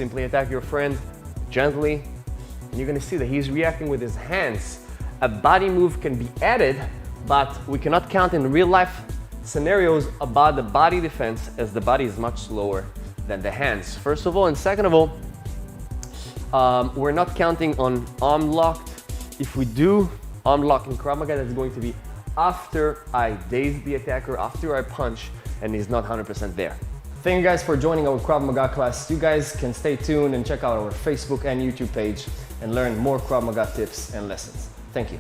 Simply attack your friend gently, and you're gonna see that he's reacting with his hands. A body move can be added, but we cannot count in real life scenarios about the body defense, as the body is much slower than the hands, first of all. And second of all, we're not counting on arm locked. If we do arm lock in Krav Maga, that's going to be after I daze the attacker, after I punch, and he's not 100% there. Thank you guys for joining our Krav Maga class. You guys can stay tuned and check out our Facebook and YouTube page and learn more Krav Maga tips and lessons. Thank you.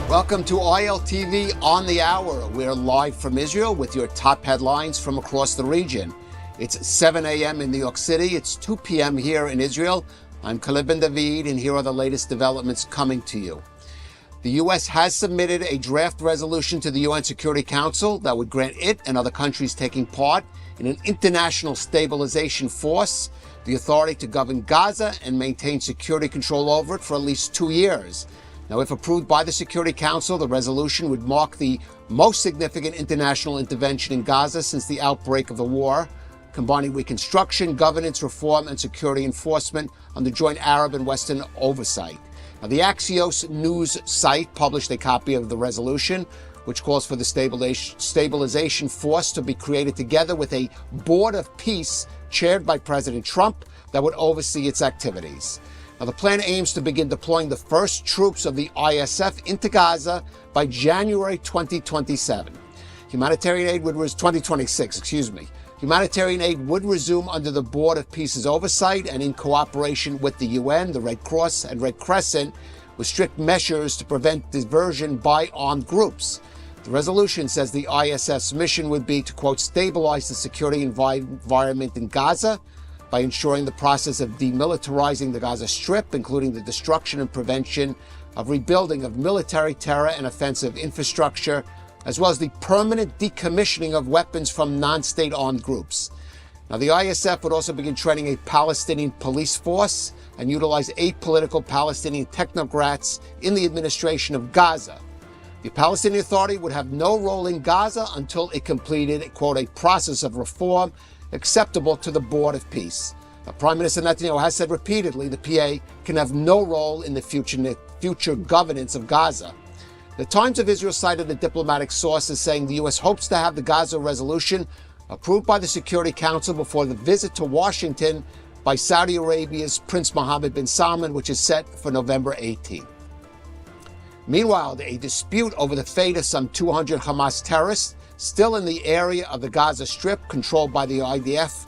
Welcome to ILTV On the Hour. We're live from Israel with your top headlines from across the region. It's 7 a.m. in New York City. It's 2 p.m. here in Israel. I'm Khalid Ben David, and here are the latest developments coming to you. The U.S. has submitted a draft resolution to the UN Security Council that would grant it and other countries taking part in an international stabilization force the authority to govern Gaza and maintain security control over it for at least 2 years. Now, if approved by the Security Council, the resolution would mark the most significant international intervention in Gaza since the outbreak of the war, combining reconstruction, governance, reform, and security enforcement under joint Arab and Western oversight. Now, the Axios news site published a copy of the resolution, which calls for the stabilization force to be created together with a board of peace chaired by President Trump that would oversee its activities. Now, the plan aims to begin deploying the first troops of the ISF into Gaza by January 2027. Humanitarian aid would 2026, excuse me. Humanitarian aid would resume under the Board of Peace's oversight and in cooperation with the UN, the Red Cross, and Red Crescent, with strict measures to prevent diversion by armed groups. The resolution says the ISF's mission would be to, quote, stabilize the security environment in Gaza by ensuring the process of demilitarizing the Gaza Strip, including the destruction and prevention of rebuilding of military terror and offensive infrastructure, as well as the permanent decommissioning of weapons from non-state armed groups. Now, the ISF would also begin training a Palestinian police force and utilize apolitical Palestinian technocrats in the administration of Gaza. The Palestinian Authority would have no role in Gaza until it completed, quote, a process of reform acceptable to the Board of Peace. Now, Prime Minister Netanyahu has said repeatedly the PA can have no role in the future governance of Gaza. The Times of Israel cited a diplomatic source as saying the U.S. hopes to have the Gaza resolution approved by the Security Council before the visit to Washington by Saudi Arabia's Prince Mohammed bin Salman, which is set for November 18. Meanwhile, a dispute over the fate of some 200 Hamas terrorists still in the area of the Gaza Strip controlled by the IDF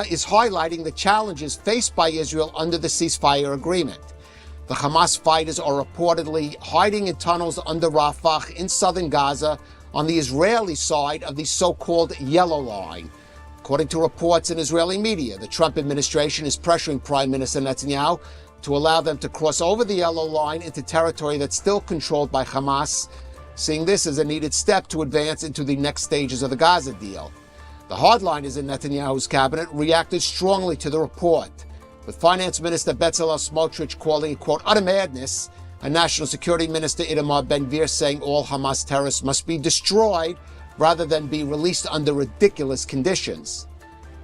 is highlighting the challenges faced by Israel under the ceasefire agreement. The Hamas fighters are reportedly hiding in tunnels under Rafah in southern Gaza on the Israeli side of the so-called Yellow Line. According to reports in Israeli media, the Trump administration is pressuring Prime Minister Netanyahu to allow them to cross over the Yellow Line into territory that's still controlled by Hamas, seeing this as a needed step to advance into the next stages of the Gaza deal. The hardliners in Netanyahu's cabinet reacted strongly to the report, with Finance Minister Bezalel Smotrich calling it, quote, utter madness, and National Security Minister Itamar Ben-Gvir saying all Hamas terrorists must be destroyed rather than be released under ridiculous conditions.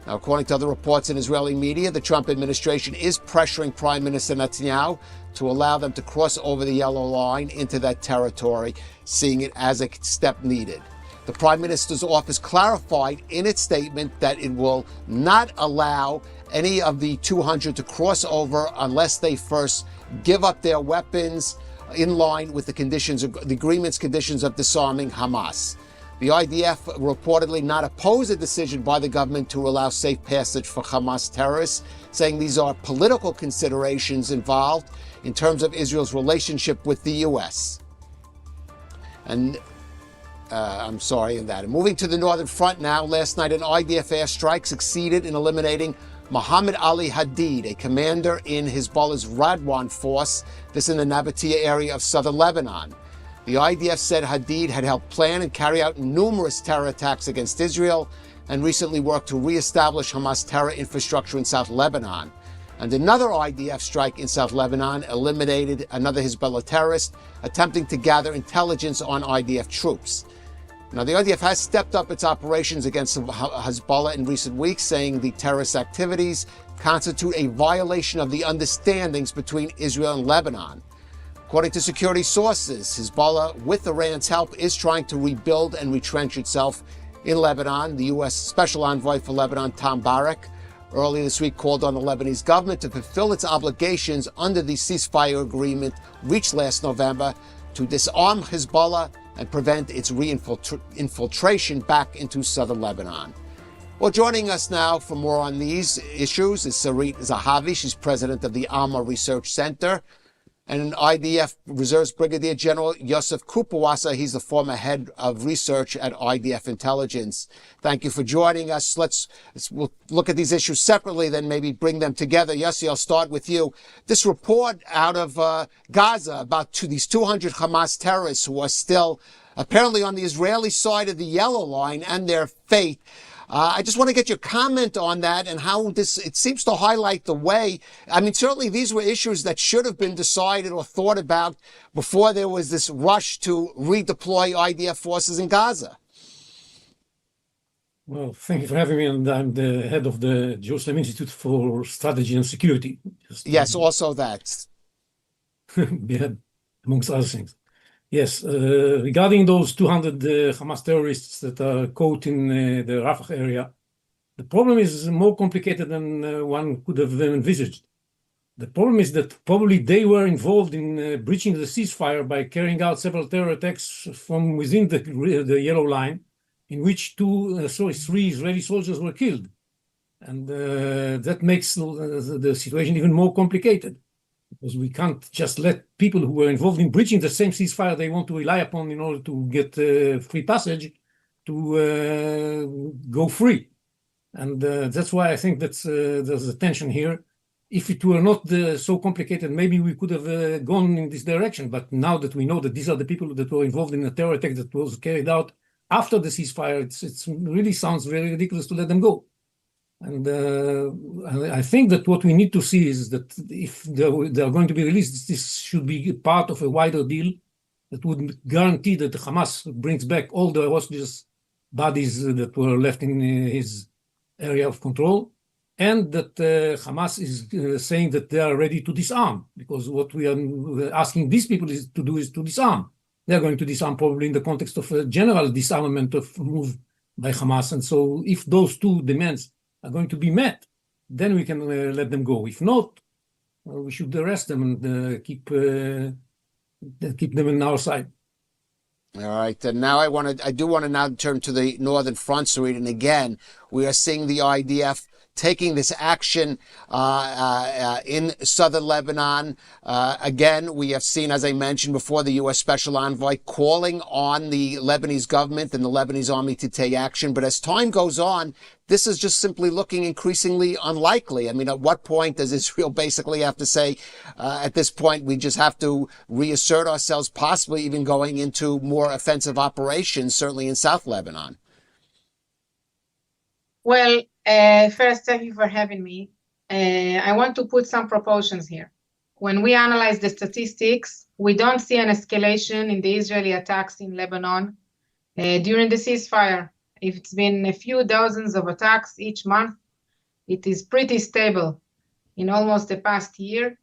Now, according to other reports in Israeli media, the Trump administration is pressuring Prime Minister Netanyahu to allow them to cross over the Yellow Line into that territory, seeing it as a step needed. The Prime Minister's office clarified in its statement that it will not allow any of the 200 to cross over unless they first give up their weapons in line with the agreement's conditions of disarming Hamas. The IDF reportedly not oppose a decision by the government to allow safe passage for Hamas terrorists, saying these are political considerations involved in terms of Israel's relationship with the U.S. And moving to the northern front now, last night an IDF airstrike succeeded in eliminating Mohammed Ali Hadid, a commander in Hezbollah's Radwan force, this in the Nabatea area of southern Lebanon. The IDF said Hadid had helped plan and carry out numerous terror attacks against Israel and recently worked to reestablish Hamas terror infrastructure in South Lebanon. And another IDF strike in South Lebanon eliminated another Hezbollah terrorist attempting to gather intelligence on IDF troops. Now, the IDF has stepped up its operations against Hezbollah in recent weeks, saying the terrorist activities constitute a violation of the understandings between Israel and Lebanon. According to security sources, Hezbollah, with Iran's help, is trying to rebuild and retrench itself in Lebanon. The U.S. Special Envoy for Lebanon, Tom Barak, earlier this week called on the Lebanese government to fulfill its obligations under the ceasefire agreement reached last November to disarm Hezbollah and prevent its infiltration back into southern Lebanon. Well, joining us now for more on these issues is Sarit Zahavi. She's president of the Alma Research Center. And IDF Reserves Brigadier General Yosef Kupawasa, he's the former head of research at IDF Intelligence. Thank you for joining us. We'll look at these issues separately, then maybe bring them together. Yossi, I'll start with you. This report out of Gaza about these 200 Hamas terrorists who are still apparently on the Israeli side of the yellow line and their fate. I just want to get your comment on that and how it seems to highlight the way. I mean, certainly these were issues that should have been decided or thought about before there was this rush to redeploy IDF forces in Gaza. Well, thank you for having me. And I'm the head of the Jerusalem Institute for Strategy and Security. Yes, also that. Yeah, amongst other things. Yes, regarding those 200 Hamas terrorists that are caught in the Rafah area, the problem is more complicated than one could have envisaged. The problem is that probably they were involved in breaching the ceasefire by carrying out several terror attacks from within the yellow line, in which three Israeli soldiers were killed. And that makes the situation even more complicated, because we can't just let people who were involved in breaching the same ceasefire they want to rely upon in order to get free passage to go free. And that's why I think that there's a tension here. If it were not so complicated, maybe we could have gone in this direction. But now that we know that these are the people that were involved in a terror attack that was carried out after the ceasefire, it really sounds very ridiculous to let them go. And I think that what we need to see is that if they are going to be released, this should be part of a wider deal that would guarantee that the Hamas brings back all the hostages bodies that were left in his area of control, and that Hamas is saying that they are ready to disarm, because what we are asking these people is to disarm. They're going to disarm probably in the context of a general disarmament of move by Hamas. And so if those two demands are going to be met, then we can let them go. If not, we should arrest them and keep them on our side. All right, and now I do want to now turn to the northern front, Sarit, and again, we are seeing the IDF taking this action in southern Lebanon. Again, we have seen, as I mentioned before, the U.S. Special Envoy calling on the Lebanese government and the Lebanese army to take action. But as time goes on, this is just simply looking increasingly unlikely. I mean, at what point does Israel basically have to say, at this point, we just have to reassert ourselves, possibly even going into more offensive operations, certainly in South Lebanon? Well, first, thank you for having me. I want to put some proportions here. When we analyze the statistics, we don't see an escalation in the Israeli attacks in Lebanon during the ceasefire. If it's been a few dozens of attacks each month, it is pretty stable in almost the past year,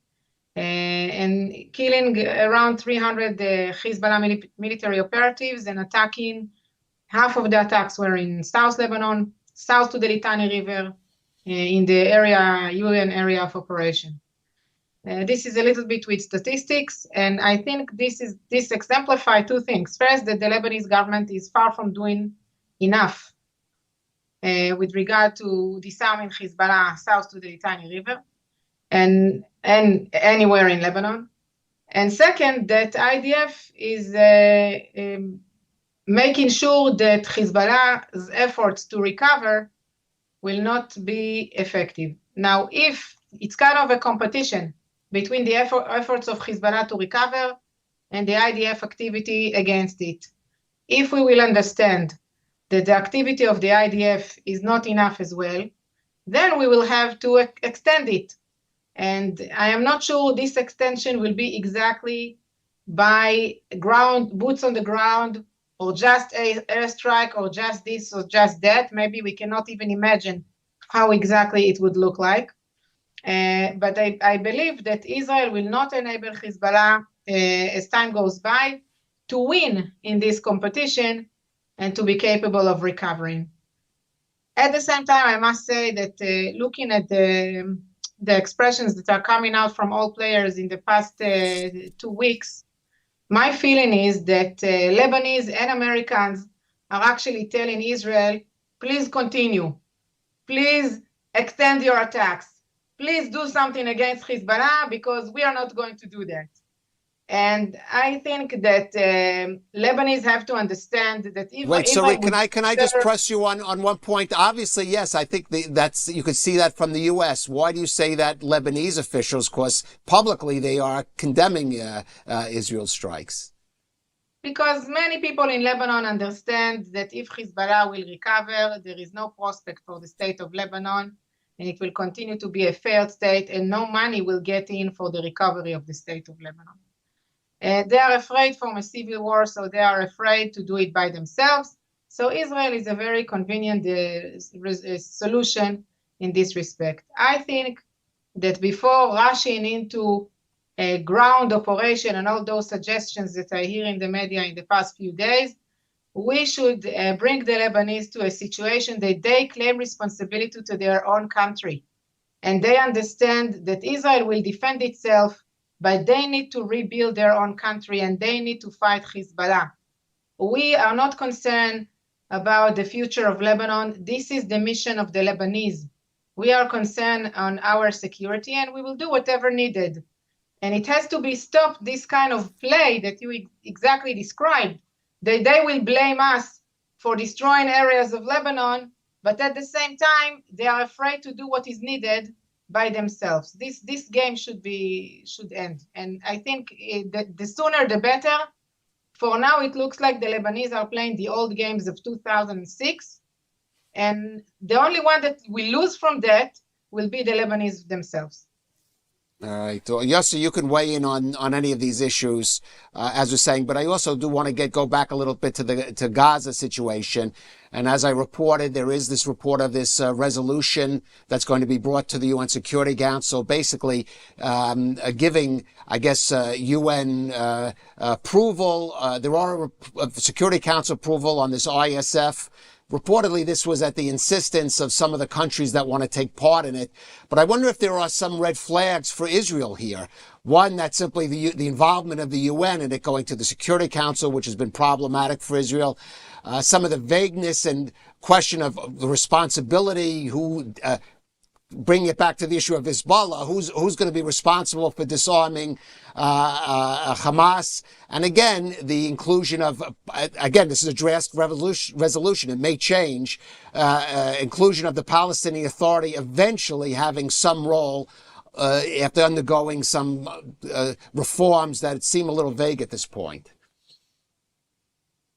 and killing around 300 Hezbollah military operatives and attacking. Half of the attacks were in South Lebanon, south to the Litani River, in the UN area of operation. This is a little bit with statistics, and I think this exemplifies two things. First, that the Lebanese government is far from doing enough with regard to disarming Hezbollah south to the Litani River and anywhere in Lebanon. And second, that IDF is making sure that Hezbollah's efforts to recover will not be effective. Now, if it's kind of a competition between the efforts of Hezbollah to recover and the IDF activity against it, if we will understand that the activity of the IDF is not enough as well, then we will have to extend it. And I am not sure this extension will be exactly by boots on the ground, or just a airstrike, or just this, or just that. Maybe we cannot even imagine how exactly it would look like. But I believe that Israel will not enable Hezbollah, as time goes by, to win in this competition and to be capable of recovering. At the same time, I must say that looking at the expressions that are coming out from all players in the past 2 weeks, my feeling is that Lebanese and Americans are actually telling Israel, please continue, please extend your attacks, please do something against Hezbollah, because we are not going to do that. And I think that Lebanese have to understand that if Wait, sorry, can I just press you on one point? Obviously, yes, I think that's you could see that from the U.S. Why do you say that Lebanese officials? Because publicly they are condemning Israel's strikes. Because many people in Lebanon understand that if Hezbollah will recover, there is no prospect for the state of Lebanon, and it will continue to be a failed state, and no money will get in for the recovery of the state of Lebanon. They are afraid from a civil war, so they are afraid to do it by themselves. So Israel is a very convenient solution in this respect. I think that before rushing into a ground operation and all those suggestions that I hear in the media in the past few days, we should bring the Lebanese to a situation that they claim responsibility to their own country. And they understand that Israel will defend itself, but they need to rebuild their own country and they need to fight Hezbollah. We are not concerned about the future of Lebanon. This is the mission of the Lebanese. We are concerned on our security, and we will do whatever needed. And it has to be stopped, this kind of play that you exactly described, that they will blame us for destroying areas of Lebanon, but at the same time, they are afraid to do what is needed by themselves. This game should end. And I think the sooner the better. For now, it looks like the Lebanese are playing the old games of 2006. And the only one that will lose from that will be the Lebanese themselves. All right. Yossi, you can weigh in on any of these issues, as we're saying, but I also do want to go back a little bit to Gaza situation. And as I reported, there is this report of this resolution that's going to be brought to the UN Security Council, basically giving, I guess, UN approval. There are Security Council approval on this ISF. Reportedly, this was at the insistence of some of the countries that want to take part in it. But I wonder if there are some red flags for Israel here. One, that's simply the involvement of the UN and it going to the Security Council, which has been problematic for Israel. Some of the vagueness and question of the responsibility, bringing it back to the issue of Hezbollah, who's going to be responsible for disarming Hamas? And again, the inclusion of, this is a draft resolution. It may change. Inclusion of the Palestinian Authority eventually having some role after undergoing some reforms that seem a little vague at this point.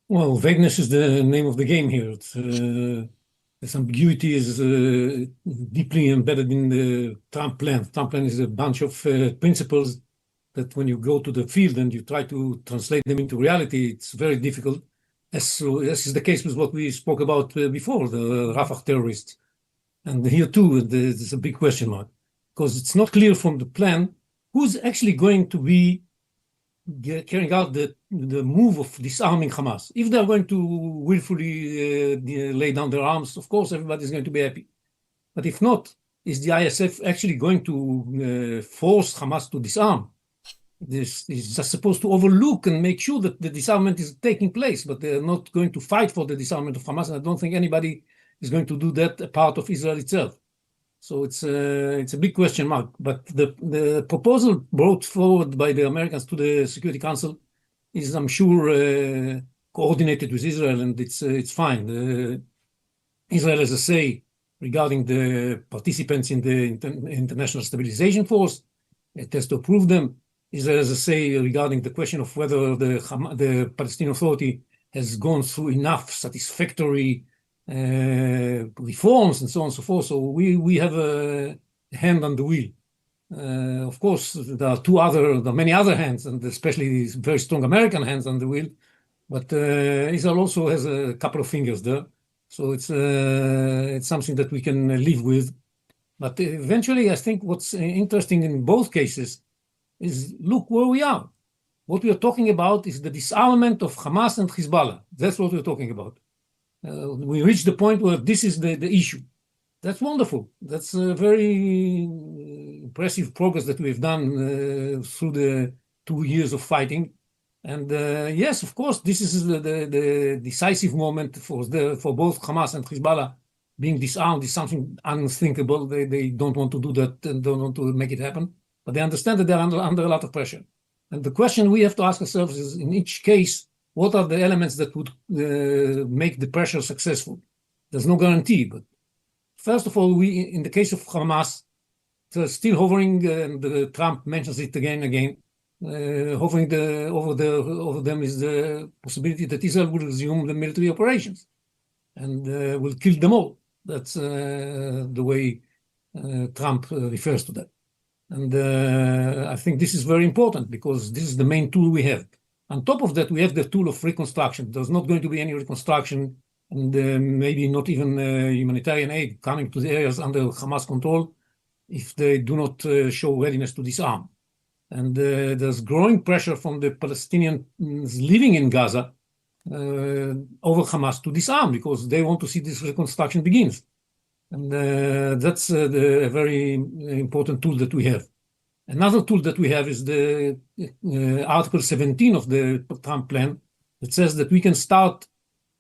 Well, vagueness is the name of the game here. This ambiguity is deeply embedded in the Trump plan. Trump plan is a bunch of principles that when you go to the field and you try to translate them into reality, it's very difficult, as is the case with what we spoke about before, the Rafah terrorists. And here too, there's a big question mark, because it's not clear from the plan who's actually going to be carrying out the move of disarming Hamas. If they're going to willfully lay down their arms, of course, everybody's going to be happy. But if not, is the ISF actually going to force Hamas to disarm? This is just supposed to overlook and make sure that the disarmament is taking place, but they're not going to fight for the disarmament of Hamas. And I don't think anybody is going to do that a part of Israel itself. So it's a big question mark. But the proposal brought forward by the Americans to the Security Council is, I'm sure, coordinated with Israel, and it's fine. Israel has a say regarding the participants in the International Stabilization Force. It has to approve them. Israel has a say regarding the question of whether the Palestinian Authority has gone through enough satisfactory reforms and so on and so forth. So we have a hand on the wheel. Of course, there are many other hands, and especially very strong American hands on the wheel. But Israel also has a couple of fingers there. So it's something that we can live with. But eventually, I think what's interesting in both cases is look where we are. What we are talking about is the disarmament of Hamas and Hezbollah. That's what we're talking about. We reached the point where this is the issue. That's wonderful. That's a very impressive progress that we've done through the 2 years of fighting. And yes, of course, this is the decisive moment for both Hamas and Hezbollah. Being disarmed is something unthinkable. They don't want to do that and don't want to make it happen. But they understand that they're under a lot of pressure. And the question we have to ask ourselves is, in each case, what are the elements that would make the pressure successful? There's no guarantee. But first of all, in the case of Hamas, still hovering, and Trump mentions it again and again, hovering over them is the possibility that Israel will resume the military operations and will kill them all. That's the way Trump refers to that. And I think this is very important because this is the main tool we have. On top of that, we have the tool of reconstruction. There's not going to be any reconstruction and maybe not even humanitarian aid coming to the areas under Hamas control if they do not show readiness to disarm. And there's growing pressure from the Palestinians living in Gaza over Hamas to disarm because they want to see this reconstruction begins. And that's a very important tool that we have. Another tool that we have is the Article 17 of the Trump plan that says that we can start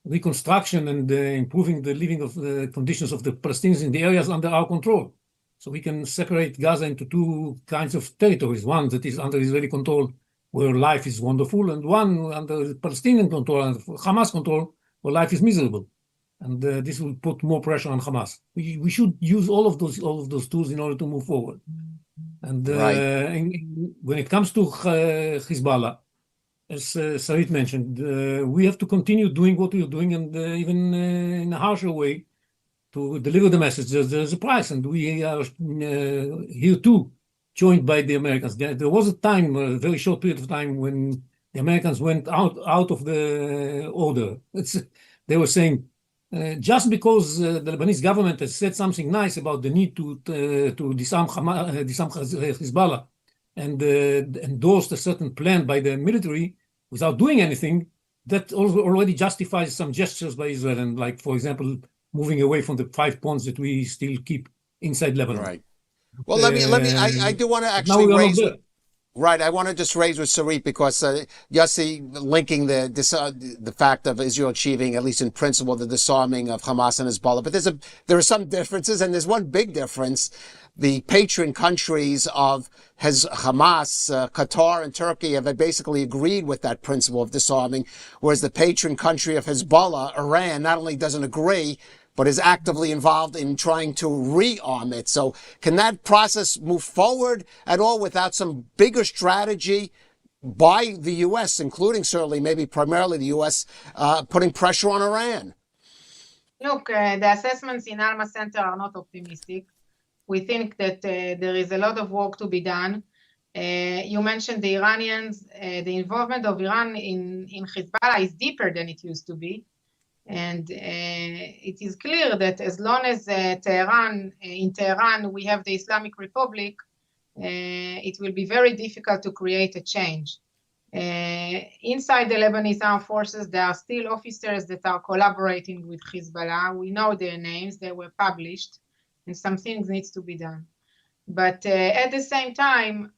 reconstruction and improving the living of the conditions of the Palestinians in the areas under our control. So we can separate Gaza into two kinds of territories, one that is under Israeli control where life is wonderful, and one under Palestinian control and Hamas control where life is miserable. And this will put more pressure on Hamas. We should use all of those tools in order to move forward. And when it comes to Hezbollah, as Sarit mentioned, we have to continue doing what we're doing, and even in a harsher way to deliver the message. There's a price, and we are here too, joined by the Americans. There was a time, a very short period of time, when the Americans went out of the order. They were saying, just because the Lebanese government has said something nice about the need to disarm Hezbollah and endorsed a certain plan by the military without doing anything, that already justifies some gestures by Israel, and like, for example, moving away from the 5 points that we still keep inside Lebanon. Right. Well, I do want to actually raise. Right, I want to just raise with Sarit because Yossi linking the fact of Israel achieving, at least in principle, the disarming of Hamas and Hezbollah. But there are some differences, and there's one big difference. The patron countries of Hamas, Qatar and Turkey, have basically agreed with that principle of disarming, whereas the patron country of Hezbollah, Iran, not only doesn't agree, but is actively involved in trying to rearm it. So can that process move forward at all without some bigger strategy by the U.S., including certainly maybe primarily the U.S., putting pressure on Iran? Look, the assessments in Alma Center are not optimistic. We think that there is a lot of work to be done. You mentioned the Iranians. The involvement of Iran in Hezbollah is deeper than it used to be. And it is clear that as long as in Tehran we have the Islamic Republic, it will be very difficult to create a change. Inside the Lebanese armed forces, there are still officers that are collaborating with Hezbollah. We know their names, they were published. and some things needs to be done. But at the same time,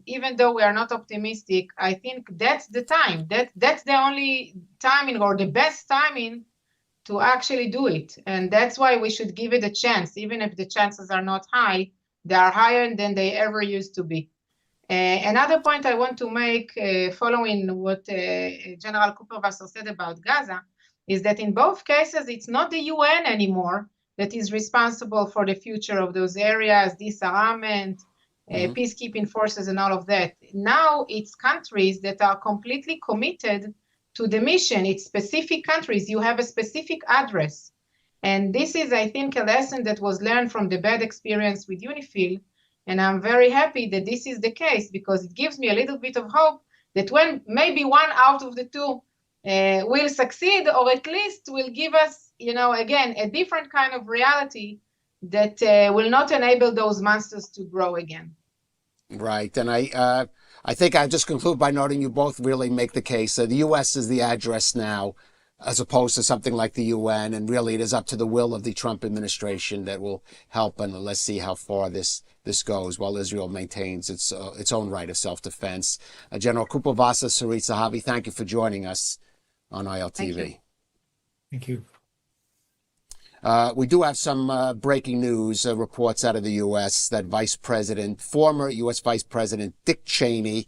even though we are not optimistic, I think that's the time. That's the only timing or the best timing to actually do it. And that's why we should give it a chance, even if the chances are not high, they are higher than they ever used to be. Another point I want to make, following what General Cooper-Wasser said about Gaza, is that in both cases, it's not the UN anymore that is responsible for the future of those areas, disarmament, peacekeeping forces, and all of that. Now it's countries that are completely committed to the mission. It's specific countries. You have a specific address. And this is, I think, a lesson that was learned from the bad experience with UNIFIL. And I'm very happy that this is the case, because it gives me a little bit of hope that when maybe one out of the two will succeed, or at least will give us, again, a different kind of reality that will not enable those monsters to grow again. Right. And I think I just conclude by noting you both really make the case that the U.S. is the address now, as opposed to something like the UN. And really, it is up to the will of the Trump administration that will help. And let's see how far this goes while Israel maintains its own right of self-defense. General Cooper-Wasser, Sarit Zahavi, thank you for joining us on ILTV. Thank you. We do have some breaking news reports out of the U.S. that former U.S. Vice President Dick Cheney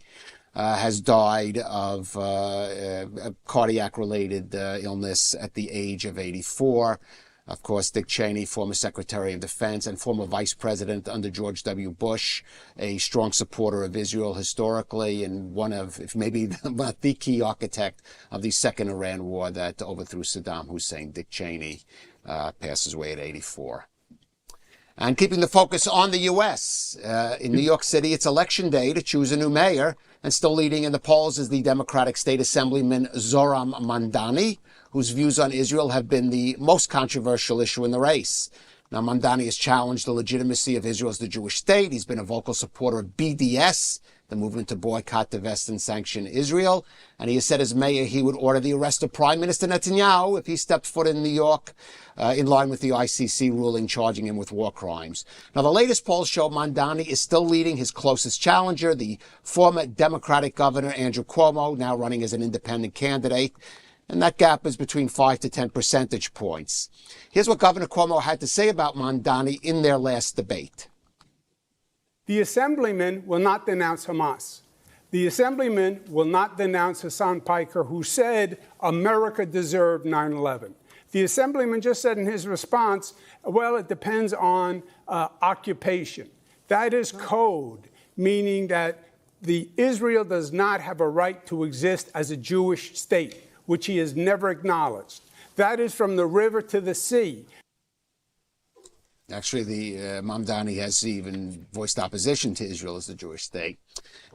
has died of a cardiac-related illness at the age of 84. Of course, Dick Cheney, former Secretary of Defense and former Vice President under George W. Bush, a strong supporter of Israel historically, and one of, if maybe not the key architect of the second Iran war that overthrew Saddam Hussein. Dick Cheney passes away at 84. And keeping the focus on the U.S., in New York City, it's election day to choose a new mayor, and still leading in the polls is the Democratic State Assemblyman Zohran Mamdani, whose views on Israel have been the most controversial issue in the race. Now, Mamdani has challenged the legitimacy of Israel as the Jewish state. He's been a vocal supporter of BDS, the movement to boycott, divest, and sanction Israel. And he has said as mayor he would order the arrest of Prime Minister Netanyahu if he stepped foot in New York, in line with the ICC ruling charging him with war crimes. Now, the latest polls show Mamdani is still leading his closest challenger, the former Democratic governor Andrew Cuomo, now running as an independent candidate. And that gap is between 5 to 10 percentage points. Here's what Governor Cuomo had to say about Mamdani in their last debate. The Assemblyman will not denounce Hamas. The Assemblyman will not denounce Hassan Piker, who said America deserved 9/11. The Assemblyman just said in his response, well, it depends on occupation. That is code, meaning that Israel does not have a right to exist as a Jewish state, which he has never acknowledged. That is from the river to the sea. Actually, the Mamdani has even voiced opposition to Israel as the Jewish state.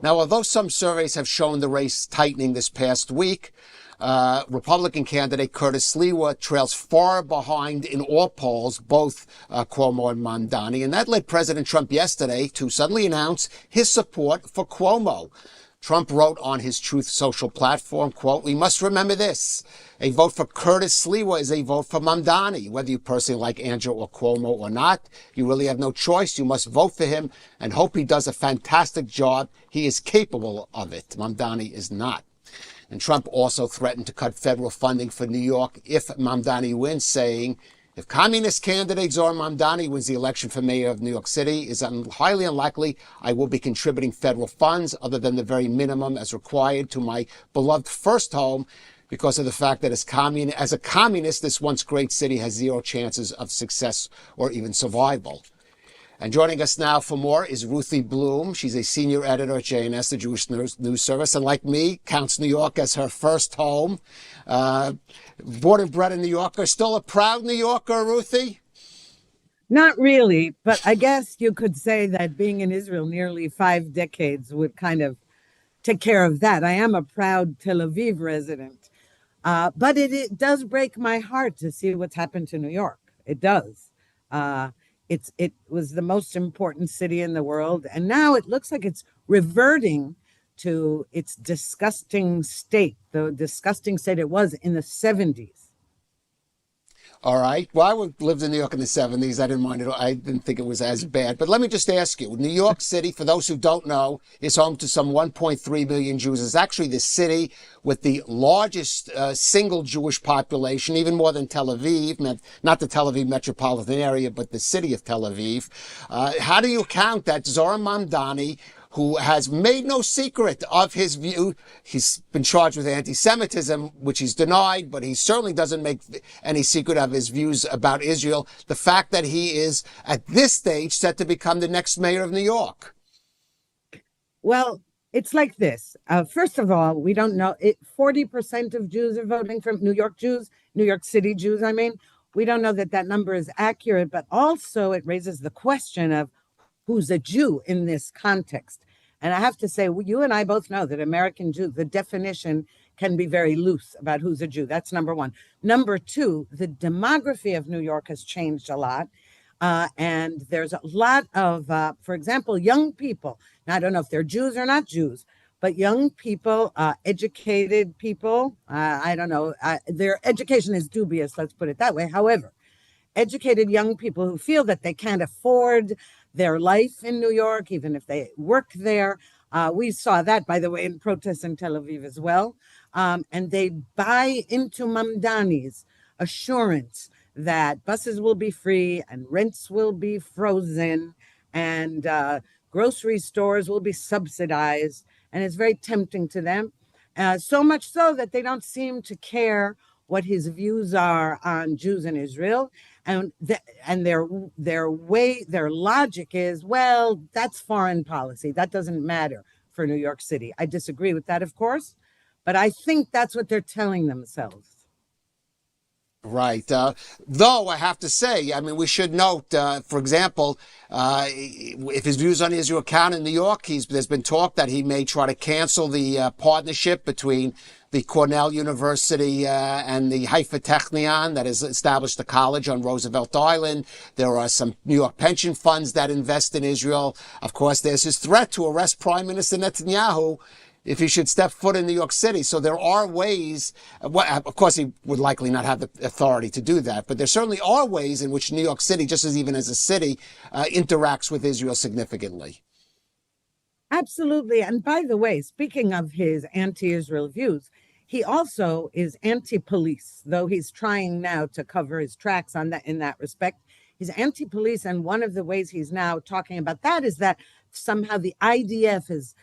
Now, although some surveys have shown the race tightening this past week, Republican candidate Curtis Sliwa trails far behind in all polls, both Cuomo and Mamdani, and that led President Trump yesterday to suddenly announce his support for Cuomo. Trump wrote on his Truth Social platform, quote, "We must remember this. A vote for Curtis Sliwa is a vote for Mamdani. Whether you personally like Andrew or Cuomo or not, you really have no choice. You must vote for him and hope he does a fantastic job. He is capable of it. Mamdani is not." And Trump also threatened to cut federal funding for New York if Mamdani wins, saying, "If communist candidate Zohran Mamdani wins the election for mayor of New York City, it is highly unlikely I will be contributing federal funds other than the very minimum as required to my beloved first home because of the fact that as a communist, this once great city has zero chances of success or even survival." And joining us now for more is Ruthie Bloom. She's a senior editor at JNS, the Jewish News Service, and like me, counts New York as her first home. Born and bred in New Yorker, still a proud New Yorker, Ruthie? Not really, but I guess you could say that being in Israel nearly 5 decades would kind of take care of that. I am a proud Tel Aviv resident, but it does break my heart to see what's happened to New York. It does. It was the most important city in the world, and now it looks like it's reverting to its disgusting state, the disgusting state it was in the 70s. All right. Well, I lived in New York in the 70s. I didn't mind it. I didn't think it was as bad. But let me just ask you, New York City, for those who don't know, is home to some 1.3 million Jews. It's actually the city with the largest single Jewish population, even more than Tel Aviv, not the Tel Aviv metropolitan area, but the city of Tel Aviv. How do you count that Zohar Mamdani, who has made no secret of his view? He's been charged with anti-Semitism, which he's denied, but he certainly doesn't make any secret of his views about Israel. The fact that he is, at this stage, set to become the next mayor of New York. Well, it's like this. First of all, we don't know. 40% of Jews are voting for New York Jews, New York City Jews, I mean. We don't know that that number is accurate, but also it raises the question of who's a Jew in this context. And I have to say, you and I both know that American Jews, the definition can be very loose about who's a Jew. That's number one. Number two, the demography of New York has changed a lot. And there's a lot of, for example, young people. Now, I don't know if they're Jews or not Jews, but young people, educated people, I don't know, their education is dubious, let's put it that way. However, educated young people who feel that they can't afford their life in New York, even if they work there. We saw that, by the way, in protests in Tel Aviv as well. And they buy into Mamdani's assurance that buses will be free and rents will be frozen and grocery stores will be subsidized. And it's very tempting to them. So much so that they don't seem to care what his views are on Jews in Israel. And their logic is, well, that's foreign policy. That doesn't matter for New York City. I disagree with that, of course, but I think that's what they're telling themselves. Right. Though I have to say, I mean, we should note, for example, if his views on Israel count in New York, there's been talk that he may try to cancel the partnership between the Cornell University and the Haifa Technion that has established a college on Roosevelt Island. There are some New York pension funds that invest in Israel. Of course, there's his threat to arrest Prime Minister Netanyahu if he should step foot in New York City. So there are ways, of course, he would likely not have the authority to do that, but there certainly are ways in which New York City, just as even as a city, interacts with Israel significantly. Absolutely. And by the way, speaking of his anti-Israel views, he also is anti-police, though he's trying now to cover his tracks on that in that respect. He's anti-police, and one of the ways he's now talking about that is that somehow the IDF has,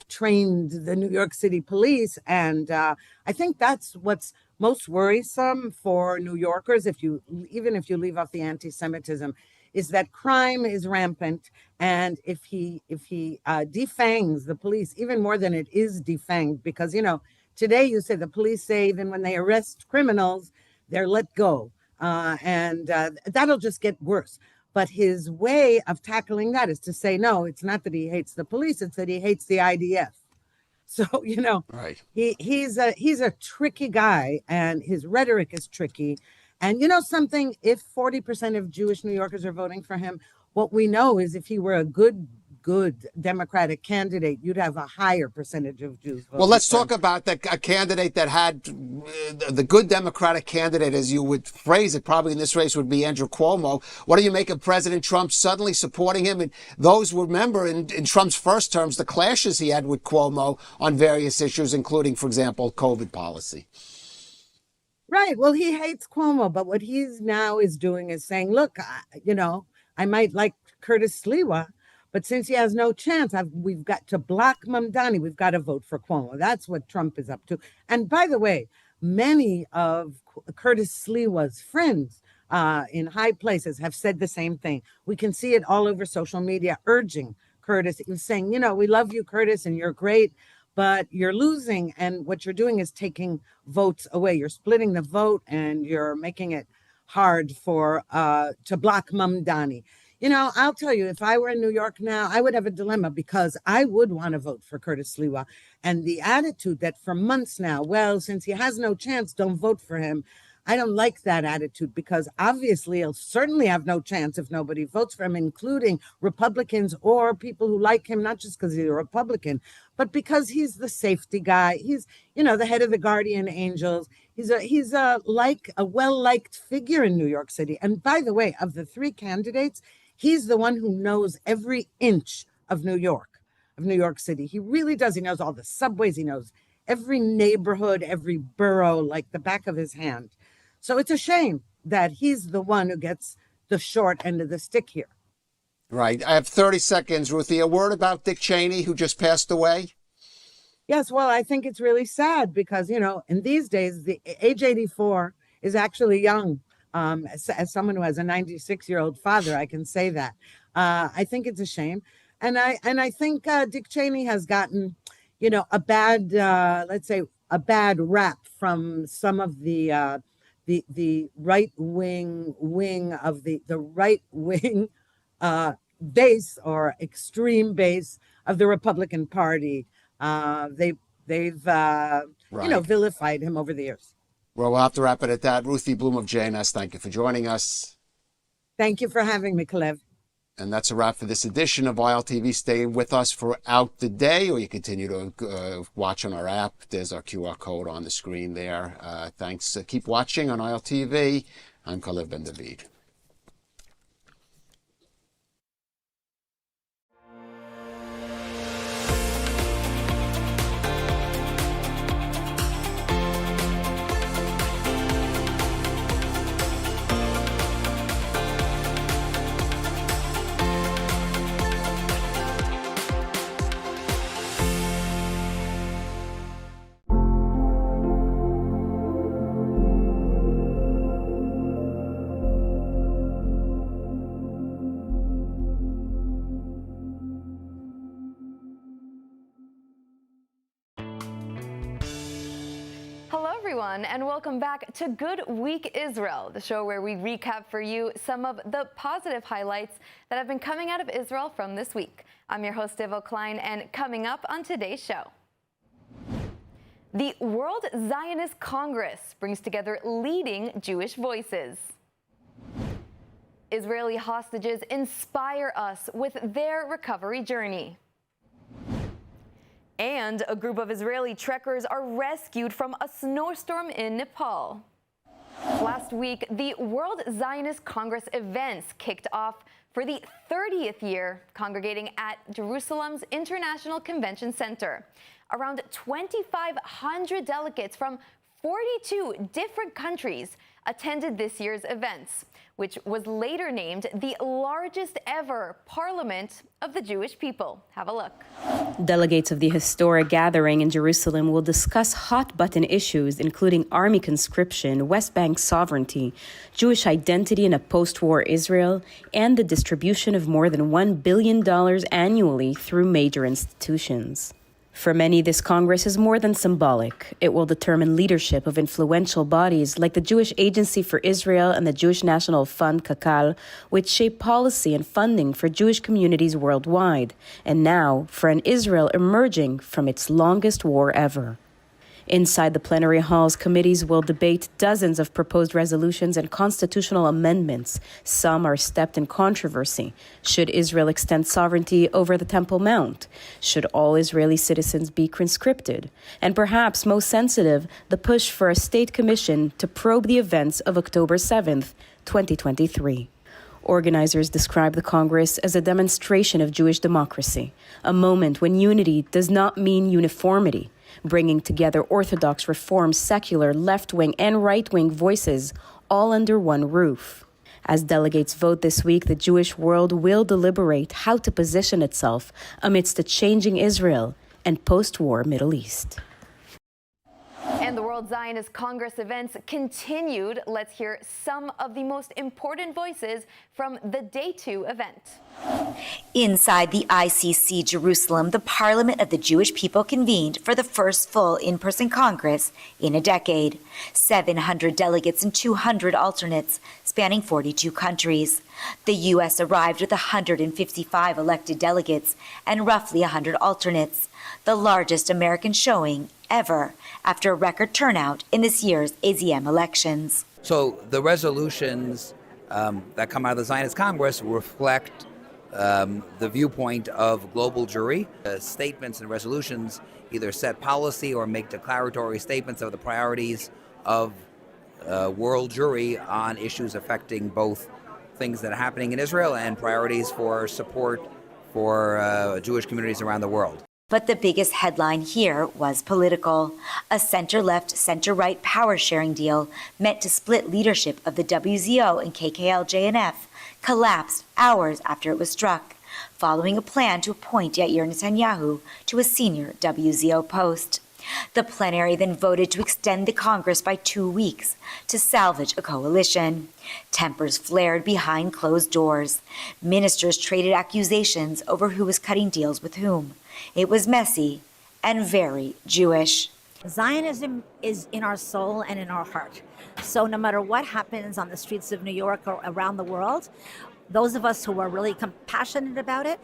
trained the New York City police. And I think that's what's most worrisome for New Yorkers, even if you leave off the anti-Semitism, is that crime is rampant. And if he defangs the police, even more than it is defanged, because, today you say the police say even when they arrest criminals, they're let go. And that'll just get worse. But his way of tackling that is to say, no, it's not that he hates the police, it's that he hates the IDF. So, right. He's a tricky guy, and his rhetoric is tricky. And something, if 40% of Jewish New Yorkers are voting for him, what we know is if he were a good Democratic candidate, you'd have a higher percentage of Jews voting. Well, let's talk about a candidate that had the good Democratic candidate, as you would phrase it, probably in this race would be Andrew Cuomo. What do you make of President Trump suddenly supporting him? And those remember in Trump's first terms, the clashes he had with Cuomo on various issues, including, for example, COVID policy. Right. Well, he hates Cuomo, but what he's now is doing is saying, look, I might like Curtis Sliwa, but since he has no chance, we've got to block Mamdani. We've got to vote for Cuomo. That's what Trump is up to. And by the way, many of Curtis Sliwa's friends in high places have said the same thing. We can see it all over social media, urging Curtis, saying, we love you, Curtis, and you're great, but you're losing. And what you're doing is taking votes away. You're splitting the vote and you're making it hard to block Mamdani. I'll tell you, if I were in New York now, I would have a dilemma because I would want to vote for Curtis Sliwa. And the attitude that for months now, well, since he has no chance, don't vote for him. I don't like that attitude because obviously he'll certainly have no chance if nobody votes for him, including Republicans or people who like him, not just because he's a Republican, but because he's the safety guy. He's, the head of the Guardian Angels. He's a well-liked figure in New York City. And by the way, of the three candidates, he's the one who knows every inch of New York City. He really does. He knows all the subways. He knows every neighborhood, every borough, like the back of his hand. So it's a shame that he's the one who gets the short end of the stick here. Right. I have 30 seconds, Ruthie. A word about Dick Cheney, who just passed away? Yes, well, I think it's really sad because, in these days, the age 84 is actually young. As someone who has a 96-year-old father, I can say that. I think it's a shame. And I think Dick Cheney has gotten, a bad, let's say, a bad rap from some of the right wing of the right wing base or extreme base of the Republican Party. They've vilified him over the years. Well, we'll have to wrap it at that. Ruthie Bloom of JNS, thank you for joining us. Thank you for having me, Kalev. And that's a wrap for this edition of ILTV. Stay with us throughout the day, or you continue to watch on our app. There's our QR code on the screen there. Thanks. Keep watching on ILTV. I'm Kalev Ben David. And welcome back to Good Week Israel, the show where we recap for you some of the positive highlights that have been coming out of Israel from this week. I'm your host, Devo Klein, and coming up on today's show, the World Zionist Congress brings together leading Jewish voices. Israeli hostages inspire us with their recovery journey. And a group of Israeli trekkers are rescued from a snowstorm in Nepal. Last week, the World Zionist Congress events kicked off for the 30th year, congregating at Jerusalem's International Convention Center. Around 2,500 delegates from 42 different countries attended this year's events, which was later named the largest ever parliament of the Jewish people. Have a look. Delegates of the historic gathering in Jerusalem will discuss hot-button issues, including army conscription, West Bank sovereignty, Jewish identity in a post-war Israel, and the distribution of more than $1 billion annually through major institutions. For many, this Congress is more than symbolic. It will determine leadership of influential bodies like the Jewish Agency for Israel and the Jewish National Fund, Kakal, which shape policy and funding for Jewish communities worldwide, and now for an Israel emerging from its longest war ever. Inside the plenary halls, committees will debate dozens of proposed resolutions and constitutional amendments. Some are steeped in controversy. Should Israel extend sovereignty over the Temple Mount? Should all Israeli citizens be conscripted? And perhaps most sensitive, the push for a state commission to probe the events of October 7th, 2023. Organizers describe the Congress as a demonstration of Jewish democracy, a moment when unity does not mean uniformity, bringing together Orthodox, Reform, secular, left-wing, and right-wing voices all under one roof. As delegates vote this week, the Jewish world will deliberate how to position itself amidst a changing Israel and post-war Middle East. And the World Zionist Congress events continued. Let's hear some of the most important voices from the Day 2 event. Inside the ICC Jerusalem, the Parliament of the Jewish people convened for the first full in-person Congress in a decade. 700 delegates and 200 alternates, spanning 42 countries. The U.S. arrived with 155 elected delegates and roughly 100 alternates, the largest American showing ever after a record turnout in this year's AZM elections. So the resolutions that come out of the Zionist Congress reflect the viewpoint of global Jewry. Statements and resolutions either set policy or make declaratory statements of the priorities of world Jewry on issues affecting both things that are happening in Israel and priorities for support for Jewish communities around the world. But the biggest headline here was political. A center-left, center-right power-sharing deal meant to split leadership of the WZO and KKL-JNF collapsed hours after it was struck, following a plan to appoint Yair Netanyahu to a senior WZO post. The plenary then voted to extend the Congress by 2 weeks to salvage a coalition. Tempers flared behind closed doors. Ministers traded accusations over who was cutting deals with whom. It was messy and very Jewish. Zionism is in our soul and in our heart. So no matter what happens on the streets of New York or around the world, those of us who are really compassionate about it,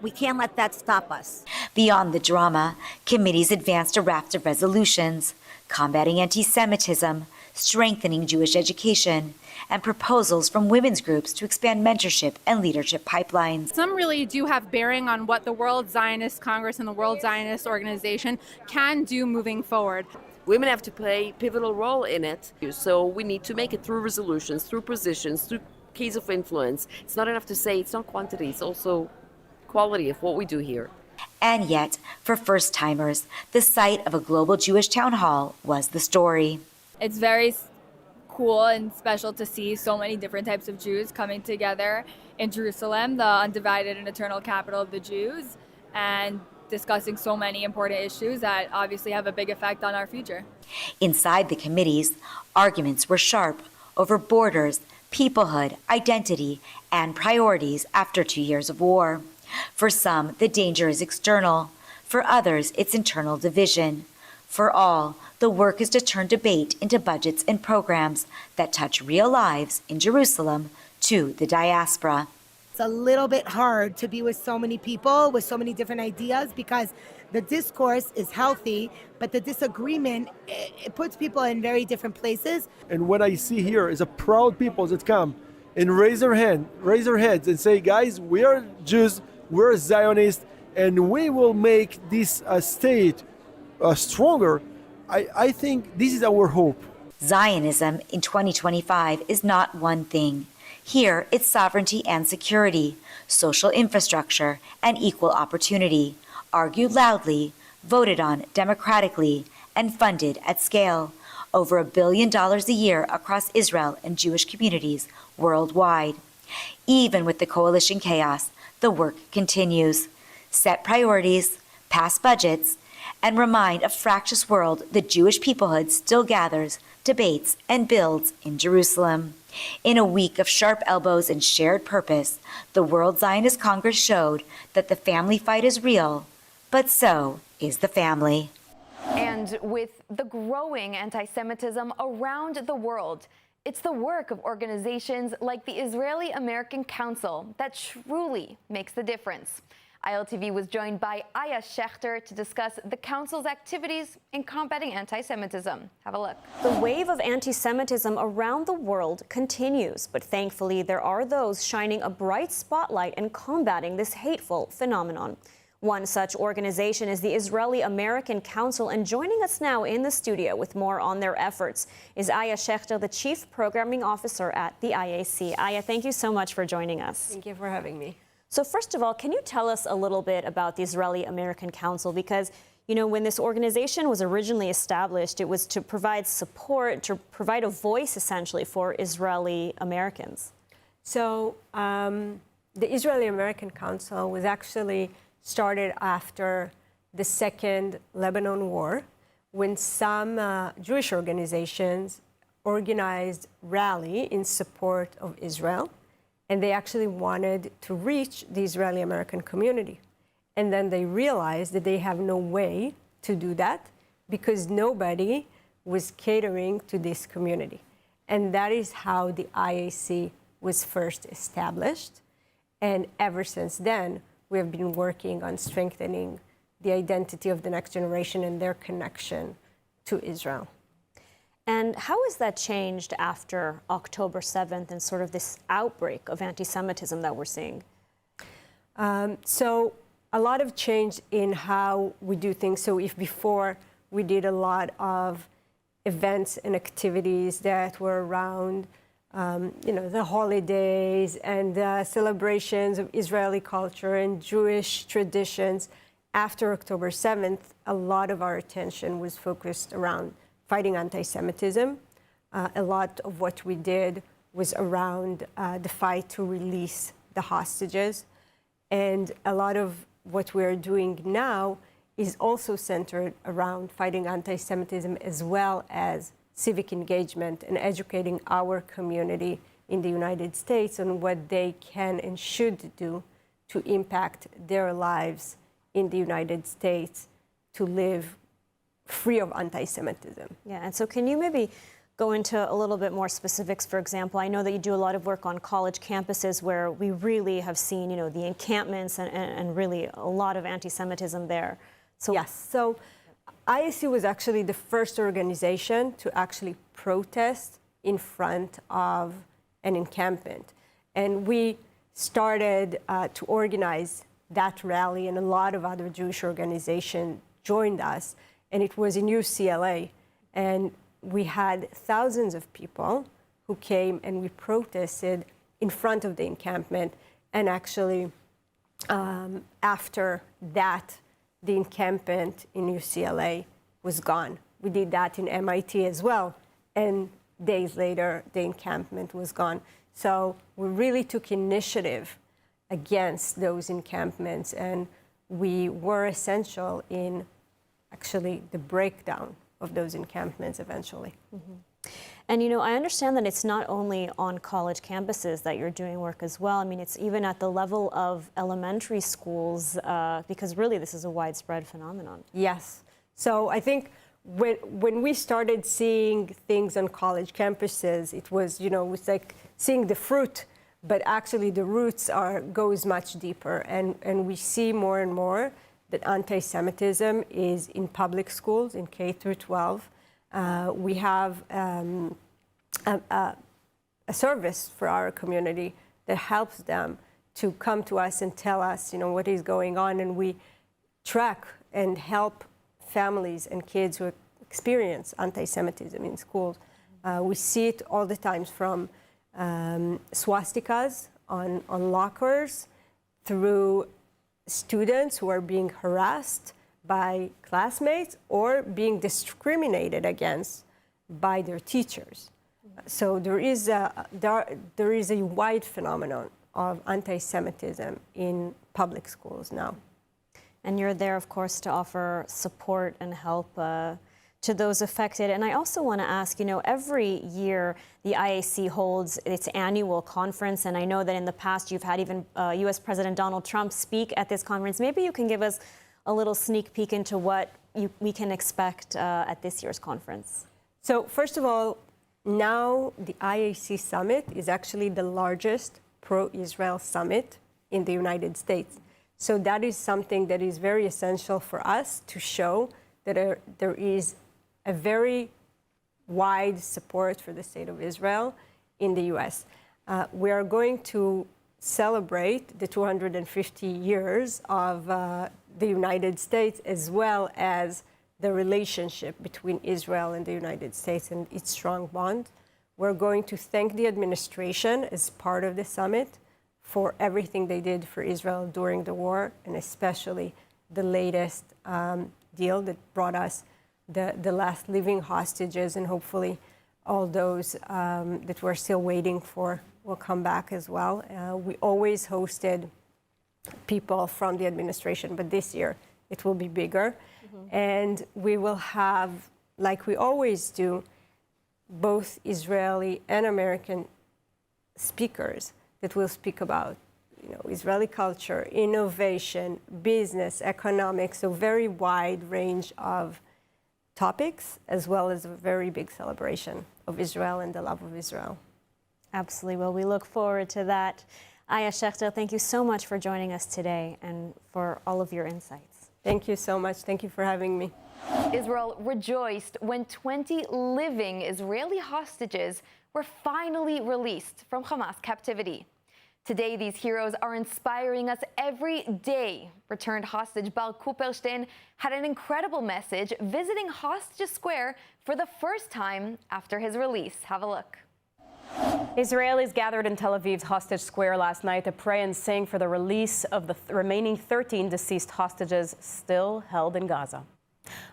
we can't let that stop us. Beyond the drama, committees advanced a raft of resolutions, combating anti-Semitism, strengthening Jewish education, and proposals from women's groups to expand mentorship and leadership pipelines. Some really do have bearing on what the World Zionist Congress and the World Zionist Organization can do moving forward. Women have to play a pivotal role in it, so we need to make it through resolutions, through positions, through keys of influence. It's not enough to say it's not quantity, it's also quality of what we do here. And yet, for first-timers, the site of a global Jewish town hall was the story. It's very cool and special to see so many different types of Jews coming together in Jerusalem, the undivided and eternal capital of the Jews, and discussing so many important issues that obviously have a big effect on our future. Inside the committees, arguments were sharp over borders, peoplehood, identity, and priorities after 2 years of war. For some, the danger is external. For others, it's internal division. For all, the work is to turn debate into budgets and programs that touch real lives in Jerusalem to the diaspora. It's a little bit hard to be with so many people with so many different ideas because the discourse is healthy, but the disagreement, it puts people in very different places. And what I see here is a proud people that come and raise their heads and say, guys, we are Jews, we're Zionists, and we will make this state stronger. I think this is our hope. Zionism in 2025 is not one thing. Here, it's sovereignty and security, social infrastructure, and equal opportunity, argued loudly, voted on democratically, and funded at scale, over $1 billion a year across Israel and Jewish communities worldwide. Even with the coalition chaos, the work continues. Set priorities, pass budgets, and remind a fractious world the Jewish peoplehood still gathers, debates, and builds in Jerusalem. In a week of sharp elbows and shared purpose, the World Zionist Congress showed that the family fight is real, but so is the family. And with the growing anti-Semitism around the world, it's the work of organizations like the Israeli American Council that truly makes the difference. ILTV was joined by Aya Schechter to discuss the Council's activities in combating anti-Semitism. Have a look. The wave of anti-Semitism around the world continues, but thankfully there are those shining a bright spotlight and combating this hateful phenomenon. One such organization is the Israeli American Council, and joining us now in the studio with more on their efforts is Aya Schechter, the Chief Programming Officer at the IAC. Aya, thank you so much for joining us. Thank you for having me. So first of all, can you tell us a little bit about the Israeli American Council? Because, you know, when this organization was originally established, it was to provide support, to provide a voice, essentially, for Israeli Americans. So the Israeli American Council was actually started after the Second Lebanon War, when some Jewish organizations organized rally in support of Israel. And they actually wanted to reach the Israeli American community. And then they realized that they have no way to do that because nobody was catering to this community. And that is how the IAC was first established. And ever since then, we have been working on strengthening the identity of the next generation and their connection to Israel. And how has that changed after October 7th and sort of this outbreak of anti-Semitism that we're seeing? So a lot of change in how we do things. So if before we did a lot of events and activities that were around, the holidays and celebrations of Israeli culture and Jewish traditions, after October 7th, a lot of our attention was focused around fighting anti-Semitism. A lot of what we did was around the fight to release the hostages. And a lot of what we're doing now is also centered around fighting anti-Semitism as well as civic engagement and educating our community in the United States on what they can and should do to impact their lives in the United States to live free of anti-Semitism. Yeah, and so can you maybe go into a little bit more specifics? For example, I know that you do a lot of work on college campuses where we really have seen, the encampments and really a lot of anti-Semitism there. So yes, so ISC was actually the first organization to actually protest in front of an encampment. And we started to organize that rally, and a lot of other Jewish organizations joined us. And it was in UCLA. And we had thousands of people who came and we protested in front of the encampment. And actually, after that, the encampment in UCLA was gone. We did that in MIT as well. And days later, the encampment was gone. So we really took initiative against those encampments. And we were essential in actually the breakdown of those encampments eventually. Mm-hmm. And I understand that it's not only on college campuses that you're doing work as well. I mean, it's even at the level of elementary schools, because really this is a widespread phenomenon. Yes. So I think when we started seeing things on college campuses, it was, it's like seeing the fruit, but actually the roots goes much deeper. And we see more and more that anti-Semitism is in public schools, in K through 12. We have a service for our community that helps them to come to us and tell us, what is going on. And we track and help families and kids who experience anti-Semitism in schools. We see it all the time from swastikas on lockers through students who are being harassed by classmates or being discriminated against by their teachers. So there is a wide phenomenon of anti-Semitism in public schools now. And you're there, of course, to offer support and help to those affected. And I also want to ask, every year the IAC holds its annual conference, and I know that in the past you've had even U.S. President Donald Trump speak at this conference. Maybe you can give us a little sneak peek into what we can expect at this year's conference. So first of all, now the IAC summit is actually the largest pro-Israel summit in the United States. So that is something that is very essential for us to show that there is a very wide support for the state of Israel in the U.S. We are going to celebrate the 250 years of the United States, as well as the relationship between Israel and the United States and its strong bond. We're going to thank the administration as part of the summit for everything they did for Israel during the war, and especially the latest deal that brought us the last living hostages, and hopefully all those that we're still waiting for will come back as well. We always hosted people from the administration, but this year it will be bigger. Mm-hmm. And we will have, like we always do, both Israeli and American speakers that will speak about Israeli culture, innovation, business, economics, so very wide range of topics, as well as a very big celebration of Israel and the love of Israel. Absolutely. Well, we look forward to that. Aya Shechter, thank you so much for joining us today and for all of your insights. Thank you so much. Thank you for having me. Israel rejoiced when 20 living Israeli hostages were finally released from Hamas captivity. Today, these heroes are inspiring us every day. Returned hostage Bar Kupperstein had an incredible message visiting Hostage Square for the first time after his release. Have a look. Israelis gathered in Tel Aviv's Hostage Square last night to pray and sing for the release of the remaining 13 deceased hostages still held in Gaza.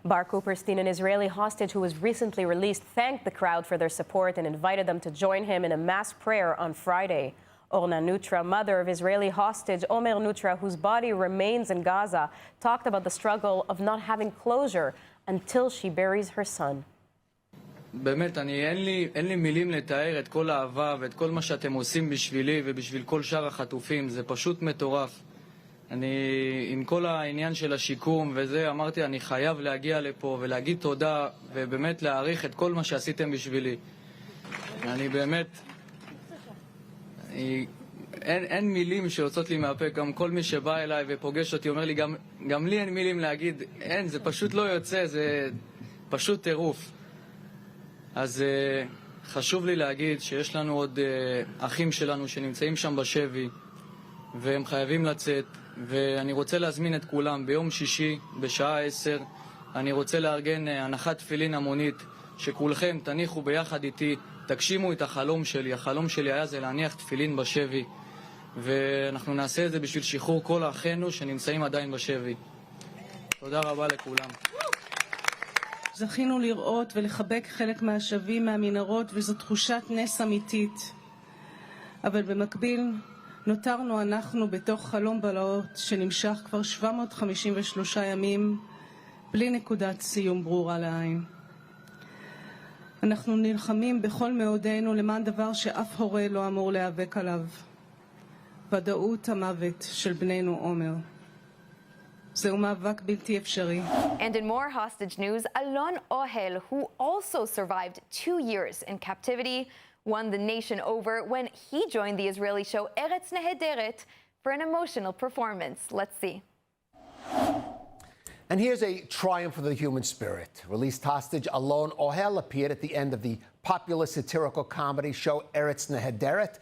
Bar Kupperstein, an Israeli hostage who was recently released, thanked the crowd for their support and invited them to join him in a mass prayer on Friday. Orna Nutra, mother of Israeli hostage Omer Nutra, whose body remains in Gaza, talked about the struggle of not having closure until she buries her son. באמת, אין לי מילים לתאר את כל האהבה ואת כל מה שאתם עושים בשבילי ובשביל כל שאר החטופים. זה פשוט מטורף. עם כל העניין של השיקום וזה, אמרתי, אני חייב להגיע לפה ולהגיד תודה ובאמת להעריך את כל מה שעשיתם בשבילי. אני באמת... אין מילים שיוצאות לי מהפה. גם כל מי שבא אליי ופוגש אותי אומר לי, גם לי אין מילים להגיד. אין, זה פשוט לא יוצא, זה פשוט טירוף. אז חשוב לי להגיד שיש לנו עוד אחים שלנו שנמצאים שם בשבי והם חייבים לצאת, ואני רוצה להזמין את כולם ביום שישי בשעה 10. אני רוצה לארגן הנחת תפילין המונית שכולכם תניחו ביחד איתי, תגשימו את החלום שלי. החלום שלי היה זה להניח תפילין בשבי, ואנחנו נעשה את זה בשביל שחרור כל אחינו שנמצאים עדיין בשבי. תודה רבה לכולם. זכינו לראות ולחבק חלק מהשבים מהמנהרות, וזו תחושת נס אמיתית. אבל במקביל נותרנו אנחנו בתוך חלום בלהות שנמשך כבר 753 ימים בלי נקודת סיום ברורה לעין. אנחנו נלחמים בכל מאודנו למען דבר שאף הורה לא אמור להיאבק עליו. ודאות המוות של בנינו עומר. זהו מאבק בלתי אפשרי. And in more hostage news, Alon Ohel, who also survived 2 years in captivity, won the nation over when he joined the Israeli show Eretz Nehederet for an emotional performance. Let's see. And here's a triumph of the human spirit. Released hostage Alon Ohel appeared at the end of the popular satirical comedy show Eretz Nehederet,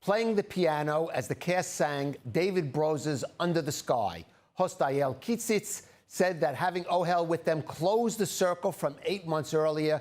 playing the piano as the cast sang David Brose's Under the Sky. Host Ayel Kitzitz said that having Ohel with them closed the circle from 8 months earlier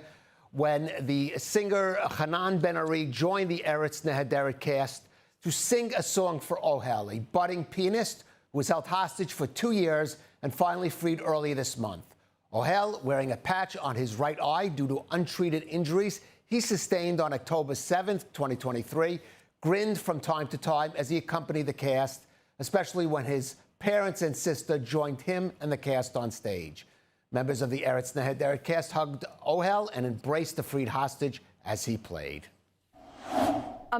when the singer Hanan Ben-Ari joined the Eretz Nehederet cast to sing a song for Ohel, a budding pianist who was held hostage for 2 years and finally freed earlier this month. Ohel, wearing a patch on his right eye due to untreated injuries he sustained on October 7th, 2023, grinned from time to time as he accompanied the cast, especially when his parents and sister joined him and the cast on stage. Members of the Eretz Nehederet cast hugged Ohel and embraced the freed hostage as he played.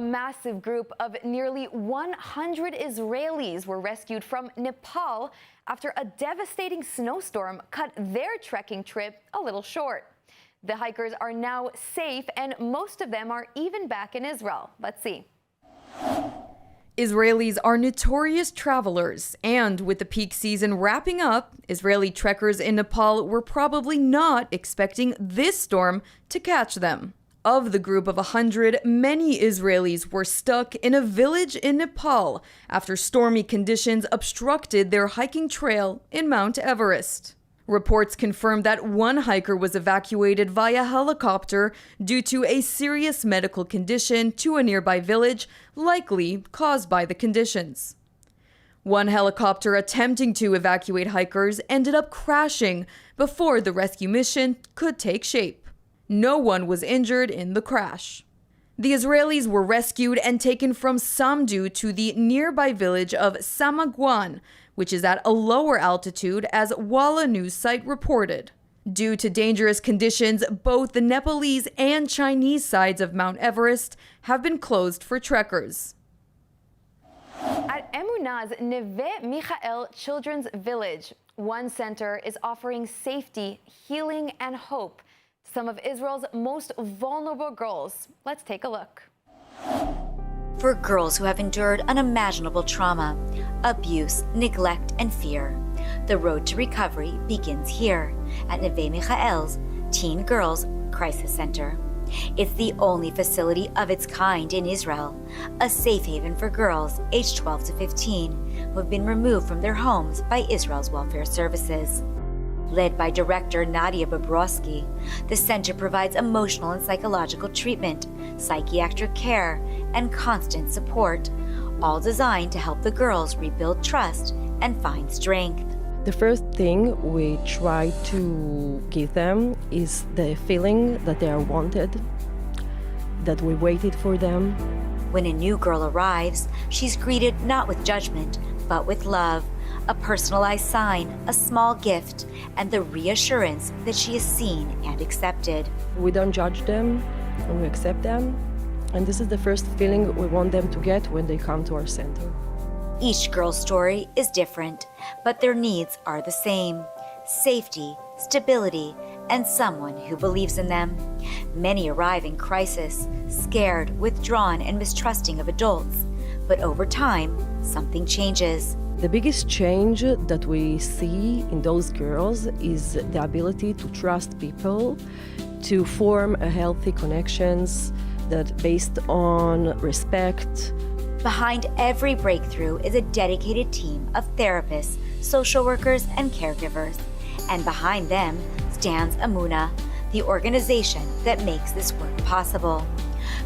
A massive group of nearly 100 Israelis were rescued from Nepal after a devastating snowstorm cut their trekking trip a little short. The hikers are now safe, and most of them are even back in Israel. Let's see. Israelis are notorious travelers, and with the peak season wrapping up, Israeli trekkers in Nepal were probably not expecting this storm to catch them. Of the group of 100, many Israelis were stuck in a village in Nepal after stormy conditions obstructed their hiking trail in Mount Everest. Reports confirmed that one hiker was evacuated via helicopter due to a serious medical condition to a nearby village, likely caused by the conditions. One helicopter attempting to evacuate hikers ended up crashing before the rescue mission could take shape. No one was injured in the crash. The Israelis were rescued and taken from Samdu to the nearby village of Samagwan, which is at a lower altitude, as Walla news site reported. Due to dangerous conditions, both the Nepalese and Chinese sides of Mount Everest have been closed for trekkers. At Emunah's Neve Michael Children's Village, one center is offering safety, healing, and hope to some of Israel's most vulnerable girls. Let's take a look. For girls who have endured unimaginable trauma, abuse, neglect, and fear, The road to recovery begins here at Neve Michael's Teen Girls Crisis Center. It's the only facility of its kind in Israel, a safe haven for girls aged 12 to 15 who have been removed from their homes by Israel's welfare services. Led by director Nadia Bobrovsky, the center provides emotional and psychological treatment, psychiatric care, and constant support, all designed to help the girls rebuild trust and find strength. The first thing we try to give them is the feeling that they are wanted, that we waited for them. When a new girl arrives, she's greeted not with judgment, but with love, a personalized sign, a small gift, and the reassurance that she is seen and accepted. We don't judge them, and we accept them. And this is the first feeling we want them to get when they come to our center. Each girl's story is different, but their needs are the same: safety, stability, and someone who believes in them. Many arrive in crisis, scared, withdrawn, and mistrusting of adults. But over time, something changes. The biggest change that we see in those girls is the ability to trust people, to form a healthy connections that based on respect. Behind every breakthrough is a dedicated team of therapists, social workers, and caregivers. And behind them stands Amuna, the organization that makes this work possible.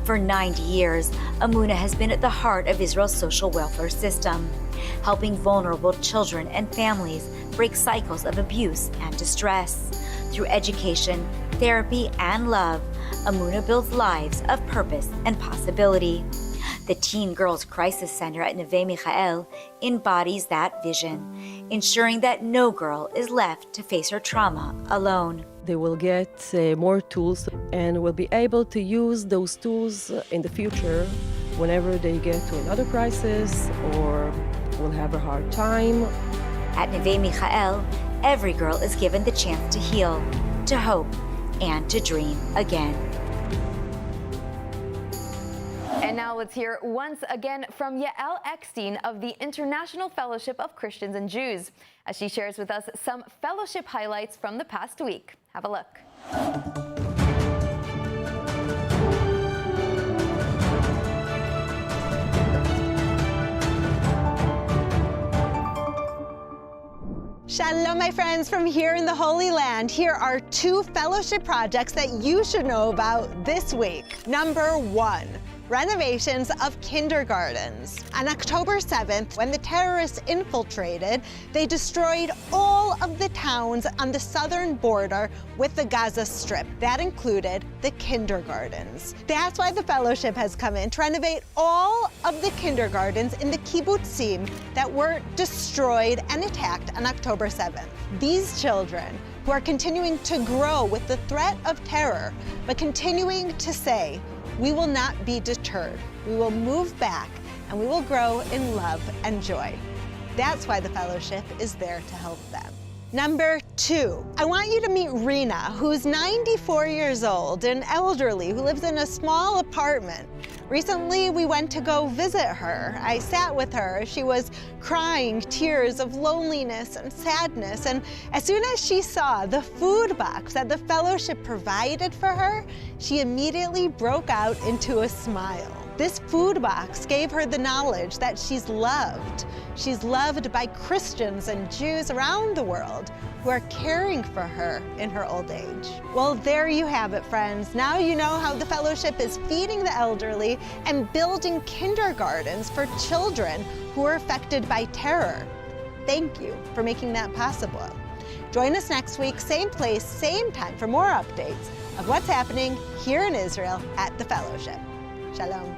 For 90 years, Amuna has been at the heart of Israel's social welfare system, helping vulnerable children and families break cycles of abuse and distress. Through education, therapy, and love, Amuna builds lives of purpose and possibility. The Teen Girls Crisis Center at Neve Michael embodies that vision, ensuring that no girl is left to face her trauma alone. They will get more tools and will be able to use those tools in the future whenever they get to another crisis or will have a hard time. At Neve Michael, every girl is given the chance to heal, to hope, and to dream again. And now let's hear once again from Yael Eckstein of the International Fellowship of Christians and Jews, as she shares with us some fellowship highlights from the past week. Have a look. Shalom, my friends, from here in the Holy Land. Here are two fellowship projects that you should know about this week. Number one, renovations of kindergartens. On October 7th, when the terrorists infiltrated, they destroyed all of the towns on the southern border with the Gaza Strip. That included the kindergartens. That's why the fellowship has come in to renovate all of the kindergartens in the kibbutzim that were destroyed and attacked on October 7th. These children, who are continuing to grow with the threat of terror, but continuing to say, we will not be deterred. We will move back and we will grow in love and joy. That's why the fellowship is there to help them. Number two, I want you to meet Rena, who's 94 years old and elderly, who lives in a small apartment. Recently, we went to go visit her. I sat with her. She was crying tears of loneliness and sadness. And as soon as she saw the food box that the fellowship provided for her, she immediately broke out into a smile. This food box gave her the knowledge that she's loved. She's loved by Christians and Jews around the world who are caring for her in her old age. Well, there you have it, friends. Now you know how the fellowship is feeding the elderly and building kindergartens for children who are affected by terror. Thank you for making that possible. Join us next week, same place, same time, for more updates of what's happening here in Israel at the fellowship. Shalom.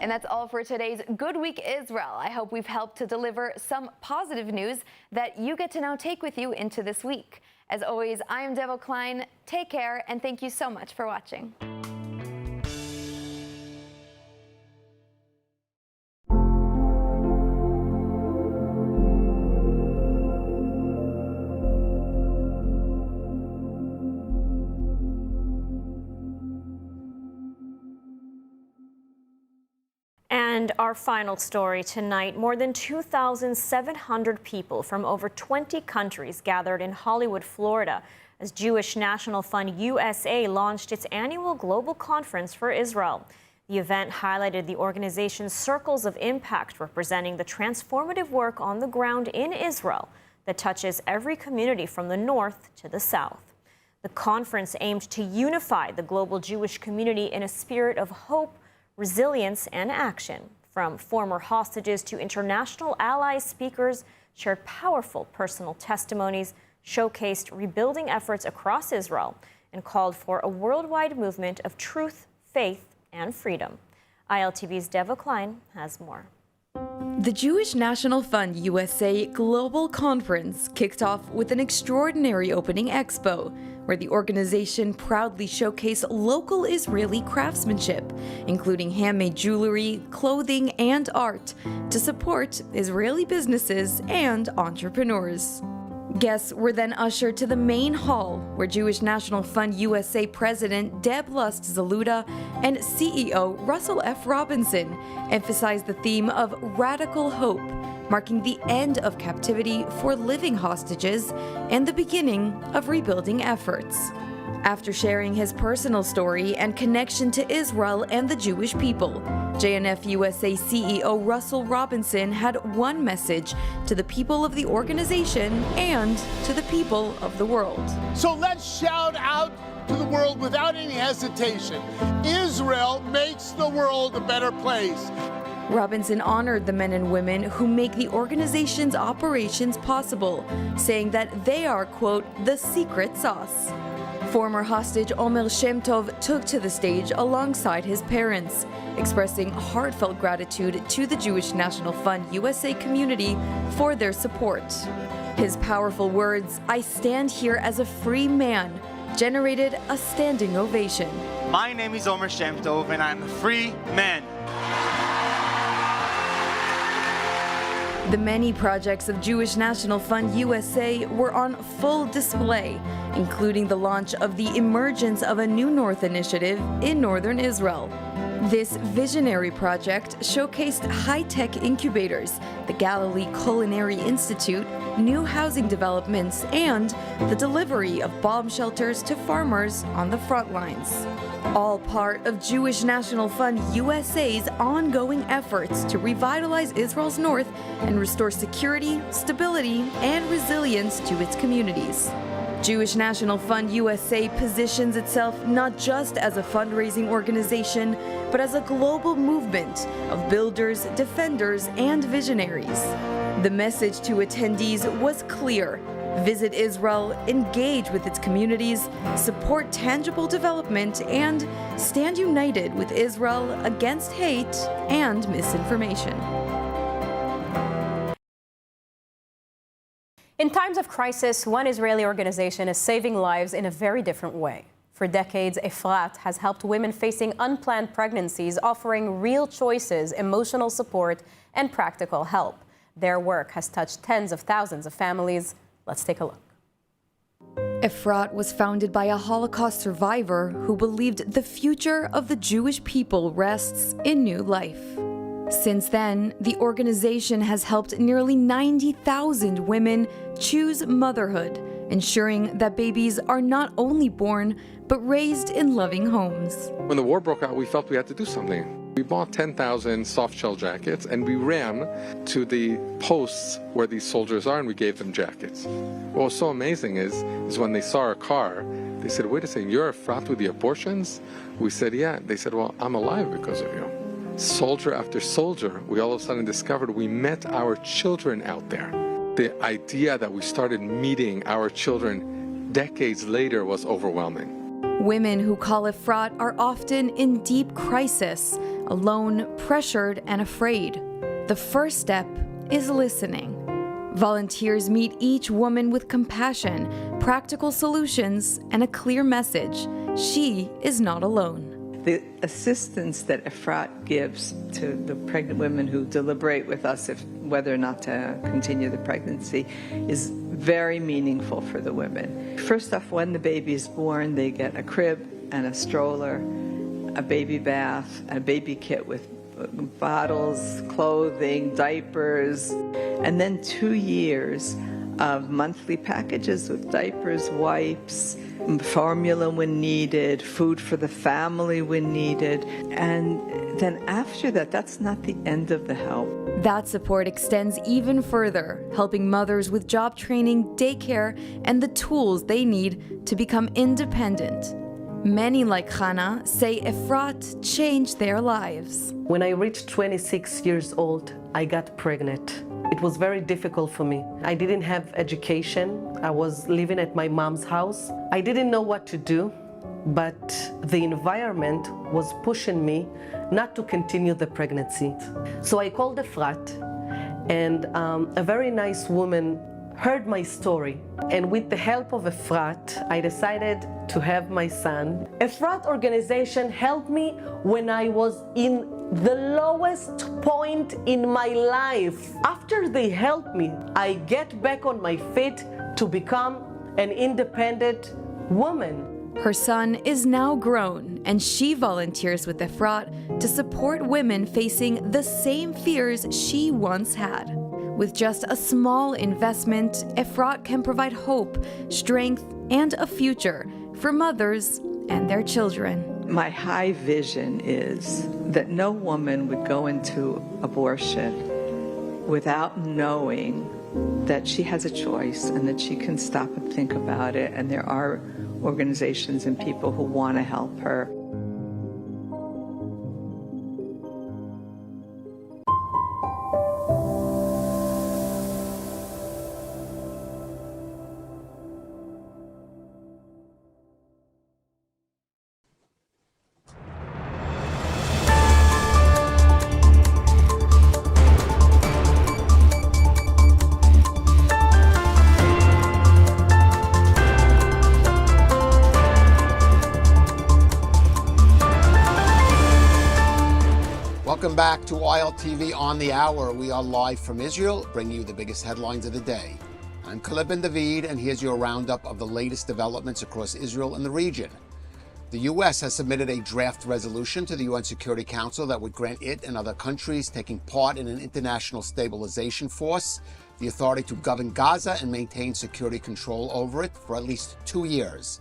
And that's all for today's Good Week Israel. I hope we've helped to deliver some positive news that you get to now take with you into this week. As always, I am Devo Klein. Take care, and thank you so much for watching. And our final story tonight, more than 2,700 people from over 20 countries gathered in Hollywood, Florida, as Jewish National Fund USA launched its annual global conference for Israel. The event highlighted the organization's circles of impact, representing the transformative work on the ground in Israel that touches every community from the north to the south. The conference aimed to unify the global Jewish community in a spirit of hope, resilience, and action. From former hostages to international allies, speakers shared powerful personal testimonies, showcased rebuilding efforts across Israel, and called for a worldwide movement of truth, faith, and freedom. ILTV's Deva Klein has more. The Jewish National Fund USA Global Conference kicked off with an extraordinary opening expo, where the organization proudly showcased local Israeli craftsmanship, including handmade jewelry, clothing, and art, to support Israeli businesses and entrepreneurs. Guests were then ushered to the main hall, where Jewish National Fund USA President Deb Lust Zaluda and CEO Russell F. Robinson emphasized the theme of radical hope, marking the end of captivity for living hostages and the beginning of rebuilding efforts. After sharing his personal story and connection to Israel and the Jewish people, JNF USA CEO Russell Robinson had one message to the people of the organization and to the people of the world. So let's shout out to the world without any hesitation. Israel makes the world a better place. Robinson honored the men and women who make the organization's operations possible, saying that they are, quote, the secret sauce. Former hostage Omer Shem Tov took to the stage alongside his parents, expressing heartfelt gratitude to the Jewish National Fund USA community for their support. His powerful words, "I stand here as a free man," generated a standing ovation. My name is Omer Shem Tov, and I'm a free man. The many projects of Jewish National Fund USA were on full display, including the launch of the Emergence of a New North initiative in northern Israel. This visionary project showcased high-tech incubators, the Galilee Culinary Institute, new housing developments, and the delivery of bomb shelters to farmers on the front lines. All part of Jewish National Fund USA's ongoing efforts to revitalize Israel's north and restore security, stability, and resilience to its communities. Jewish National Fund USA positions itself not just as a fundraising organization, but as a global movement of builders, defenders, and visionaries. The message to attendees was clear: visit Israel, engage with its communities, support tangible development, and stand united with Israel against hate and misinformation. In times of crisis, one Israeli organization is saving lives in a very different way. For decades, Efrat has helped women facing unplanned pregnancies, offering real choices, emotional support, and practical help. Their work has touched tens of thousands of families. Let's take a look. Efrat was founded by a Holocaust survivor who believed the future of the Jewish people rests in new life. Since then, the organization has helped nearly 90,000 women choose motherhood, ensuring that babies are not only born, but raised in loving homes. When the war broke out, we felt we had to do something. We bought 10,000 soft shell jackets and we ran to the posts where these soldiers are and we gave them jackets. What was so amazing is when they saw our car, they said, "Wait a second, you're Efrat with the abortions?" We said, "Yeah." They said, "Well, I'm alive because of you." Soldier after soldier, we all of a sudden discovered we met our children out there. The idea that we started meeting our children decades later was overwhelming. Women who call Efrat are often in deep crisis, alone, pressured, and afraid. The first step is listening. Volunteers meet each woman with compassion, practical solutions, and a clear message: she is not alone. The assistance that Efrat gives to the pregnant women who deliberate with us whether or not to continue the pregnancy is very meaningful for the women. First off, when the baby is born, they get a crib and a stroller, a baby bath, a baby kit with bottles, clothing, diapers, and then 2 years of monthly packages with diapers, wipes, formula when needed, food for the family when needed. And then after that, that's not the end of the help. That support extends even further, helping mothers with job training, daycare, and the tools they need to become independent. Many, like Hannah, say Efrat changed their lives. When I reached 26 years old, I got pregnant. It was very difficult for me. I didn't have education. I was living at my mom's house. I didn't know what to do, but the environment was pushing me not to continue the pregnancy. So I called Efrat, and a very nice woman heard my story. And with the help of Efrat, I decided to have my son. Efrat organization helped me when I was in the lowest point in my life. After they helped me, I get back on my feet to become an independent woman. Her son is now grown, and she volunteers with Efrat to support women facing the same fears she once had. With just a small investment, Efrat can provide hope, strength, and a future for mothers and their children. My high vision is that no woman would go into abortion without knowing that she has a choice and that she can stop and think about it, and there are organizations and people who want to help her. Welcome back to ILTV on the Hour. We are live from Israel, bringing you the biggest headlines of the day. I'm Caleb Ben David, and here's your roundup of the latest developments across Israel and the region. The U.S. has submitted a draft resolution to the UN Security Council that would grant it and other countries taking part in an international stabilization force the authority to govern Gaza and maintain security control over it for at least 2 years.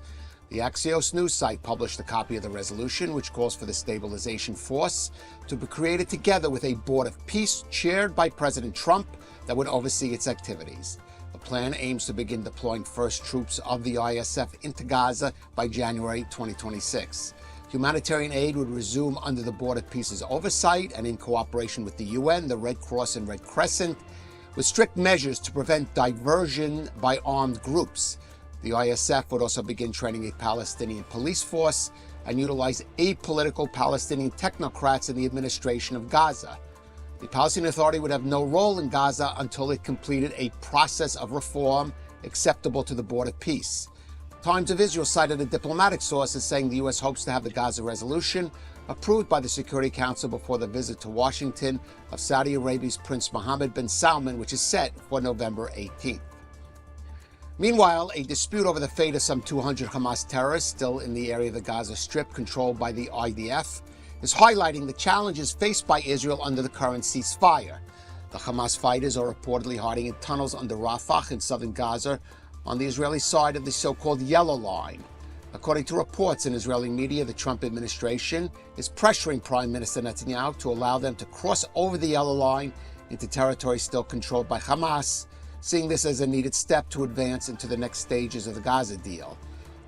The Axios news site published a copy of the resolution, which calls for the stabilization force to be created together with a board of peace chaired by President Trump that would oversee its activities. The plan aims to begin deploying first troops of the ISF into Gaza by January 2026. Humanitarian aid would resume under the Board of Peace's oversight and in cooperation with the UN, the Red Cross and Red Crescent, with strict measures to prevent diversion by armed groups. The ISF would also begin training a Palestinian police force and utilize apolitical Palestinian technocrats in the administration of Gaza. The Palestinian Authority would have no role in Gaza until it completed a process of reform acceptable to the Board of Peace. Times of Israel cited a diplomatic source as saying the U.S. hopes to have the Gaza resolution approved by the Security Council before the visit to Washington of Saudi Arabia's Prince Mohammed bin Salman, which is set for November 18th. Meanwhile, a dispute over the fate of some 200 Hamas terrorists still in the area of the Gaza Strip controlled by the IDF is highlighting the challenges faced by Israel under the current ceasefire. The Hamas fighters are reportedly hiding in tunnels under Rafah in southern Gaza on the Israeli side of the so-called Yellow Line. According to reports in Israeli media, the Trump administration is pressuring Prime Minister Netanyahu to allow them to cross over the Yellow Line into territory still controlled by Hamas, seeing this as a needed step to advance into the next stages of the Gaza deal.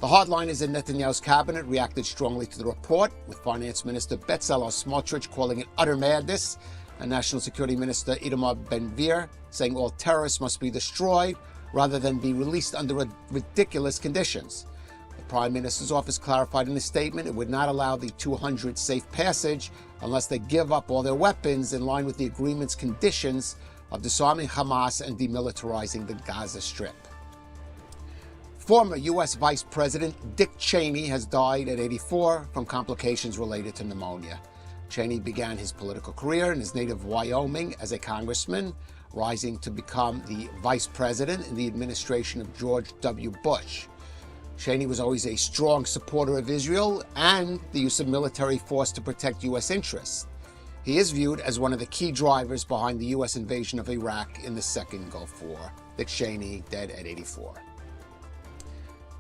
The hardliners in Netanyahu's cabinet reacted strongly to the report, with Finance Minister Bezalel Smotrich calling it utter madness, and National Security Minister Itamar Ben-Gvir saying all terrorists must be destroyed rather than be released under ridiculous conditions. The Prime Minister's office clarified in a statement it would not allow the 200 safe passage unless they give up all their weapons in line with the agreement's conditions of disarming Hamas and demilitarizing the Gaza Strip. Former U.S. Vice President Dick Cheney has died at 84 from complications related to pneumonia. Cheney began his political career in his native Wyoming as a congressman, rising to become the vice president in the administration of George W. Bush. Cheney was always a strong supporter of Israel and the use of military force to protect U.S. interests. He is viewed as one of the key drivers behind the U.S. invasion of Iraq in the Second Gulf War. Dick Cheney, dead at 84.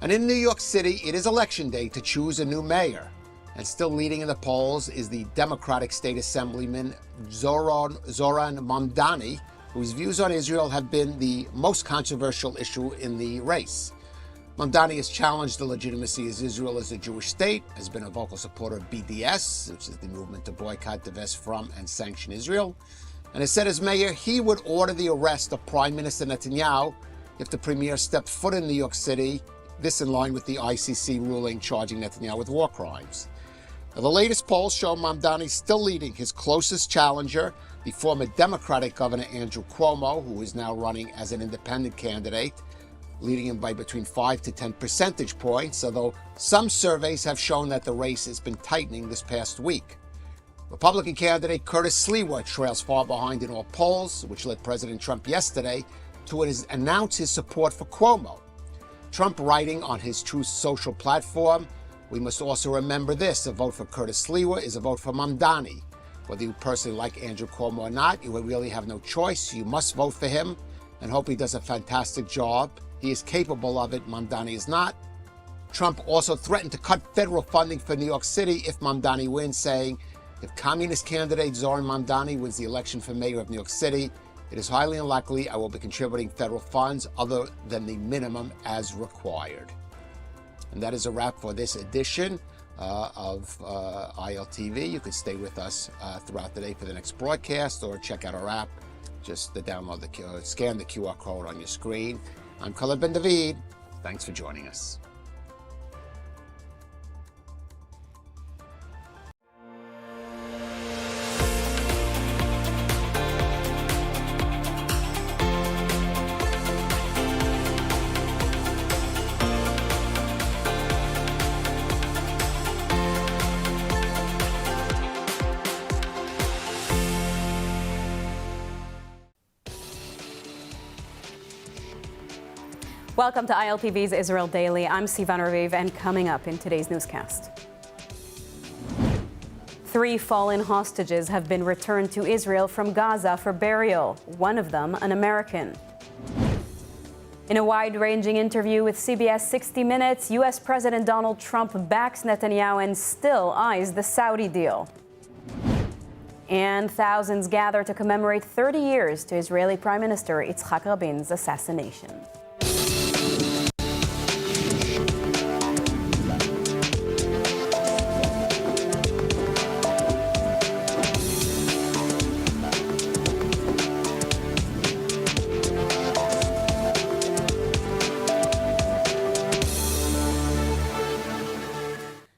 And in New York City, it is election day to choose a new mayor. And still leading in the polls is the Democratic State Assemblyman Zoran Mamdani, whose views on Israel have been the most controversial issue in the race. Mamdani has challenged the legitimacy of Israel as a Jewish state, has been a vocal supporter of BDS, which is the movement to boycott, divest from, and sanction Israel, and has said as mayor he would order the arrest of Prime Minister Netanyahu if the premier stepped foot in New York City, this in line with the ICC ruling charging Netanyahu with war crimes. Now, the latest polls show Mamdani still leading his closest challenger, the former Democratic Governor Andrew Cuomo, who is now running as an independent candidate, leading him by between 5 to 10 percentage points, although some surveys have shown that the race has been tightening this past week. Republican candidate Curtis Sliwa trails far behind in all polls, which led President Trump yesterday to announce his support for Cuomo. Trump writing on his Truth Social platform, "We must also remember this, a vote for Curtis Sliwa is a vote for Mamdani. Whether you personally like Andrew Cuomo or not, you really have no choice. You must vote for him and hope he does a fantastic job. He is capable of it, Mamdani is not." Trump also threatened to cut federal funding for New York City if Mamdani wins, saying, "If communist candidate Zoran Mamdani wins the election for mayor of New York City, it is highly unlikely I will be contributing federal funds other than the minimum as required." And that is a wrap for this edition of ILTV. You can stay with us throughout the day for the next broadcast or check out our app. Just download scan the QR code on your screen. I'm Khaled Ben David. Thanks for joining us. Welcome to ILTV's Israel Daily. I'm Sivan Raviv, and coming up in today's newscast. 3 fallen hostages have been returned to Israel from Gaza for burial, one of them an American. In a wide-ranging interview with CBS 60 Minutes, U.S. President Donald Trump backs Netanyahu and still eyes the Saudi deal. And thousands gather to commemorate 30 years to Israeli Prime Minister Yitzhak Rabin's assassination.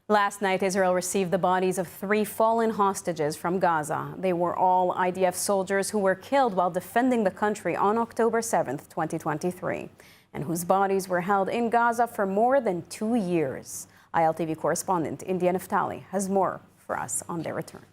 Last night, Israel received the bodies of 3 fallen hostages from Gaza. They were all IDF soldiers who were killed while defending the country on October 7th, 2023, and whose bodies were held in Gaza for more than 2 years. ILTV correspondent India Naftali has more for us on their return.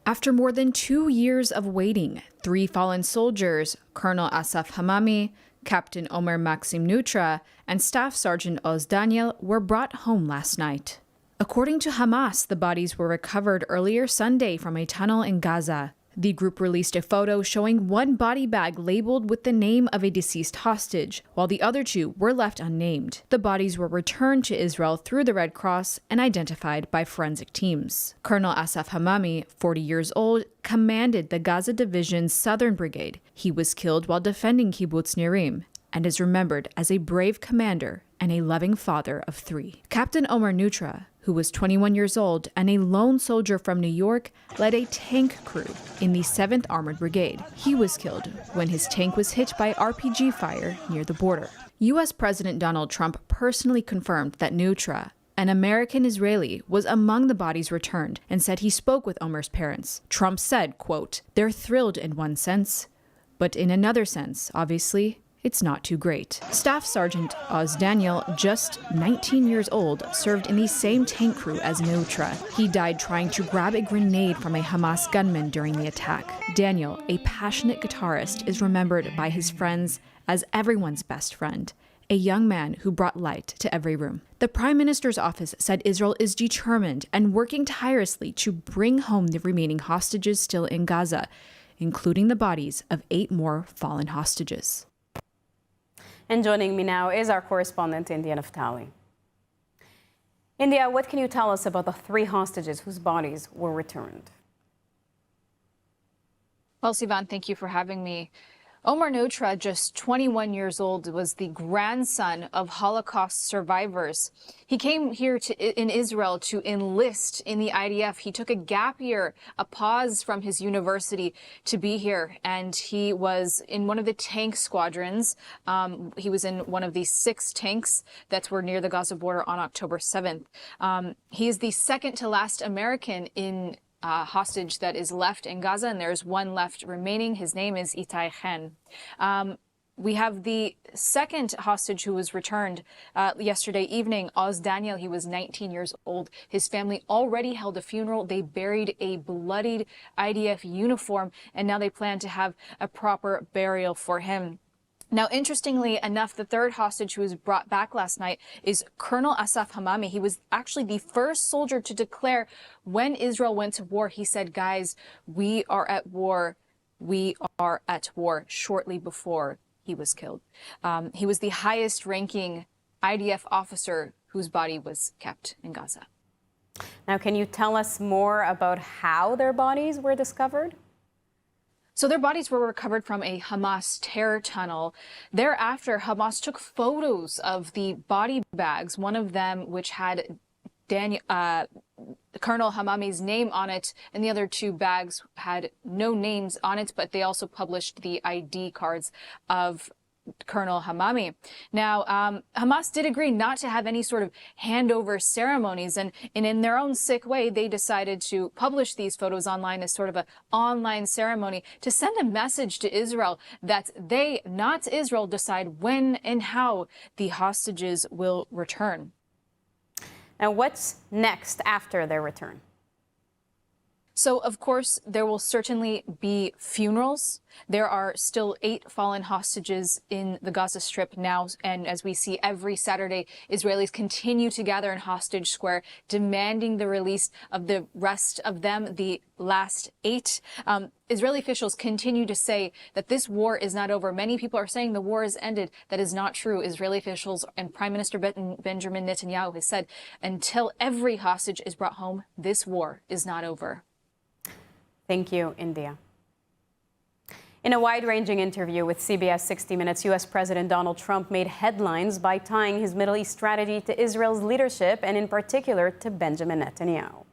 After more than 2 years of waiting, 3 fallen soldiers, Colonel Asaf Hamami, Captain Omer Maxim Nutra, and Staff Sergeant Oz Daniel, were brought home last night. According to Hamas, the bodies were recovered earlier Sunday from a tunnel in Gaza. The group released a photo showing one body bag labeled with the name of a deceased hostage, while the other 2 were left unnamed. The bodies were returned to Israel through the Red Cross and identified by forensic teams. Colonel Asaf Hamami, 40 years old, commanded the Gaza Division's Southern Brigade. He was killed while defending Kibbutz Nirim and is remembered as a brave commander and a loving father of 3. Captain Omer Nutra, who was 21 years old and a lone soldier from New York, led a tank crew in the 7th Armored Brigade. He was killed when his tank was hit by RPG fire near the border. U.S. President Donald Trump personally confirmed that Nutra, an American Israeli, was among the bodies returned and said he spoke with Omer's parents. Trump said, quote, "They're thrilled in one sense, but in another sense, obviously, it's not too great." Staff Sergeant Oz Daniel, just 19 years old, served in the same tank crew as Nutra. He died trying to grab a grenade from a Hamas gunman during the attack. Daniel, a passionate guitarist, is remembered by his friends as everyone's best friend, a young man who brought light to every room. The Prime Minister's office said Israel is determined and working tirelessly to bring home the remaining hostages still in Gaza, including the bodies of 8 more fallen hostages. And joining me now is our correspondent, India Naftali. India, what can you tell us about the 3 hostages whose bodies were returned? Well, Sivan, thank you for having me. Omer Nutra, just 21 years old, was the grandson of Holocaust survivors. He came here in Israel to enlist in the IDF. He took a gap year, a pause from his university to be here, and he was in one of the tank squadrons. He was in one of the 6 tanks that were near the Gaza border on October 7th. He is the second to last American in hostage that is left in Gaza, and there's one left remaining. His name is Itai Chen. We have the second hostage who was returned yesterday evening, Oz Daniel. He was 19 years old. His family already held a funeral. They buried a bloodied IDF uniform, and now they plan to have a proper burial for him. Now, interestingly enough, the third hostage who was brought back last night is Colonel Asaf Hamami. He was actually the first soldier to declare when Israel went to war. He said, guys, we are at war. We are at war, shortly before he was killed. He was the highest ranking IDF officer whose body was kept in Gaza. Now, can you tell us more about how their bodies were discovered? So their bodies were recovered from a Hamas terror tunnel. Thereafter, Hamas took photos of the body bags, one of them which had Colonel Hamami's name on it, and the other 2 bags had no names on it, but they also published the ID cards of Colonel Hamami. Now, Hamas did agree not to have any sort of handover ceremonies, and in their own sick way, they decided to publish these photos online as sort of an online ceremony to send a message to Israel that they, not Israel, decide when and how the hostages will return. Now, what's next after their return? So, of course, there will certainly be funerals. There are still 8 fallen hostages in the Gaza Strip now. And as we see every Saturday, Israelis continue to gather in Hostage Square, demanding the release of the rest of them, the last 8. Israeli officials continue to say that this war is not over. Many people are saying the war has ended. That is not true. Israeli officials and Prime Minister Benjamin Netanyahu has said until every hostage is brought home, this war is not over. Thank you, India. In a wide-ranging interview with CBS 60 Minutes, U.S. President Donald Trump made headlines by tying his Middle East strategy to Israel's leadership and in particular to Benjamin Netanyahu.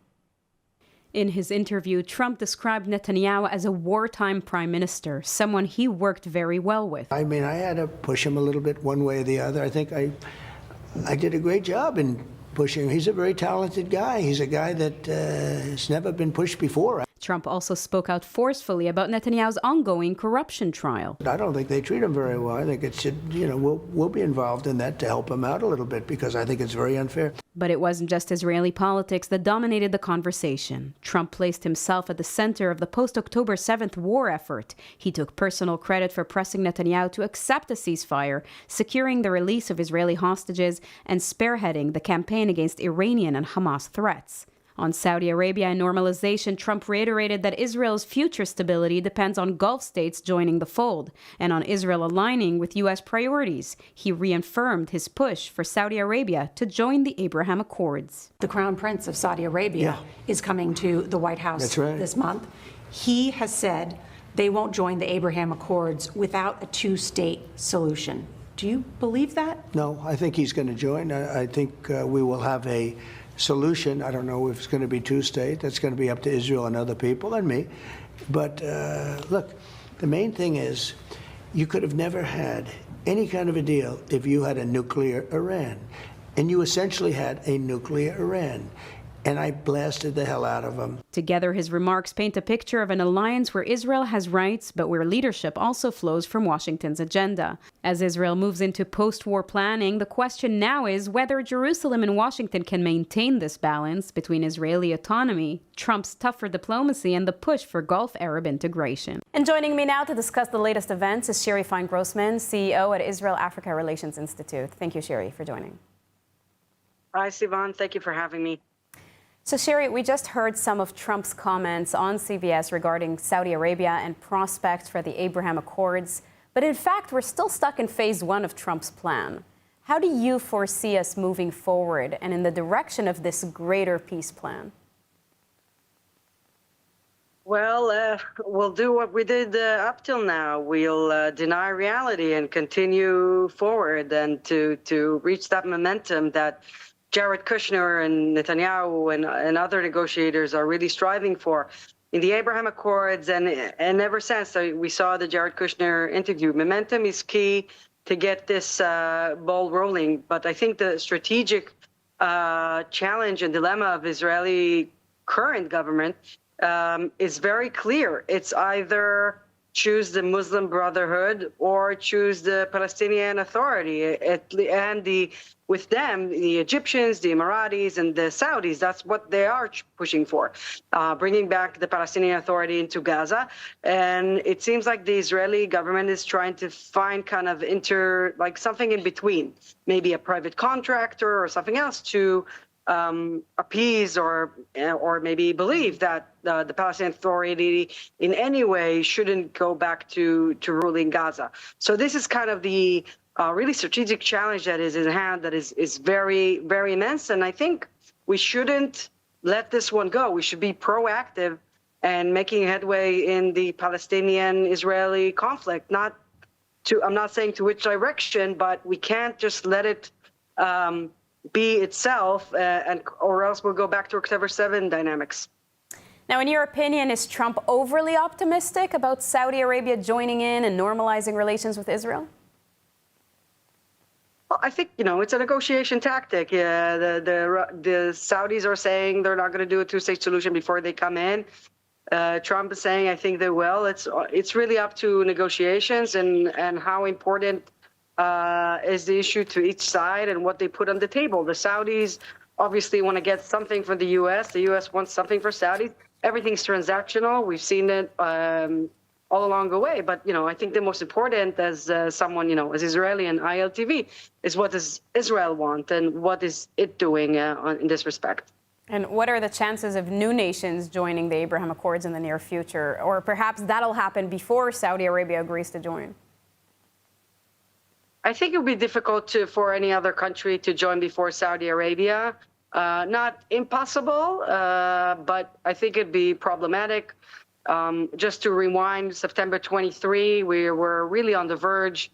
In his interview, Trump described Netanyahu as a wartime prime minister, someone he worked very well with. I mean, I had to push him a little bit one way or the other. I think I did a great job in pushing him. He's a very talented guy. He's a guy that has never been pushed before. Trump also spoke out forcefully about Netanyahu's ongoing corruption trial. I don't think they treat him very well. I think it should, we'll be involved in that to help him out a little bit because I think it's very unfair. But it wasn't just Israeli politics that dominated the conversation. Trump placed himself at the center of the post-October 7th war effort. He took personal credit for pressing Netanyahu to accept a ceasefire, securing the release of Israeli hostages, and spearheading the campaign against Iranian and Hamas threats. On Saudi Arabia and normalization, Trump reiterated that Israel's future stability depends on Gulf states joining the fold and on Israel aligning with U.S. priorities. He reaffirmed his push for Saudi Arabia to join the Abraham Accords. The Crown Prince of Saudi Arabia is coming to the White House this month. He has said they won't join the Abraham Accords without a 2-state solution. Do you believe that? No, I think he's going to join. I think we will have a solution. I don't know if it's going to be 2-state. That's going to be up to Israel and other people and me. But look, the main thing is you could have never had any kind of a deal if you had a nuclear Iran. And you essentially had a nuclear Iran. and I blasted the hell out of them. Together, his remarks paint a picture of an alliance where Israel has rights, but where leadership also flows from Washington's agenda. As Israel moves into post-war planning, the question now is whether Jerusalem and Washington can maintain this balance between Israeli autonomy, Trump's tougher diplomacy, and the push for Gulf Arab integration. And joining me now to discuss the latest events is Sherry Fine-Grossman, CEO at Israel-Africa Relations Institute. Thank you, Sherry, for joining. Hi, Sivan. Thank you for having me. So, Sherry, we just heard some of Trump's comments on CBS regarding Saudi Arabia and prospects for the Abraham Accords. But in fact, we're still stuck in phase one of Trump's plan. How do you foresee us moving forward and in the direction of this greater peace plan? Well, we'll do what we did up till now. We'll deny reality and continue forward and to reach that momentum that Jared Kushner and Netanyahu and other negotiators are really striving for. In the Abraham Accords and ever since we saw the Jared Kushner interview, momentum is key to get this ball rolling. But I think the strategic challenge and dilemma of Israeli current government is very clear. It's either choose the Muslim Brotherhood or choose the Palestinian Authority. With them, the Egyptians, the Emiratis, and the Saudis, that's what they are pushing for, bringing back the Palestinian Authority into Gaza. And it seems like the Israeli government is trying to find kind of something in between, maybe a private contractor or something else to appease or maybe believe that the Palestinian Authority in any way shouldn't go back to ruling Gaza. So this is kind of the really strategic challenge that is in hand that is very, very immense. And I think we shouldn't let this one go. We should be proactive and making headway in the Palestinian-Israeli conflict. I'm not saying to which direction, but we can't just let it be itself, or else we'll go back to October 7 dynamics. Now, in your opinion, is Trump overly optimistic about Saudi Arabia joining in and normalizing relations with Israel? Well, I think, it's a negotiation tactic. Yeah, the Saudis are saying they're not going to do a two-state solution before they come in. Trump is saying, I think they will. It's really up to negotiations and how important is the issue to each side and what they put on the table. The Saudis obviously want to get something for the U.S. The U.S. wants something for Saudis. Everything's transactional. We've seen it all along the way. But, I think the most important as someone, as Israeli and ILTV, is what does Israel want and what is it doing in this respect. And what are the chances of new nations joining the Abraham Accords in the near future? Or perhaps that'll happen before Saudi Arabia agrees to join? I think it would be difficult for any other country to join before Saudi Arabia. Not impossible, but I think it'd be problematic. Just to rewind, September 23, we were really on the verge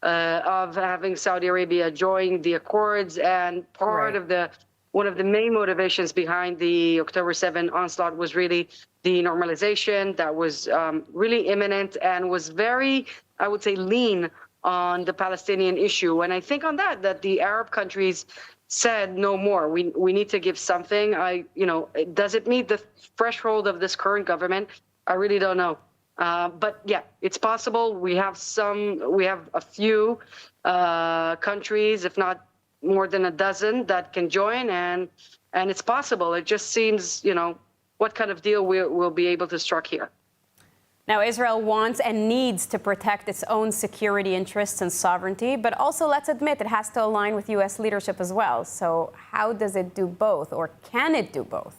of having Saudi Arabia join the Accords, and one of the main motivations behind the October 7 onslaught was really the normalization that was really imminent and was very, I would say, lean on the Palestinian issue. And I think on that the Arab countries said no more. We need to give something. Does it meet the threshold of this current government? I really don't know. But yeah, it's possible. We have a few countries, if not more than a dozen, that can join, and it's possible. It just seems, what kind of deal we'll be able to strike here. Now, Israel wants and needs to protect its own security interests and sovereignty, but also, let's admit, it has to align with U.S. leadership as well. So how does it do both, or can it do both?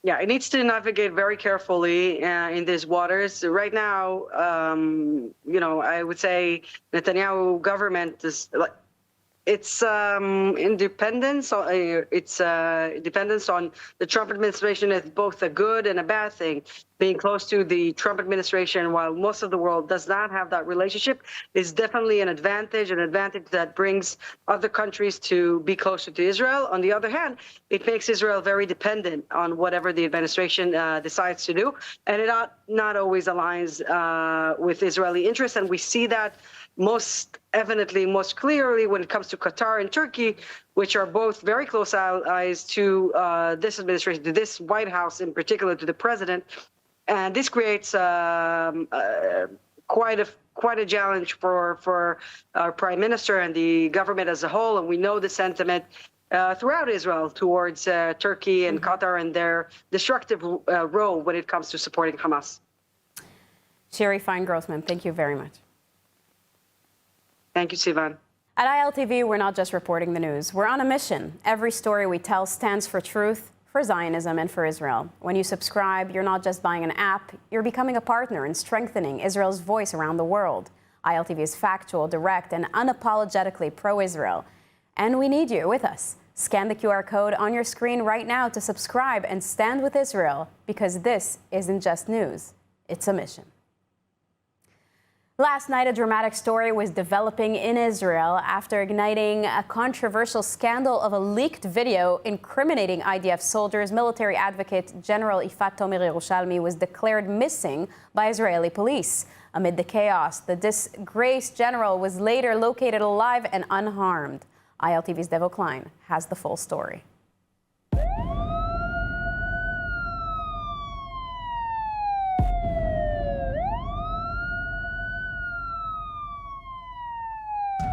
Yeah, it needs to navigate very carefully in these waters. Right now, I would say Netanyahu government is its independence. Its dependence on the Trump administration is both a good and a bad thing. Being close to the Trump administration, while most of the world does not have that relationship, is definitely an advantage that brings other countries to be closer to Israel. On the other hand, it makes Israel very dependent on whatever the administration decides to do, and it not always aligns with Israeli interests. And we see that most evidently most clearly when it comes to Qatar and Turkey, which are both very close allies to this administration, to this White House in particular, to the president. And this creates quite a challenge for our prime minister and the government as a whole. And we know the sentiment throughout Israel towards Turkey and Qatar and their destructive role when it comes to supporting Hamas. Sherry Fine-Grossman, thank you very much. Thank you, Sivan. At ILTV, we're not just reporting the news. We're on a mission. Every story we tell stands for truth, for Zionism, and for Israel. When you subscribe, you're not just buying an app, you're becoming a partner in strengthening Israel's voice around the world. ILTV is factual, direct, and unapologetically pro-Israel. And we need you with us. Scan the QR code on your screen right now to subscribe and stand with Israel, because this isn't just news, it's a mission. Last night, a dramatic story was developing in Israel after igniting a controversial scandal of a leaked video incriminating IDF soldiers. Military advocate General Ifat Tomer Yerushalmi was declared missing by Israeli police. Amid the chaos, the disgraced general was later located alive and unharmed. ILTV's Devo Klein has the full story.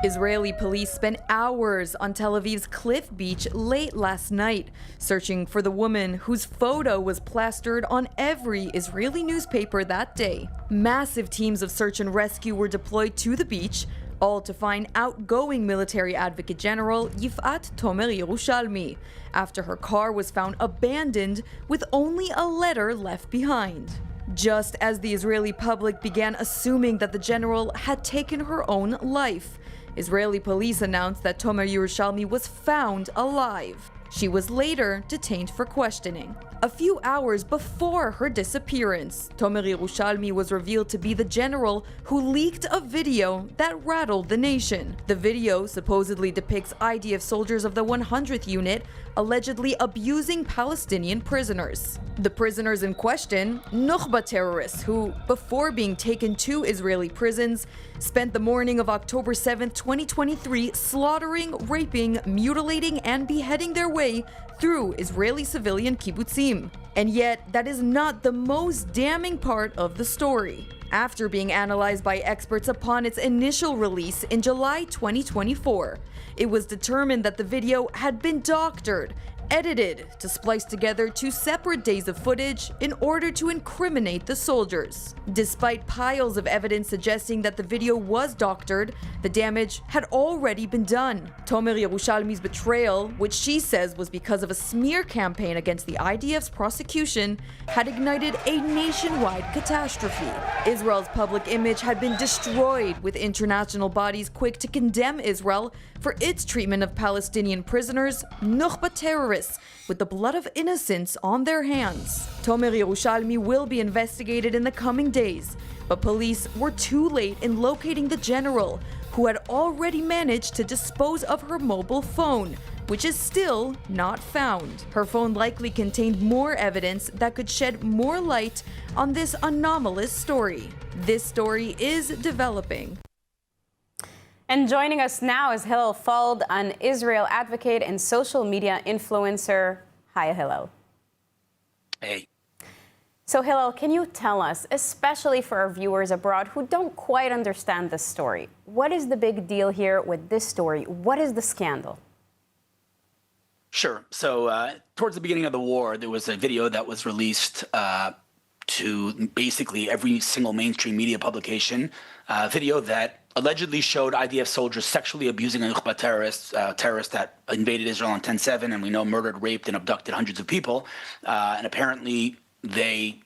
Israeli police spent hours on Tel Aviv's Cliff Beach late last night, searching for the woman whose photo was plastered on every Israeli newspaper that day. Massive teams of search and rescue were deployed to the beach, all to find outgoing military advocate general Yifat Tomer Yerushalmi, after her car was found abandoned with only a letter left behind. Just as the Israeli public began assuming that the general had taken her own life, Israeli police announced that Tomer Yerushalmi was found alive. She was later detained for questioning. A few hours before her disappearance, Tomer Yerushalmi was revealed to be the general who leaked a video that rattled the nation. The video supposedly depicts IDF soldiers of the 100th unit allegedly abusing Palestinian prisoners. The prisoners in question, Nukhba terrorists who, before being taken to Israeli prisons, spent the morning of October 7, 2023 slaughtering, raping, mutilating, and beheading their way through Israeli civilian kibbutzim. And yet, that is not the most damning part of the story. After being analyzed by experts upon its initial release in July 2024, it was determined that the video had been doctored, edited to splice together 2 separate days of footage in order to incriminate the soldiers. Despite piles of evidence suggesting that the video was doctored, the damage had already been done. Tomer Yerushalmi's betrayal, which she says was because of a smear campaign against the IDF's prosecution, had ignited a nationwide catastrophe. Israel's public image had been destroyed, with international bodies quick to condemn Israel for its treatment of Palestinian prisoners, Nukhba terrorists, with the blood of innocents on their hands. Tomer Yerushalmi will be investigated in the coming days, but police were too late in locating the general, who had already managed to dispose of her mobile phone, which is still not found. Her phone likely contained more evidence that could shed more light on this anomalous story. This story is developing. And joining us now is Hillel Fuld, an Israel advocate and social media influencer. Hi, Hillel. Hey. So, Hillel, can you tell us, especially for our viewers abroad who don't quite understand this story, what is the big deal here with this story? What is the scandal? Sure. So, towards the beginning of the war, there was a video that was released to basically every single mainstream media publication, video that allegedly showed IDF soldiers sexually abusing a Nukhba terrorists that invaded Israel on 10/7, and we know murdered, raped, and abducted hundreds of people. And apparently they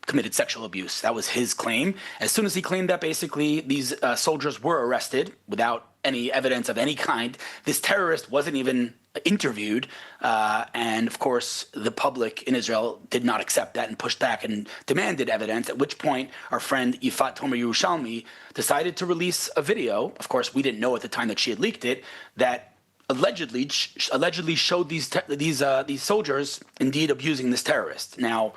committed sexual abuse. That was his claim. As soon as he claimed that, basically these soldiers were arrested without any evidence of any kind. This terrorist wasn't even interviewed, and of course the public in Israel did not accept that and pushed back and demanded evidence, at which point our friend Yifat Tomer Yerushalmi decided to release a video. Of course, we didn't know at the time that she had leaked it, that allegedly showed these soldiers indeed abusing this terrorist. Now,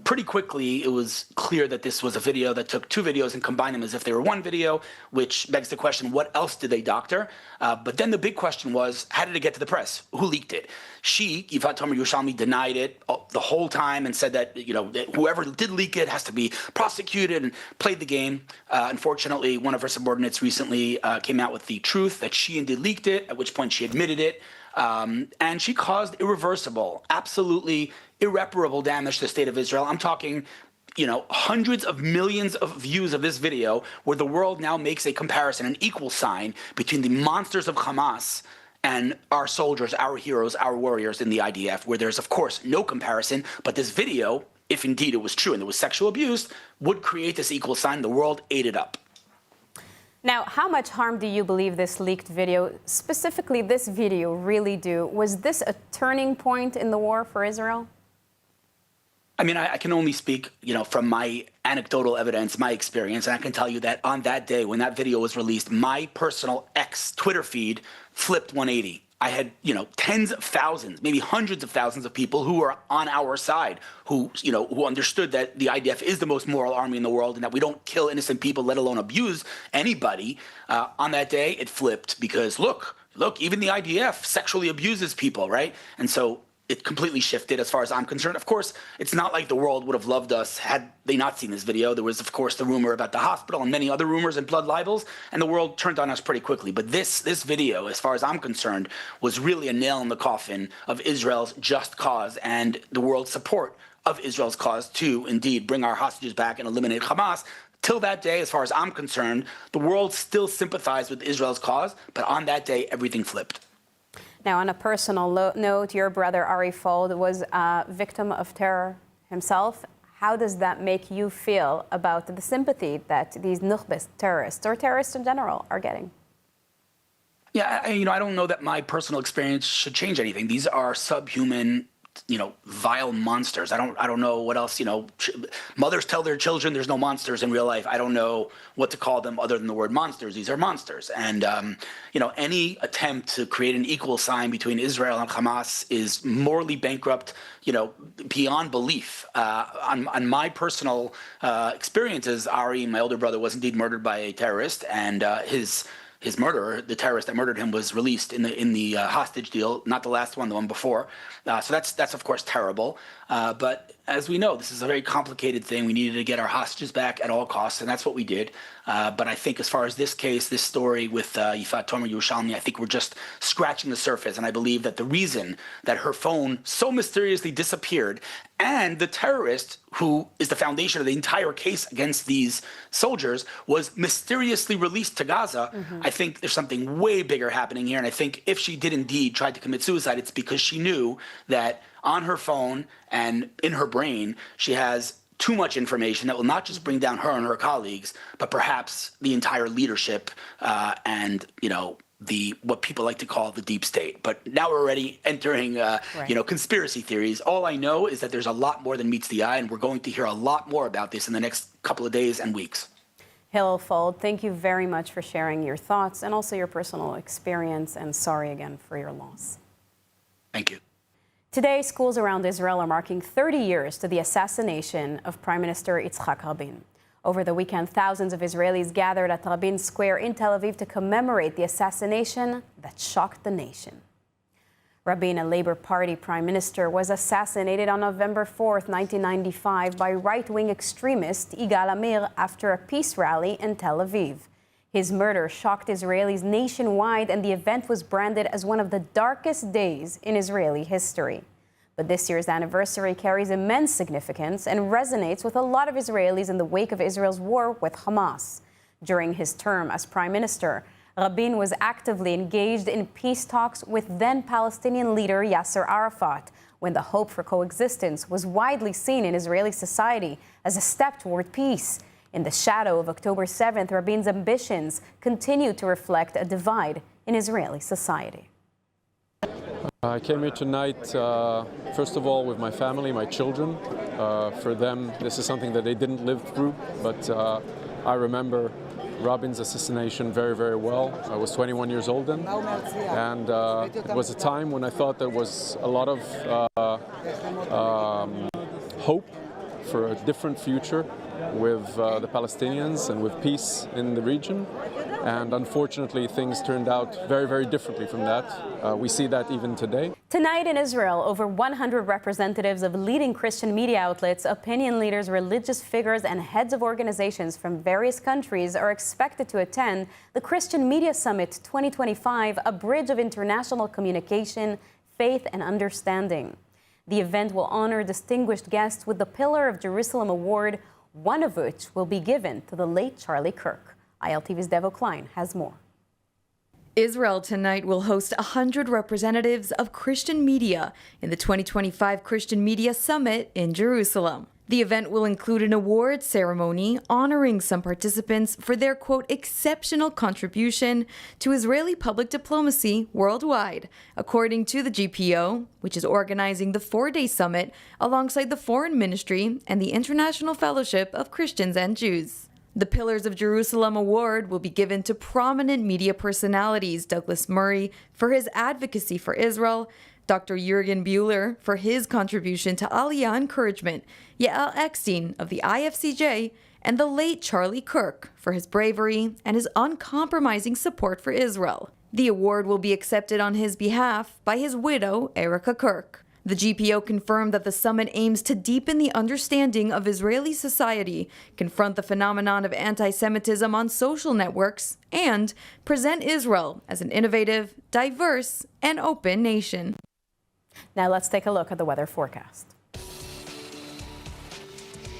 pretty quickly, it was clear that this was a video that took two videos and combined them as if they were one video, which begs the question, what else did they doctor? But then the big question was, how did it get to the press? Who leaked it? She, Yifat Tomer Yerushalmi, denied it the whole time and said that, that whoever did leak it has to be prosecuted and played the game. Unfortunately, one of her subordinates recently came out with the truth that she indeed leaked it, at which point she admitted it. And she caused irreversible, absolutely irreparable damage to the state of Israel. I'm talking, hundreds of millions of views of this video where the world now makes a comparison, an equal sign between the monsters of Hamas and our soldiers, our heroes, our warriors in the IDF, where there's, of course, no comparison. But this video, if indeed it was true and there was sexual abuse, would create this equal sign. The world ate it up. Now, how much harm do you believe this leaked video, specifically this video, really do? Was this a turning point in the war for Israel? I mean, I can only speak, from my anecdotal evidence, my experience, and I can tell you that on that day when that video was released, my personal Twitter feed flipped 180. I had, tens of thousands, maybe hundreds of thousands of people who were on our side, who understood that the IDF is the most moral army in the world and that we don't kill innocent people, let alone abuse anybody. On that day, it flipped because look, even the IDF sexually abuses people, right? And so it completely shifted as far as I'm concerned. Of course, it's not like the world would have loved us had they not seen this video. There was, of course, the rumor about the hospital and many other rumors and blood libels, and the world turned on us pretty quickly. But this video, as far as I'm concerned, was really a nail in the coffin of Israel's just cause and the world's support of Israel's cause to, indeed, bring our hostages back and eliminate Hamas. Till that day, as far as I'm concerned, the world still sympathized with Israel's cause, but on that day, everything flipped. Now, on a personal note, your brother Ari Fold was a victim of terror himself. How does that make you feel about the sympathy that these Nukhbas terrorists, or terrorists in general, are getting? Yeah, I don't know that my personal experience should change anything. These are subhuman, vile monsters. I don't know what else, mothers tell their children there's no monsters in real life. I don't know what to call them other than the word monsters. These are monsters. And, any attempt to create an equal sign between Israel and Hamas is morally bankrupt, beyond belief. On my personal experiences, Ari, my older brother, was indeed murdered by a terrorist, and his murderer, the terrorist that murdered him, was released in the hostage deal, not the last one, the one before. So that's of course terrible. But as we know, this is a very complicated thing. We needed to get our hostages back at all costs, and that's what we did. But I think as far as this case, this story with Yifat Tomer Yerushalmi, I think we're just scratching the surface. And I believe that the reason that her phone so mysteriously disappeared, and the terrorist, who is the foundation of the entire case against these soldiers, was mysteriously released to Gaza, I think there's something way bigger happening here. And I think if she did indeed try to commit suicide, it's because she knew that on her phone and in her brain, she has too much information that will not just bring down her and her colleagues, but perhaps the entire leadership and, what people like to call the deep state. But now we're already entering, conspiracy theories. All I know is that there's a lot more than meets the eye, and we're going to hear a lot more about this in the next couple of days and weeks. Hillel Fold, thank you very much for sharing your thoughts and also your personal experience, and sorry again for your loss. Thank you. Today, schools around Israel are marking 30 years to the assassination of Prime Minister Yitzhak Rabin. Over the weekend, thousands of Israelis gathered at Rabin Square in Tel Aviv to commemorate the assassination that shocked the nation. Rabin, a Labour Party prime minister, was assassinated on November 4th, 1995 by right-wing extremist Yigal Amir after a peace rally in Tel Aviv. His murder shocked Israelis nationwide, and the event was branded as one of the darkest days in Israeli history. But this year's anniversary carries immense significance and resonates with a lot of Israelis in the wake of Israel's war with Hamas. During his term as prime minister, Rabin was actively engaged in peace talks with then-Palestinian leader Yasser Arafat, when the hope for coexistence was widely seen in Israeli society as a step toward peace. In the shadow of October 7th, Rabin's ambitions continue to reflect a divide in Israeli society. I came here tonight, first of all, with my family, my children. For them, this is something that they didn't live through, but I remember Rabin's assassination very, very well. I was 21 years old then, and it was a time when I thought there was a lot of hope for a different future with the Palestinians and with peace in the region. And unfortunately, things turned out very, very differently from that. We see that even today. Tonight in Israel, over 100 representatives of leading Christian media outlets, opinion leaders, religious figures, and heads of organizations from various countries are expected to attend the Christian Media Summit 2025, a bridge of international communication, faith, and understanding. The event will honor distinguished guests with the Pillar of Jerusalem Award, one of which will be given to the late Charlie Kirk. ILTV's Devo Klein has more. Israel tonight will host 100 representatives of Christian media in the 2025 Christian Media Summit in Jerusalem. The event will include an awards ceremony honoring some participants for their, quote, exceptional contribution to Israeli public diplomacy worldwide, according to the GPO, which is organizing the 4-day summit alongside the Foreign Ministry and the International Fellowship of Christians and Jews. The Pillars of Jerusalem Award will be given to prominent media personalities Douglas Murray for his advocacy for Israel, Dr. Jürgen Buehler for his contribution to Aliyah encouragement, Yael Eckstein of the IFCJ, and the late Charlie Kirk for his bravery and his uncompromising support for Israel. The award will be accepted on his behalf by his widow, Erica Kirk. The GPO confirmed that the summit aims to deepen the understanding of Israeli society, confront the phenomenon of anti-Semitism on social networks, and present Israel as an innovative, diverse, and open nation. Now let's take a look at the weather forecast.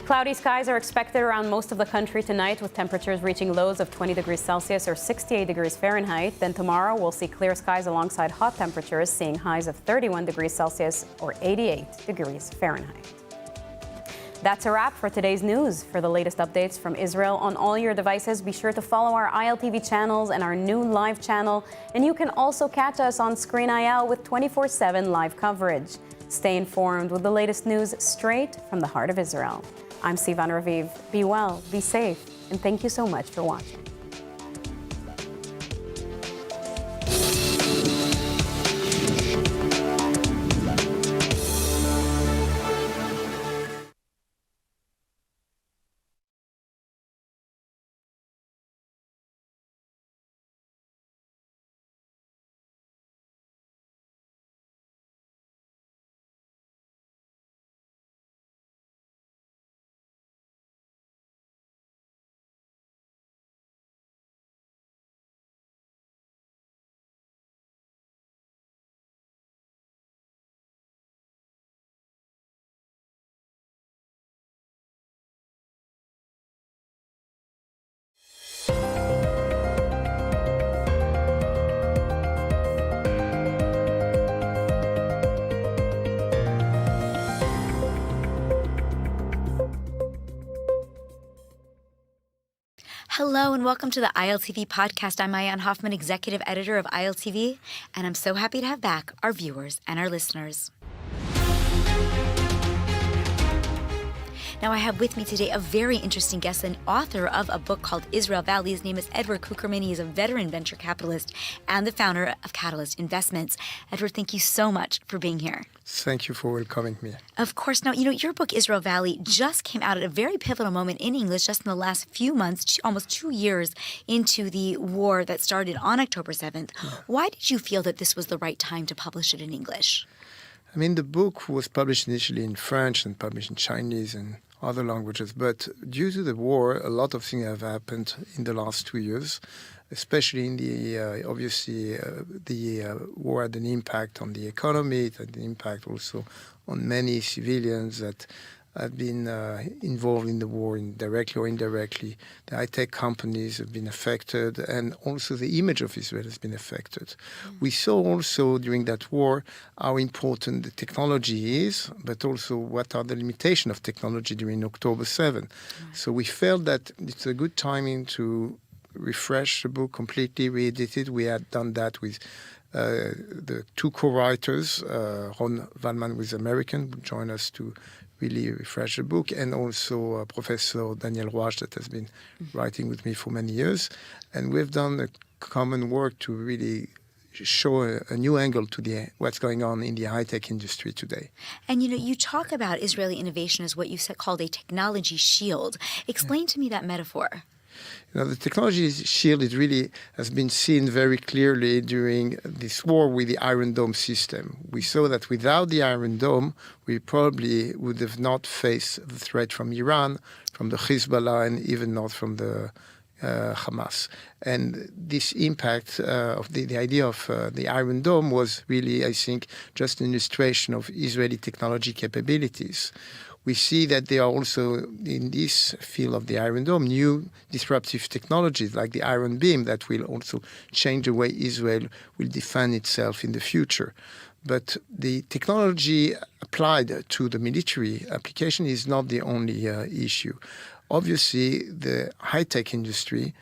Cloudy skies are expected around most of the country tonight, with temperatures reaching lows of 20 degrees Celsius or 68 degrees Fahrenheit. Then tomorrow we'll see clear skies alongside hot temperatures, seeing highs of 31 degrees Celsius or 88 degrees Fahrenheit. That's a wrap for today's news. For the latest updates from Israel on all your devices, be sure to follow our ILTV channels and our new live channel. And you can also catch us on Screen IL with 24/7 live coverage. Stay informed with the latest news straight from the heart of Israel. I'm Sivan Raviv. Be well, be safe, and thank you so much for watching. Hello and welcome to the ILTV podcast. I'm Ayan Hoffman, executive editor of ILTV, and I'm so happy to have back our viewers and our listeners. Now, I have with me today a very interesting guest, an author of a book called Israel Valley. His name is Edward Kuckerman. He is a veteran venture capitalist and the founder of Catalyst Investments. Edward, thank you so much for being here. Thank you for welcoming me. Of course. Now, your book, Israel Valley, just came out at a very pivotal moment in English, just in the last few months, almost 2 years into the war that started on October 7th. Yeah. Why did you feel that this was the right time to publish it in English? I mean, the book was published initially in French and published in Chinese and other languages. But due to the war, a lot of things have happened in the last 2 years, especially in the, obviously, the war had an impact on the economy. It had an impact also on many civilians that have been involved in the war, directly or indirectly. The high-tech companies have been affected, and also the image of Israel has been affected. We saw also during that war how important the technology is, but also what are the limitations of technology during October 7. So we felt that it's a good timing to refresh the book, completely re-edit it. We had done that with the two co-writers, Ron Valman, who is American, who joined us to really refresh the book, and also Professor Daniel Roach, that has been writing with me for many years. And we've done a common work to really show a new angle to what's going on in the high-tech industry today. And you talk about Israeli innovation as what you called a technology shield. Explain to me that metaphor. The technology shield has been seen very clearly during this war with the Iron Dome system. We saw that without the Iron Dome, we probably would have not faced the threat from Iran, from the Hezbollah, and even not from the Hamas. And this impact of the idea of the Iron Dome was really, I think, just an illustration of Israeli technology capabilities. We see that there are also, in this field of the Iron Dome, new disruptive technologies like the Iron Beam that will also change the way Israel will defend itself in the future. But the technology applied to the military application is not the only issue. Obviously, the high-tech industry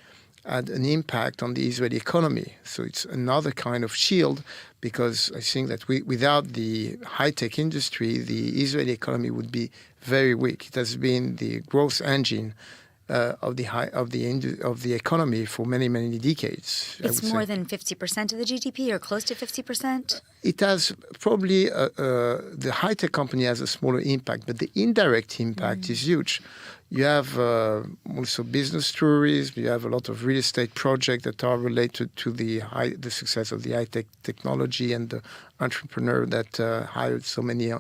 had an impact on the Israeli economy. So it's another kind of shield, because I think that without the high-tech industry, the Israeli economy would be very weak. It has been the growth engine of the economy for many, many decades. It's more than 50% of the GDP, or close to 50%? It has probably, the high-tech company has a smaller impact, but the indirect impact is huge. You have also business tourism. You have a lot of real estate projects that are related to the success of the high-tech technology and the entrepreneur that hired so many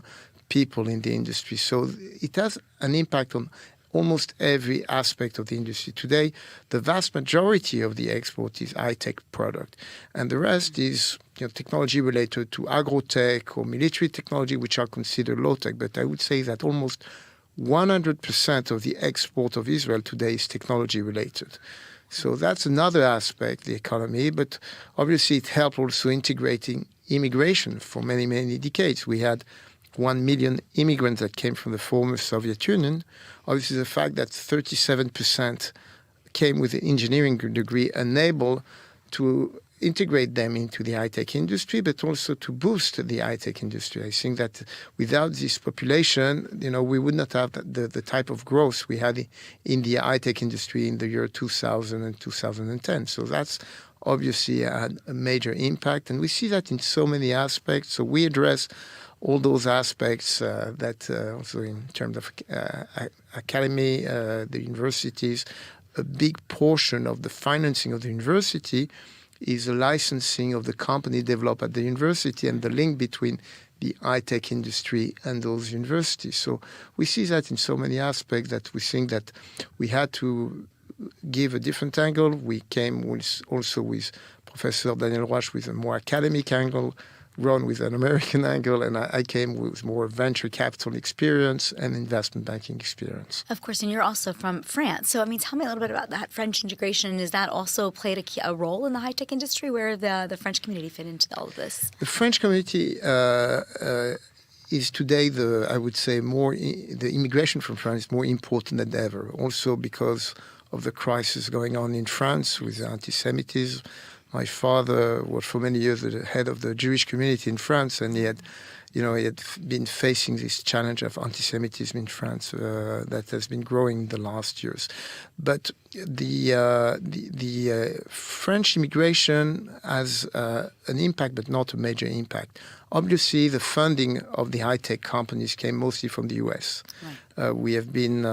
people in the industry. So it has an impact on almost every aspect of the industry. Today, the vast majority of the export is high-tech product, and the rest is technology related to agro-tech or military technology, which are considered low-tech. But I would say that almost 100% of the export of Israel today is technology related. So that's another aspect, the economy, but obviously it helped also integrating immigration for many, many decades. We had 1 million immigrants that came from the former Soviet Union. Obviously the fact that 37% came with an engineering degree enabled to integrate them into the high-tech industry, but also to boost the high-tech industry. I think that without this population, we would not have the type of growth we had in the high-tech industry in the year 2000 and 2010. So that's obviously had a major impact, and we see that in so many aspects. So we address all those aspects that also in terms of academy, the universities, a big portion of the financing of the university is the licensing of the company developed at the university and the link between the high-tech industry and those universities. So we see that in so many aspects that we think that we had to give a different angle. We came also with Professor Daniel Roche with a more academic angle, Ron with an American angle, and I came with more venture capital experience and investment banking experience. Of course, and you're also from France. So, tell me a little bit about that French integration. Has that also played a role in the high-tech industry? Where the French community fit into all of this? The French community is today, I would say, the immigration from France is more important than ever. Also because of the crisis going on in France with anti-Semitism. My father was for many years the head of the Jewish community in France, and he had been facing this challenge of anti-Semitism in France that has been growing in the last years. But the French immigration has an impact, but not a major impact. Obviously, the funding of the high-tech companies came mostly from the U.S. Right. We have been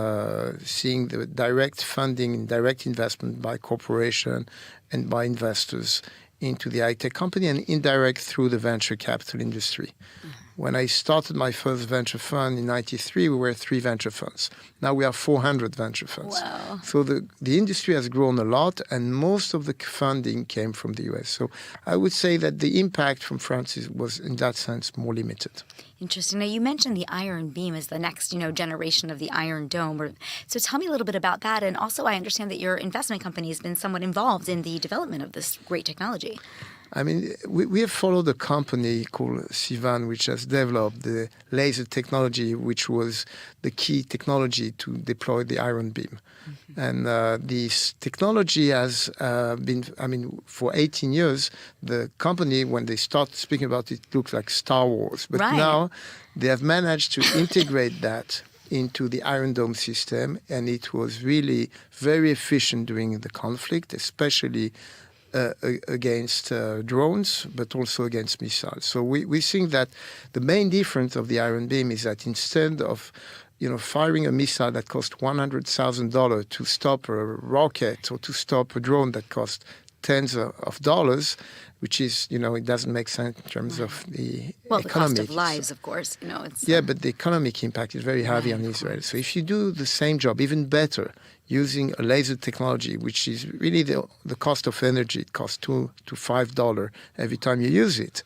seeing the direct funding, direct investment by corporation and by investors into the high-tech company, and indirect through the venture capital industry. Mm-hmm. When I started my first venture fund in 1993, we were 3 venture funds. Now we are 400 venture funds. Wow. So the industry has grown a lot, and most of the funding came from the US. So I would say that the impact from France was, in that sense, more limited. Interesting. Now, you mentioned the Iron Beam as the next, generation of the Iron Dome. So tell me a little bit about that. And also, I understand that your investment company has been somewhat involved in the development of this great technology. We have followed a company called Sivan, which has developed the laser technology, which was the key technology to deploy the Iron Beam. Mm-hmm. And this technology has been, for 18 years, the company, when they started speaking about it, looked like Star Wars. But right. Now they have managed to integrate that into the Iron Dome system, and it was really very efficient during the conflict, especially against drones, but also against missiles. So we think that the main difference of the Iron Beam is that instead of firing a missile that costs $100,000 to stop a rocket or to stop a drone that costs tens of dollars, which is, it doesn't make sense in terms of the economic. The cost of lives, of course. It's but the economic impact is very heavy on Israel. So if you do the same job, even better, using a laser technology, which is really the cost of energy, it costs $2 to $5 every time you use it,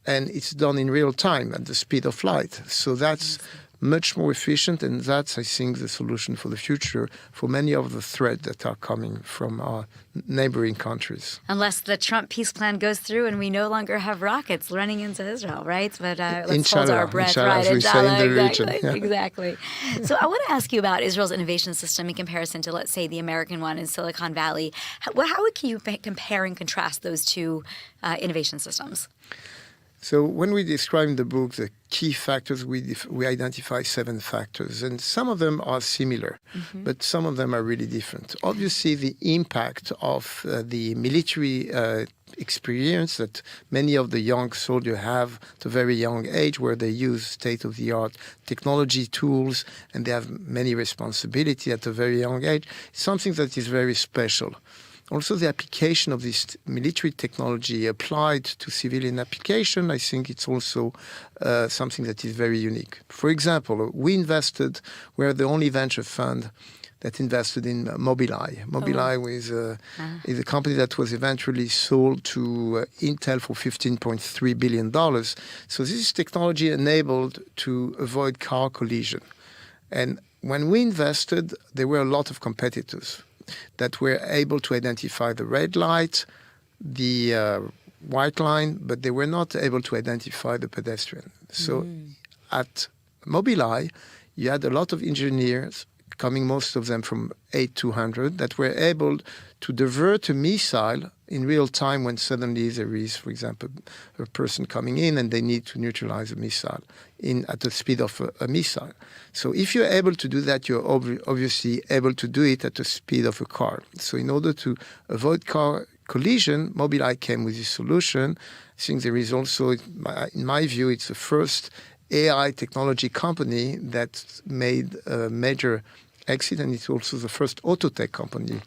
and it's done in real time at the speed of light. So that's much more efficient, and that's, I think, the solution for the future for many of the threats that are coming from our neighboring countries. Unless the Trump peace plan goes through and we no longer have rockets running into Israel, right? But let's hold our breath, right? As we say in the exactly, region. Yeah. Exactly. So I want to ask you about Israel's innovation system in comparison to, let's say, the American one in Silicon Valley. How can you compare and contrast those two innovation systems? So when we describe in the book the key factors, we identify 7 factors, and some of them are similar, but some of them are really different. Obviously, the impact of the military experience that many of the young soldiers have at a very young age, where they use state-of-the-art technology tools and they have many responsibility at a very young age, is something that is very special. Also, the application of this military technology applied to civilian application, I think it's also something that is very unique. For example, we're the only venture fund that invested in Mobileye. Mobileye is a company that was eventually sold to Intel for $15.3 billion. So this is technology enabled to avoid car collision. And when we invested, there were a lot of competitors that were able to identify the red light, the white line, but they were not able to identify the pedestrian. So at Mobileye, you had a lot of engineers coming, most of them from 8200, that were able to divert a missile in real time when suddenly there is, for example, a person coming in and they need to neutralize a missile at the speed of a missile. So if you're able to do that, you're obviously able to do it at the speed of a car. So in order to avoid car collision, Mobileye came with this solution. I think there is also, in my view, it's the first AI technology company that made a major exit, and it's also the first auto tech company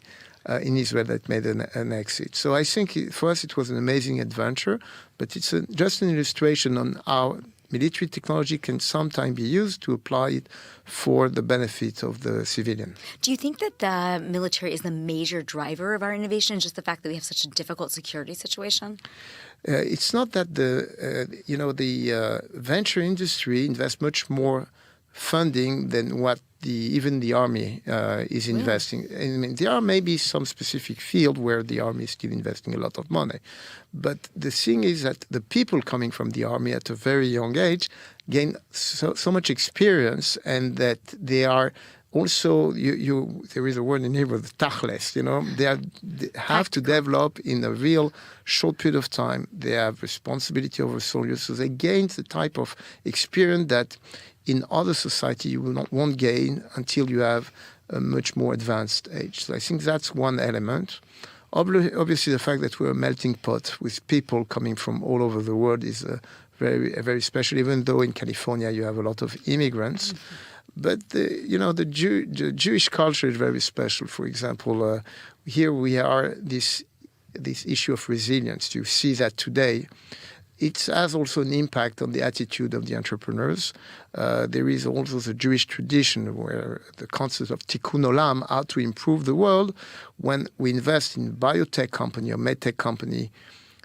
in Israel that made an exit. So I think for us it was an amazing adventure, but it's just an illustration on how military technology can sometimes be used to apply it for the benefit of the civilian. Do you think that the military is the major driver of our innovation, just the fact that we have such a difficult security situation? It's not that the venture industry invests much more funding than what even the army is investing. I mean, there are maybe some specific field where the army is still investing a lot of money. But the thing is that the people coming from the army at a very young age gain so much experience, and that they are also, there is a word in Hebrew, tachles, they have to develop in a real short period of time. They have responsibility over soldiers, so they gain the type of experience that in other society you won't gain until you have a much more advanced age. So I think that's one element. Obviously, the fact that we're a melting pot with people coming from all over the world is very special, even though in California you have a lot of immigrants. But the Jewish culture is very special. For example, here we are, this issue of resilience. You see that today. It has also an impact on the attitude of the entrepreneurs. There is also the Jewish tradition where the concept of tikkun olam, how to improve the world. When we invest in biotech company or medtech company,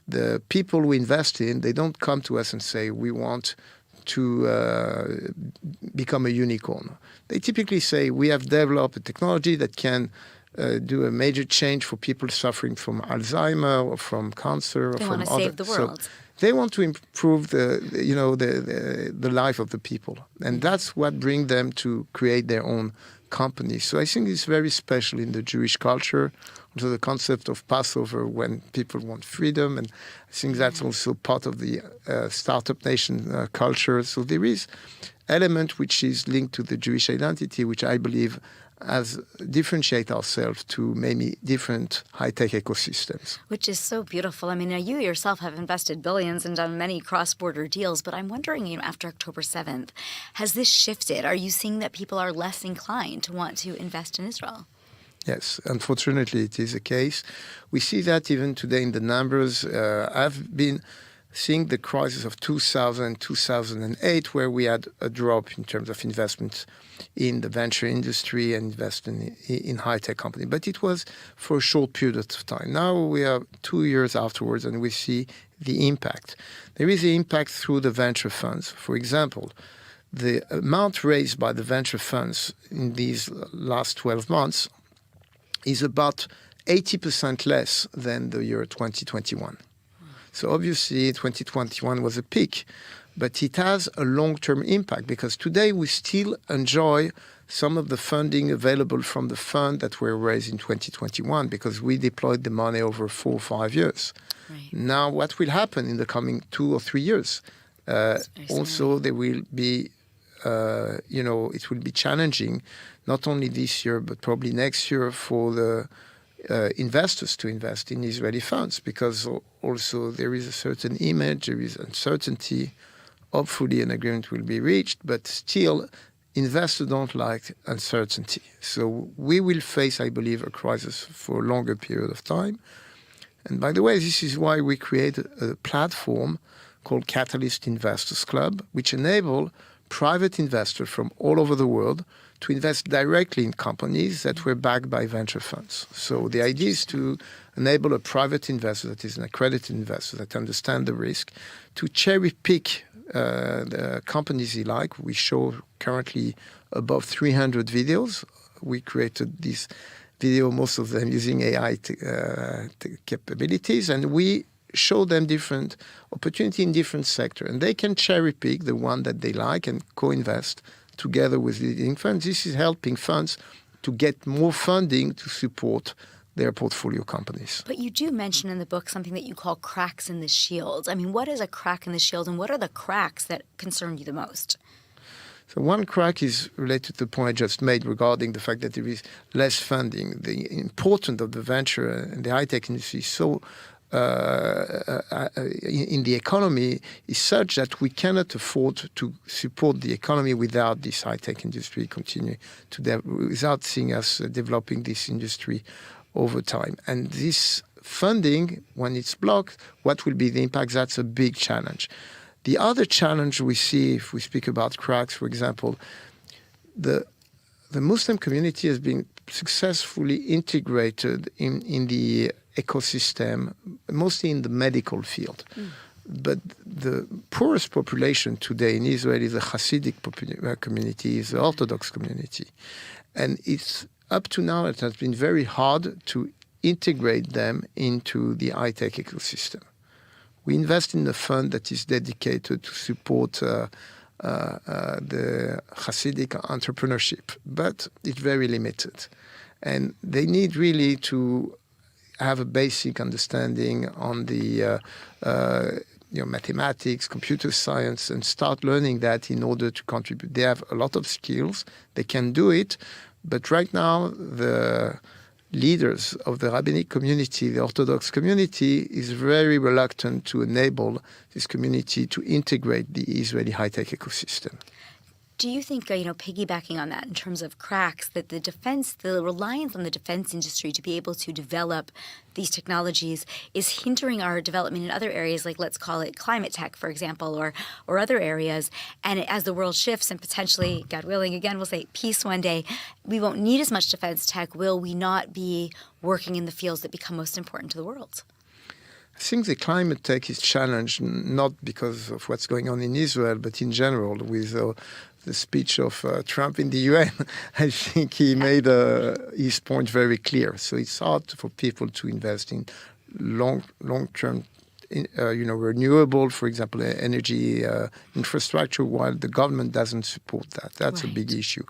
the people we invest in, they don't come to us and say, we want to become a unicorn. They typically say, we have developed a technology that can do a major change for people suffering from Alzheimer or from cancer. Or they from want to save the world. So they want to improve the life of the people, and that's what brings them to create their own company. So I think it's very special in the Jewish culture. Also, the concept of Passover when people want freedom, and I think that's also part of the startup nation culture. So there is element which is linked to the Jewish identity, which I believe has differentiate ourselves to maybe different high-tech ecosystems. Which is so beautiful. I mean, now you yourself have invested billions and done many cross-border deals, but I'm wondering, after October 7th, has this shifted? Are you seeing that people are less inclined to want to invest in Israel? Yes, unfortunately, it is the case. We see that even today in the numbers. I've been seeing the crisis of 2000, 2008, where we had a drop in terms of investment in the venture industry and investing in high-tech companies. But it was for a short period of time. Now we are 2 years afterwards and we see the impact. There is the impact through the venture funds. For example, the amount raised by the venture funds in these last 12 months is about 80% less than the year 2021. So obviously 2021 was a peak, but it has a long-term impact because today we still enjoy some of the funding available from the fund that were raised in 2021 because we deployed the money over 4 or 5 years. Right. Now what will happen in the coming 2 or 3 years? Also there will be, it will be challenging not only this year but probably next year for the investors to invest in Israeli funds because also there is a certain image, there is uncertainty. Hopefully an agreement will be reached, but still investors don't like uncertainty. So we will face, I believe, a crisis for a longer period of time. And by the way, this is why we created a platform called Catalyst Investors Club, which enable private investors from all over the world to invest directly in companies that were backed by venture funds. So the idea is to enable a private investor that is an accredited investor that understands the risk to cherry pick the companies he like. We show currently above 300 videos. We created this video, most of them using AI capabilities, and we show them different opportunity in different sectors. And they can cherry pick the one that they like and co-invest together with leading funds. This is helping funds to get more funding to support their portfolio companies. But you do mention in the book something that you call cracks in the shield. I mean, what is a crack in the shield and what are the cracks that concern you the most? So one crack is related to the point I just made regarding the fact that there is less funding. The importance of the venture and the high-tech industry is so in the economy is such that we cannot afford to support the economy without this high-tech industry continuing to without seeing us developing this industry over time. And this funding, when it's blocked, what will be the impact? That's a big challenge. The other challenge we see, if we speak about cracks, for example, the Muslim community has been successfully integrated in the ecosystem, mostly in the medical field. But the poorest population today in Israel is the Hasidic community, is the Orthodox community. And it's up to now, it has been very hard to integrate them into the high-tech ecosystem. We invest in a fund that is dedicated to support the Hasidic entrepreneurship, but it's very limited. And they need really to have a basic understanding on the mathematics, computer science, and start learning that in order to contribute. They have a lot of skills. They can do it. But right now, the leaders of the rabbinic community, the Orthodox community, is very reluctant to enable this community to integrate the Israeli high-tech ecosystem. Do you think, piggybacking on that in terms of cracks, that the reliance on the defense industry to be able to develop these technologies is hindering our development in other areas, like let's call it climate tech, for example, or other areas? And as the world shifts and potentially, God willing, again, we'll say peace one day, we won't need as much defense tech. Will we not be working in the fields that become most important to the world? I think the climate tech is challenged not because of what's going on in Israel, but in general with the speech of Trump in the UN. I think he made his point very clear. So it's hard for people to invest in long-term, renewable, for example, energy infrastructure, while the government doesn't support that. That's a big issue.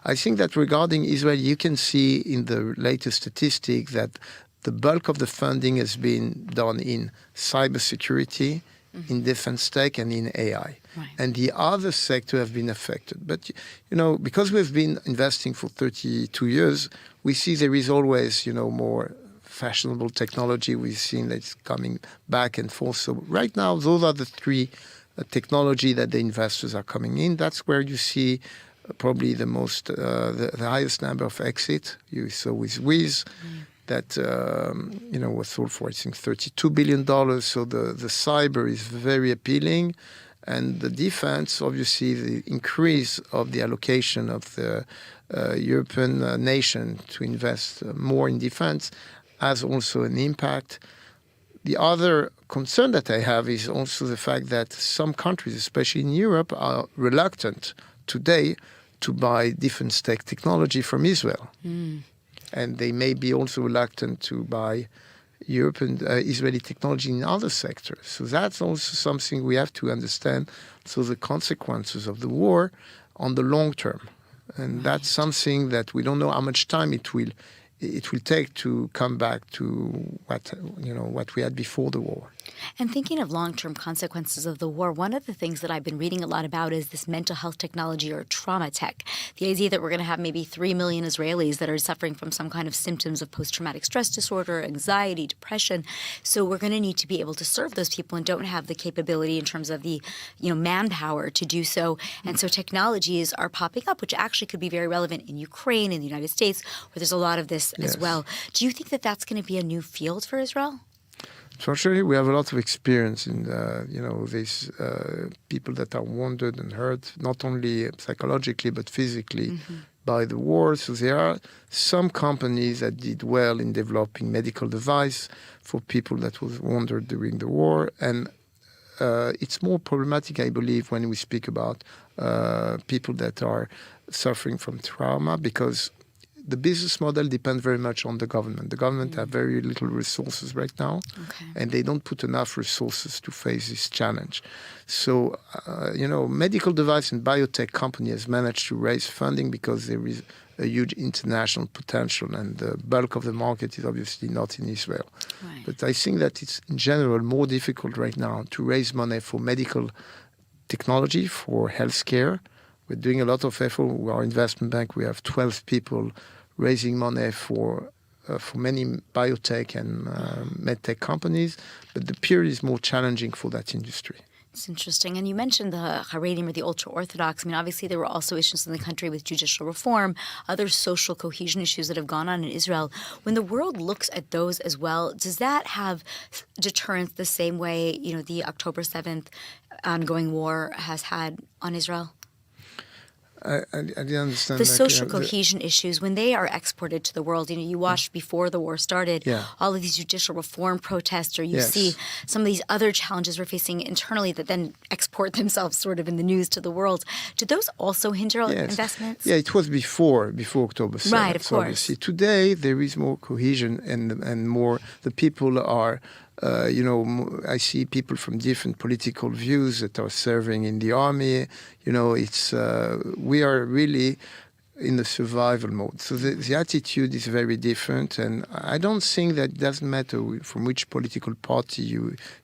I think that regarding Israel, you can see in the latest statistic that the bulk of the funding has been done in cybersecurity, in defense tech and in AI. Right. And the other sector have been affected. But, because we've been investing for 32 years, we see there is always, more fashionable technology. We've seen that it's coming back and forth. So right now, those are the three technology that the investors are coming in. That's where you see probably the most, the highest number of exit. You saw with Wiz that, was sold for, I think, $32 billion. So the cyber is very appealing. And the defense, obviously, the increase of the allocation of the European nation to invest more in defense has also an impact. The other concern that I have is also the fact that some countries, especially in Europe, are reluctant today to buy defense tech technology from Israel. And they may be also reluctant to buy European, Israeli technology in other sectors. So that's also something we have to understand. So the consequences of the war on the long term. And that's something that we don't know how much time it will take to come back to what we had before the war. And thinking of long-term consequences of the war, one of the things that I've been reading a lot about is this mental health technology or trauma tech. The idea that we're going to have maybe 3 million Israelis that are suffering from some kind of symptoms of post-traumatic stress disorder, anxiety, depression. So we're going to need to be able to serve those people and don't have the capability in terms of the manpower to do so. And so technologies are popping up, which actually could be very relevant in Ukraine, in the United States, where there's a lot of this as well. Do you think that that's going to be a new field for Israel? Fortunately, we have a lot of experience in, these people that are wounded and hurt, not only psychologically but physically by the war. So there are some companies that did well in developing medical device for people that was wounded during the war. And it's more problematic, I believe, when we speak about people that are suffering from trauma, because the business model depends very much on the government. The government have very little resources right now, and they don't put enough resources to face this challenge. So, medical device and biotech company has managed to raise funding because there is a huge international potential, and the bulk of the market is obviously not in Israel. Right. But I think that it's in general more difficult right now to raise money for medical technology, for healthcare. We're doing a lot of effort. Our investment bank, we have 12 people raising money for many biotech and medtech companies, but the period is more challenging for that industry. It's interesting. And you mentioned the Haredim or the ultra-Orthodox. I mean, obviously there were also issues in the country with judicial reform, other social cohesion issues that have gone on in Israel. When the world looks at those as well, does that have deterrence the same way, the October 7th ongoing war has had on Israel? I didn't understand. The social cohesion issues, when they are exported to the world, you watched before the war started, all of these judicial reform protests, or you see some of these other challenges we're facing internally that then export themselves sort of in the news to the world. Do those also hinder investments? Yeah, it was before October 7th. Right, of course. Obviously. Today, there is more cohesion and more, the people are, I see people from different political views that are serving in the army. We are really in the survival mode. So the attitude is very different, and I don't think that it doesn't matter from which political party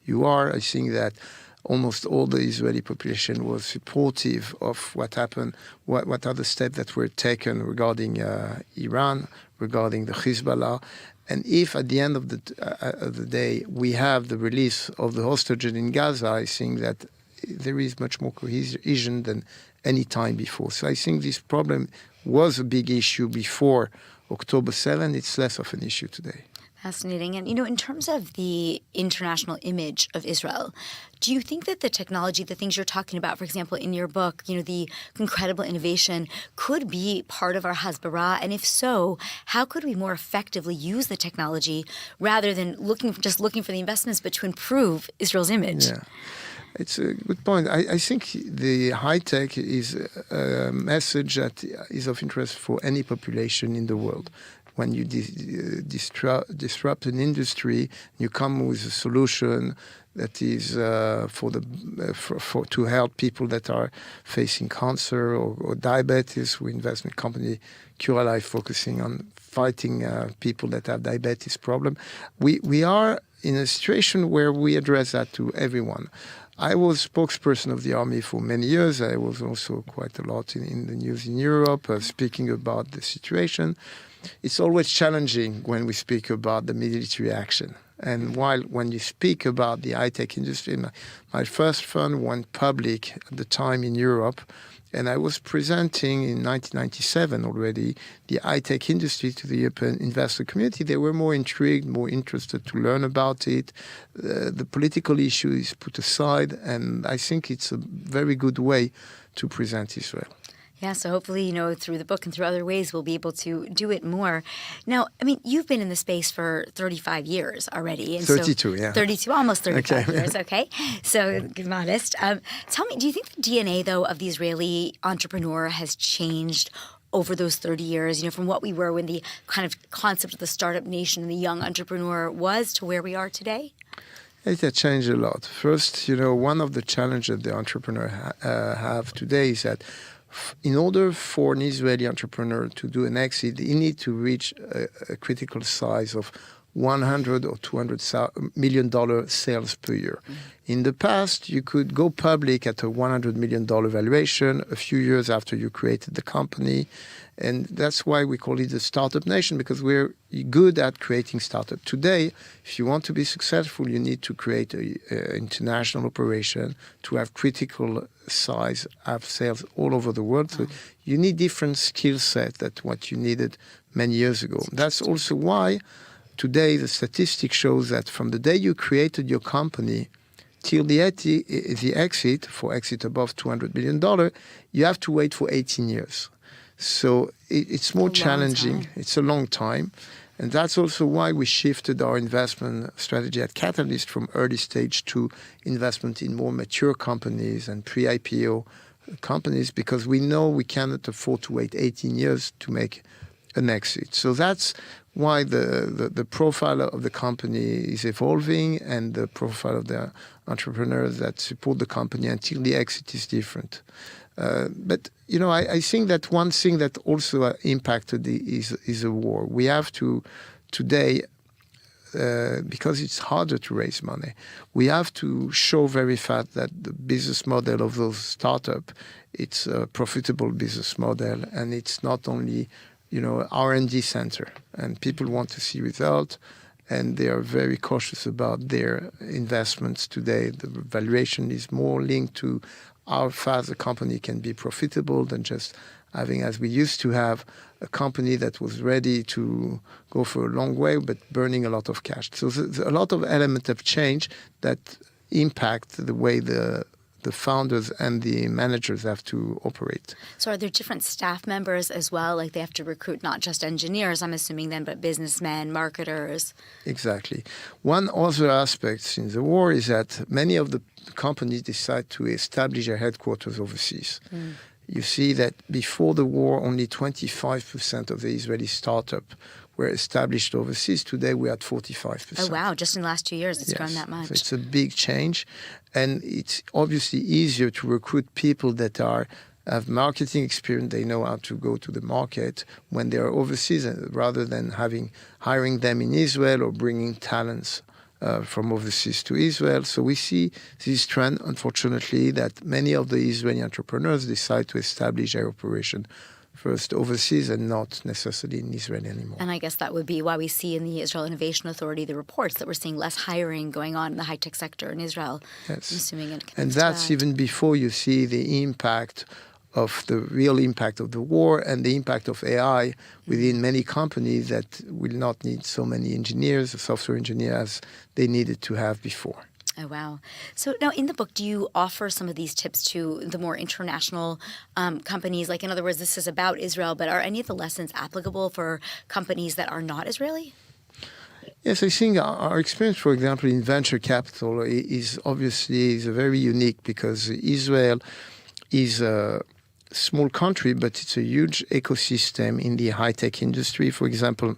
you are. I think that almost all the Israeli population was supportive of what happened, what are the steps that were taken regarding Iran, regarding the Hezbollah. And if at the end of the day we have the release of the hostages in Gaza, I think that there is much more cohesion than any time before. So I think this problem was a big issue before October 7. It's less of an issue today. Fascinating. And, in terms of the international image of Israel, do you think that the technology, the things you're talking about, for example, in your book, the incredible innovation could be part of our Hasbara? And if so, how could we more effectively use the technology rather than looking for the investments, but to improve Israel's image? Yeah. It's a good point. I think the high-tech is a message that is of interest for any population in the world. When you disrupt an industry, you come with a solution that is to help people that are facing cancer or diabetes. We invest in a company, CureLife, focusing on fighting people that have diabetes problem. We are in a situation where we address that to everyone. I was spokesperson of the army for many years. I was also quite a lot in the news in Europe, speaking about the situation. It's always challenging when we speak about the military action. And when you speak about the high-tech industry, my first fund went public at the time in Europe, and I was presenting in 1997 already the high-tech industry to the European investor community. They were more intrigued, more interested to learn about it. The political issue is put aside, and I think it's a very good way to present Israel. Yeah, so hopefully, through the book and through other ways, we'll be able to do it more. Now, I mean, you've been in the space for 35 years already. And 32, yeah. 32, almost 35 okay. years, okay. So, modest. Tell me, do you think the DNA, though, of the Israeli entrepreneur has changed over those 30 years, from what we were when the kind of concept of the startup nation and the young entrepreneur was to where we are today? It has changed a lot. First, one of the challenges the entrepreneur have today is that in order for an Israeli entrepreneur to do an exit, he needs to reach a critical size of $100 or $200 million sales per year. Mm-hmm. In the past, you could go public at a $100 million valuation a few years after you created the company. And that's why we call it the startup nation, because we're good at creating startups. Today, if you want to be successful, you need to create an international operation, to have critical size, have sales all over the world. So you need different skill set than what you needed many years ago. That's also why today the statistics shows that from the day you created your company till the exit, for exit above $200 million, you have to wait for 18 years. So it's more challenging. It's a long time. And that's also why we shifted our investment strategy at Catalyst from early stage to investment in more mature companies and pre-IPO companies, because we know we cannot afford to wait 18 years to make an exit. So that's why the profile of the company is evolving, and the profile of the entrepreneurs that support the company until the exit is different. But I think that one thing that also impacted is a war. We have to today, because it's harder to raise money, we have to show very fast that the business model of those startups, it's a profitable business model, and it's not only R&D center, and people want to see results, and they are very cautious about their investments today. The valuation is more linked to how fast a company can be profitable than just having, as we used to have, a company that was ready to go for a long way but burning a lot of cash. So a lot of elements have changed that impact the way the founders and the managers have to operate. So are there different staff members as well? Like they have to recruit not just engineers, I'm assuming then, but businessmen, marketers? Exactly. One other aspect in the war is that many of the companies decide to establish their headquarters overseas. Mm. You see that before the war, only 25% of the Israeli startups were established overseas. Today, we're at 45%. Oh, wow. Just in the last 2 years, it's grown that much. So it's a big change. And it's obviously easier to recruit people that have marketing experience. They know how to go to the market when they are overseas, rather than hiring them in Israel or bringing talents from overseas to Israel. So we see this trend, unfortunately, that many of the Israeli entrepreneurs decide to establish their operation first overseas and not necessarily in Israel anymore. And I guess that would be why we see in the Israel Innovation Authority the reports that we're seeing less hiring going on in the high-tech sector in Israel. Yes. I'm assuming and that's even before you see the impact of the real impact of the war and the impact of AI within many companies that will not need so many engineers, software engineers, as they needed to have before. Oh, wow. So now in the book, do you offer some of these tips to the more international companies? Like, in other words, this is about Israel, but are any of the lessons applicable for companies that are not Israeli? Yes, I think our experience, for example, in venture capital is obviously very unique, because Israel is a small country, but it's a huge ecosystem in the high-tech industry. For example,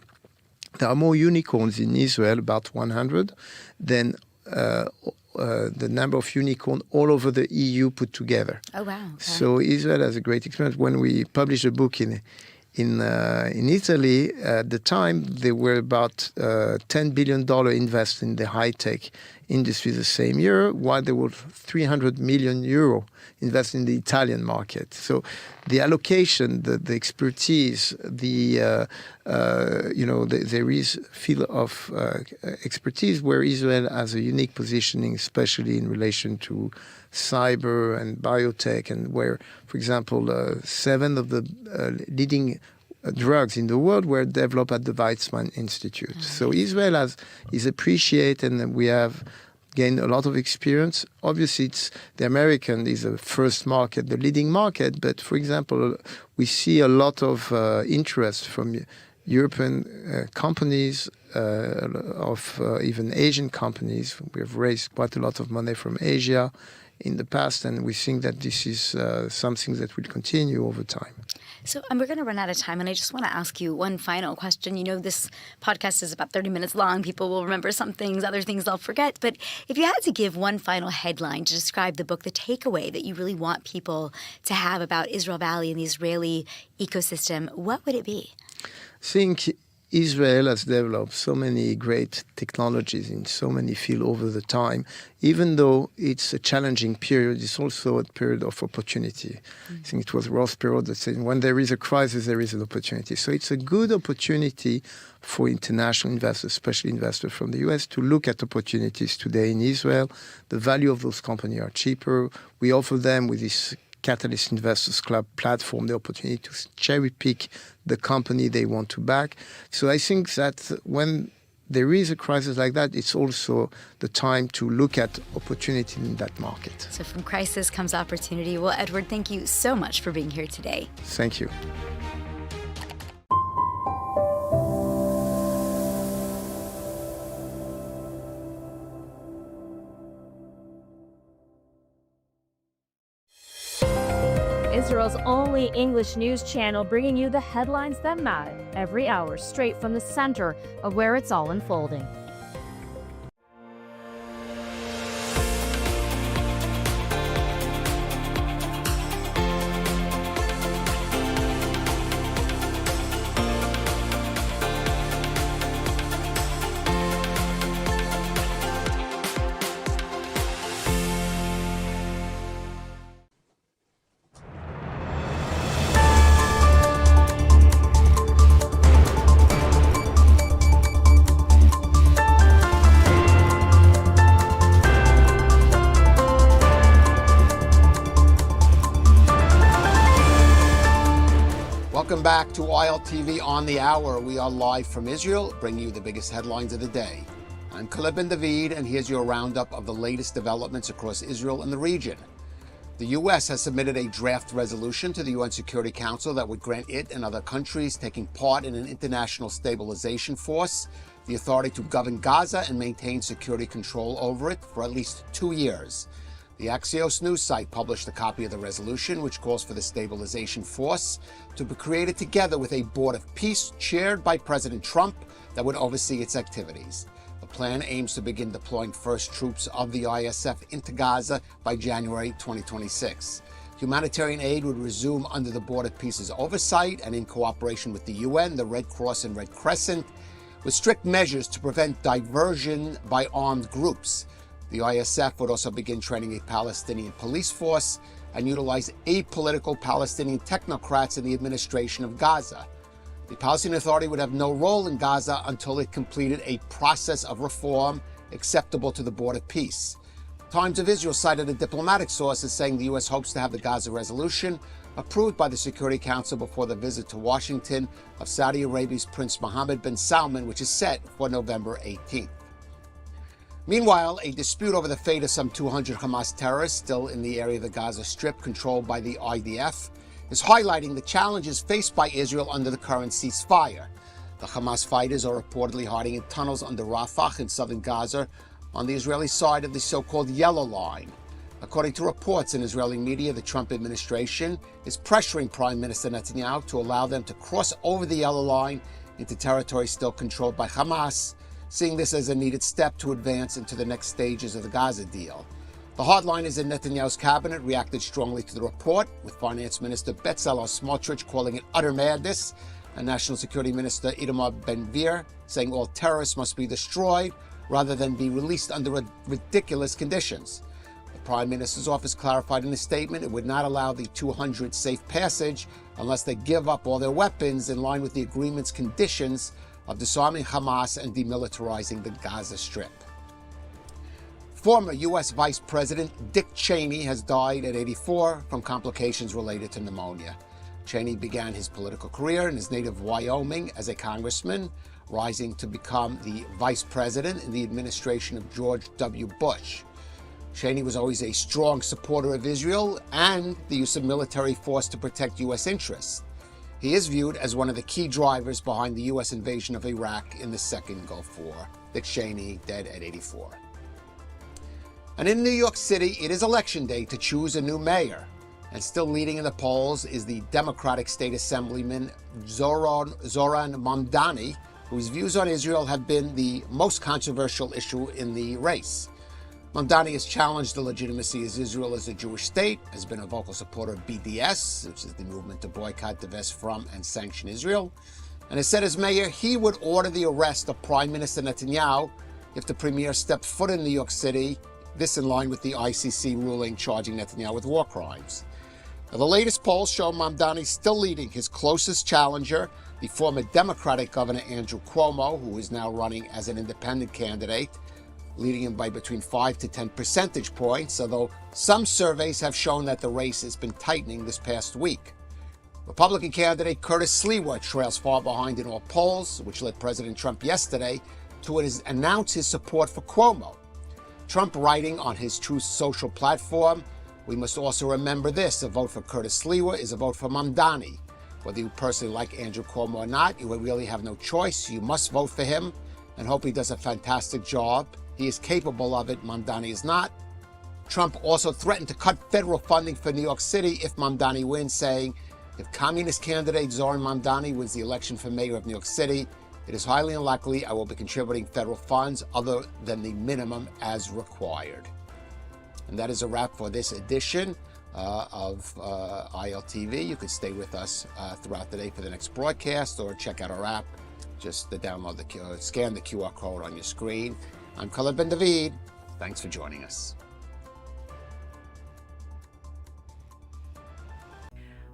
there are more unicorns in Israel, about 100, than the number of unicorns all over the EU put together. Oh, wow. Okay. So Israel has a great experience. When we published a book in In Italy, at the time, there were about $10 billion invested in the high-tech industry the same year, while there was 300 million euro invested in the Italian market. So the allocation, the expertise, there is field of expertise where Israel has a unique positioning, especially in relation to cyber and biotech, and where, for example, 7 of the leading drugs in the world were developed at the Weizmann Institute. So Israel is appreciated, and we have gained a lot of experience. Obviously, the American is the first market, the leading market, but for example, we see a lot of interest from European companies, of even Asian companies. We have raised quite a lot of money from Asia in the past, and we think that this is something that will continue over time. So we're going to run out of time, and I just want to ask you one final question. You know, this podcast is about 30 minutes long. People will remember some things, other things they'll forget. But if you had to give one final headline to describe the book, the takeaway that you really want people to have about Israel Valley and the Israeli ecosystem, what would it be? I think Israel has developed so many great technologies in so many fields over the time. Even though it's a challenging period, it's also a period of opportunity. I think it was Ross Perot that said, when there is a crisis, there is an opportunity. So it's a good opportunity for international investors, especially investors from the US, to look at opportunities today in Israel. The value of those companies are cheaper. We offer them with this Catalyst Investors Club platform the opportunity to cherry pick the company they want to back. So I think that when there is a crisis like that, it's also the time to look at opportunity in that market. So from crisis comes opportunity. Well, Edward, thank you so much for being here today. Thank you. Israel's only English news channel, bringing you the headlines that matter every hour, straight from the center of where it's all unfolding. Welcome back to ILTV On the Hour. We are live from Israel, bringing you the biggest headlines of the day. I'm Caleb Ben David, and here's your roundup of the latest developments across Israel and the region. The U.S. has submitted a draft resolution to the UN Security Council that would grant it and other countries taking part in an international stabilization force the authority to govern Gaza and maintain security control over it for at least 2 years. The Axios news site published a copy of the resolution, which calls for the stabilization force to be created together with a board of peace chaired by President Trump that would oversee its activities. The plan aims to begin deploying first troops of the ISF into Gaza by January 2026. Humanitarian aid would resume under the Board of Peace's oversight and in cooperation with the UN, the Red Cross and Red Crescent, with strict measures to prevent diversion by armed groups. The ISF would also begin training a Palestinian police force and utilize apolitical Palestinian technocrats in the administration of Gaza. The Palestinian Authority would have no role in Gaza until it completed a process of reform acceptable to the Board of Peace. Times of Israel cited a diplomatic source as saying the U.S. hopes to have the Gaza resolution approved by the Security Council before the visit to Washington of Saudi Arabia's Prince Mohammed bin Salman, which is set for November 18th. Meanwhile, a dispute over the fate of some 200 Hamas terrorists still in the area of the Gaza Strip controlled by the IDF is highlighting the challenges faced by Israel under the current ceasefire. The Hamas fighters are reportedly hiding in tunnels under Rafah in southern Gaza on the Israeli side of the so-called Yellow Line. According to reports in Israeli media, the Trump administration is pressuring Prime Minister Netanyahu to allow them to cross over the Yellow Line into territory still controlled by Hamas, seeing this as a needed step to advance into the next stages of the Gaza deal. The hardliners in Netanyahu's cabinet reacted strongly to the report, with Finance Minister Bezalel Smotrich calling it utter madness, and National Security Minister Itamar Ben-Gvir saying all terrorists must be destroyed rather than be released under ridiculous conditions. The Prime Minister's office clarified in a statement it would not allow the 200 safe passage unless they give up all their weapons in line with the agreement's conditions of disarming Hamas and demilitarizing the Gaza Strip. Former U.S. Vice President Dick Cheney has died at 84 from complications related to pneumonia. Cheney began his political career in his native Wyoming as a congressman, rising to become the vice president in the administration of George W. Bush. Cheney was always a strong supporter of Israel and the use of military force to protect U.S. interests. He is viewed as one of the key drivers behind the U.S. invasion of Iraq in the Second Gulf War. Dick Cheney, dead at 84. And in New York City, it is election day to choose a new mayor. And still leading in the polls is the Democratic State Assemblyman Zoran Mamdani, whose views on Israel have been the most controversial issue in the race. Mamdani has challenged the legitimacy of Israel as a Jewish state, has been a vocal supporter of BDS, which is the movement to boycott, divest from, and sanction Israel, and has said as mayor he would order the arrest of Prime Minister Netanyahu if the premier stepped foot in New York City, this in line with the ICC ruling charging Netanyahu with war crimes. Now, the latest polls show Mamdani still leading his closest challenger, the former Democratic Governor Andrew Cuomo, who is now running as an independent candidate, leading him by between 5 to 10 percentage points, although some surveys have shown that the race has been tightening this past week. Republican candidate Curtis Sliwa trails far behind in all polls, which led President Trump yesterday to announce his support for Cuomo. Trump writing on his Truth Social platform, "We must also remember this, a vote for Curtis Sliwa is a vote for Mamdani. Whether you personally like Andrew Cuomo or not, you really have no choice. You must vote for him and hope he does a fantastic job. He is capable of it, Mamdani is not." Trump also threatened to cut federal funding for New York City if Mamdani wins, saying, "If communist candidate Zoran Mamdani wins the election for mayor of New York City, it is highly unlikely I will be contributing federal funds other than the minimum as required." And that is a wrap for this edition of ILTV. You can stay with us throughout the day for the next broadcast or check out our app. Just download scan the QR code on your screen. I'm Khaled Ben David. Thanks for joining us.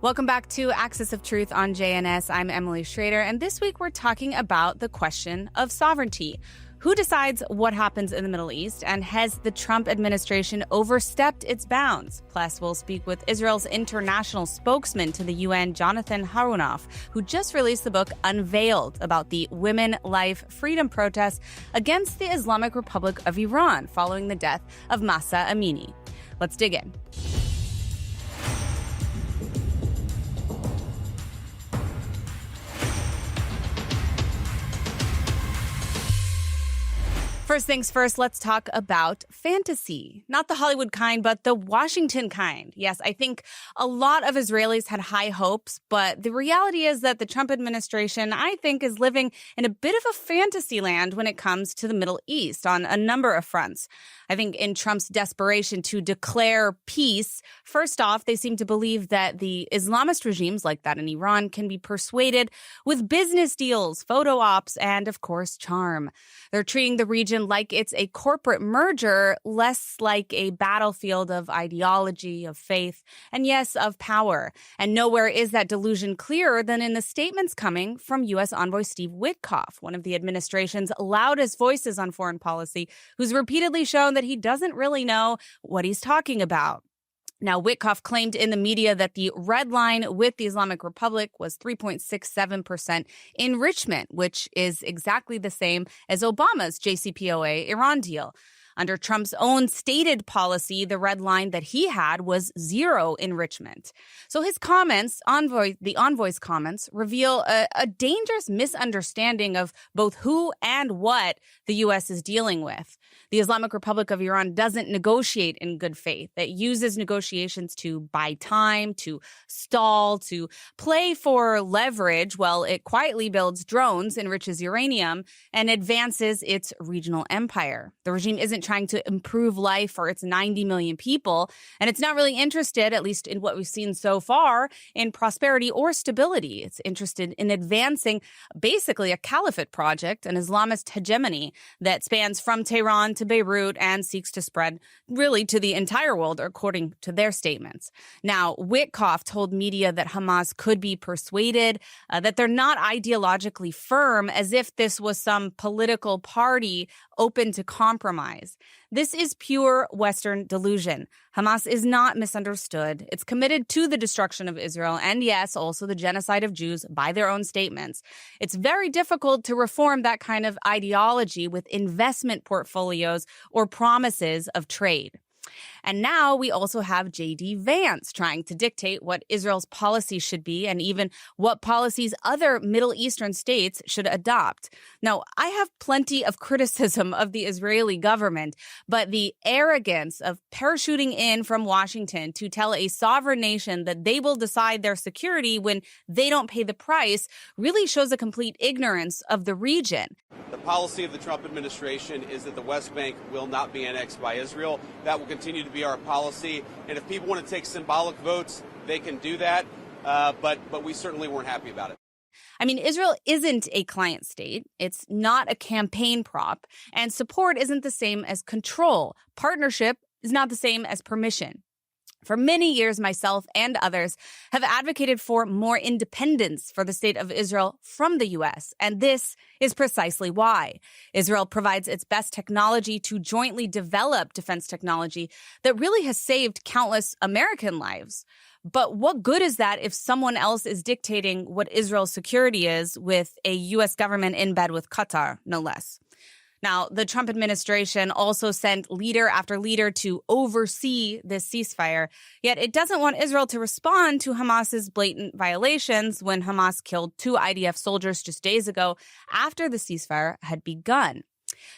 Welcome back to Axis of Truth on JNS. I'm Emily Schrader, and this week we're talking about the question of sovereignty. Who decides what happens in the Middle East, and has the Trump administration overstepped its bounds? Plus, we'll speak with Israel's international spokesman to the UN, Jonathan Harunoff, who just released the book Unveiled about the women, life, freedom protests against the Islamic Republic of Iran following the death of Mahsa Amini. Let's dig in. First things first, let's talk about fantasy. Not the Hollywood kind, but the Washington kind. Yes, I think a lot of Israelis had high hopes, but the reality is that the Trump administration, I think, is living in a bit of a fantasy land when it comes to the Middle East on a number of fronts. I think in Trump's desperation to declare peace, first off, they seem to believe that the Islamist regimes like that in Iran can be persuaded with business deals, photo ops, and, of course, charm. They're treating the region like it's a corporate merger, less like a battlefield of ideology, of faith, and yes, of power. And nowhere is that delusion clearer than in the statements coming from U.S. Envoy Steve Witkoff, one of the administration's loudest voices on foreign policy, who's repeatedly shown that he doesn't really know what he's talking about. Now, Witkoff claimed in the media that the red line with the Islamic Republic was 3.67% enrichment, which is exactly the same as Obama's JCPOA Iran deal. Under Trump's own stated policy, the red line that he had was zero enrichment. So his comments, the envoy's comments, reveal a dangerous misunderstanding of both who and what the U.S. is dealing with. The Islamic Republic of Iran doesn't negotiate in good faith. It uses negotiations to buy time, to stall, to play for leverage while it quietly builds drones, enriches uranium, and advances its regional empire. The regime isn't trying to improve life for its 90 million people, and it's not really interested, at least in what we've seen so far, in prosperity or stability. It's interested in advancing basically a caliphate project, an Islamist hegemony that spans from Tehran to Beirut and seeks to spread really to the entire world, according to their statements. Now, Witkoff told media that Hamas could be persuaded, that they're not ideologically firm, as if this was some political party open to compromise. This is pure Western delusion. Hamas is not misunderstood. It's committed to the destruction of Israel and, yes, also the genocide of Jews by their own statements. It's very difficult to reform that kind of ideology with investment portfolios or promises of trade. And now we also have J.D. Vance trying to dictate what Israel's policy should be and even what policies other Middle Eastern states should adopt. Now, I have plenty of criticism of the Israeli government, but the arrogance of parachuting in from Washington to tell a sovereign nation that they will decide their security when they don't pay the price really shows a complete ignorance of the region. The policy of the Trump administration is that the West Bank will not be annexed by Israel. That will continue to be our policy. And if people want to take symbolic votes, they can do that. But we certainly weren't happy about it. I mean, Israel isn't a client state. It's not a campaign prop. And support isn't the same as control. Partnership is not the same as permission. For many years, myself and others have advocated for more independence for the state of Israel from the U.S., and this is precisely why. Israel provides its best technology to jointly develop defense technology that really has saved countless American lives. But what good is that if someone else is dictating what Israel's security is with a U.S. government in bed with Qatar, no less? Now, the Trump administration also sent leader after leader to oversee this ceasefire, yet it doesn't want Israel to respond to Hamas's blatant violations when Hamas killed 2 IDF soldiers just days ago after the ceasefire had begun.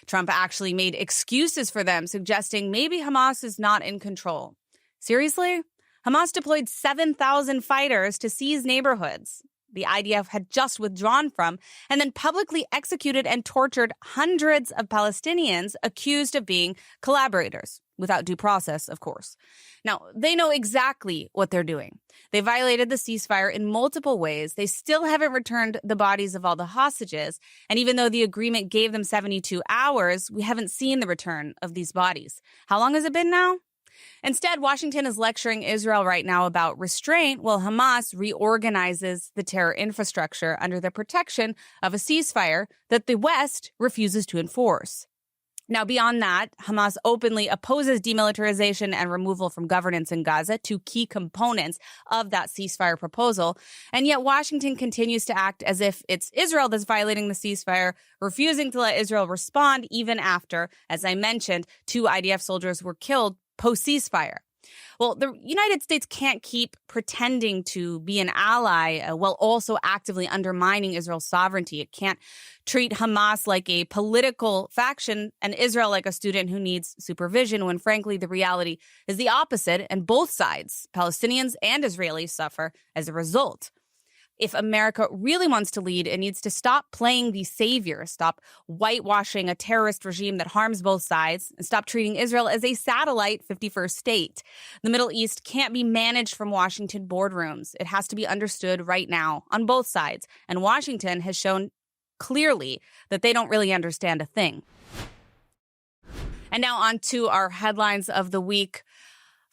Trump actually made excuses for them, suggesting maybe Hamas is not in control. Seriously? Hamas deployed 7,000 fighters to seize neighborhoods the IDF had just withdrawn from, and then publicly executed and tortured hundreds of Palestinians accused of being collaborators, without due process, of course. Now, they know exactly what they're doing. They violated the ceasefire in multiple ways. They still haven't returned the bodies of all the hostages, and even though the agreement gave them 72 hours, we haven't seen the return of these bodies. How long has it been now? Instead, Washington is lecturing Israel right now about restraint while Hamas reorganizes the terror infrastructure under the protection of a ceasefire that the West refuses to enforce. Now, beyond that, Hamas openly opposes demilitarization and removal from governance in Gaza, 2 key components of that ceasefire proposal. And yet Washington continues to act as if it's Israel that's violating the ceasefire, refusing to let Israel respond even after, as I mentioned, 2 IDF soldiers were killed post-ceasefire. Well, the United States can't keep pretending to be an ally while also actively undermining Israel's sovereignty. It can't treat Hamas like a political faction and Israel like a student who needs supervision when, frankly, the reality is the opposite, and both sides, Palestinians and Israelis, suffer as a result. If America really wants to lead, it needs to stop playing the savior, stop whitewashing a terrorist regime that harms both sides, and stop treating Israel as a satellite 51st state. The Middle East can't be managed from Washington boardrooms. It has to be understood right now on both sides. And Washington has shown clearly that they don't really understand a thing. And now on to our headlines of the week.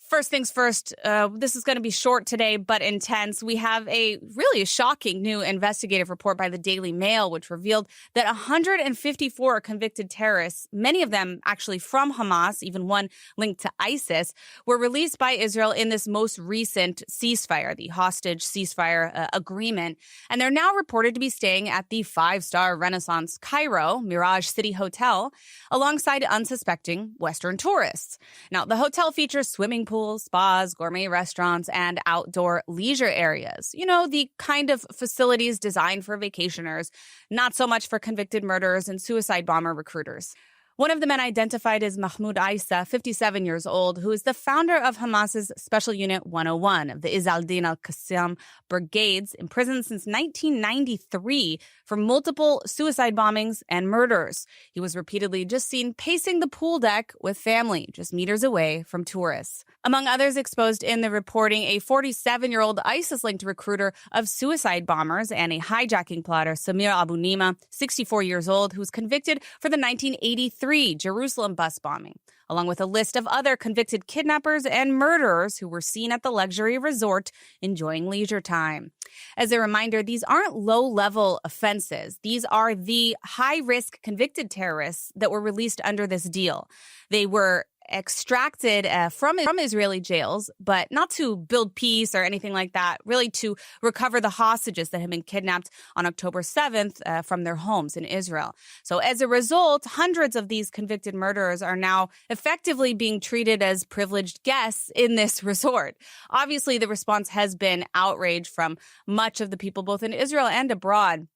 First things first, this is going to be short today, but intense. We have a really shocking new investigative report by the Daily Mail, which revealed that 154 convicted terrorists, many of them actually from Hamas, even one linked to ISIS, were released by Israel in this most recent ceasefire, the hostage ceasefire agreement. And they're now reported to be staying at the 5-star Renaissance Cairo Mirage City Hotel alongside unsuspecting Western tourists. Now, the hotel features swimming pools, spas, gourmet restaurants, and outdoor leisure areas. You know, the kind of facilities designed for vacationers, not so much for convicted murderers and suicide bomber recruiters. One of the men identified as Mahmoud Isa, 57 years old, who is the founder of Hamas's Special Unit 101 of the Izz al-Din al-Qassam brigades, imprisoned since 1993 for multiple suicide bombings and murders. He was repeatedly just seen pacing the pool deck with family, just meters away from tourists. Among others exposed in the reporting, a 47-year-old ISIS-linked recruiter of suicide bombers and a hijacking plotter, Samir Abu Nima, 64 years old, who was convicted for the 1983 Jerusalem bus bombing, along with a list of other convicted kidnappers and murderers who were seen at the luxury resort enjoying leisure time. As a reminder, these aren't low-level offenses. These are the high-risk convicted terrorists that were released under this deal. They were extracted from Israeli jails, but not to build peace or anything like that, really to recover the hostages that had been kidnapped on October 7th from their homes in Israel. So as a result, hundreds of these convicted murderers are now effectively being treated as privileged guests in this resort. Obviously, the response has been outrage from much of the people, both in Israel and abroad.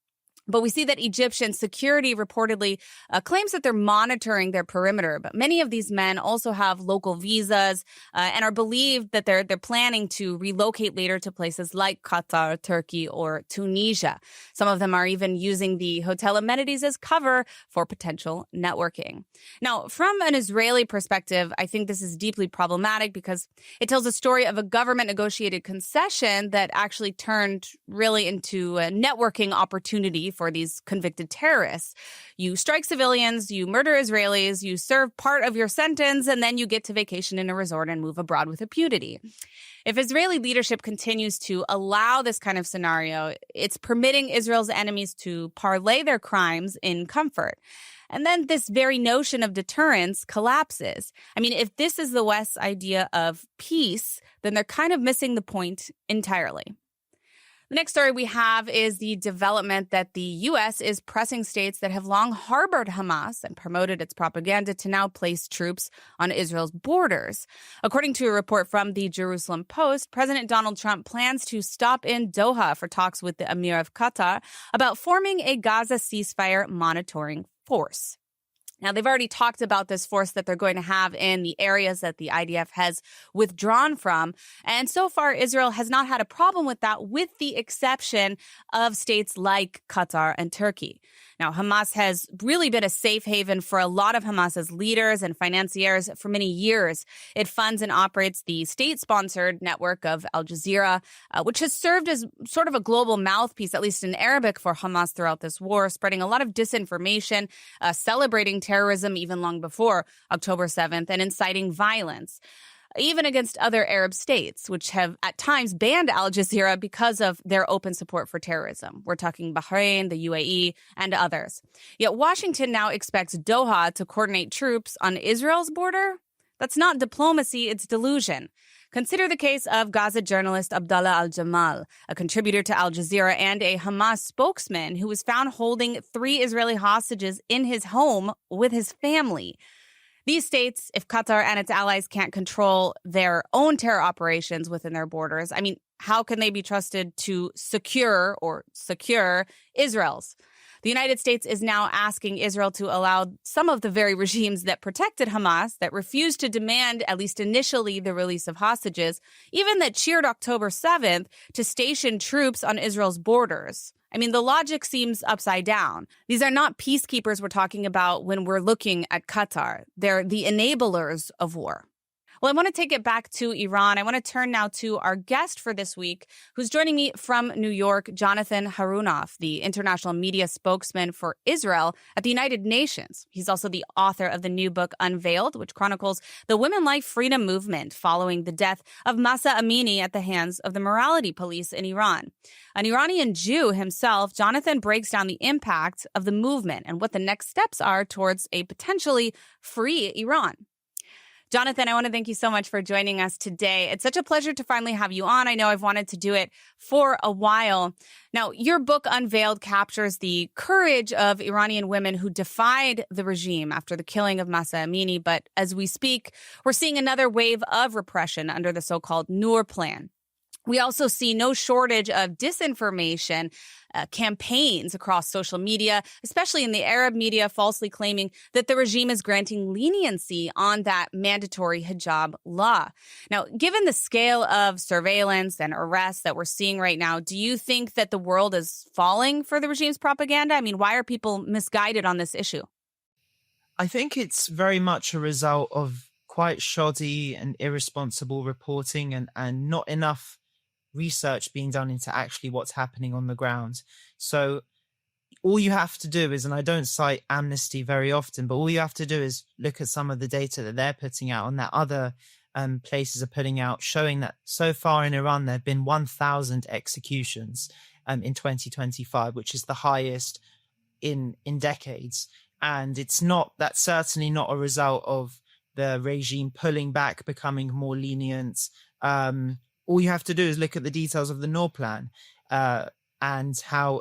But we see that Egyptian security reportedly claims that they're monitoring their perimeter. But many of these men also have local visas and are believed that they're planning to relocate later to places like Qatar, Turkey, or Tunisia. Some of them are even using the hotel amenities as cover for potential networking. Now, from an Israeli perspective, I think this is deeply problematic because it tells a story of a government-negotiated concession that actually turned really into a networking opportunity for these convicted terrorists. You strike civilians, you murder Israelis, you serve part of your sentence, and then you get to vacation in a resort and move abroad with impunity. If Israeli leadership continues to allow this kind of scenario, it's permitting Israel's enemies to parlay their crimes in comfort. And then this very notion of deterrence collapses. I mean, if this is the West's idea of peace, then they're kind of missing the point entirely. The next story we have is the development that the U.S. is pressing states that have long harbored Hamas and promoted its propaganda to now place troops on Israel's borders. According to a report from the Jerusalem Post, President Donald Trump plans to stop in Doha for talks with the Emir of Qatar about forming a Gaza ceasefire monitoring force. Now, they've already talked about this force that they're going to have in the areas that the IDF has withdrawn from. And so far, Israel has not had a problem with that, with the exception of states like Qatar and Turkey. Now, Hamas has really been a safe haven for a lot of Hamas's leaders and financiers for many years. It funds and operates the state-sponsored network of Al Jazeera, which has served as sort of a global mouthpiece, at least in Arabic, for Hamas throughout this war, spreading a lot of disinformation, celebrating terrorism even long before October 7th, and inciting violence, even against other Arab states, which have at times banned Al Jazeera because of their open support for terrorism. We're talking Bahrain, the UAE, and others. Yet Washington now expects Doha to coordinate troops on Israel's border. That's not diplomacy, it's delusion. Consider the case of Gaza journalist Abdallah al-Jamal, a contributor to Al Jazeera and a Hamas spokesman who was found holding 3 Israeli hostages in his home with his family. These states, if Qatar and its allies can't control their own terror operations within their borders, I mean, how can they be trusted to secure Israel's? The United States is now asking Israel to allow some of the very regimes that protected Hamas, that refused to demand, at least initially, the release of hostages, even that cheered October 7th, to station troops on Israel's borders. I mean, the logic seems upside down. These are not peacekeepers we're talking about when we're looking at Qatar. They're the enablers of war. Well, I want to take it back to Iran. I want to turn now to our guest for this week, who's joining me from New York, Jonathan Harunoff, the international media spokesman for Israel at the United Nations. He's also the author of the new book, Unveiled, which chronicles the women life freedom movement following the death of Mahsa Amini at the hands of the morality police in Iran. An Iranian Jew himself, Jonathan breaks down the impact of the movement and what the next steps are towards a potentially free Iran. Jonathan, I want to thank you so much for joining us today. It's such a pleasure to finally have you on. I know I've wanted to do it for a while. Now, your book, Unveiled, captures the courage of Iranian women who defied the regime after the killing of Mahsa Amini. But as we speak, we're seeing another wave of repression under the so-called Noor plan. We also see no shortage of disinformation campaigns across social media, especially in the Arab media, falsely claiming that the regime is granting leniency on that mandatory hijab law. Now, given the scale of surveillance and arrests that we're seeing right now, do you think that the world is falling for the regime's propaganda? I mean, why are people misguided on this issue? I think it's very much a result of quite shoddy and irresponsible reporting and not enough research being done into actually what's happening on the ground. So all you have to do is, and I don't cite Amnesty very often, but all you have to do is look at some of the data that they're putting out and that other places are putting out, showing that so far in Iran, there have been 1,000 executions in 2025, which is the highest in decades. And that's certainly not a result of the regime pulling back, becoming more lenient. All you have to do is look at the details of the Noor plan and how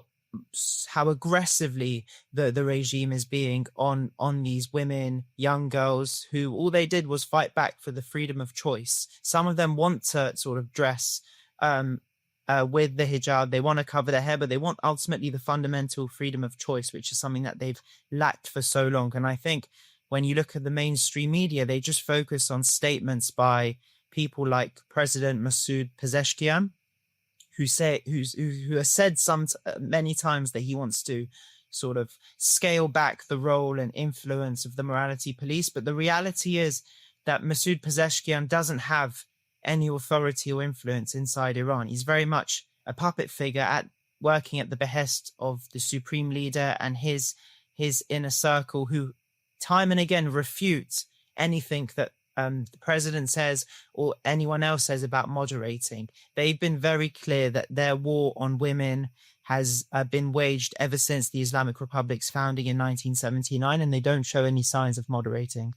aggressively the regime is being on these women, young girls, who all they did was fight back for the freedom of choice. Some of them want to sort of dress with the hijab. They want to cover their hair, but they want ultimately the fundamental freedom of choice, which is something that they've lacked for so long. And I think when you look at the mainstream media, they just focus on statements by people like President Masoud Pezeshkian, who has said many times that he wants to sort of scale back the role and influence of the morality police. But the reality is that Masoud Pezeshkian doesn't have any authority or influence inside Iran. He's very much a puppet figure working at the behest of the supreme leader and his inner circle, who time and again refutes anything that the president says or anyone else says about moderating. They've been very clear that their war on women has been waged ever since the Islamic Republic's founding in 1979, and they don't show any signs of moderating.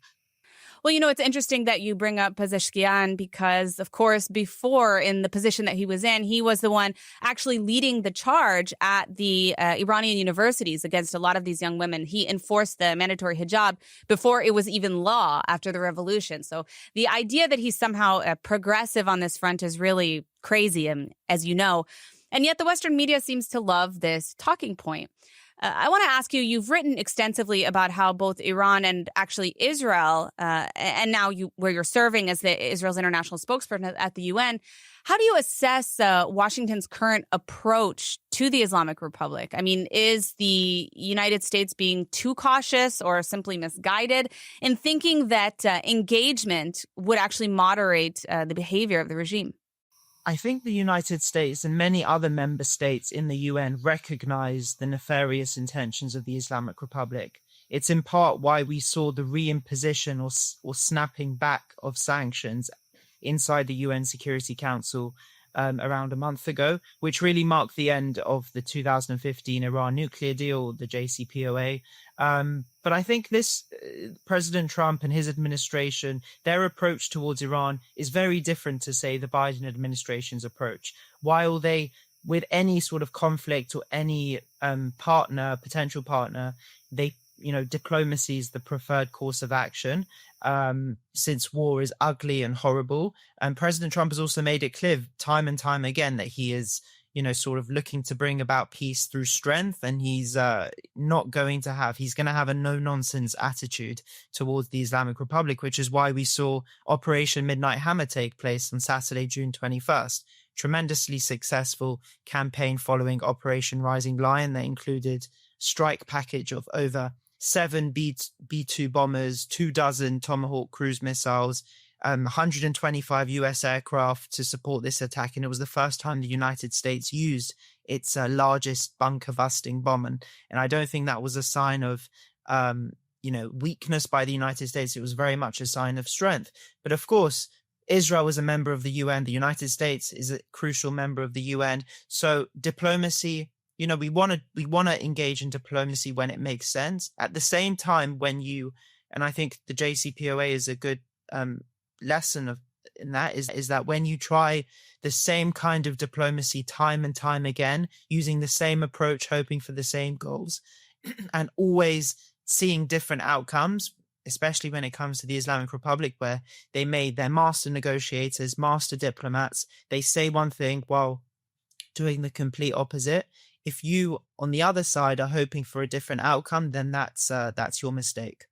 Well, you know, it's interesting that you bring up Pezeshkian because, of course, before in the position that he was in, he was the one actually leading the charge at the Iranian universities against a lot of these young women. He enforced the mandatory hijab before it was even law after the revolution. So the idea that he's somehow progressive on this front is really crazy, as you know. And yet the Western media seems to love this talking point. I want to ask you, you've written extensively about how both Iran and actually Israel, and now where you're serving as Israel's international spokesperson at the UN, how do you assess Washington's current approach to the Islamic Republic? I mean, is the United States being too cautious or simply misguided in thinking that engagement would actually moderate the behavior of the regime? I think the United States and many other member states in the UN recognize the nefarious intentions of the Islamic Republic. It's in part why we saw the reimposition or snapping back of sanctions inside the UN Security Council around a month ago, which really marked the end of the 2015 Iran nuclear deal, the JCPOA. But I think President Trump and his administration, their approach towards Iran is very different to, say, the Biden administration's approach. While they, with any sort of conflict or any potential partner, diplomacy is the preferred course of action, since war is ugly and horrible. And President Trump has also made it clear time and time again that he is, sort of looking to bring about peace through strength. And he's going to have a no-nonsense attitude towards the Islamic Republic, which is why we saw Operation Midnight Hammer take place on Saturday, June 21st. Tremendously successful campaign following Operation Rising Lion that included strike package of over 7 B-2 bombers, 24 Tomahawk cruise missiles, 125 US aircraft to support this attack. And it was the first time the United States used its largest bunker-busting bomb. And I don't think that was a sign of, weakness by the United States. It was very much a sign of strength. But of course, Israel is a member of the UN. The United States is a crucial member of the UN. So diplomacy, we want to engage in diplomacy when it makes sense. At the same time, and I think the JCPOA is a good lesson in that is that when you try the same kind of diplomacy time and time again, using the same approach, hoping for the same goals, and always seeing different outcomes, especially when it comes to the Islamic Republic, where they made their master negotiators, master diplomats. They say one thing while doing the complete opposite. If you, on the other side, are hoping for a different outcome, then that's your mistake.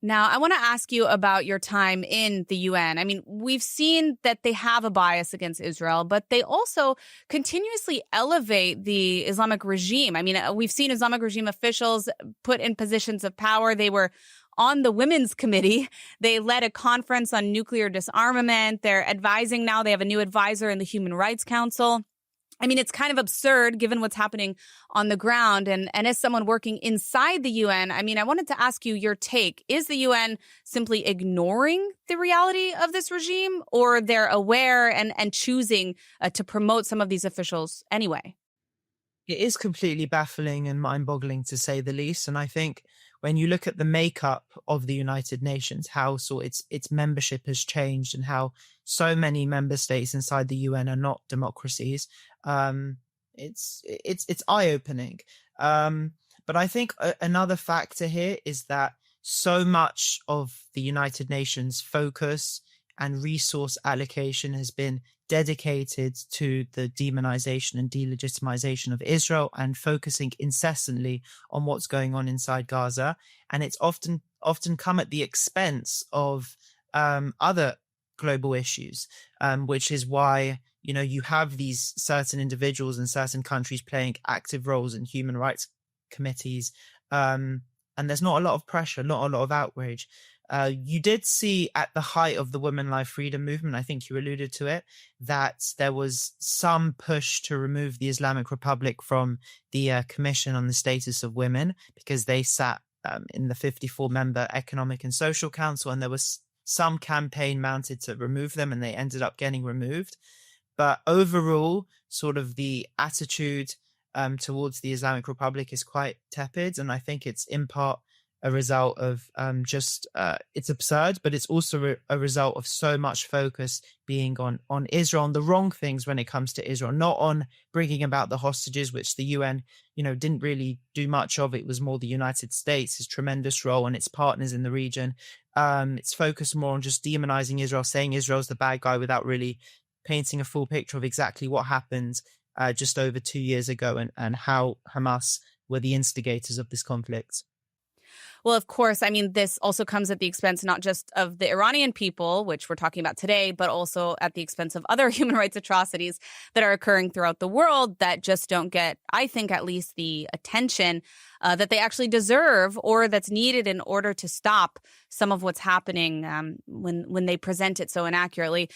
Now, I want to ask you about your time in the UN. I mean, we've seen that they have a bias against Israel, but they also continuously elevate the Islamic regime. I mean, we've seen Islamic regime officials put in positions of power. They were on the Women's Committee. They led a conference on nuclear disarmament. They're advising now. They have a new advisor in the Human Rights Council. I mean, it's kind of absurd given what's happening on the ground. And as someone working inside the UN, I mean, I wanted to ask you your take. Is the UN simply ignoring the reality of this regime, or they're aware and choosing to promote some of these officials anyway? It is completely baffling and mind-boggling, to say the least. And I think when you look at the makeup of the United Nations, how its membership has changed and how so many member states inside the UN are not democracies, it's eye-opening. But I think another factor here is that so much of the United Nations focus and resource allocation has been dedicated to the demonization and delegitimization of Israel and focusing incessantly on what's going on inside Gaza. And it's often come at the expense of other global issues, which is why, you know, you have these certain individuals in certain countries playing active roles in human rights committees. And there's not a lot of pressure, not a lot of outrage. You did see at the height of the Women Life Freedom movement, I think you alluded to it, that there was some push to remove the Islamic Republic from the Commission on the Status of Women, because they sat in the 54-member Economic and Social Council, and there was some campaign mounted to remove them, and they ended up getting removed. But overall, sort of the attitude towards the Islamic Republic is quite tepid, and I think it's in part a result of it's absurd, but it's also a result of so much focus being on Israel, on the wrong things when it comes to Israel, not on bringing about the hostages, which the UN, you know, didn't really do much of. It was more the United States, its tremendous role and its partners in the region. It's focused more on just demonizing Israel, saying Israel's the bad guy without really painting a full picture of exactly what happened just over 2 years ago and how Hamas were the instigators of this conflict. Well, of course, I mean, this also comes at the expense not just of the Iranian people, which we're talking about today, but also at the expense of other human rights atrocities that are occurring throughout the world that just don't get, I think, at least the attention that they actually deserve or that's needed in order to stop some of what's happening when they present it so inaccurately.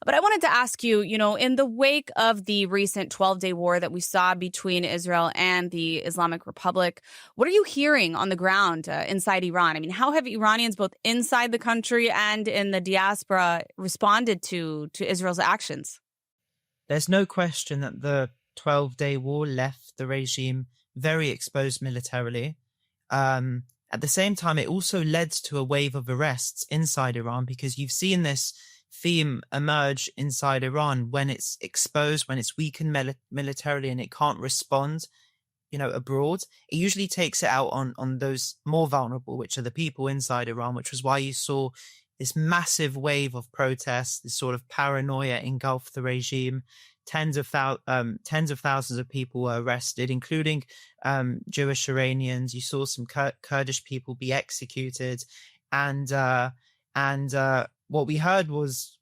But I wanted to ask you, you know, in the wake of the recent 12-day war that we saw between Israel and the Islamic Republic, what are you hearing on the ground inside Iran? I mean, how have Iranians both inside the country and in the diaspora responded to Israel's actions? There's no question that the 12-day war left the regime very exposed militarily. At the same time, it also led to a wave of arrests inside Iran, because you've seen this theme emerge inside Iran when it's exposed, when it's weakened militarily and it can't respond, you know, abroad. It usually takes it out on those more vulnerable, which are the people inside Iran, which was why you saw this massive wave of protests, this sort of paranoia engulfed the regime. Tens of thousands of people were arrested, including Jewish Iranians. You saw some Kurdish people be executed, and what we heard was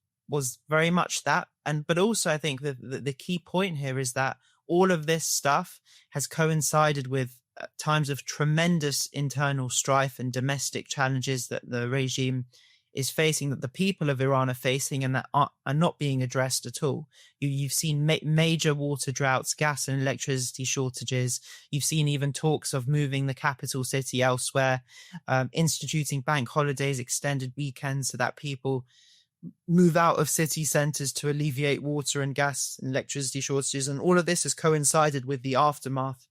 very much that. But also, I think the key point here is that all of this stuff has coincided with times of tremendous internal strife and domestic challenges that the regime is facing, that the people of Iran are facing, and that are not being addressed at all. You've seen major water droughts, gas and electricity shortages. You've seen even talks of moving the capital city elsewhere, instituting bank holidays, extended weekends, so that people move out of city centres to alleviate water and gas and electricity shortages. And all of this has coincided with the aftermath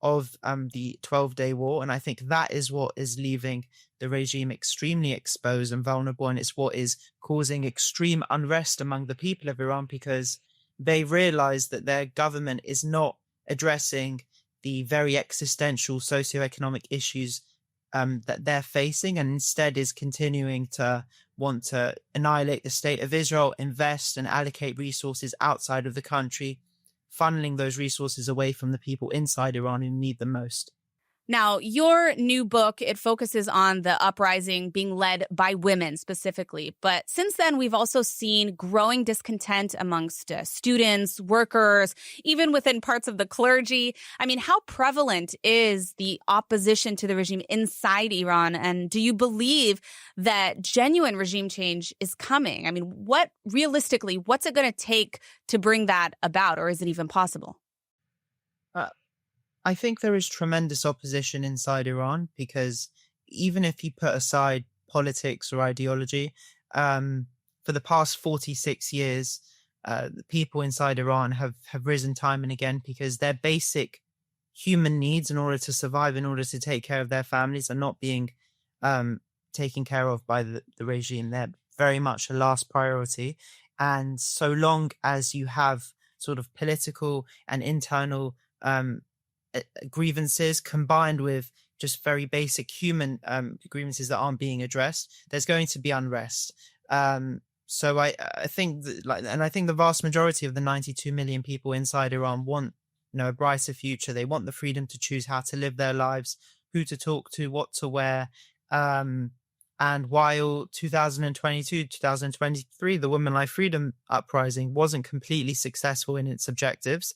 of the 12-day war. And I think that is what is leaving the regime extremely exposed and vulnerable. And it's what is causing extreme unrest among the people of Iran, because they realize that their government is not addressing the very existential socioeconomic issues that they're facing, and instead is continuing to want to annihilate the state of Israel, invest and allocate resources outside of the country, funneling those resources away from the people inside Iran who need them most. Now, your new book, it focuses on the uprising being led by women specifically. But since then, we've also seen growing discontent amongst students, workers, even within parts of the clergy. I mean, how prevalent is the opposition to the regime inside Iran? And do you believe that genuine regime change is coming? I mean, what's it going to take to bring that about? Or is it even possible? I think there is tremendous opposition inside Iran, because even if you put aside politics or ideology, for the past 46 years, the people inside Iran have risen time and again because their basic human needs in order to survive, in order to take care of their families, are not being taken care of by the regime. They're very much a last priority. And so long as you have sort of political and internal grievances combined with just very basic human grievances that aren't being addressed, there's going to be unrest. So I think I think the vast majority of the 92 million people inside Iran want, a brighter future. They want the freedom to choose how to live their lives, who to talk to, what to wear. And while 2022, 2023, the Women Life Freedom Uprising wasn't completely successful in its objectives,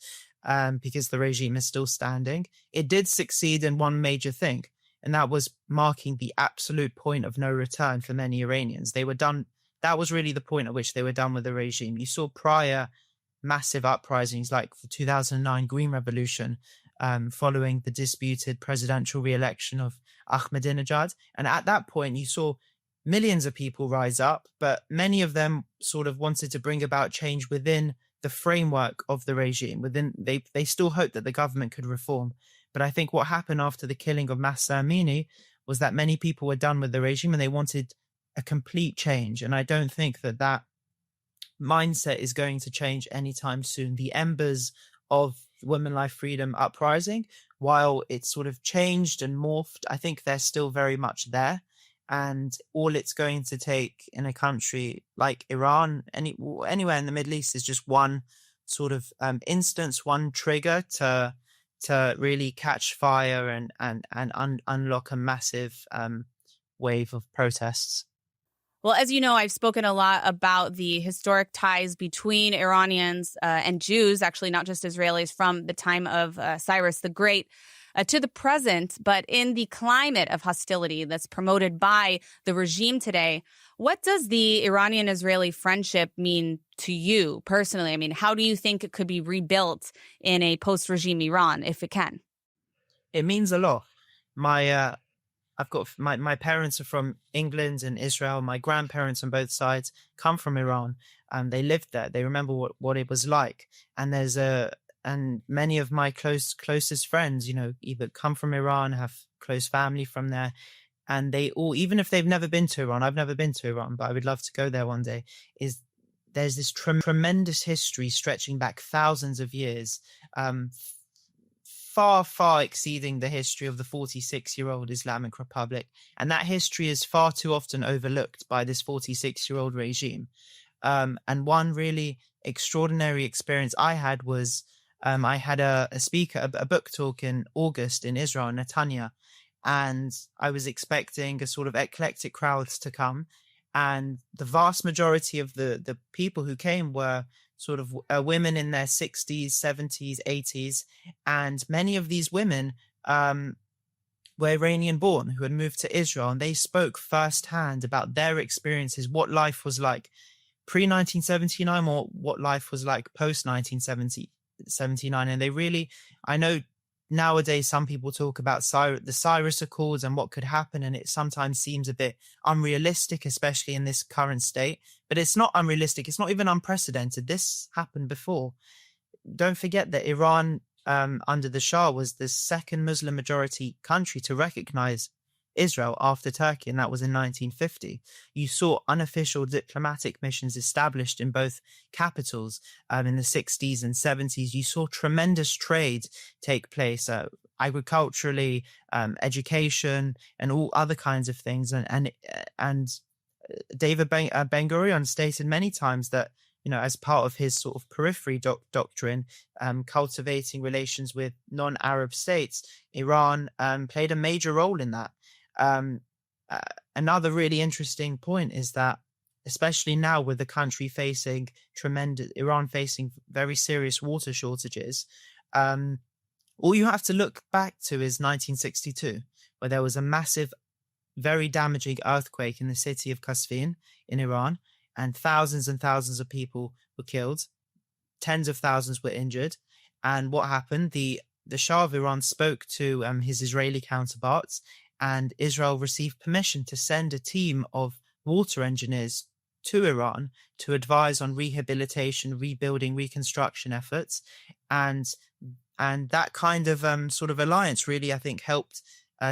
because the regime is still standing, it did succeed in one major thing, and that was marking the absolute point of no return for many Iranians. They were done. That was really the point at which they were done with the regime. You saw prior massive uprisings like the 2009 Green Revolution, following the disputed presidential re-election of Ahmadinejad. And at that point, you saw millions of people rise up, but many of them sort of wanted to bring about change within the framework of the regime. They still hoped that the government could reform. But I think what happened after the killing of Mahsa Amini was that many people were done with the regime and they wanted a complete change. And I don't think that mindset is going to change anytime soon. The embers of Women Life Freedom Uprising, while it's sort of changed and morphed, I think they're still very much there. And all it's going to take in a country like Iran, anywhere in the Middle East, is just one sort of instance, one trigger to really catch fire and unlock a massive wave of protests. Well, as you know, I've spoken a lot about the historic ties between Iranians and Jews, actually not just Israelis, from the time of Cyrus the Great to the present. But in the climate of hostility that's promoted by the regime today, what does the Iranian-Israeli friendship mean to you personally? I mean, how do you think it could be rebuilt in a post-regime Iran, if it can? It means a lot. I've got my parents are from England and Israel. My grandparents on both sides come from Iran, and they lived there. They remember what it was like. And and many of my closest friends, either come from Iran, have close family from there, and they all, even if they've never been to Iran, I've never been to Iran, but I would love to go there one day. There's this tremendous history stretching back thousands of years. Far exceeding the history of the 46-year-old Islamic Republic. And that history is far too often overlooked by this 46-year-old regime. And one really extraordinary experience I had was I had a book talk in August in Israel, Netanya, and I was expecting a sort of eclectic crowd to come. And the vast majority of the people who came were sort of women in their 60s, 70s, 80s. And many of these women were Iranian born who had moved to Israel. And they spoke firsthand about their experiences, what life was like pre-1979 or what life was like post-1979. And they really, I know nowadays some people talk about the Cyrus Accords and what could happen, and it sometimes seems a bit unrealistic, especially in this current state. But it's not unrealistic. It's not even unprecedented. This happened before. Don't forget that Iran, under the Shah, was the second Muslim majority country to recognize Israel after Turkey, and that was in 1950. You saw unofficial diplomatic missions established in both capitals in the 60s and 70s. You saw tremendous trade take place. agriculturally, education, and all other kinds of things. And David Ben Gurion stated many times that, as part of his sort of periphery doctrine, cultivating relations with non-Arab states, Iran played a major role in that. Another really interesting point is that, especially now with the country facing Iran facing very serious water shortages, all you have to look back to is 1962, where there was a massive, very damaging earthquake in the city of Qasvin in Iran, and thousands of people were killed, tens of thousands were injured. And what happened? The Shah of Iran spoke to his Israeli counterparts, and Israel received permission to send a team of water engineers to Iran to advise on rehabilitation, rebuilding, reconstruction efforts. And that kind of sort of alliance really, I think, helped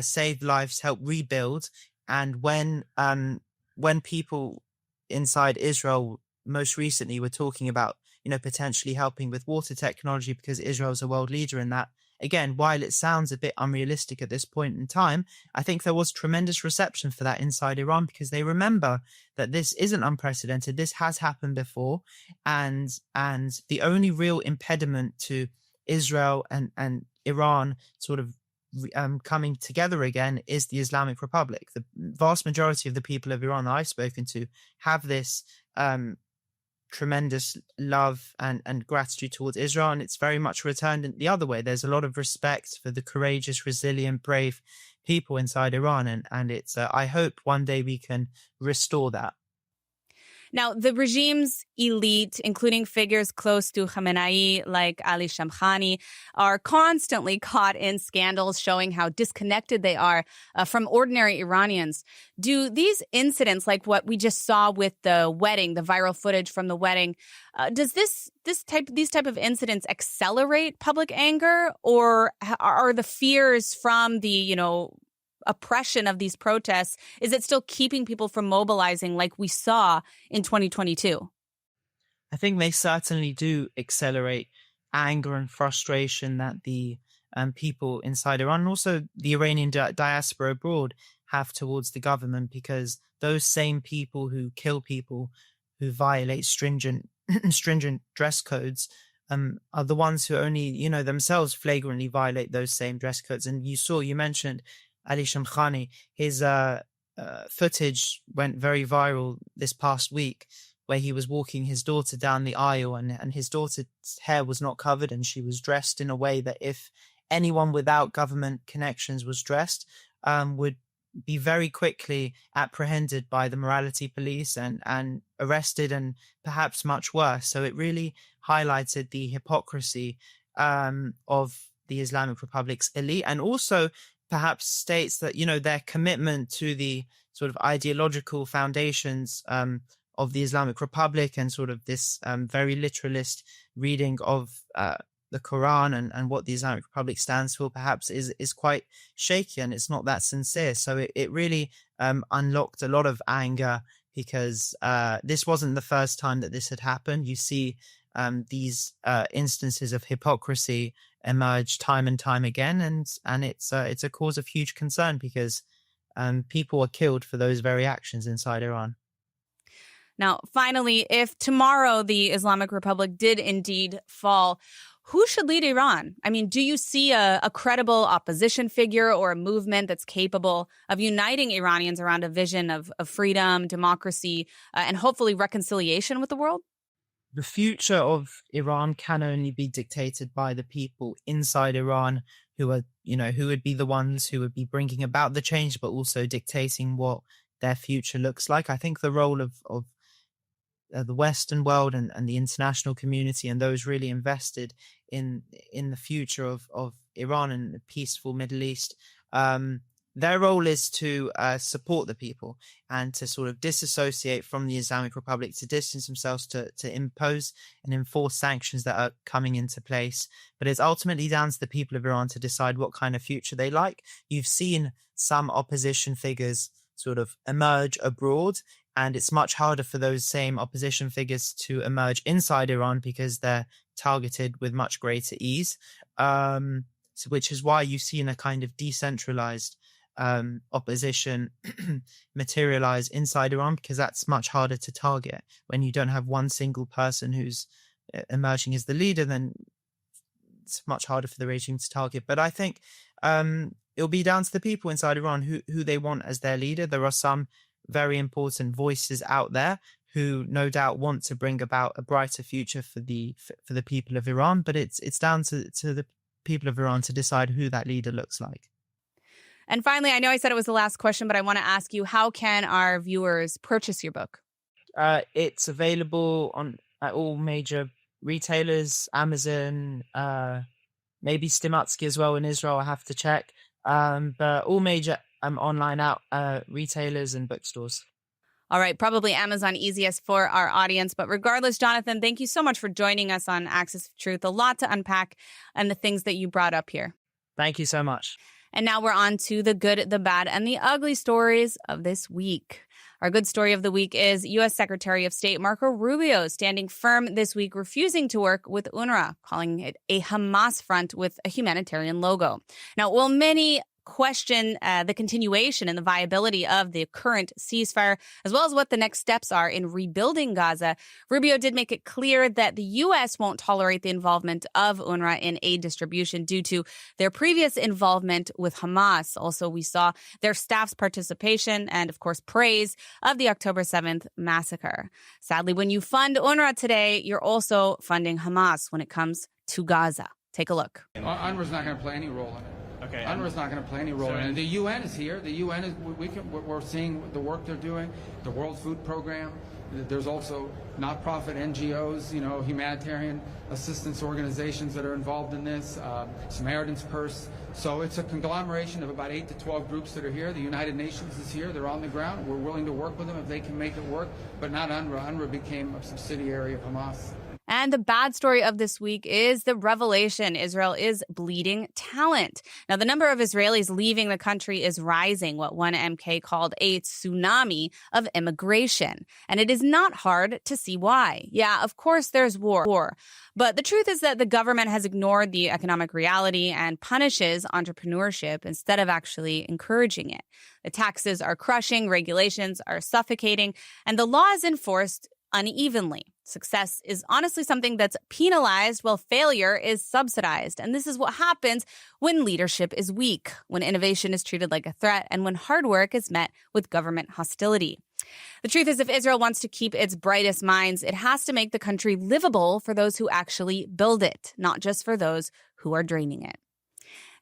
save lives, help rebuild. And when people inside Israel most recently were talking about, potentially helping with water technology because Israel's a world leader in that, again, while it sounds a bit unrealistic at this point in time, I think there was tremendous reception for that inside Iran, because they remember that this isn't unprecedented. This has happened before. And the only real impediment to Israel and Iran sort of coming together again is the Islamic Republic. The vast majority of the people of Iran that I've spoken to have this tremendous love and gratitude towards Israel, and it's very much returned in the other way. There's a lot of respect for the courageous, resilient, brave people inside Iran, and it's I hope one day we can restore that. Now, the regime's elite, including figures close to Khamenei like Ali Shamkhani, are constantly caught in scandals showing how disconnected they are from ordinary Iranians. Do these incidents, like what we just saw with the wedding, the viral footage from the wedding, does these type of incidents accelerate public anger, or are the fears from the oppression of these protests, is it still keeping people from mobilizing like we saw in 2022? I think they certainly do accelerate anger and frustration that the people inside Iran, and also the Iranian diaspora abroad, have towards the government, because those same people who kill people, who violate stringent dress codes, are the ones who only, themselves flagrantly violate those same dress codes. And you mentioned Ali Shamkhani, his footage went very viral this past week, where he was walking his daughter down the aisle, and his daughter's hair was not covered, and she was dressed in a way that if anyone without government connections was dressed, would be very quickly apprehended by the morality police and arrested, and perhaps much worse. So it really highlighted the hypocrisy of the Islamic Republic's elite, and also perhaps states that, their commitment to the sort of ideological foundations of the Islamic Republic, and sort of this very literalist reading of the Quran and what the Islamic Republic stands for, perhaps is quite shaky, and it's not that sincere. So it really unlocked a lot of anger, because this wasn't the first time that this had happened. You see these instances of hypocrisy emerge time and time again, and it's a cause of huge concern, because people are killed for those very actions inside Iran. Now, finally, if tomorrow the Islamic Republic did indeed fall, who should lead Iran? I mean, do you see a credible opposition figure or a movement that's capable of uniting Iranians around a vision of freedom, democracy, and hopefully reconciliation with the world? The future of Iran can only be dictated by the people inside Iran, who are, who would be the ones who would be bringing about the change, but also dictating what their future looks like. I think the role of the Western world and the international community, and those really invested in the future of Iran and the peaceful Middle East, their role is to support the people and to sort of disassociate from the Islamic Republic, to distance themselves, to impose and enforce sanctions that are coming into place. But it's ultimately down to the people of Iran to decide what kind of future they like. You've seen some opposition figures sort of emerge abroad, and it's much harder for those same opposition figures to emerge inside Iran, because they're targeted with much greater ease. which is why you've seen a kind of decentralized opposition materialize inside Iran, because that's much harder to target. When you don't have one single person who's emerging as the leader, then it's much harder for the regime to target. But I think it'll be down to the people inside Iran who they want as their leader. There are some very important voices out there who no doubt want to bring about a brighter future for the people of Iran, but it's down to the people of Iran to decide who that leader looks like. And finally, I know I said it was the last question, but I want to ask you, how can our viewers purchase your book? It's available at all major retailers, Amazon, maybe Stimatsky as well in Israel, I have to check. But all major online retailers and bookstores. All right, probably Amazon easiest for our audience. But regardless, Jonathan, thank you so much for joining us on Axis of Truth. A lot to unpack and the things that you brought up here. Thank you so much. And now we're on to the good, the bad, and the ugly stories of this week. Our good story of the week is U.S. Secretary of State Marco Rubio standing firm this week, refusing to work with UNRWA, calling it a Hamas front with a humanitarian logo. Now, while many question the continuation and the viability of the current ceasefire, as well as what the next steps are in rebuilding Gaza, Rubio did make it clear that the U.S. won't tolerate the involvement of UNRWA in aid distribution due to their previous involvement with Hamas. Also, we saw their staff's participation and, of course, praise of the October 7th massacre. Sadly, when you fund UNRWA today, you're also funding Hamas when it comes to Gaza. Take a look. UNRWA's not going to play any role in it. Okay. UNRWA's not going to play any role in it. The UN is here. The UN is. We're seeing the work they're doing. The World Food Program. There's also not-profit NGOs, humanitarian assistance organizations that are involved in this. Samaritan's Purse. So it's a conglomeration of about 8 to 12 groups that are here. The United Nations is here. They're on the ground. We're willing to work with them if they can make it work. But not UNRWA. UNRWA became a subsidiary of Hamas. And the bad story of this week is the revelation Israel is bleeding talent. Now, the number of Israelis leaving the country is rising, what one MK called a tsunami of immigration. And it is not hard to see why. Yeah, of course, there's war. But the truth is that the government has ignored the economic reality and punishes entrepreneurship instead of actually encouraging it. The taxes are crushing, regulations are suffocating, and the law is enforced unevenly. Success is honestly something that's penalized while failure is subsidized. And this is what happens when leadership is weak, when innovation is treated like a threat, and when hard work is met with government hostility. The truth is, if Israel wants to keep its brightest minds, it has to make the country livable for those who actually build it, not just for those who are draining it.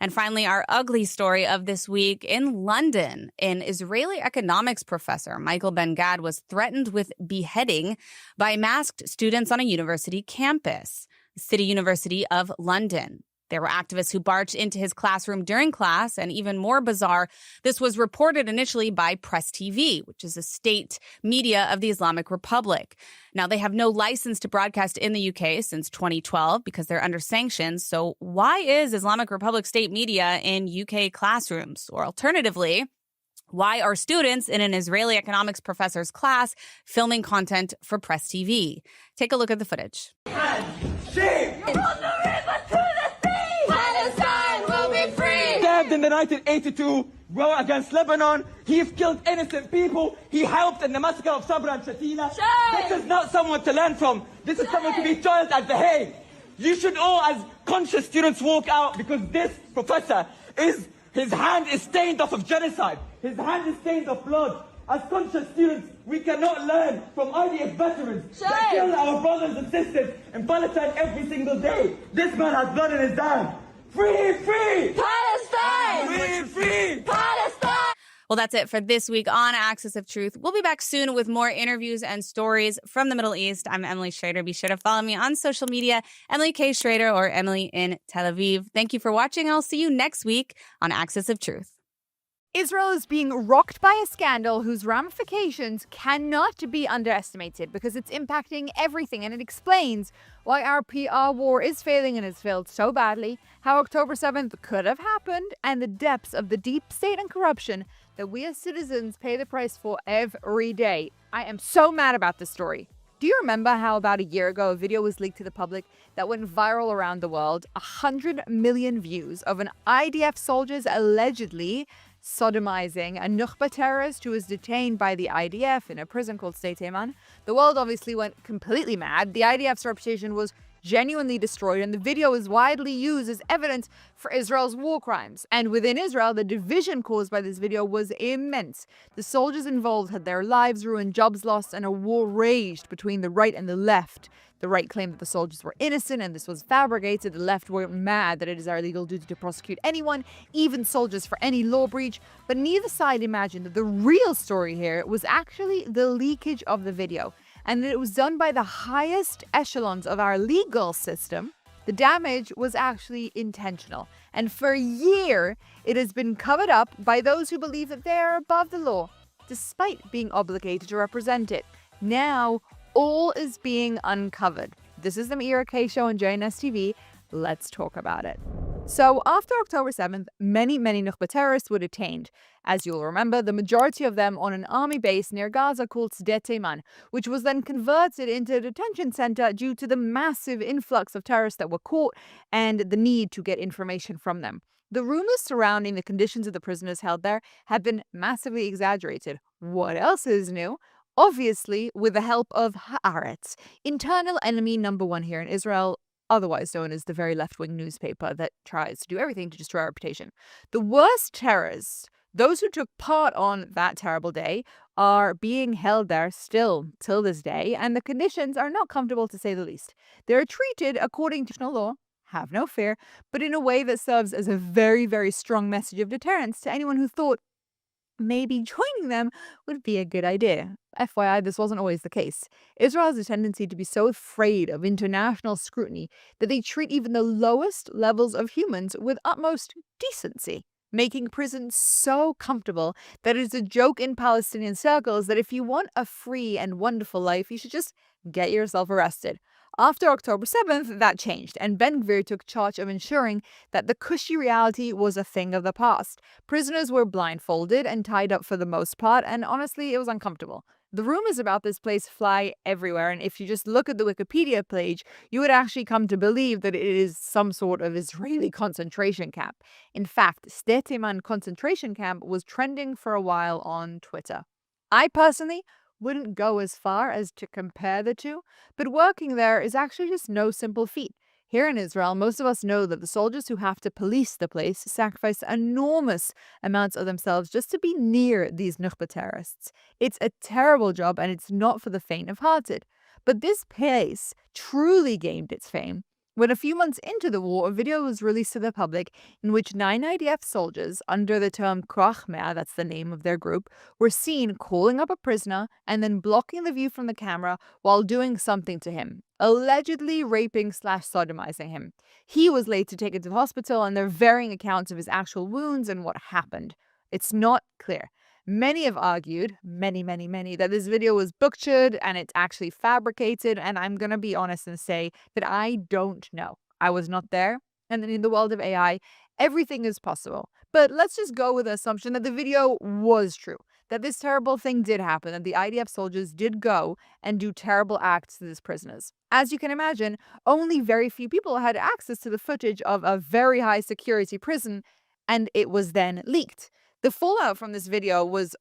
And finally, our ugly story of this week in London. An Israeli economics professor, Michael Ben-Gad, was threatened with beheading by masked students on a university campus, City University of London. There were activists who barged into his classroom during class, and even more bizarre, this was reported initially by Press TV, which is a state media of the Islamic Republic. Now, they have no license to broadcast in the UK since 2012 because they're under sanctions. So why is Islamic Republic state media in UK classrooms? Or alternatively, why are students in an Israeli economics professor's class filming content for Press TV? Take a look at the footage. Stabbed in the 1982 war against Lebanon. He's killed innocent people. He helped in the massacre of Sabra and Shatila. This is not someone to learn from. This is someone to be tried at The Hague. You should all, as conscious students, walk out because this professor his hand is stained off of genocide. His hand is stained of blood. As conscious students, we cannot learn from IDF veterans that kill our brothers and sisters in Palestine every single day. This man has blood in his hand. Free, free! Palestine! Free, free! Palestine! Well, that's it for this week on Axis of Truth. We'll be back soon with more interviews and stories from the Middle East. I'm Emily Schrader. Be sure to follow me on social media, Emily K. Schrader or Emily in Tel Aviv. Thank you for watching. I'll see you next week on Axis of Truth. Israel is being rocked by a scandal whose ramifications cannot be underestimated because it's impacting everything, and it explains why our PR war is failing and has failed so badly, how October 7th could have happened, and the depths of the deep state and corruption that we as citizens pay the price for every day. I am so mad about this story. Do you remember how about a year ago a video was leaked to the public that went viral around the world? 100 million views of an IDF soldiers allegedly sodomizing a Nukhba terrorist who was detained by the IDF in a prison called Sde Teman. The world obviously went completely mad. The IDF's reputation was genuinely destroyed, and the video is widely used as evidence for Israel's war crimes. And within Israel, the division caused by this video was immense. The soldiers involved had their lives ruined, jobs lost, and a war raged between the right and the left. The right claimed that the soldiers were innocent and this was fabricated. The left were mad that it is our legal duty to prosecute anyone, even soldiers, for any law breach. But neither side imagined that the real story here was actually the leakage of the video, and that it was done by the highest echelons of our legal system. The damage was actually intentional, and for a year it has been covered up by those who believe that they are above the law, despite being obligated to represent it. Now all is being uncovered. This is the Meira K Show on JNS TV. Let's talk about it. So after October 7th, many Nukhba terrorists were detained. As you'll remember, the majority of them on an army base near Gaza called Sde Teman, which was then converted into a detention center due to the massive influx of terrorists that were caught and the need to get information from them. The rumors surrounding the conditions of the prisoners held there have been massively exaggerated. What else is new? Obviously, with the help of Haaretz, internal enemy number one here in Israel, otherwise known as the very left-wing newspaper that tries to do everything to destroy our reputation. The worst terrorists, those who took part on that terrible day, are being held there still till this day, and the conditions are not comfortable, to say the least. They're treated according to international law, have no fear, but in a way that serves as a very strong message of deterrence to anyone who thought maybe joining them would be a good idea. FYI, this wasn't always the case. Israel has a tendency to be so afraid of international scrutiny that they treat even the lowest levels of humans with utmost decency, making prisons so comfortable that it's a joke in Palestinian circles that if you want a free and wonderful life, you should just get yourself arrested. After October 7th, that changed, and Ben Gvir took charge of ensuring that the cushy reality was a thing of the past. Prisoners were blindfolded and tied up for the most part, and honestly, it was uncomfortable. The rumors about this place fly everywhere, and if you just look at the Wikipedia page, you would actually come to believe that it is some sort of Israeli concentration camp. In fact, Sde Teman concentration camp was trending for a while on Twitter. I personally wouldn't go as far as to compare the two, but working there is actually just no simple feat. Here in Israel, most of us know that the soldiers who have to police the place sacrifice enormous amounts of themselves just to be near these Nukhba terrorists. It's a terrible job, and it's not for the faint of hearted. But this place truly gained its fame when a few months into the war, a video was released to the public in which 9 IDF soldiers, under the term Krach Mea, that's the name of their group, were seen calling up a prisoner and then blocking the view from the camera while doing something to him, allegedly raping/sodomizing him. He was later taken to the hospital, and there are varying accounts of his actual wounds and what happened. It's not clear. Many have argued, many, that this video was butchered and it's actually fabricated, and I'm going to be honest and say that I don't know. I was not there, and in the world of AI, everything is possible. But let's just go with the assumption that the video was true, that this terrible thing did happen, and the IDF soldiers did go and do terrible acts to these prisoners. As you can imagine, only very few people had access to the footage of a very high security prison, and it was then leaked. The fallout from this video was,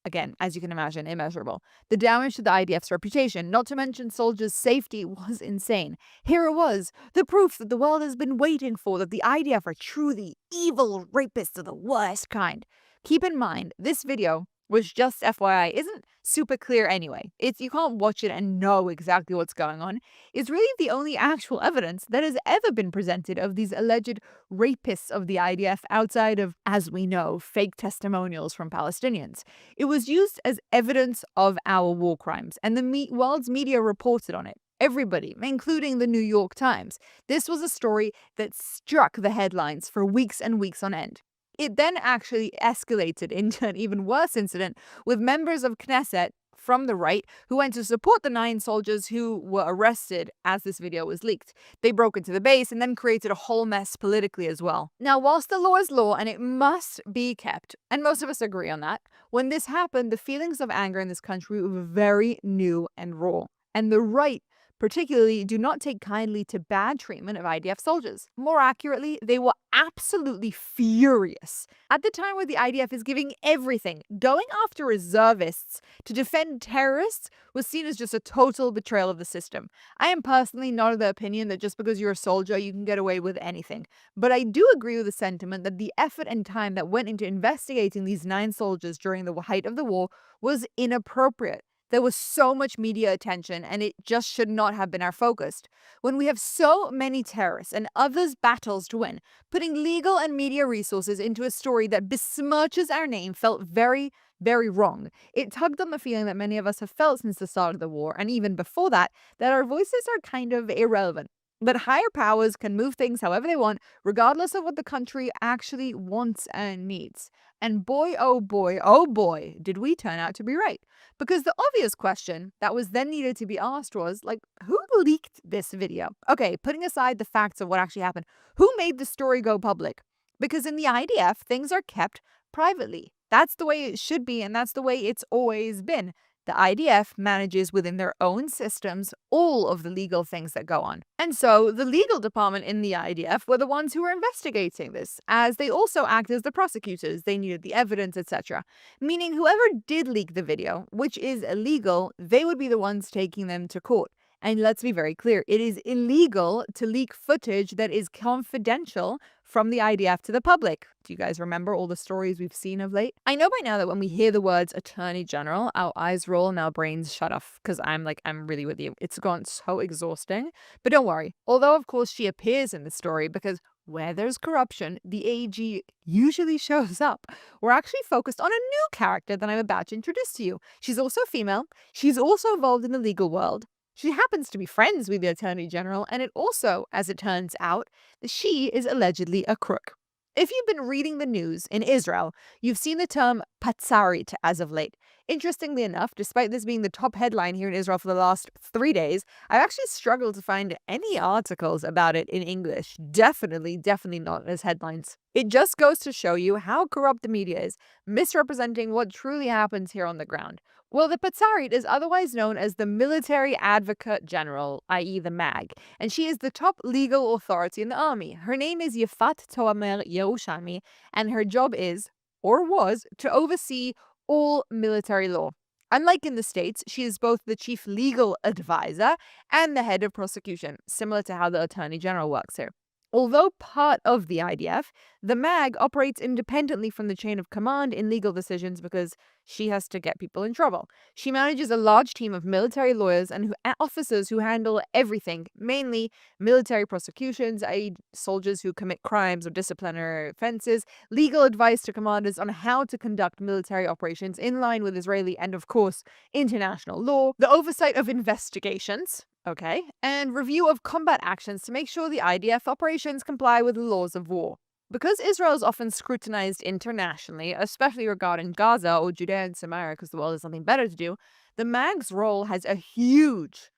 again, as you can imagine, immeasurable. The damage to the IDF's reputation, not to mention soldiers' safety, was insane. Here it was, the proof that the world has been waiting for, that the IDF are truly evil rapists of the worst kind. Keep in mind, this video, which just FYI isn't super clear anyway, you can't watch it and know exactly what's going on, is really the only actual evidence that has ever been presented of these alleged rapists of the IDF outside of, as we know, fake testimonials from Palestinians. It was used as evidence of our war crimes, and the world's media reported on it. Everybody, including the New York Times. This was a story that struck the headlines for weeks and weeks on end. It then actually escalated into an even worse incident with members of Knesset from the right who went to support the 9 soldiers who were arrested as this video was leaked. They broke into the base and then created a whole mess politically as well. Now, whilst the law is law and it must be kept, and most of us agree on that, when this happened, the feelings of anger in this country were very new and raw. and the right particularly do not take kindly to bad treatment of IDF soldiers. More accurately, they were absolutely furious at the time where the IDF is giving everything. Going after reservists to defend terrorists was seen as just a total betrayal of the system. I am personally not of the opinion that just because you're a soldier, you can get away with anything. But I do agree with the sentiment that the effort and time that went into investigating these 9 soldiers during the height of the war was inappropriate. There was so much media attention, and it just should not have been our focus. When we have so many terrorists and others' battles to win, putting legal and media resources into a story that besmirches our name felt very, very wrong. It tugged on the feeling that many of us have felt since the start of the war, and even before that our voices are kind of irrelevant. But higher powers can move things however they want, regardless of what the country actually wants and needs. And boy, oh boy, did we turn out to be right. Because the obvious question that was then needed to be asked was, like, who leaked this video? Okay, putting aside the facts of what actually happened, who made the story go public? Because in the IDF, things are kept privately. That's the way it should be, and that's the way it's always been. The IDF manages within their own systems all of the legal things that go on. And so the legal department in the IDF were the ones who were investigating this, as they also act as the prosecutors. They needed the evidence, etc. Meaning whoever did leak the video, which is illegal, they would be the ones taking them to court. And let's be very clear, it is illegal to leak footage that is confidential from the IDF to the public. Do you guys remember all the stories we've seen of late? I know by now that when we hear the words Attorney General, our eyes roll and our brains shut off, because I'm really with you. It's gone so exhausting. But don't worry, although of course she appears in the story, because where there's corruption, the AG usually shows up. We're actually focused on a new character that I'm about to introduce to you. She's also female. She's also involved in the legal world. She happens to be friends with the Attorney General, and it also, as it turns out, that she is allegedly a crook. If you've been reading the news in Israel, you've seen the term patsarit as of late. Interestingly enough, despite this being the top headline here in Israel for the last 3 days, I've actually struggled to find any articles about it in English. Definitely not as headlines. It just goes to show you how corrupt the media is, misrepresenting what truly happens here on the ground. Well, the Patsarit is otherwise known as the Military Advocate General, i.e. the MAG, and she is the top legal authority in the army. Her name is Yifat Toamer Yerushalmi, and her job is, or was, to oversee all military law. Unlike in the States, she is both the chief legal advisor and the head of prosecution, similar to how the Attorney General works here. Although part of the IDF, the MAG operates independently from the chain of command in legal decisions because she has to get people in trouble. She manages a large team of military lawyers and officers who handle everything, mainly military prosecutions, i.e. soldiers who commit crimes or disciplinary offenses, legal advice to commanders on how to conduct military operations in line with Israeli and, of course, international law, the oversight of investigations, okay, and review of combat actions to make sure the IDF operations comply with the laws of war. Because Israel is often scrutinized internationally, especially regarding Gaza or Judea and Samaria because the world has something better to do, the MAG's role has a huge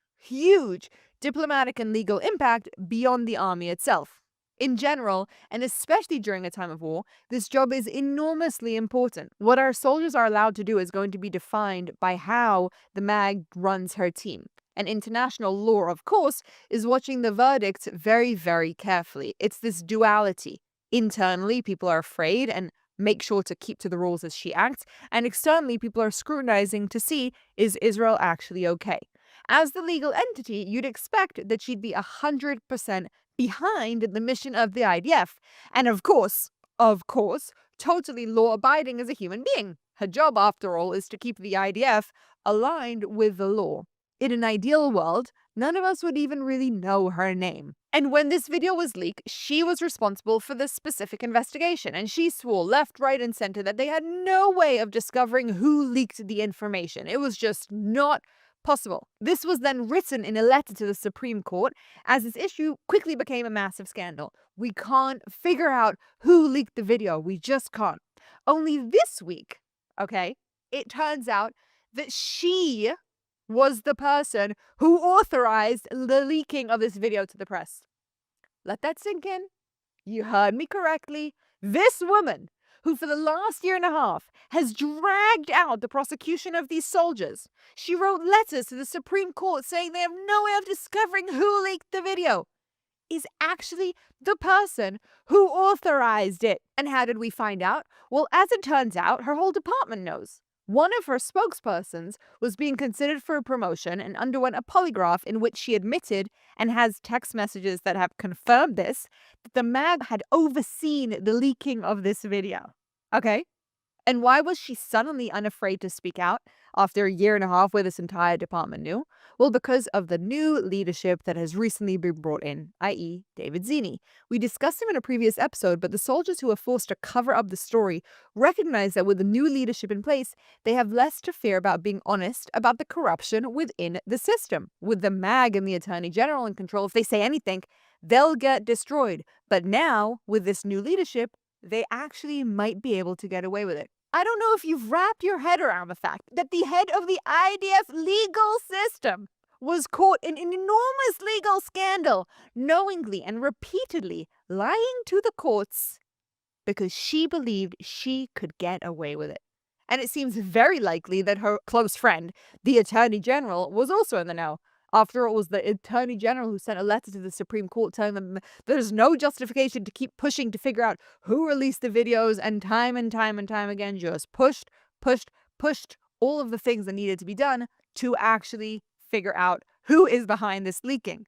diplomatic and legal impact beyond the army itself. In general, and especially during a time of war, this job is enormously important. What our soldiers are allowed to do is going to be defined by how the MAG runs her team. And international law, of course, is watching the verdicts very, very carefully. It's this duality. Internally, people are afraid and make sure to keep to the rules as she acts. And externally, people are scrutinizing to see, is Israel actually okay? As the legal entity, you'd expect that she'd be 100% behind the mission of the IDF. And of course, totally law-abiding as a human being. Her job, after all, is to keep the IDF aligned with the law. In an ideal world, none of us would even really know her name. And when this video was leaked, she was responsible for this specific investigation, and she swore left, right, and center that they had no way of discovering who leaked the information. It was just not possible. This was then written in a letter to the Supreme Court, as this issue quickly became a massive scandal. We can't figure out who leaked the video. We just can't. Only this week, okay, it turns out that she was the person who authorized the leaking of this video to the press. Let that sink in. You heard me correctly. This woman, who for the last year and a half has dragged out the prosecution of these soldiers. She wrote letters to the Supreme Court saying they have no way of discovering who leaked the video, is actually the person who authorized it. And how did we find out? Well, as it turns out, her whole department knows. One of her spokespersons was being considered for a promotion and underwent a polygraph in which she admitted, and has text messages that have confirmed this, that the MAG had overseen the leaking of this video. Okay? And why was she suddenly unafraid to speak out after a year and a half where this entire department knew? Well, because of the new leadership that has recently been brought in, i.e. David Zini. We discussed him in a previous episode, but the soldiers who were forced to cover up the story recognize that with the new leadership in place, they have less to fear about being honest about the corruption within the system. With the MAG and the Attorney General in control, if they say anything, they'll get destroyed. But now, with this new leadership, they actually might be able to get away with it. I don't know if you've wrapped your head around the fact that the head of the IDF legal system was caught in an enormous legal scandal, knowingly and repeatedly lying to the courts because she believed she could get away with it. And it seems very likely that her close friend, the Attorney General, was also in the know. After all, it was the Attorney General who sent a letter to the Supreme Court telling them there's no justification to keep pushing to figure out who released the videos, and time again just pushed all of the things that needed to be done to actually figure out who is behind this leaking.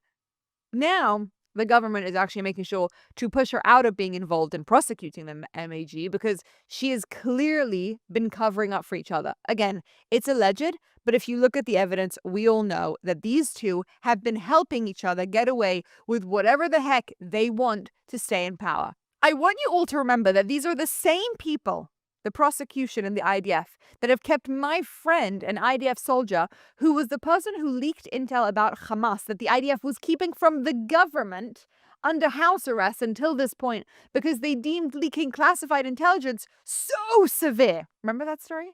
Now, the government is actually making sure to push her out of being involved in prosecuting the MAG because she has clearly been covering up for each other. Again, it's alleged, but if you look at the evidence, we all know that these two have been helping each other get away with whatever the heck they want to stay in power. I want you all to remember that these are the same people, the prosecution and the IDF, that have kept my friend, an IDF soldier, who was the person who leaked intel about Hamas that the IDF was keeping from the government, under house arrest until this point because they deemed leaking classified intelligence so severe. Remember that story?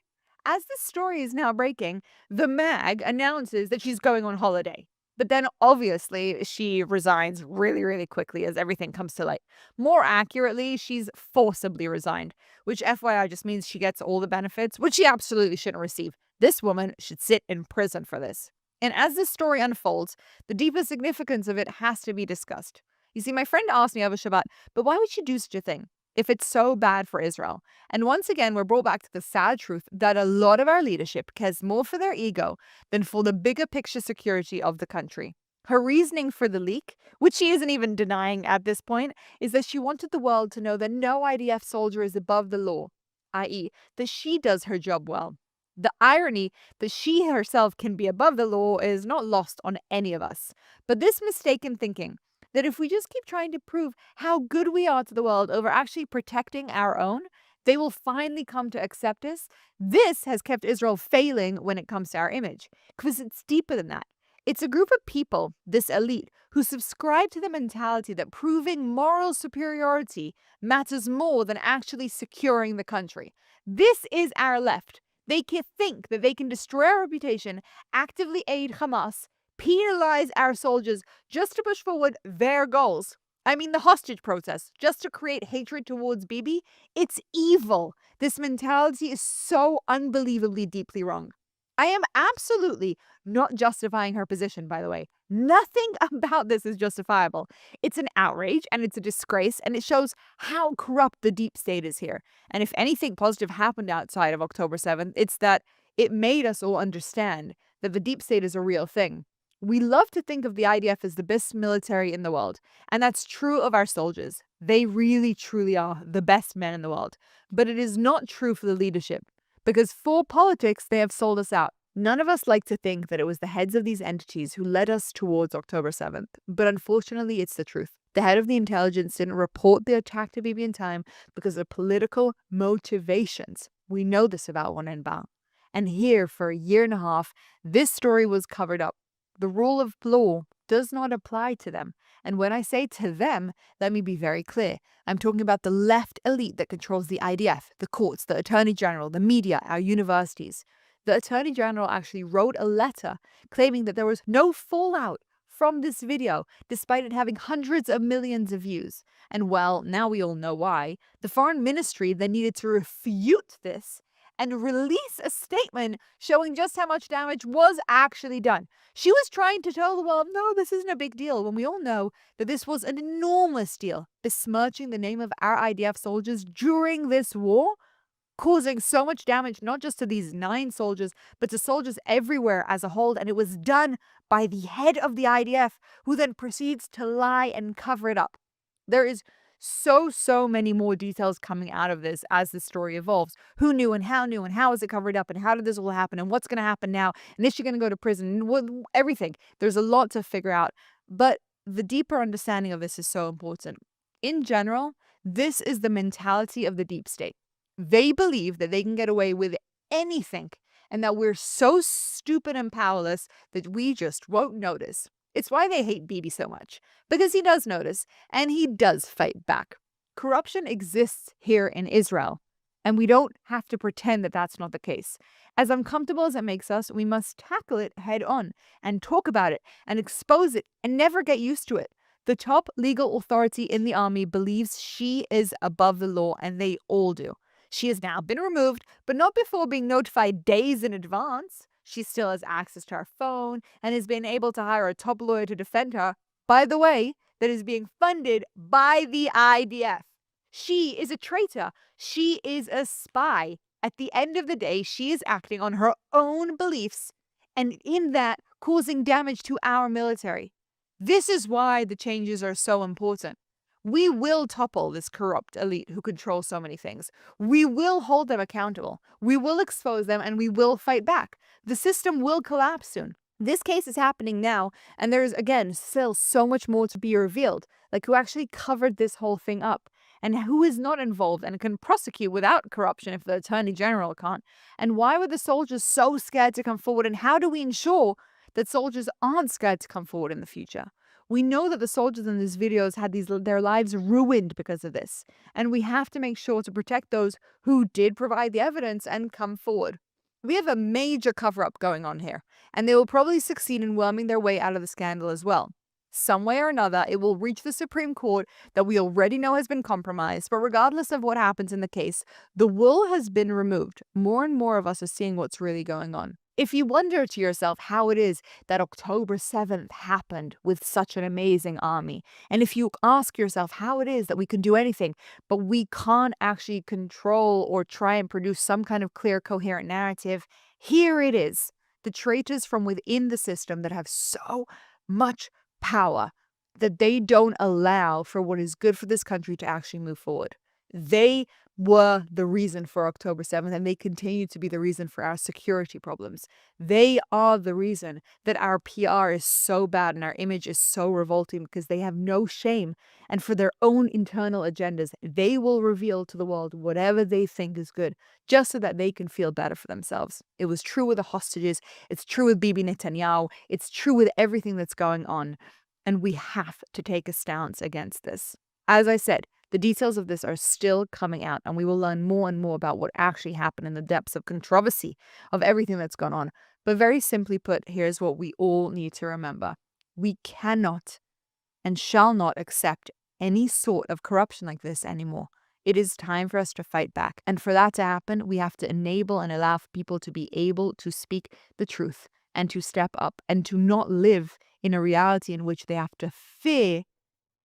As this story is now breaking, the MAG announces that she's going on holiday. But then obviously she resigns really quickly as everything comes to light. More accurately, she's forcibly resigned, which FYI just means she gets all the benefits, which she absolutely shouldn't receive. This woman should sit in prison for this. And as this story unfolds, the deeper significance of it has to be discussed. You see, my friend asked me over Shabbat, but why would she do such a thing if it's so bad for Israel? And once again, we're brought back to the sad truth that a lot of our leadership cares more for their ego than for the bigger picture security of the country. Her reasoning for the leak, which she isn't even denying at this point, is that she wanted the world to know that no IDF soldier is above the law, i.e., that she does her job well. The irony that she herself can be above the law is not lost on any of us. But this mistaken thinking, that if we just keep trying to prove how good we are to the world over actually protecting our own, they will finally come to accept us. This has kept Israel failing when it comes to our image, because it's deeper than that. It's a group of people, this elite, who subscribe to the mentality that proving moral superiority matters more than actually securing the country. This is our left. They can think that they can destroy our reputation, actively aid Hamas, penalize our soldiers just to push forward their goals. I mean, the hostage protest, just to create hatred towards Bibi. It's evil. This mentality is so unbelievably deeply wrong. I am absolutely not justifying her position, by the way. Nothing about this is justifiable. It's an outrage and it's a disgrace, and it shows how corrupt the deep state is here. And if anything positive happened outside of October 7th, it's that it made us all understand that the deep state is a real thing. We love to think of the IDF as the best military in the world, and that's true of our soldiers. They really, truly are the best men in the world. But it is not true for the leadership, because for politics, they have sold us out. None of us like to think that it was the heads of these entities who led us towards October 7th, but unfortunately, it's the truth. The head of the intelligence didn't report the attack to Bibi in time because of political motivations. We know this about Onenba. And here, for a year and a half, this story was covered up. The rule of law does not apply to them. And when I say to them, let me be very clear. I'm talking about the left elite that controls the IDF, the courts, the Attorney General, the media, our universities. The Attorney General actually wrote a letter claiming that there was no fallout from this video, despite it having hundreds of millions of views. And well, now we all know why. The foreign ministry then needed to refute this and release a statement showing just how much damage was actually done. She was trying to tell the world, no, this isn't a big deal, when we all know that this was an enormous deal, besmirching the name of our IDF soldiers during this war, causing so much damage, not just to these 9 soldiers, but to soldiers everywhere as a whole. And it was done by the head of the IDF, who then proceeds to lie and cover it up. There is so many more details coming out of this as the story evolves. Who knew, and how is it covered up, and how did this all happen, and what's going to happen now, and is she going to go to prison, and everything. There's a lot to figure out, but the deeper understanding of this is so important. In general, this is the mentality of the deep state. They believe that they can get away with anything, and that we're so stupid and powerless that we just won't notice. It's why they hate Bibi so much, because he does notice, and he does fight back. Corruption exists here in Israel, and we don't have to pretend that that's not the case. As uncomfortable as it makes us, we must tackle it head on, and talk about it, and expose it, and never get used to it. The top legal authority in the army believes she is above the law, and they all do. She has now been removed, but not before being notified days in advance. She still has access to her phone and has been able to hire a top lawyer to defend her, by the way, that is being funded by the IDF. She is a traitor. She is a spy. At the end of the day, she is acting on her own beliefs, and in that, causing damage to our military. This is why the changes are so important. We will topple this corrupt elite who control so many things. We will hold them accountable. We will expose them, and we will fight back. The system will collapse soon. This case is happening now, and there's, again, still so much more to be revealed, like who actually covered this whole thing up, and who is not involved and can prosecute without corruption if the Attorney General can't, and why were the soldiers so scared to come forward, and how do we ensure that soldiers aren't scared to come forward in the future? We know that the soldiers in these videos had their lives ruined because of this, and we have to make sure to protect those who did provide the evidence and come forward. We have a major cover-up going on here, and they will probably succeed in worming their way out of the scandal as well. Some way or another, it will reach the Supreme Court that we already know has been compromised, but regardless of what happens in the case, the wool has been removed. More and more of us are seeing what's really going on. If you wonder to yourself how it is that October 7th happened with such an amazing army, and if you ask yourself how it is that we can do anything, but we can't actually control or try and produce some kind of clear, coherent narrative, here it is. The traitors from within the system that have so much power that they don't allow for what is good for this country to actually move forward. They were the reason for October 7th, and they continue to be the reason for our security problems. They are the reason that our PR is so bad and our image is so revolting, because they have no shame. And for their own internal agendas, they will reveal to the world whatever they think is good, just so that they can feel better for themselves. It was true with the hostages. It's true with Bibi Netanyahu. It's true with everything that's going on. And we have to take a stance against this. As I said, the details of this are still coming out, and we will learn more and more about what actually happened in the depths of controversy of everything that's gone on. But very simply put, here's what we all need to remember. We cannot and shall not accept any sort of corruption like this anymore. It is time for us to fight back. And for that to happen, we have to enable and allow people to be able to speak the truth and to step up and to not live in a reality in which they have to fear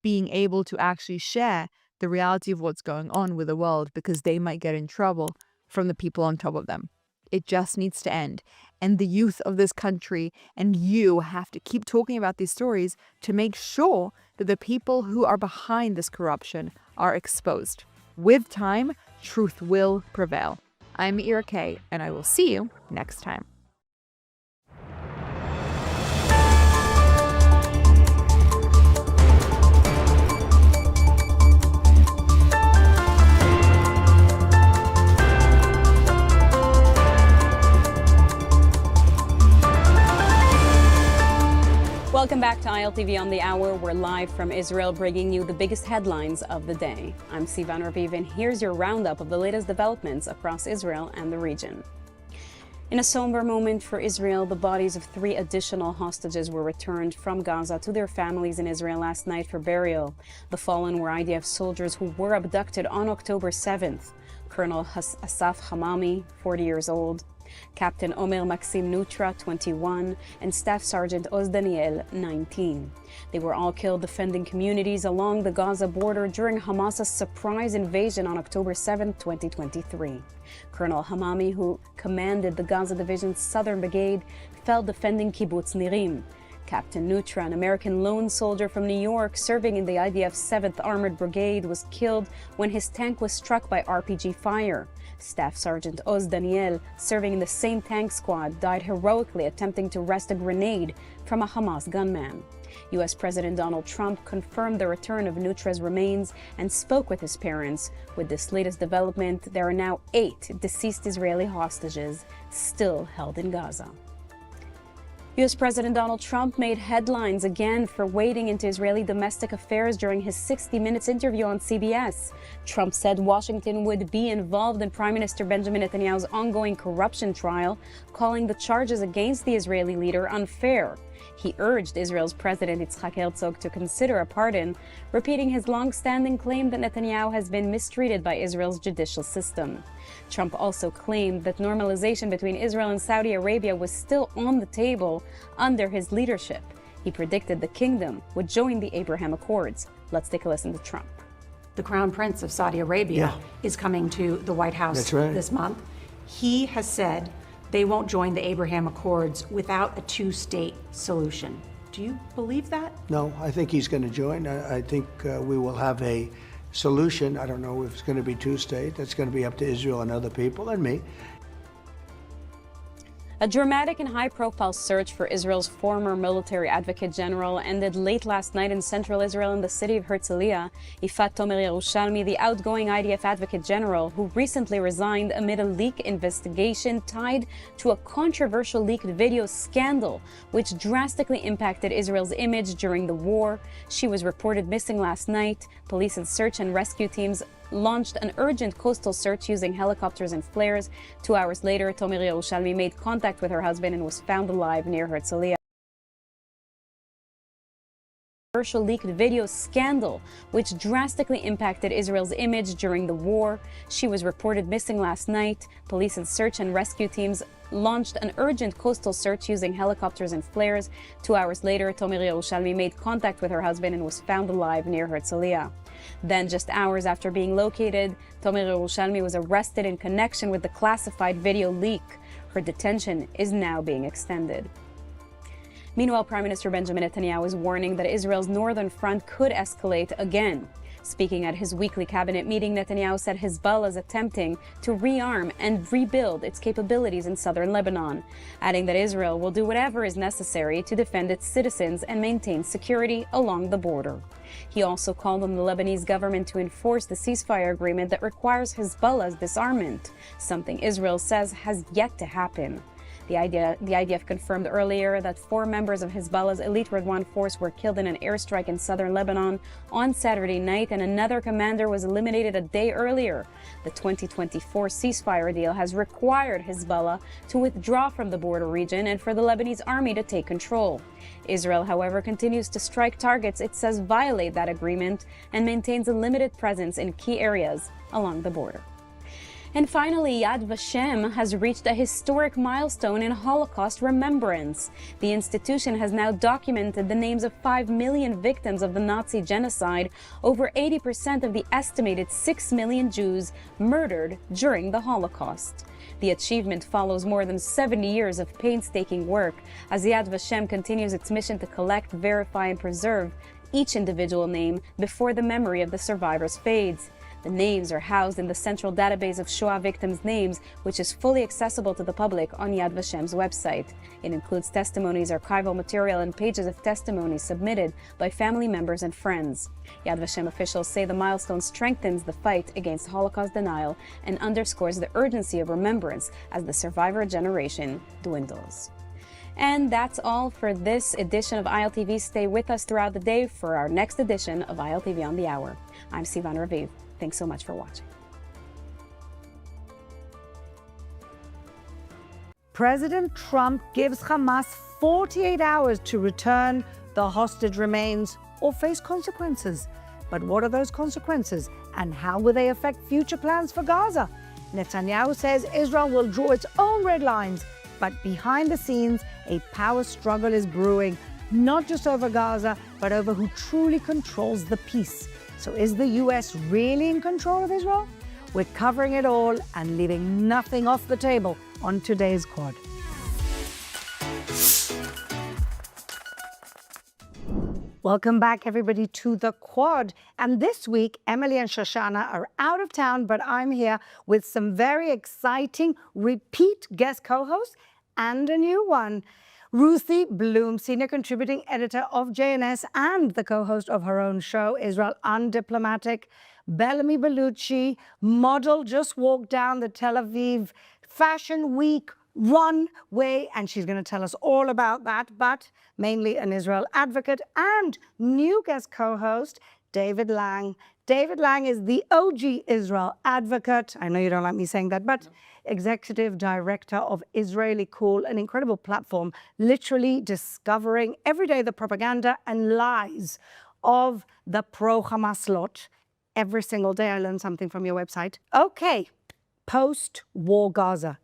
being able to actually share the reality of what's going on with the world, because they might get in trouble from the people on top of them. It just needs to end. And the youth of this country and you have to keep talking about these stories to make sure that the people who are behind this corruption are exposed. With time, truth will prevail. I'm Ira Kay, and I will see you next time. Welcome back to ILTV on the Hour. We're live from Israel, bringing you the biggest headlines of the day. I'm Sivan Raviv, and here's your roundup of the latest developments across Israel and the region. In a somber moment for Israel, the bodies of 3 additional hostages were returned from Gaza to their families in Israel last night for burial. The fallen were IDF soldiers who were abducted on October 7th. Colonel Asaf Hamami, 40 years old, Captain Omer Maxim Nutra, 21, and Staff Sergeant Oz Daniel, 19. They were all killed defending communities along the Gaza border during Hamas's surprise invasion on October 7, 2023. Colonel Hamami, who commanded the Gaza Division's Southern Brigade, fell defending Kibbutz Nirim. Captain Nutra, an American lone soldier from New York serving in the IDF's 7th Armored Brigade, was killed when his tank was struck by RPG fire. Staff Sergeant Oz Daniel, serving in the same tank squad, died heroically attempting to wrest a grenade from a Hamas gunman. U.S. President Donald Trump confirmed the return of Nutra's remains and spoke with his parents. With this latest development, there are now 8 deceased Israeli hostages still held in Gaza. U.S. President Donald Trump made headlines again for wading into Israeli domestic affairs during his 60 Minutes interview on CBS. Trump said Washington would be involved in Prime Minister Benjamin Netanyahu's ongoing corruption trial, calling the charges against the Israeli leader unfair. He urged Israel's President Yitzhak Herzog to consider a pardon, repeating his long-standing claim that Netanyahu has been mistreated by Israel's judicial system. Trump also claimed that normalization between Israel and Saudi Arabia was still on the table under his leadership. He predicted the kingdom would join the Abraham Accords. Let's take a listen to Trump. The Crown Prince of Saudi Arabia is coming to the White House this month. He has said they won't join the Abraham Accords without a 2-state solution. Do you believe that? No, I think he's going to join. I think we will have a solution. I don't know if it's going to be 2-state. That's going to be up to Israel and other people and me. A dramatic and high-profile search for Israel's former military advocate general ended late last night in central Israel in the city of Herzliya. Ifat Tomer Yerushalmi, the outgoing IDF advocate general, who recently resigned amid a leak investigation tied to a controversial leaked video scandal, which drastically impacted Israel's image during the war. She was reported missing last night. Police and search and rescue teams launched an urgent coastal search using helicopters and flares. 2 hours later, Tomer Yerushalmi made contact with her husband and was found alive near Herzliya. Controversial leaked video scandal, which drastically impacted Israel's image during the war. She was reported missing last night. Police and search and rescue teams launched an urgent coastal search using helicopters and flares. 2 hours later, Tomer Yerushalmi made contact with her husband and was found alive near Herzliya. Then, just hours after being located, Tomer Yerushalmi was arrested in connection with the classified video leak. Her detention is now being extended. Meanwhile, Prime Minister Benjamin Netanyahu is warning that Israel's northern front could escalate again. Speaking at his weekly cabinet meeting, Netanyahu said Hezbollah is attempting to rearm and rebuild its capabilities in southern Lebanon, adding that Israel will do whatever is necessary to defend its citizens and maintain security along the border. He also called on the Lebanese government to enforce the ceasefire agreement that requires Hezbollah's disarmament, something Israel says has yet to happen. The IDF confirmed earlier that 4 members of Hezbollah's elite Radwan force were killed in an airstrike in southern Lebanon on Saturday night, and another commander was eliminated a day earlier. The 2024 ceasefire deal has required Hezbollah to withdraw from the border region and for the Lebanese army to take control. Israel, however, continues to strike targets it says violate that agreement and maintains a limited presence in key areas along the border. And finally, Yad Vashem has reached a historic milestone in Holocaust remembrance. The institution has now documented the names of 5 million victims of the Nazi genocide, over 80% of the estimated 6 million Jews murdered during the Holocaust. The achievement follows more than 70 years of painstaking work as Yad Vashem continues its mission to collect, verify, and preserve each individual name before the memory of the survivors fades. The names are housed in the central database of Shoah victims' names, which is fully accessible to the public on Yad Vashem's website. It includes testimonies, archival material, and pages of testimonies submitted by family members and friends. Yad Vashem officials say the milestone strengthens the fight against Holocaust denial and underscores the urgency of remembrance as the survivor generation dwindles. And that's all for this edition of ILTV. Stay with us throughout the day for our next edition of ILTV on the Hour. I'm Sivan Raviv. Thanks so much for watching. President Trump gives Hamas 48 hours to return the hostage remains or face consequences. But what are those consequences, and how will they affect future plans for Gaza? Netanyahu says Israel will draw its own red lines, but behind the scenes, a power struggle is brewing, not just over Gaza, but over who truly controls the peace. So is the US really in control of Israel? We're covering it all and leaving nothing off the table on today's Quad. Welcome back, everybody, to the Quad. And this week, Emily and Shoshana are out of town, but I'm here with some very exciting repeat guest co-hosts and a new one. Ruthie Bloom, senior contributing editor of JNS and the co-host of her own show, Israel Undiplomatic. Bellamy Bellucci, model, just walked down the Tel Aviv Fashion Week runway, and she's going to tell us all about that, but mainly an Israel advocate, and new guest co-host, David Lang. David Lang is the OG Israel advocate. I know you don't like me saying that, but executive director of Israeli Cool, an incredible platform, literally discovering every day the propaganda and lies of the pro-Hamas lot. Every single day I learn something from your website. Okay, post-war Gaza.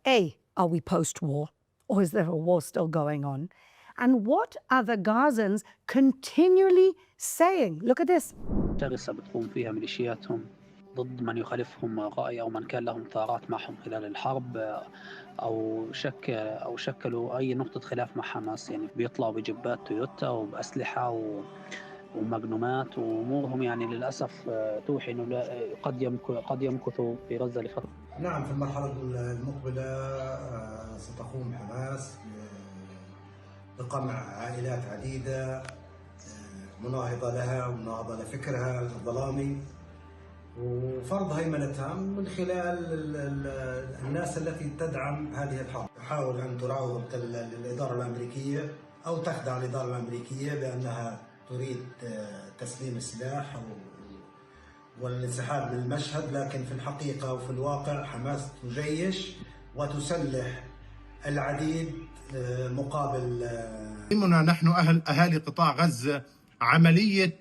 Are we post-war, or is there a war still going on? And what are the Gazans continually saying? Look at this. شرسة بتقوم فيها ميليشياتهم ضد من يخالفهم رأي أو من كان لهم ثارات معهم خلال الحرب أو شكلوا أي نقطة خلاف مع حماس، يعني بيطلعوا بجبات تويوتا وبأسلحة ومجنومات وأمورهم، يعني للأسف توحي إنه قد يمكثوا في غزة لفترة. نعم، في المرحلة المقبلة ستقوم حماس بقمع عائلات عديدة مناهضة لها ومناهضة لفكرها الظلامي، وفرض هيمنتها من خلال الناس التي تدعم هذه الحرب. تحاول أن تراوغ الإدارة الأمريكية أو تخدع الإدارة الأمريكية بأنها تريد تسليم السلاح والانسحاب من المشهد، لكن في الحقيقة وفي الواقع حماس تجيش وتسلح العديد مقابل. يهمنا نحن أهالي قطاع غزة عملية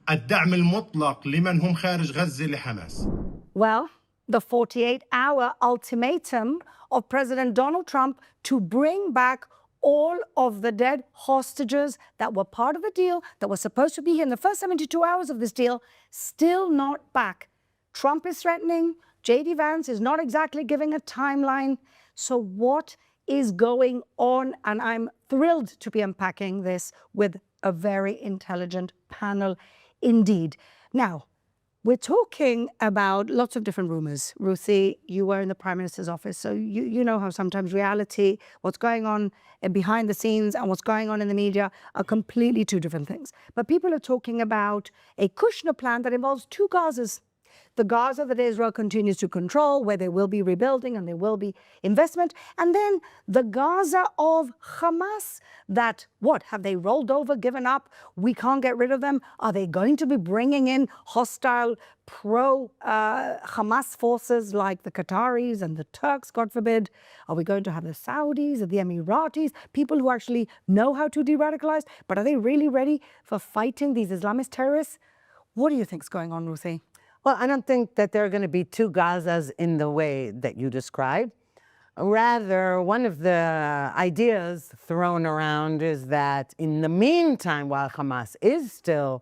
الدعم المطلق لمن هم خارج غزة لحماس. Well, the 48-hour ultimatum of President Donald Trump to bring back all of the dead hostages that were part of the deal, that were supposed to be here in the first 72 hours of this deal, still not back. Trump is threatening. J.D. Vance is not exactly giving a timeline. So what is going on? And I'm thrilled to be unpacking this with a very intelligent panel indeed. Now, we're talking about lots of different rumors. Ruthie, you were in the Prime Minister's office, so you know how sometimes reality, what's going on behind the scenes and what's going on in the media are completely two different things. But people are talking about a Kushner plan that involves two Gazas. The Gaza that Israel continues to control, where there will be rebuilding and there will be investment, and then the Gaza of Hamas that, what, have they rolled over, given up? We can't get rid of them? Are they going to be bringing in hostile pro-Hamas forces like the Qataris and the Turks, God forbid? Are we going to have the Saudis or the Emiratis, people who actually know how to de-radicalize? But are they really ready for fighting these Islamist terrorists? What do you think is going on, Ruthie? Well, I don't think that there are going to be two Gazas in the way that you described. Rather, one of the ideas thrown around is that in the meantime, while Hamas is still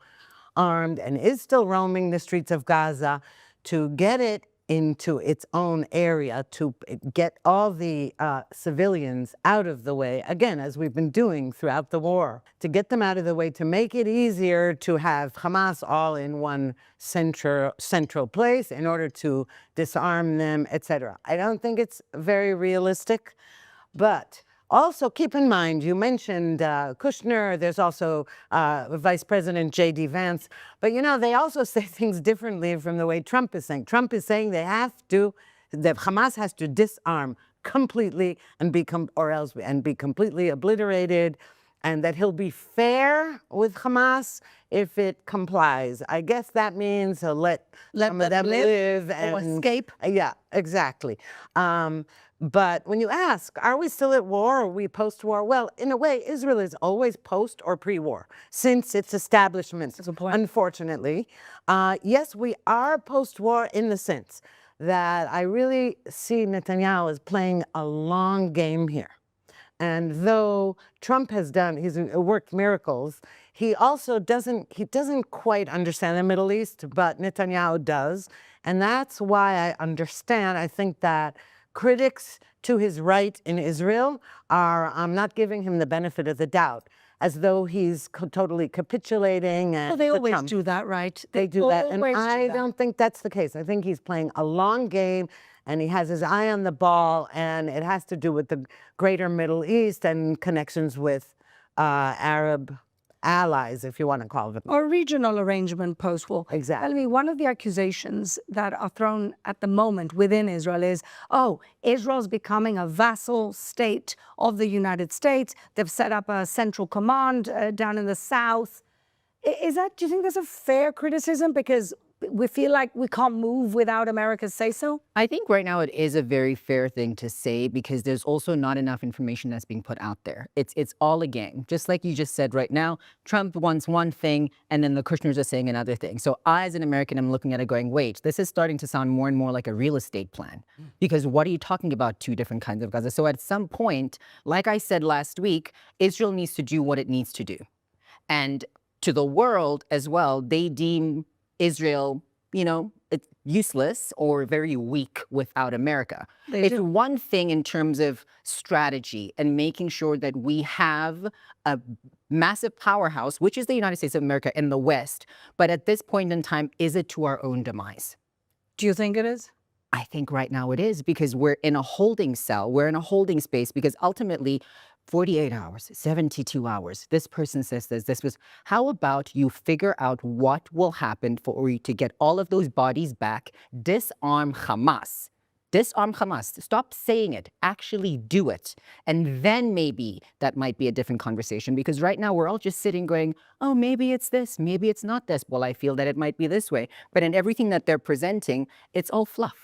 armed and is still roaming the streets of Gaza, to get it into its own area, to get all the civilians out of the way, again, as we've been doing throughout the war, to get them out of the way, to make it easier to have Hamas all in one central place in order to disarm them, etc. I don't think it's very realistic, but also keep in mind, you mentioned Kushner, there's also Vice President J.D. Vance, but you know, they also say things differently from the way Trump is saying. Trump is saying that Hamas has to disarm completely and be completely obliterated, and that he'll be fair with Hamas if it complies. I guess that means he'll let some of them live and or escape. Yeah, exactly. But when you ask, are we still at war or are we post-war? Well, in a way, Israel is always post or pre-war since its establishment, unfortunately. Yes, we are post-war in the sense that I really see Netanyahu as playing a long game here. And though Trump has he's worked miracles, he also doesn't quite understand the Middle East, but Netanyahu does. And that's why I think that critics to his right in Israel are not giving him the benefit of the doubt, as though he's totally capitulating. And Well, they always do that, right? They do that, and always do I that. don't think that's the case. I think he's playing a long game, and he has his eye on the ball, and it has to do with the greater Middle East and connections with Arab allies, if you want to call them. Or regional arrangement post-war. Exactly. Tell me, one of the accusations that are thrown at the moment within Israel is, oh, Israel's becoming a vassal state of the United States. They've set up a central command down in the south. Do you think that's a fair criticism? Because we feel like we can't move without America's say-so? I think right now it is a very fair thing to say because there's also not enough information that's being put out there. It's all a game. Just like you just said right now, Trump wants one thing and then the Kushners are saying another thing. So I, as an American, am looking at it going, wait, this is starting to sound more and more like a real estate plan. Because what are you talking about, two different kinds of Gaza? So at some point, like I said last week, Israel needs to do what it needs to do. And to the world as well, they deem Israel, it's useless or very weak without America. It's one thing in terms of strategy and making sure that we have a massive powerhouse, which is the United States of America in the West. But at this point in time, is it to our own demise? Do you think it is? I think right now it is because we're in a holding cell. We're in a holding space because ultimately 48 hours, 72 hours, this person says this was, how about you figure out what will happen for you to get all of those bodies back, disarm Hamas. Disarm Hamas. Stop saying it. Actually do it. And then maybe that might be a different conversation because right now we're all just sitting going, oh, maybe it's this, maybe it's not this. Well, I feel that it might be this way. But in everything that they're presenting, it's all fluff.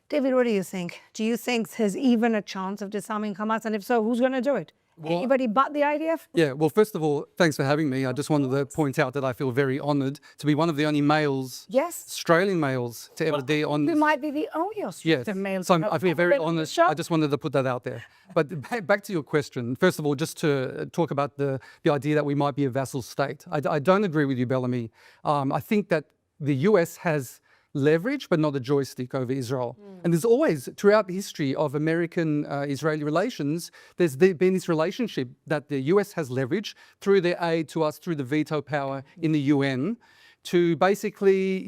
David, what do you think? Do you think there's even a chance of disarming Hamas? And if so, who's going to do it? Anybody but the IDF? Yeah, well, first of all, thanks for having me. I just wanted to point out that I feel very honoured to be one of the only males, Australian males, to ever be on. We might be the only Australian males. So I feel very honoured. I just wanted to put that out there. But back to your question. First of all, just to talk about the idea that we might be a vassal state. I don't agree with you, Bellamy. I think that the US has leverage, but not a joystick over Israel. And there's always, throughout the history of American-Israeli relations, there's been this relationship that the US has leverage through their aid to us, through the veto power in the UN, to basically,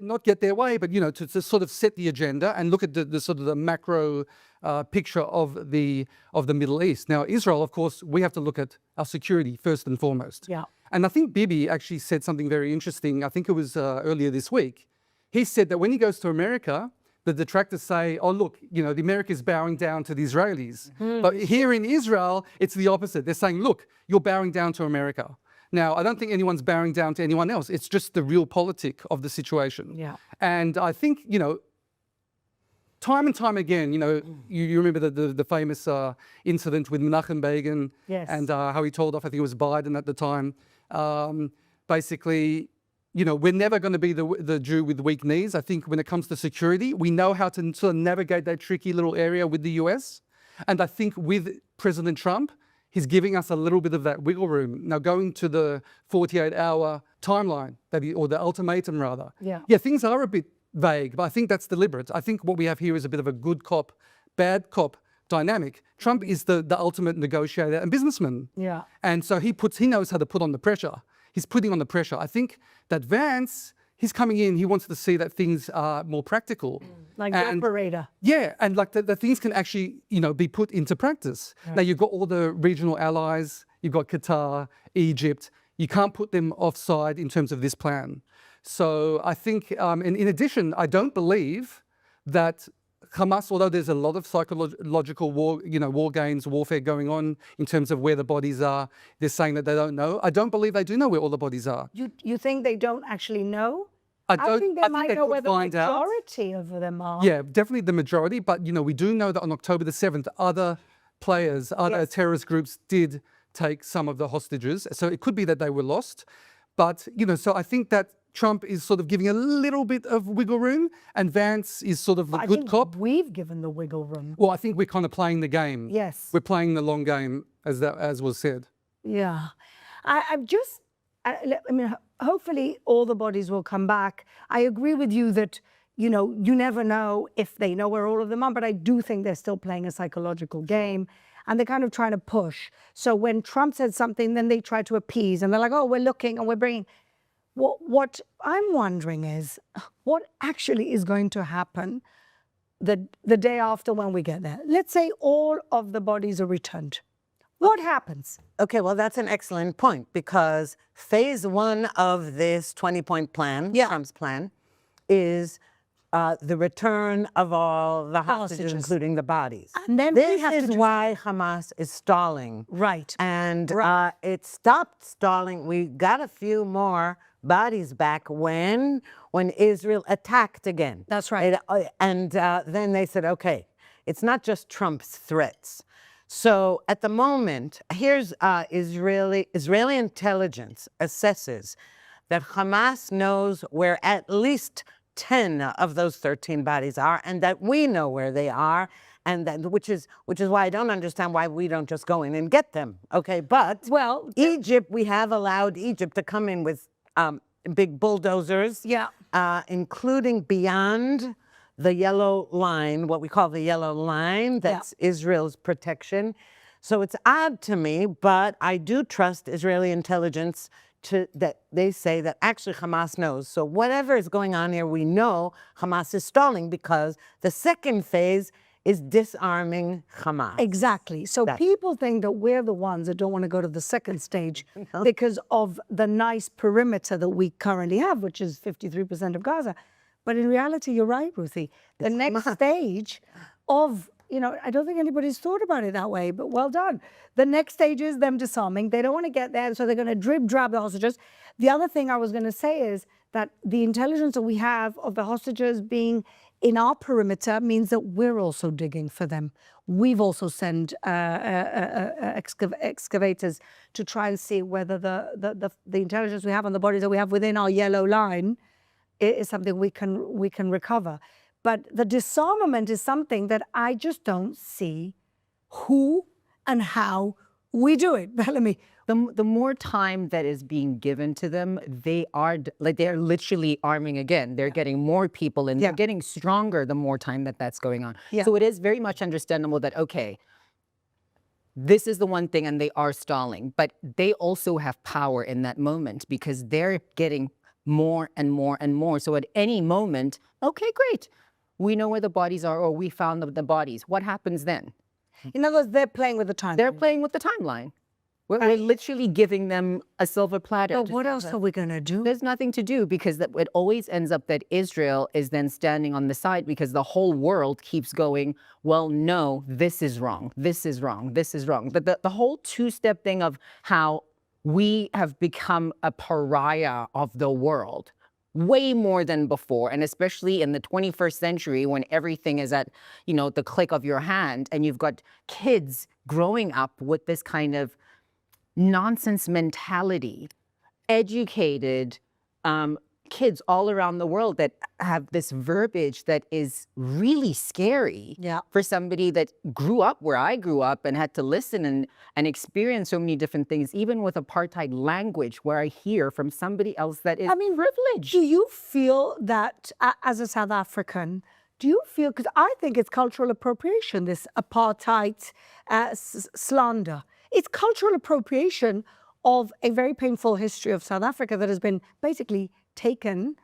not get their way, but, to sort of set the agenda and look at the sort of the macro picture of the Middle East. Now, Israel, of course, we have to look at our security first and foremost. Yeah. And I think Bibi actually said something very interesting. I think it was earlier this week. He said that when he goes to America, the detractors say, oh, look, the America is bowing down to the Israelis. But here in Israel, it's the opposite. They're saying, look, you're bowing down to America. Now, I don't think anyone's bowing down to anyone else. It's just the real politic of the situation. Yeah. And I think, time and time again, you remember the famous incident with Menachem Begin and how he told off, I think it was Biden at the time, basically, we're never going to be the Jew with weak knees. I think when it comes to security, we know how to sort of navigate that tricky little area with the US. And I think with President Trump, he's giving us a little bit of that wiggle room. Now, going to the 48-hour timeline, or the ultimatum rather. Yeah, things are a bit vague, but I think that's deliberate. I think what we have here is a bit of a good cop, bad cop dynamic. Trump is the ultimate negotiator and businessman. Yeah. And so he knows how to put on the pressure. He's putting on the pressure. I think that Vance, he's coming in, he wants to see that things are more practical. Like the operator. Yeah, and like the things can actually, be put into practice. Right. Now, you've got all the regional allies, you've got Qatar, Egypt. You can't put them offside in terms of this plan. So I think, and in addition, I don't believe that Hamas, although there's a lot of psychological war games, warfare going on in terms of where the bodies are, they're saying that they don't know. I don't believe they do know where all the bodies are. You think they don't actually know? I think they might know where the majority of them are. Yeah, definitely the majority. But, we do know that on October the 7th, other players, other terrorist groups did take some of the hostages. So it could be that they were lost. But, so I think that Trump is sort of giving a little bit of wiggle room, and Vance is sort of the good cop. We've given the wiggle room. Well, I think we're kind of playing the game. Yes. We're playing the long game, as was said. Yeah. I mean, hopefully all the bodies will come back. I agree with you that, you never know if they know where all of them are, but I do think they're still playing a psychological game, and they're kind of trying to push. So when Trump said something, then they try to appease, and they're like, oh, we're looking and we're bringing. What I'm wondering is, what actually is going to happen the day after when we get there? Let's say all of the bodies are returned. What happens? Okay, well, that's an excellent point, because phase 1 of this 20-point plan, Trump's plan, is the return of all the hostages, including the bodies. And then this is why Hamas is stalling. Right. And it stopped stalling. We got a few more bodies back when Israel attacked again. That's right. And then they said, okay, it's not just Trump's threats. So at the moment, here's Israeli intelligence assesses that Hamas knows where at least 10 of those 13 bodies are, and that we know where they are, and that which is why I don't understand why we don't just go in and get them. Okay, but Egypt, we have allowed Egypt to come in with big bulldozers, including beyond the yellow line, what we call the yellow line, that's Israel's protection. So it's odd to me, but I do trust Israeli intelligence that they say that actually Hamas knows. So whatever is going on here, we know Hamas is stalling, because the second phase is disarming Hamas. Exactly. So people think that we're the ones that don't want to go to the second stage because of the nice perimeter that we currently have, which is 53% of Gaza. But in reality, you're right, Ruthie. The next stage of, I don't think anybody's thought about it that way, but well done. The next stage is them disarming. They don't want to get there, so they're going to drib-drab the hostages. The other thing I was going to say is that the intelligence that we have of the hostages being in our perimeter means that we're also digging for them. We've also sent excavators to try and see whether the intelligence we have on the bodies that we have within our yellow line is something we can recover. But the disarmament is something that I just don't see who and how we do it. Bellamy. The more time that is being given to them, they're literally arming again. They're getting more people, and they're getting stronger the more time that's going on. So it is very much understandable that, okay, this is the one thing, and they are stalling, but they also have power in that moment because they're getting more and more and more. So at any moment, okay, great. We know where the bodies are, or we found the bodies. What happens then? In other words, they're playing with the timeline. They're playing with the timeline. We're literally giving them a silver platter. So what else are we going to do? There's nothing to do, because it always ends up that Israel is then standing on the side, because the whole world keeps going, well, no, this is wrong. This is wrong. This is wrong. But the whole two-step thing of how we have become a pariah of the world way more than before, and especially in the 21st century when everything is at, the click of your hand, and you've got kids growing up with this kind of nonsense mentality, educated kids all around the world that have this verbiage that is really scary for somebody that grew up where I grew up and had to listen and experience so many different things, even with apartheid language, where I hear from somebody else that is privileged. Do you feel that, as a South African, because I think it's cultural appropriation, this apartheid slander. It's cultural appropriation of a very painful history of South Africa that has been basically taken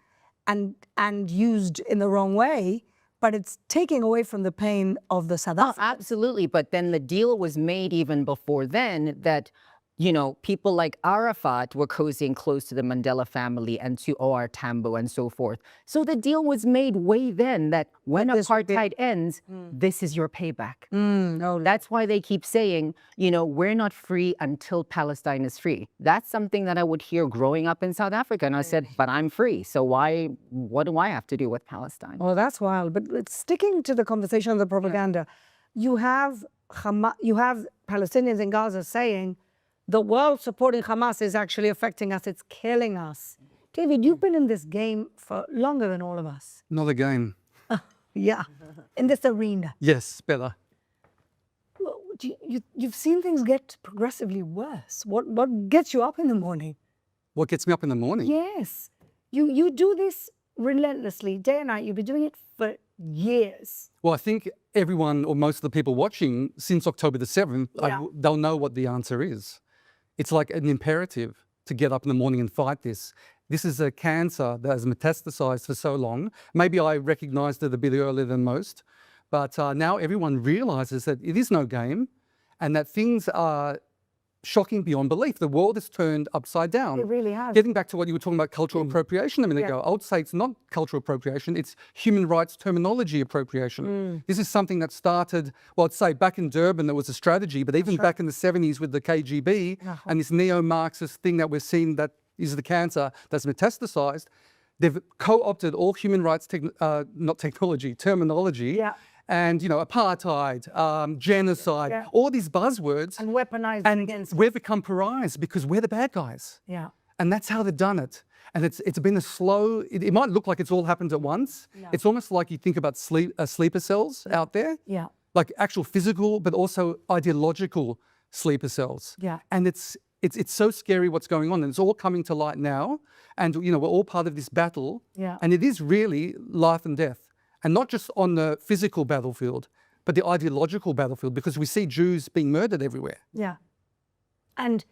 and used in the wrong way, but it's taking away from the pain of the South Africans. Absolutely, but then the deal was made even before then that You know, people like Arafat were cozying close to the Mandela family and to O.R. Tambo and so forth. So the deal was made way then that when apartheid ends, this is your payback. That's why they keep saying, you know, we're not free until Palestine is free. That's something that I would hear growing up in South Africa. And I said, but I'm free. So what do I have to do with Palestine? Oh, that's wild. But sticking to the conversation of the propaganda, you have Palestinians in Gaza saying, the world supporting Hamas is actually affecting us. It's killing us. David, you've been in this game for longer than all of us. Not a game. Yeah, in this arena. Yes, better. Well, you've seen things get progressively worse. What gets you up in the morning? What gets me up in the morning? Yes. You do this relentlessly, day and night. You've been doing it for years. Well, I think everyone or most of the people watching since October the 7th, they'll know what the answer is. It's like an imperative to get up in the morning and fight this. This is a cancer that has metastasized for so long. Maybe I recognized it a bit earlier than most, but now everyone realizes that it is no game and that things are shocking beyond belief. The world is turned upside down. It really has. Getting back to what you were talking about, cultural appropriation a minute ago, I would say it's not cultural appropriation, it's human rights terminology appropriation. This is something that started, well, I'd say back in Durban, there was a strategy, but even back in the 70s with the KGB and this neo-Marxist thing that we're seeing that is the cancer that's metastasized, they've co-opted all human rights, terminology, and, you know, apartheid, genocide, all these buzzwords. And weaponized against us. We've become pariahs because we're the bad guys. Yeah. And that's how they've done it. And it's been a slow, it might look like it's all happened at once. Yeah. It's almost like you think about sleeper cells out there. Yeah. Like actual physical, but also ideological sleeper cells. Yeah. And it's so scary what's going on. And it's all coming to light now. And, you know, we're all part of this battle. Yeah. And it is really life and death. And not just on the physical battlefield, but the ideological battlefield, because we see Jews being murdered everywhere. Yeah. And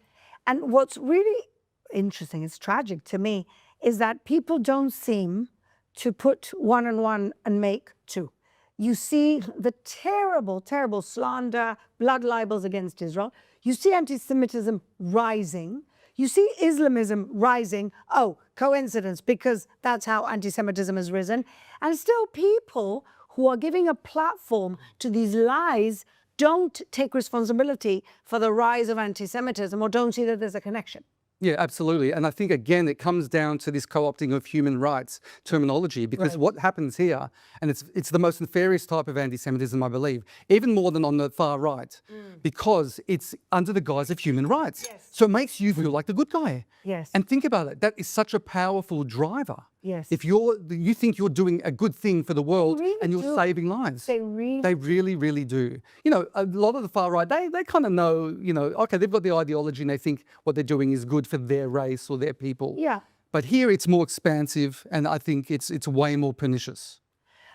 what's really interesting, it's tragic to me, is that people don't seem to put one and one and make two. You see the terrible, terrible slander, blood libels against Israel. You see anti-Semitism rising. You see Islamism rising. Oh, coincidence, because that's how anti-Semitism has risen. And still people who are giving a platform to these lies don't take responsibility for the rise of anti-Semitism or don't see that there's a connection. Yeah, absolutely. And I think, again, it comes down to this co-opting of human rights terminology, because what happens here, and it's the most nefarious type of anti-Semitism, I believe, even more than on the far right, because it's under the guise of human rights. Yes. So it makes you feel like the good guy. Yes. And think about it. That is such a powerful driver. Yes. If you think you're doing a good thing for the world and you're saving lives. They really They really, really do. You know, a lot of the far right, they kind of know, you know, okay, they've got the ideology and they think what they're doing is good for their race or their people. Yeah. But here it's more expansive and I think it's way more pernicious.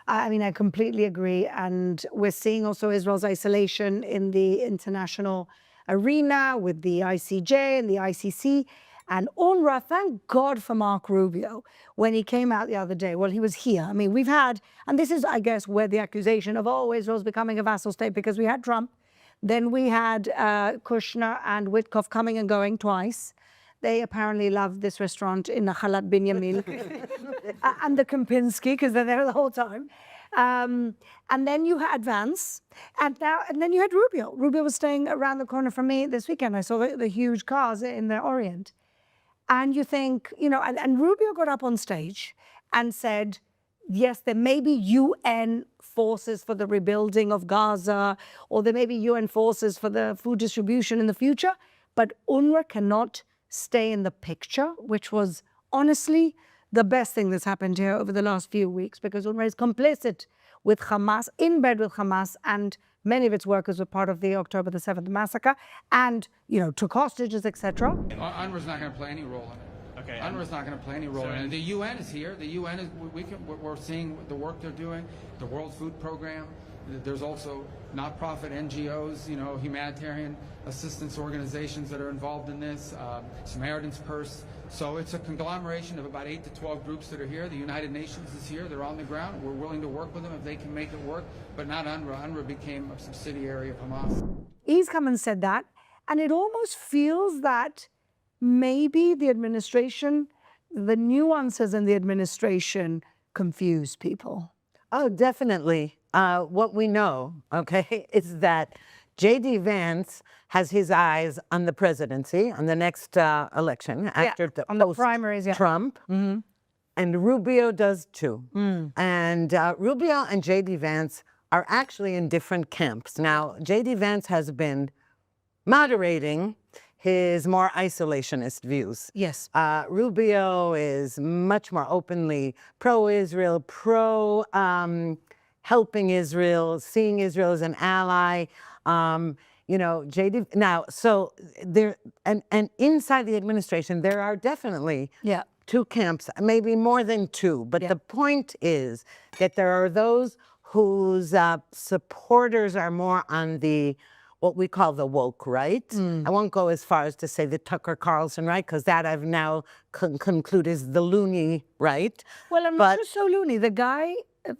I mean, I completely agree. And we're seeing also Israel's isolation in the international arena with the ICJ and the ICC. And UNRWA, thank God for Mark Rubio, when he came out the other day. Well, he was here. I mean, we've had, and this is, I guess, where the accusation of, oh, Israel's becoming a vassal state, because we had Trump. Then we had Kushner and Witkoff coming and going twice. They apparently love this restaurant in Nahalat Binyamin and the Kempinski, because they're there the whole time. And then you had Vance, and then you had Rubio. Rubio was staying around the corner from me this weekend. I saw the huge cars in the Orient. And you think, you know, and Rubio got up on stage and said, yes, there may be UN forces for the rebuilding of Gaza, or there may be UN forces for the food distribution in the future, but UNRWA cannot stay in the picture, which was honestly the best thing that's happened here over the last few weeks, because UNRWA is complicit with Hamas, in bed with Hamas, and many of its workers were part of the October the 7th massacre and, you know, took hostages, etc. UNRWA's not going to play any role in it. Okay. UNRWA's not going to play any role in it. The UN is here. The UN is, we're seeing the work they're doing, the World Food Program. There's also not-profit NGOs, you know, humanitarian assistance organizations that are involved in this, Samaritan's Purse. So it's a conglomeration of about 8 to 12 groups that are here. The United Nations is here. They're on the ground. We're willing to work with them if they can make it work, but not UNRWA. UNRWA became a subsidiary of Hamas. He's come and said that. And it almost feels that maybe the administration, the nuances in the administration confuse people. Oh, definitely. What we know, okay, is that J.D. Vance has his eyes on the presidency, on the next election, after the primaries, Trump, and Rubio does too. And Rubio and J.D. Vance are actually in different camps. Now, J.D. Vance has been moderating his more isolationist views. Yes. Rubio is much more openly pro-Israel, helping Israel, seeing Israel as an ally. You know, JD. Now, so there, and inside the administration, there are definitely two camps, maybe more than two. But the point is that there are those whose supporters are more on the what we call the woke right. I won't go as far as to say the Tucker Carlson right, because that I've now concluded is the loony right. Well, I'm not so loony. The guy,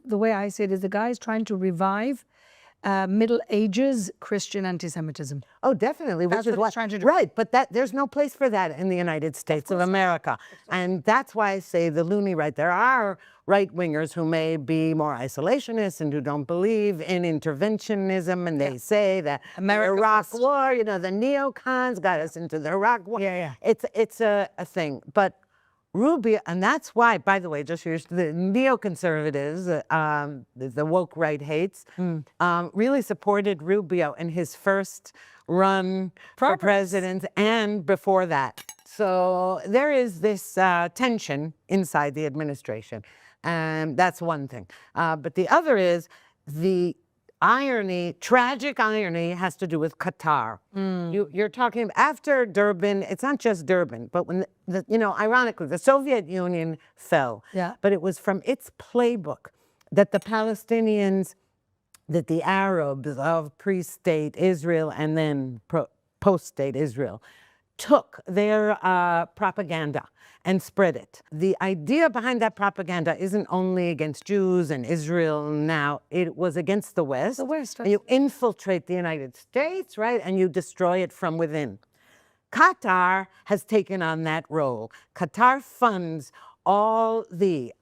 the way I see it, is the guy is trying to revive Middle Ages Christian anti-Semitism. Oh, definitely. That's which is what he's trying to do. Right, but there's no place for that in the United States of America. And that's why I say the loony right. There are right-wingers who may be more isolationist and who don't believe in interventionism, and they say that the Iraq War, you know, the neocons got us into the Iraq War. It's a thing. But Rubio, and that's why, by the way, just here's the neoconservatives, the woke right hates, really supported Rubio in his first run for president and before that. So there is this tension inside the administration, and that's one thing. But the other is the irony, tragic irony, has to do with Qatar. You're talking after Durban. It's not just Durban, but when you know, ironically, the Soviet Union fell. But it was from its playbook that the Palestinians, that the Arabs of pre-state Israel and then post-state Israel took their propaganda and spread it. The idea behind that propaganda isn't only against Jews and Israel now, it was against the West. The West. You infiltrate the United States, right, and you destroy it from within. Qatar has taken on that role. Qatar funds all the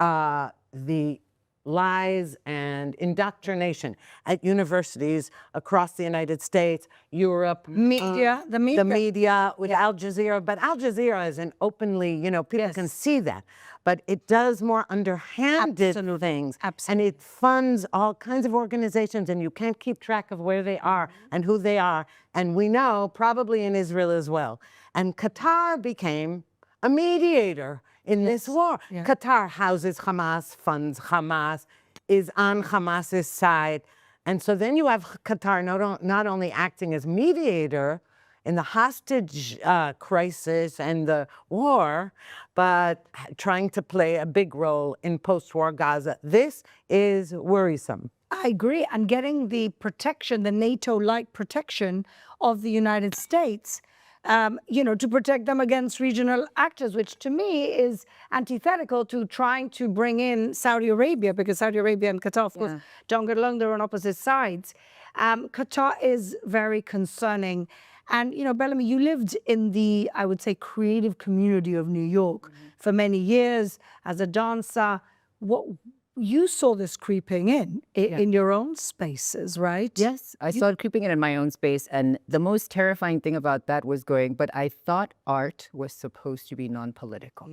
lies and indoctrination at universities across the United States, Europe. the media. The media with Al Jazeera. But Al Jazeera isn't openly, you know, people can see that. But it does more underhanded things. And it funds all kinds of organizations, and you can't keep track of where they are and who they are. And we know, probably in Israel as well. And Qatar became a mediator in this war. Qatar houses Hamas, funds Hamas, is on Hamas's side. And so then you have Qatar not only acting as mediator in the hostage crisis and the war, but trying to play a big role in post-war Gaza. This is worrisome. I agree. And getting the protection, the NATO-like protection of the United States, you know, to protect them against regional actors, which to me is antithetical to trying to bring in Saudi Arabia, because Saudi Arabia and Qatar, of course, don't get along. They're on opposite sides. Qatar is very concerning. And, you know, Bellamy, you lived in the, I would say, creative community of New York for many years as a dancer. You saw this creeping in your own spaces, right? Yes, I saw it creeping in my own space. And the most terrifying thing about that was but I thought art was supposed to be non-political.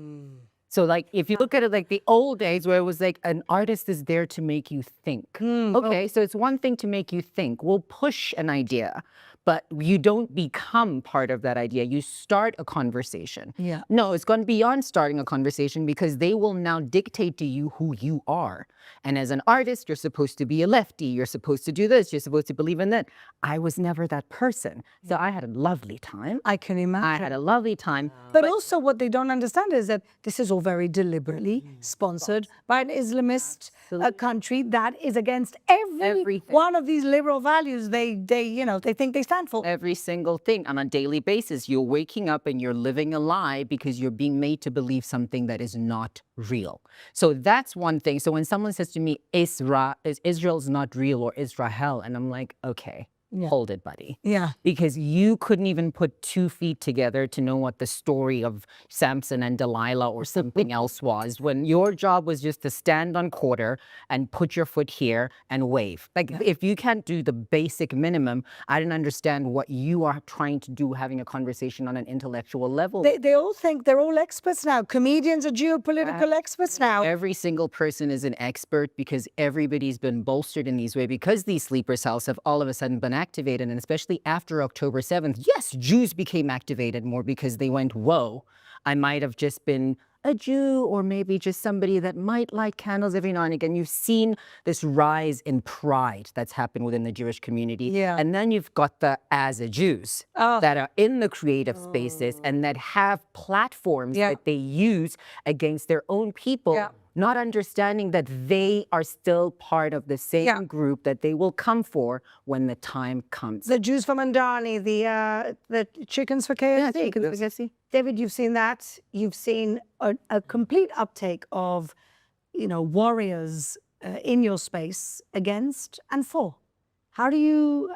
So like, if you look at it like the old days where it was like an artist is there to make you think. Okay, so it's one thing to make you think. We'll push an idea, but you don't become part of that idea. You start a conversation. No, it's gone beyond starting a conversation, because they will now dictate to you who you are. And as an artist, you're supposed to be a lefty. You're supposed to do this. You're supposed to believe in that. I was never that person. So I had a lovely time. I can imagine. I had a lovely time. But also what they don't understand is that this is all very deliberately sponsored by an Islamist country that is against every one of these liberal values they think they stand for. Every single thing on a daily basis. You're waking up and you're living a lie because you're being made to believe something that is not real. So that's one thing. So when someone says to me, Israel's not real or Israel, and I'm like, okay. hold it, buddy. Yeah. Because you couldn't even put 2 feet together to know what the story of Samson and Delilah or something else was, when your job was just to stand on quarter and put your foot here and wave. Like, if you can't do the basic minimum, I don't understand what you are trying to do having a conversation on an intellectual level. They all think they're all experts now. Comedians are geopolitical experts now. Every single person is an expert because everybody's been bolstered in these ways, because these sleeper cells have all of a sudden been activated, and especially after October 7th, yes, Jews became activated more because they went, whoa, I might have just been a Jew or maybe just somebody that might light candles every now and again. You've seen this rise in pride that's happened within the Jewish community. Yeah. And then you've got the as a Jews that are in the creative spaces and that have platforms that they use against their own people. Not understanding that they are still part of the same group that they will come for when the time comes. The Jews from Andani, the chickens for KFC. Yeah, chickens for KFC. David, you've seen that. You've seen a complete uptake of, warriors in your space against and for. How do you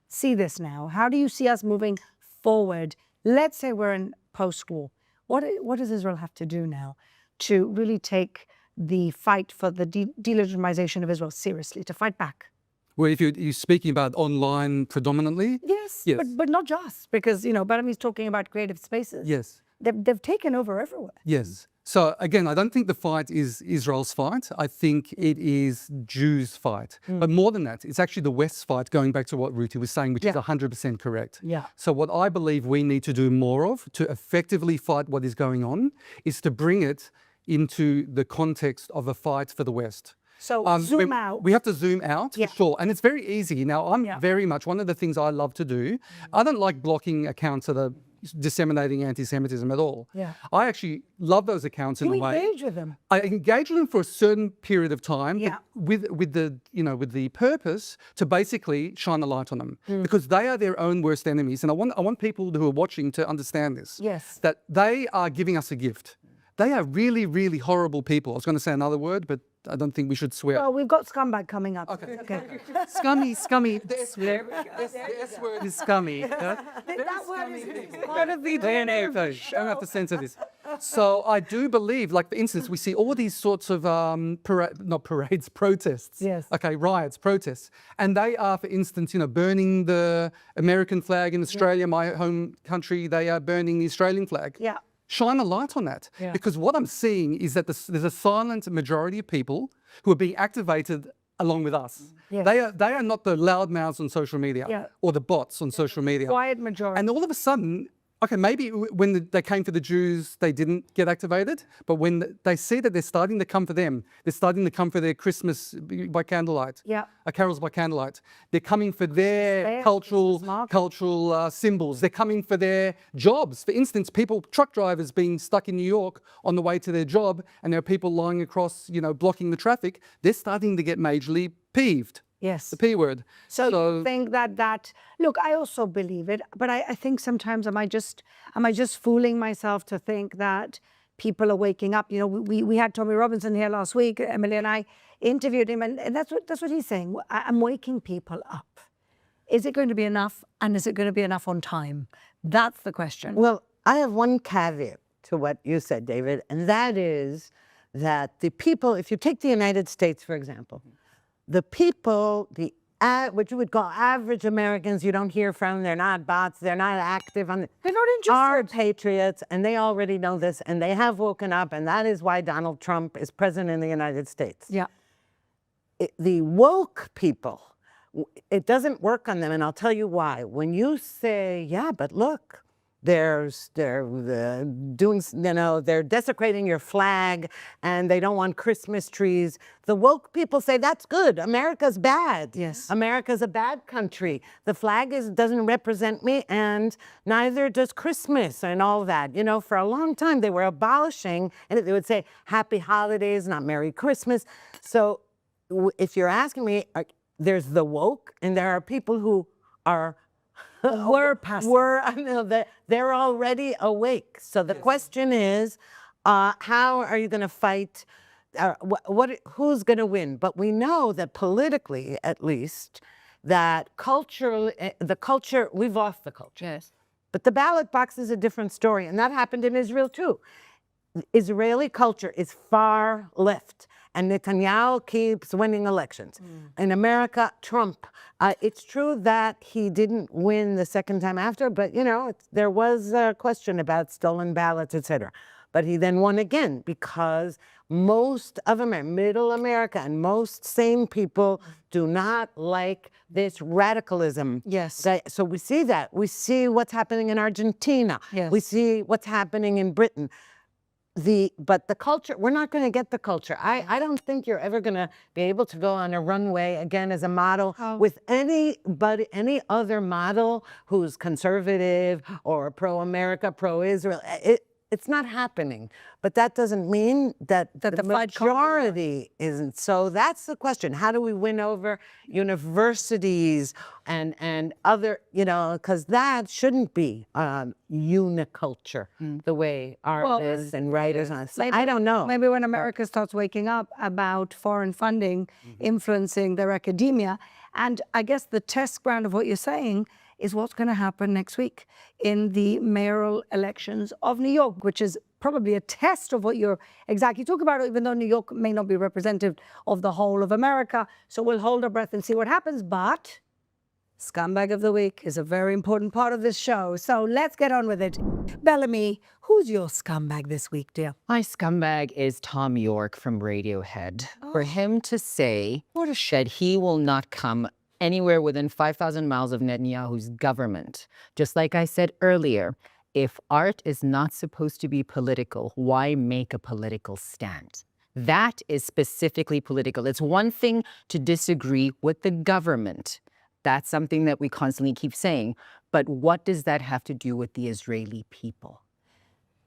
see this now? How do you see us moving forward? Let's say we're in post-war. What does Israel have to do now to really take the fight for the delegitimization of Israel seriously, to fight back? Well, if you're speaking about online predominantly? Yes. But not just, because, Balam's talking about creative spaces. Yes. They've taken over everywhere. Yes. So again, I don't think the fight is Israel's fight. I think it is Jews' fight. But more than that, it's actually the West's fight, going back to what Ruthie was saying, which is 100% correct. Yeah. So what I believe we need to do more of to effectively fight what is going on is to bring it into the context of a fight for the West. So zoom out. We have to zoom out, for sure. And it's very easy. Now, I'm very much, one of the things I love to do, I don't like blocking accounts that are disseminating anti-Semitism at all. Yeah. I actually love those accounts in a way. You engage with them. I engage with them for a certain period of time, with the purpose to basically shine a light on them, because they are their own worst enemies. And I want people who are watching to understand this. Yes. That they are giving us a gift. They are really, really horrible people. I was going to say another word, but I don't think we should swear. Well, we've got scumbag coming up. Okay. Scummy. The S word is scummy. That word is part of the DNA. I don't have to censor this. So I do believe, like, for instance, we see all these sorts of protests. Yes. Okay, riots, protests. And they are, for instance, burning the American flag in Australia, my home country. They are burning the Australian flag. Yeah. Shine a light on that. Yeah. Because what I'm seeing is that there's a silent majority of people who are being activated along with us. Yes. They are not the loudmouths on social media or the bots on social media. Quiet majority. And all of a sudden, okay, maybe when they came for the Jews, they didn't get activated, but when they see that they're starting to come for them, they're starting to come for their Christmas by candlelight, carols by candlelight. They're coming for their cultural symbols. They're coming for their jobs. For instance, truck drivers being stuck in New York on the way to their job, and there are people lying across, blocking the traffic. They're starting to get majorly peeved. Yes. The P word. So you think that look, I also believe it, but I think sometimes am I just fooling myself to think that people are waking up? We had Tommy Robinson here last week. Emily and I interviewed him, and that's what he's saying. I'm waking people up. Is it going to be enough, and is it going to be enough on time? That's the question. Well, I have one caveat to what you said, David, and that is that the people, if you take the United States, for example, the people, what you would call average Americans, you don't hear from, they're not bots, they're not active, they're not interested. Are patriots, and they already know this, and they have woken up, and that is why Donald Trump is president in the United States. Yeah. The woke people, it doesn't work on them, and I'll tell you why. When you say, yeah, but look, they're doing, they're desecrating your flag and they don't want Christmas trees. The woke people say that's good. America's bad. Yes. America's a bad country. The flag doesn't represent me, and neither does Christmas and all that. For a long time they were abolishing, and they would say Happy Holidays, not Merry Christmas. So if you're asking me, there's the woke, and there are people who are they're already awake. So the question is, how are you going to fight? Who's going to win? But we know that politically, at least, that the culture, we've lost the culture. Yes. But the ballot box is a different story, and that happened in Israel too. Israeli culture is far left, and Netanyahu keeps winning elections. In America, Trump, it's true that he didn't win the second time after, but there was a question about stolen ballots, etc. But he then won again because most of middle America and most sane people do not like this radicalism. Yes. So we see that. We see what's happening in Argentina. Yes. We see what's happening in Britain. But the culture, we're not going to get the culture. I don't think you're ever going to be able to go on a runway again as a model with any other model who's conservative or pro-America, pro-Israel. It's not happening. But that doesn't mean that the majority isn't. So that's the question. How do we win over universities and other, because that shouldn't be uniculture the way artists and writers are. So I don't know. Maybe when America starts waking up about foreign funding influencing their academia, and I guess the test ground of what you're saying is what's going to happen next week in the mayoral elections of New York, which is probably a test of what you're exactly talking about, even though New York may not be representative of the whole of America. So we'll hold our breath and see what happens. But Scumbag of the Week is a very important part of this show. So let's get on with it. Bellamy, who's your scumbag this week, dear? My scumbag is Tom York from Radiohead. For him to say that he will not come anywhere within 5,000 miles of Netanyahu's government. Just like I said earlier, if art is not supposed to be political, why make a political stand? That is specifically political. It's one thing to disagree with the government. That's something that we constantly keep saying. But what does that have to do with the Israeli people?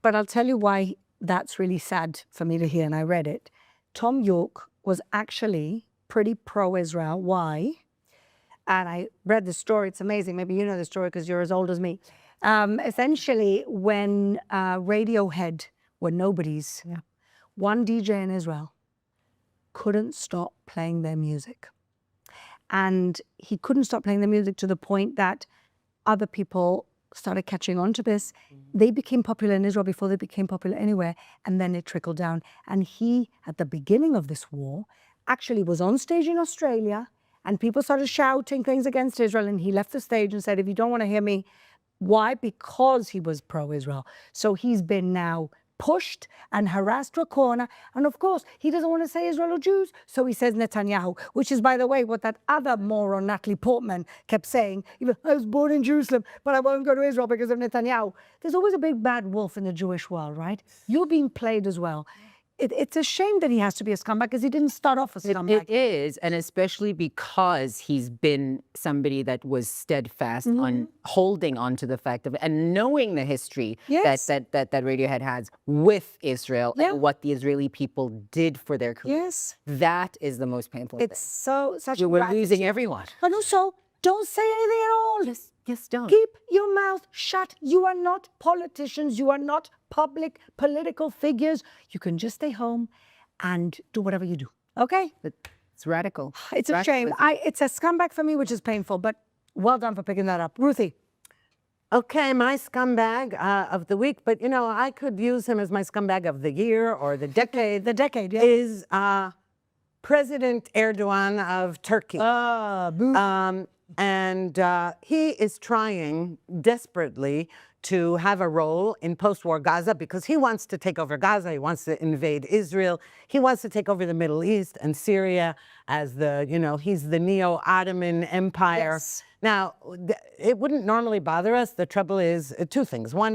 But I'll tell you why that's really sad for me to hear, and I read it. Tom York was actually pretty pro-Israel. Why? And I read the story. It's amazing. Maybe you know the story because you're as old as me. Essentially, when Radiohead were nobodies, one DJ in Israel couldn't stop playing their music. And he couldn't stop playing the music to the point that other people started catching on to this. They became popular in Israel before they became popular anywhere. And then it trickled down. And he, at the beginning of this war, actually was on stage in Australia. And people started shouting things against Israel. And he left the stage and said, if you don't want to hear me, why? Because he was pro-Israel. So he's been now pushed and harassed to a corner. And of course, he doesn't want to say Israel or Jews. So he says Netanyahu, which is, by the way, what that other moron, Natalie Portman, kept saying. I was born in Jerusalem, but I won't go to Israel because of Netanyahu. There's always a big bad wolf in the Jewish world, right? You're being played as well. It's a shame that he has to be a scumbag because he didn't start off as a scumbag. It is, and especially because he's been somebody that was steadfast on holding on to the fact of and knowing the history that Radiohead has with Israel and what the Israeli people did for their career. Yes. That is the most painful thing. It's such we're losing everyone. And also, don't say anything at all. Yes, don't. Keep your mouth shut. You are not politicians. You are not public political figures. You can just stay home and do whatever you do. Okay? It's radical. It's a shame. It's a scumbag for me, which is painful, but well done for picking that up. Ruthie. Okay, my scumbag of the week, but I could use him as my scumbag of the year or the decade. The decade, yeah. Is President Erdogan of Turkey. And he is trying desperately to have a role in post-war Gaza because he wants to take over Gaza. He wants to invade Israel. He wants to take over the Middle East and Syria as he's the Neo-Ottoman Empire. Yes. Now, it wouldn't normally bother us. The trouble is two things. One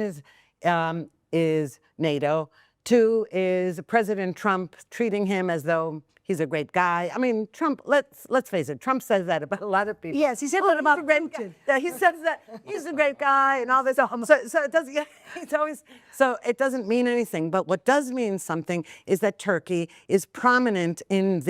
is NATO. Two is President Trump treating him as though he's a great guy. I mean, Trump, let's face it, Trump says that about a lot of people. Yes, he said that about Putin. He says that he's a great guy and all this. So it doesn't, so it doesn't mean anything. But what does mean something is that Turkey is prominent in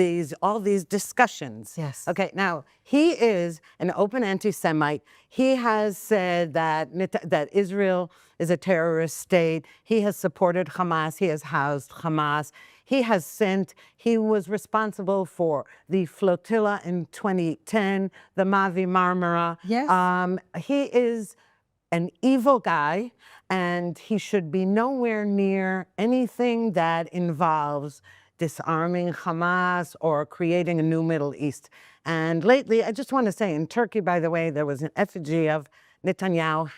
all these discussions. Yes. Okay, now, he is an open anti-Semite. He has said that Israel is a terrorist state. He has supported Hamas. He has housed Hamas. He was responsible for the flotilla in 2010, the Mavi Marmara. Yes. He is an evil guy, and he should be nowhere near anything that involves disarming Hamas or creating a new Middle East. And lately, I just want to say, in Turkey, by the way, there was an effigy of Netanyahu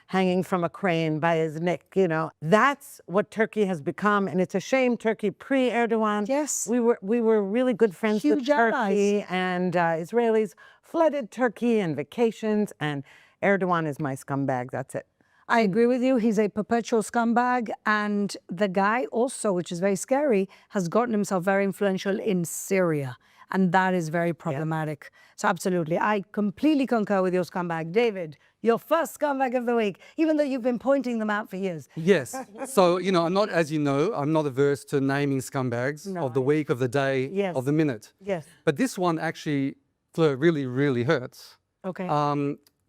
hanging from a crane by his neck. You know, that's what Turkey has become, and it's a shame. Turkey pre-Erdogan, yes, we were really good friends with Turkey, and Israelis flooded Turkey and vacations, and Erdogan is my scumbag. That's it. I agree with you. He's a perpetual scumbag. And the guy also, which is very scary, has gotten himself very influential in Syria. And that is very problematic. So absolutely. I completely concur with your scumbag. David, your first scumbag of the week, even though you've been pointing them out for years. Yes. So, you know, I'm not, as you know, I'm not averse to naming scumbags of the week, of the day, of the minute. Yes. But this one actually, Fleur, really, really hurts. Okay.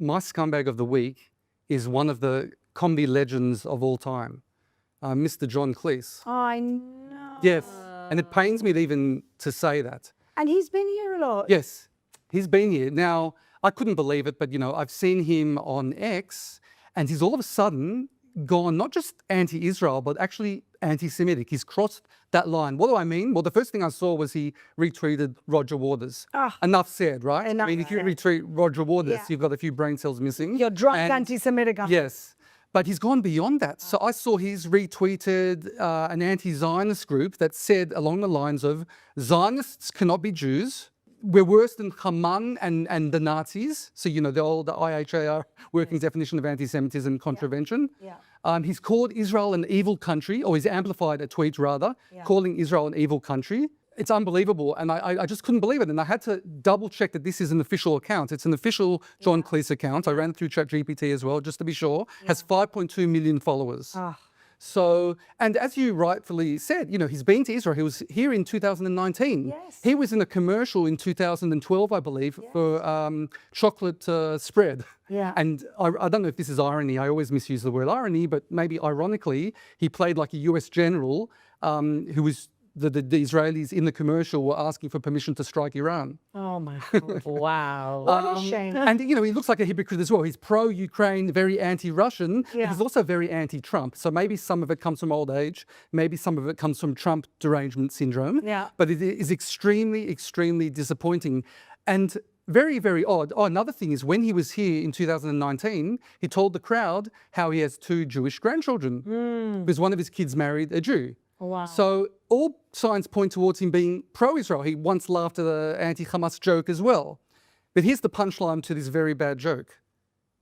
My scumbag of the week is one of the comedy legends of all time, Mr. John Cleese. Oh, I know. Yes, and it pains me even to say that. And he's been here a lot. Yes, he's been here. Now, I couldn't believe it, but, you know, I've seen him on X, and he's all of a sudden gone not just anti-Israel, but actually anti-Semitic. He's crossed that line. What do I mean? Well, the first thing I saw was he retweeted Roger Waters. Enough said, right? I mean, if you retweet Roger Waters, you've got a few brain cells missing. You're drunk anti-Semitic. Yes. But he's gone beyond that. So I saw he's retweeted an anti-Zionist group that said along the lines of, Zionists cannot be Jews. We're worse than Haman and the Nazis. So, you know, the IHAR working definition of anti-Semitism contravention. He's called Israel an evil country, or he's amplified a tweet rather, calling Israel an evil country. It's unbelievable, and I just couldn't believe it. And I had to double check that this is an official account. It's an official John Cleese account. I ran through ChatGPT as well, just to be sure. Has 5.2 million followers. So, and as you rightfully said, you know, he's been to Israel. He was here in 2019. Yes. He was in a commercial in 2012, I believe, for chocolate spread. Yeah. And I don't know if this is irony. I always misuse the word irony, but maybe ironically, he played like a US general who was the Israelis in the commercial were asking for permission to strike Iran. Oh my God. Wow. What a shame. And, you know, he looks like a hypocrite as well. He's pro-Ukraine, very anti-Russian. But he's also very anti-Trump. So maybe some of it comes from old age. Maybe some of it comes from Trump derangement syndrome. Yeah. But it is extremely, extremely disappointing. And very, very odd. Oh, another thing is when he was here in 2019, he told the crowd how he has 2 Jewish grandchildren because one of his kids married a Jew. Wow. So all signs point towards him being pro-Israel. He once laughed at an anti-Hamas joke as well. But here's the punchline to this very bad joke.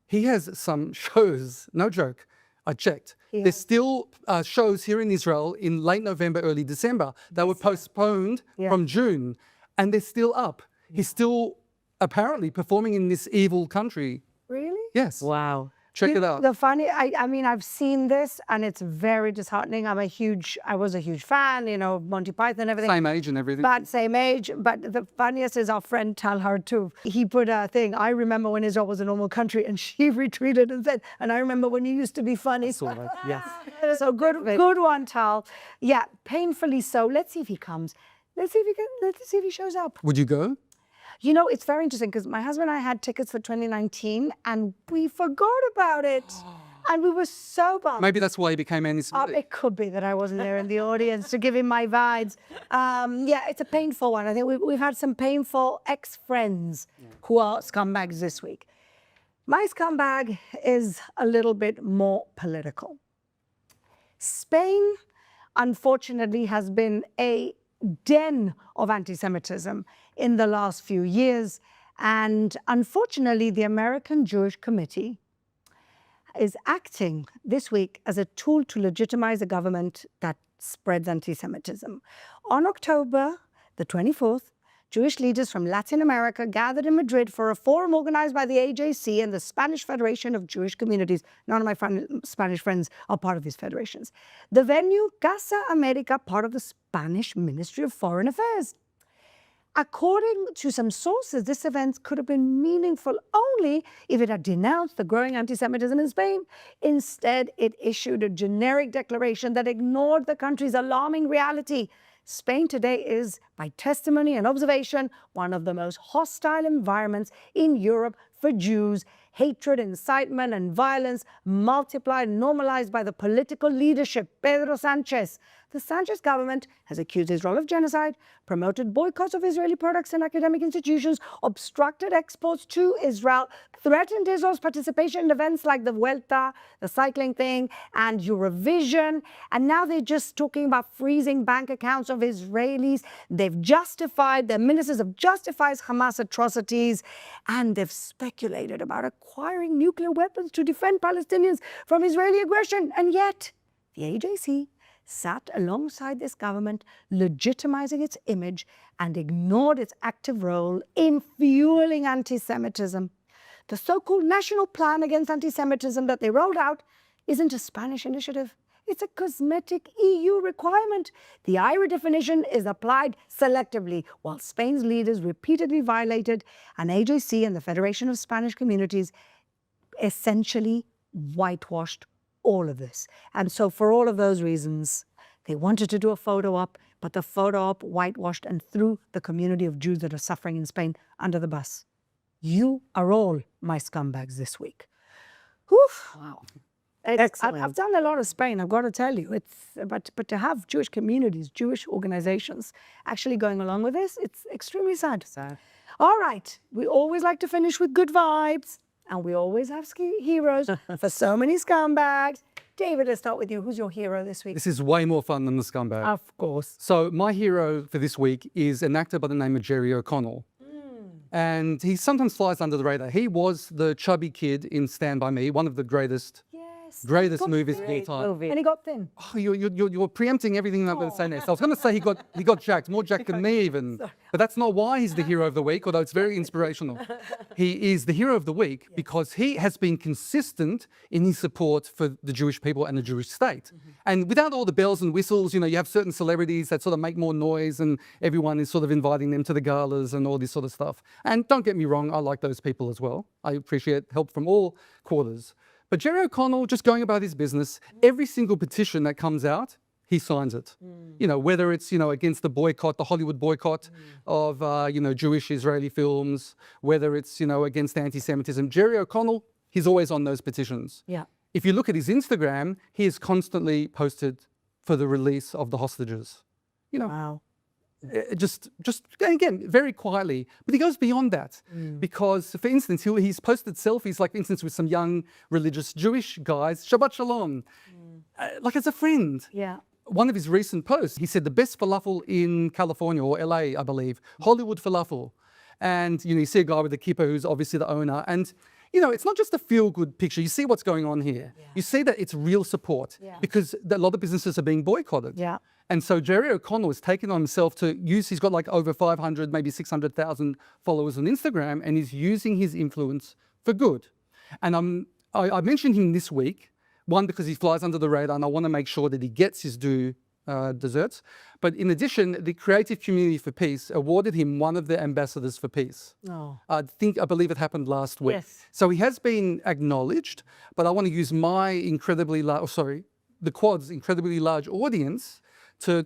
He has some shows, no joke, I checked. There's still shows here in Israel in late November, early December. They were postponed from June, and they're still up. He's still apparently performing in this evil country. Really? Yes. Wow. Check it out. The funny, I mean, I've seen this and it's very disheartening. I was a huge fan, you know, Monty Python and everything. Same age and everything. But same age. But the funniest is our friend Talhar too. He put a thing, I remember when Israel was a normal country, and she retweeted and said, and I remember when you used to be funny. Yes. So good one, Tal. Yeah, painfully so. Let's see if he comes. Let's see if he shows up. Would you go? You know, it's very interesting because my husband and I had tickets for 2019 and we forgot about it. And we were so bummed. Maybe that's why he became anti-Semitic. It could be that I wasn't there in the audience to give him my vibes. Yeah, it's a painful one. I think we've had some painful ex-friends who are scumbags this week. My scumbag is a little bit more political. Spain, unfortunately, has been a den of anti-Semitism in the last few years. And unfortunately, the American Jewish Committee is acting this week as a tool to legitimize a government that spreads anti-Semitism. On October the 24th, Jewish leaders from Latin America gathered in Madrid for a forum organized by the AJC and the Spanish Federation of Jewish Communities. None of my Spanish friends are part of these federations. The venue, Casa America, part of the Spanish Ministry of Foreign Affairs. According to some sources, this event could have been meaningful only if it had denounced the growing anti-Semitism in Spain. Instead, it issued a generic declaration that ignored the country's alarming reality. Spain today is, by testimony and observation, one of the most hostile environments in Europe for Jews. Hatred, incitement, and violence multiplied and normalized by the political leadership, Pedro Sanchez. The Sanchez government has accused Israel of genocide, promoted boycotts of Israeli products and academic institutions, obstructed exports to Israel, threatened Israel's participation in events like the Vuelta, the cycling thing, and Eurovision. And now they're just talking about freezing bank accounts of Israelis. Their ministers have justified Hamas atrocities, and they've speculated about acquiring nuclear weapons to defend Palestinians from Israeli aggression. And yet, the AJC sat alongside this government, legitimizing its image and ignored its active role in fueling anti-Semitism. The so-called National Plan Against Anti-Semitism that they rolled out isn't a Spanish initiative. It's a cosmetic EU requirement. The IRA definition is applied selectively, while Spain's leaders repeatedly violated, and AJC and the Federation of Spanish Communities essentially whitewashed all of this. And so for all of those reasons, they wanted to do a photo op, but the photo op whitewashed and threw the community of Jews that are suffering in Spain under the bus. You are all my scumbags this week. Whew. Wow. Excellent. I've done a lot of Spain, I've got to tell you. But to have Jewish communities, Jewish organizations actually going along with this, it's extremely sad. All right, we always like to finish with good vibes, and we always have heroes for so many scumbags. David, let's start with you. Who's your hero this week? This is way more fun than the scumbag. Of course. So my hero for this week is an actor by the name of Jerry O'Connell. And he sometimes flies under the radar. He was the chubby kid in Stand By Me, one of the greatest movies of all time. And he got thin. Oh, you're preempting everything I'm going to say next. I was going to say he got jacked, more jacked than me even. But that's not why he's the hero of the week, although it's very inspirational. He is the hero of the week because he has been consistent in his support for the Jewish people and the Jewish state. And without all the bells and whistles, you have certain celebrities that sort of make more noise and everyone is sort of inviting them to the galas and all this sort of stuff. And don't get me wrong, I like those people as well. I appreciate help from all quarters. But Jerry O'Connell, just going about his business, every single petition that comes out, he signs it. Whether it's, against the boycott, the Hollywood boycott of, Jewish Israeli films, whether it's, against anti-Semitism. Jerry O'Connell, he's always on those petitions. Yeah. If you look at his Instagram, he is constantly posted for the release of the hostages. Wow. Just again, very quietly. But he goes beyond that because, for instance, he's posted selfies, like, for instance, with some young religious Jewish guys, Shabbat Shalom, like as a friend. Yeah. One of his recent posts, he said the best falafel in California or LA, I believe, Hollywood falafel. And, you see a guy with a kippah who's obviously the owner. And, it's not just a feel-good picture. You see what's going on here. Yeah. You see that it's real support because a lot of businesses are being boycotted. Yeah. And so Jerry O'Connell has taken on himself to use, he's got like over 500, maybe 600,000 followers on Instagram, and he's using his influence for good. And I mentioned him this week, one, because he flies under the radar and I want to make sure that he gets his due desserts. But in addition, the Creative Community for Peace awarded him one of the ambassadors for peace. Oh. I believe it happened last week. Yes. So he has been acknowledged, but I want to use my the Quad's incredibly large audience to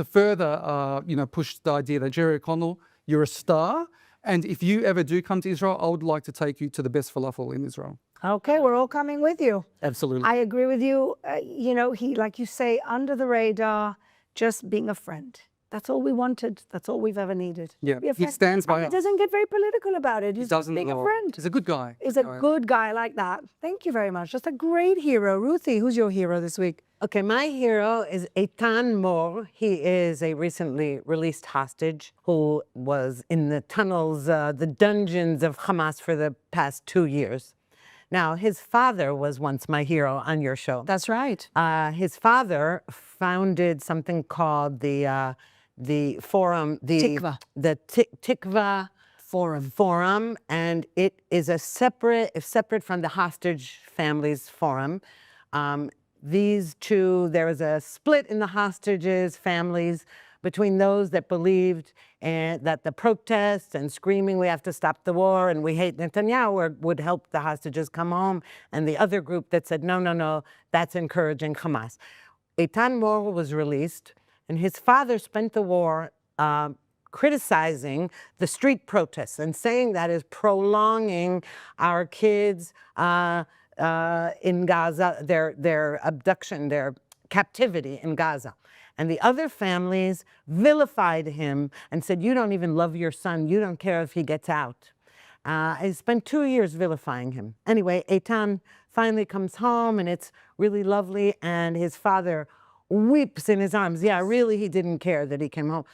further push the idea that Jerry O'Connell, you're a star, and if you ever do come to Israel, I would like to take you to the best falafel in Israel. Okay, we're all coming with you. Absolutely. I agree with you. He, like you say, under the radar, just being a friend. That's all we wanted. That's all we've ever needed. Yeah, be a he friend. stands by And us. he doesn't get very political about it. He's just being a friend. He's a good guy. He's a good guy like that. Thank you very much. Just a great hero. Ruthie, who's your hero this week? Okay, my hero is Eitan Mor. He is a recently released hostage who was in the tunnels, the dungeons of Hamas for the past 2 years. Now, his father was once my hero on your show. That's right. His father founded something called the forum, Tikva. the Tikva Forum, and it is separate from the hostage families forum. These two, there is a split in the hostages families, between those that believed that the protests and screaming, we have to stop the war and we hate Netanyahu would help the hostages come home, and the other group that said, no, no, no, that's encouraging Hamas. Eitan Mor was released, and his father spent the war criticizing the street protests and saying that is prolonging our kids in Gaza, their abduction, their captivity in Gaza. And the other families vilified him and said, you don't even love your son. You don't care if he gets out. I spent 2 years vilifying him. Anyway, Eitan finally comes home, and it's really lovely, and his father weeps in his arms. Yeah, really, he didn't care that he came home.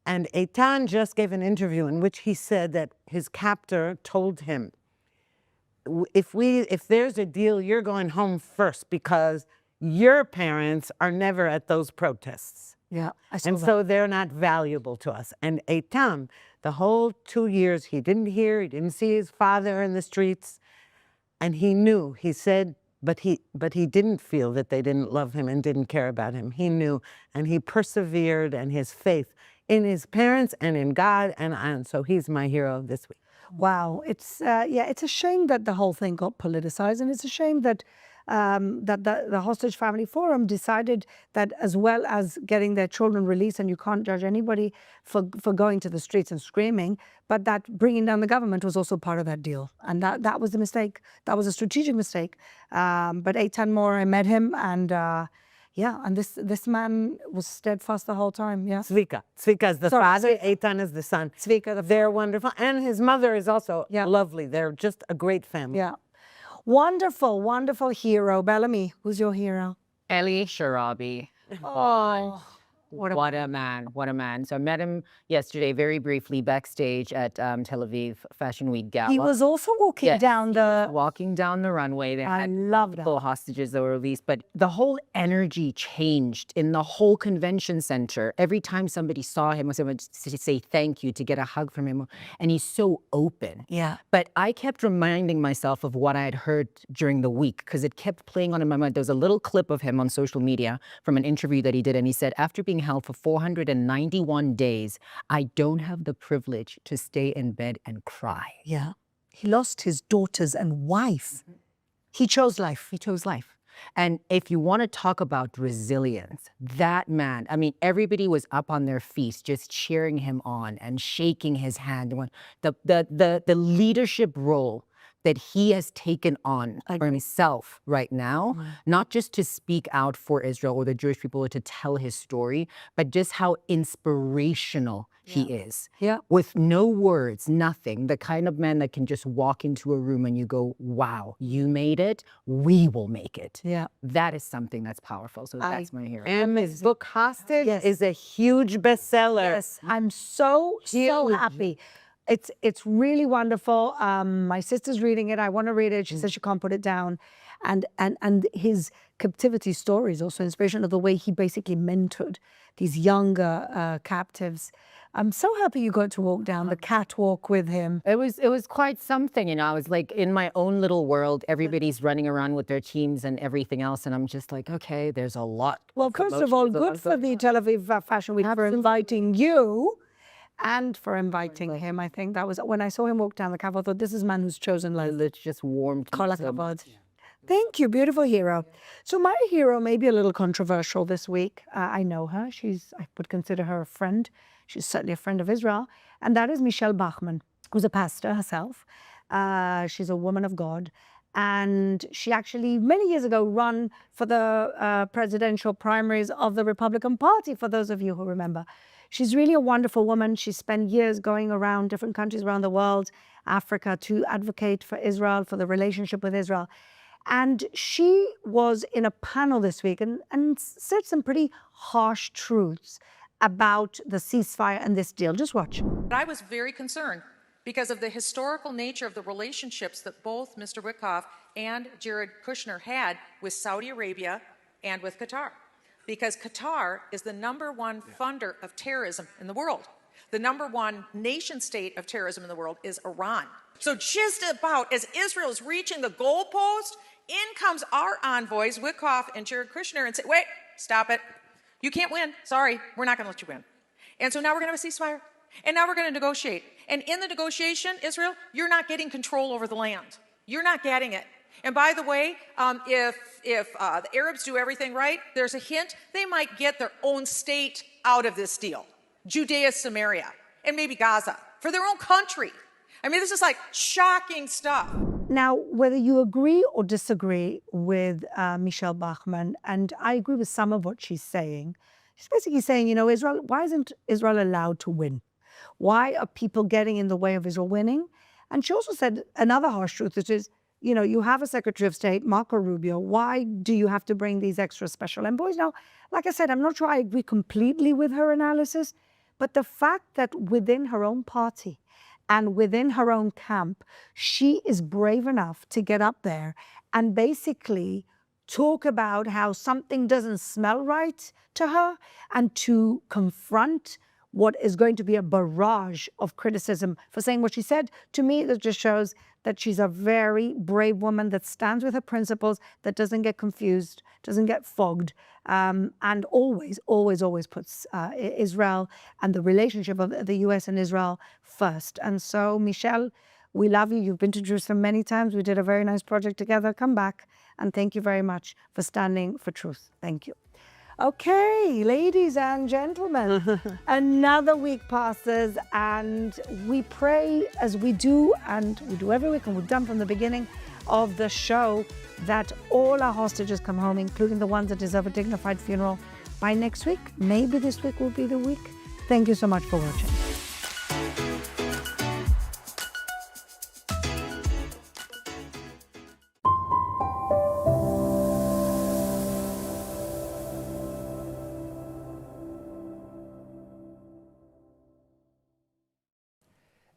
And Eitan just gave an interview in which he said that his captor told him, if there's a deal, you're going home first because your parents are never at those protests. Yeah, I saw and that. so they're not valuable to us. And Eitan, the whole 2 years, he didn't see his father in the streets, and he knew. He said, but he didn't feel that they didn't love him and didn't care about him. He knew, and he persevered, and his faith in his parents and in God, and so he's my hero this week. Wow, it's it's a shame that the whole thing got politicized, and it's a shame that the Hostage Family Forum decided that, as well as getting their children released, and you can't judge anybody for going to the streets and screaming, but that bringing down the government was also part of that deal, and that was the mistake. That was a strategic mistake. But Eitan Mor, I met him, and and this man was steadfast the whole time. Yeah. Zvika is the father, Eitan is the son. They're wonderful, and his mother is also lovely. They're just a great family. Yeah. Wonderful, wonderful hero. Bellamy, who's your hero? Eli Sharabi. Oh, what a man, what a man. So I met him yesterday very briefly backstage at Tel Aviv Fashion Week Gala. He was also walking down the runway. They I love that. Hostages that were released, but the whole energy changed in the whole convention center. Every time somebody saw him, someone to say thank you, to get a hug from him, and he's so open. Yeah. But I kept reminding myself of what I had heard during the week, because it kept playing on in my mind. There was a little clip of him on social media from an interview that he did, and he said, after being held for 491 days, I don't have the privilege to stay in bed and cry. Yeah. He lost his daughters and wife. He chose life. He chose life. And if you want to talk about resilience, that man, I mean, everybody was up on their feet just cheering him on and shaking his hand. The leadership role that he has taken on for himself right now, not just to speak out for Israel or the Jewish people or to tell his story, but just how inspirational he is. Yeah. With no words, nothing. The kind of man that can just walk into a room and you go, wow, you made it, we will make it. Yeah. That is something that's powerful. So that's my hero. And his book, Hostage, is a huge bestseller. Yes, I'm so happy. It's really wonderful. My sister's reading it. I want to read it. She says she can't put it down. And his captivity story is also inspirational of the way he basically mentored these younger captives. I'm so happy you got to walk down the catwalk with him. It was quite something, you know. I was like in my own little world. Everybody's running around with their teams and everything else, and I'm just like, okay, there's a lot. Well, first of all, good for the Tel Aviv Fashion Week for inviting you. And for inviting him. I think that was when I saw him walk down the catwalk, I thought, this is a man who's chosen life. It's just warmed. Thank you, beautiful hero. So my hero may be a little controversial this week. I know her. I would consider her a friend. She's certainly a friend of Israel. And that is Michelle Bachmann, who's a pastor herself. She's a woman of God. And she actually, many years ago, ran for the presidential primaries of the Republican Party, for those of you who remember. She's really a wonderful woman. She spent years going around different countries around the world, Africa, to advocate for Israel, for the relationship with Israel. And she was in a panel this week and said some pretty harsh truths about the ceasefire and this deal. Just watch. I was very concerned because of the historical nature of the relationships that both Mr. Witkoff and Jared Kushner had with Saudi Arabia and with Qatar. Because Qatar is the #1 funder of terrorism in the world. The #1 nation state of terrorism in the world is Iran. So just about as Israel is reaching the goalpost, in comes our envoys, Witkoff and Jared Kushner, and say, wait, stop it. You can't win. Sorry, we're not going to let you win. And so now we're going to have a ceasefire. And now we're going to negotiate. And in the negotiation, Israel, you're not getting control over the land. You're not getting it. And by the way, if the Arabs do everything right, there's a hint they might get their own state out of this deal. Judea, Samaria, and maybe Gaza for their own country. I mean, this is like shocking stuff. Now, whether you agree or disagree with Michelle Bachmann, and I agree with some of what she's saying, she's basically saying, you know, Israel, why isn't Israel allowed to win? Why are people getting in the way of Israel winning? And she also said another harsh truth, which is, you know, you have a Secretary of State, Marco Rubio. Why do you have to bring these extra special envoys? Now, like I said, I'm not sure I agree completely with her analysis, but the fact that within her own party and within her own camp, she is brave enough to get up there and basically talk about how something doesn't smell right to her and to confront what is going to be a barrage of criticism for saying what she said. To me, that just shows that she's a very brave woman that stands with her principles, that doesn't get confused, doesn't get fogged, and always, always, always puts Israel and the relationship of the US and Israel first. And so, Michelle, we love you. You've been to Jerusalem many times. We did a very nice project together. Come back. And thank you very much for standing for truth. Thank you. Okay, ladies and gentlemen, another week passes, and we pray, as we do, and we do every week, and we've done from the beginning of the show, that all our hostages come home, including the ones that deserve a dignified funeral, by next week. Maybe this week will be the week. Thank you so much for watching.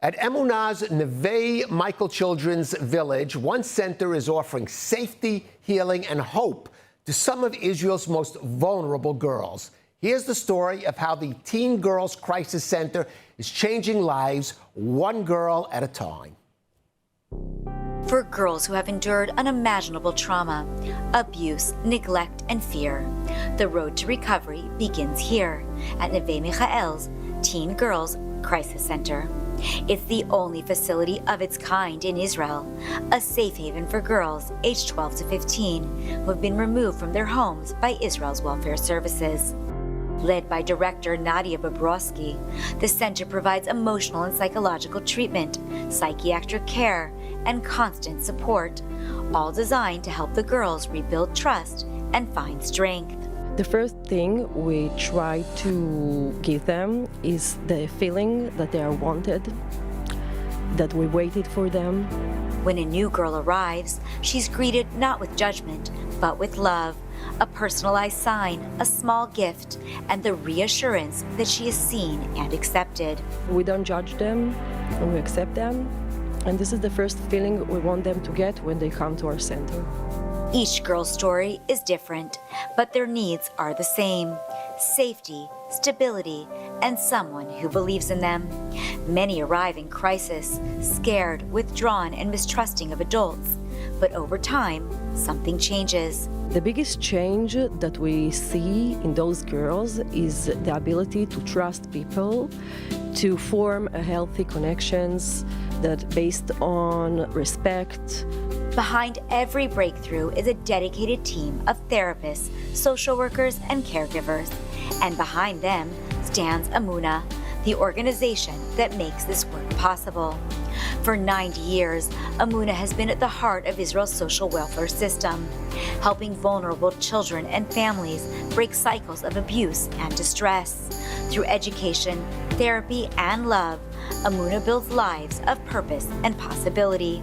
At Emunah's Neve Michael Children's Village, one center is offering safety, healing, and hope to some of Israel's most vulnerable girls. Here's the story of how the Teen Girls Crisis Center is changing lives, one girl at a time. For girls who have endured unimaginable trauma, abuse, neglect, and fear, the road to recovery begins here at Neve Michael's Teen Girls Crisis Center. It's the only facility of its kind in Israel, a safe haven for girls aged 12 to 15 who have been removed from their homes by Israel's welfare services. Led by director Nadia Bobrovsky, the center provides emotional and psychological treatment, psychiatric care, and constant support, all designed to help the girls rebuild trust and find strength. The first thing we try to give them is the feeling that they are wanted, that we waited for them. When a new girl arrives, she's greeted not with judgment, but with love, a personalized sign, a small gift, and the reassurance that she is seen and accepted. We don't judge them, and we accept them. And this is the first feeling we want them to get when they come to our center. Each girl's story is different, but their needs are the same: safety, stability, and someone who believes in them. Many arrive in crisis, scared, withdrawn, and mistrusting of adults. But over time, something changes. The biggest change that we see in those girls is the ability to trust people, to form a healthy connections that based on respect. Behind every breakthrough is a dedicated team of therapists, social workers, and caregivers. And behind them stands Emunah, the organization that makes this work possible. For 90 years, Emunah has been at the heart of Israel's social welfare system, helping vulnerable children and families break cycles of abuse and distress. Through education, therapy, and love, Emunah builds lives of purpose and possibility.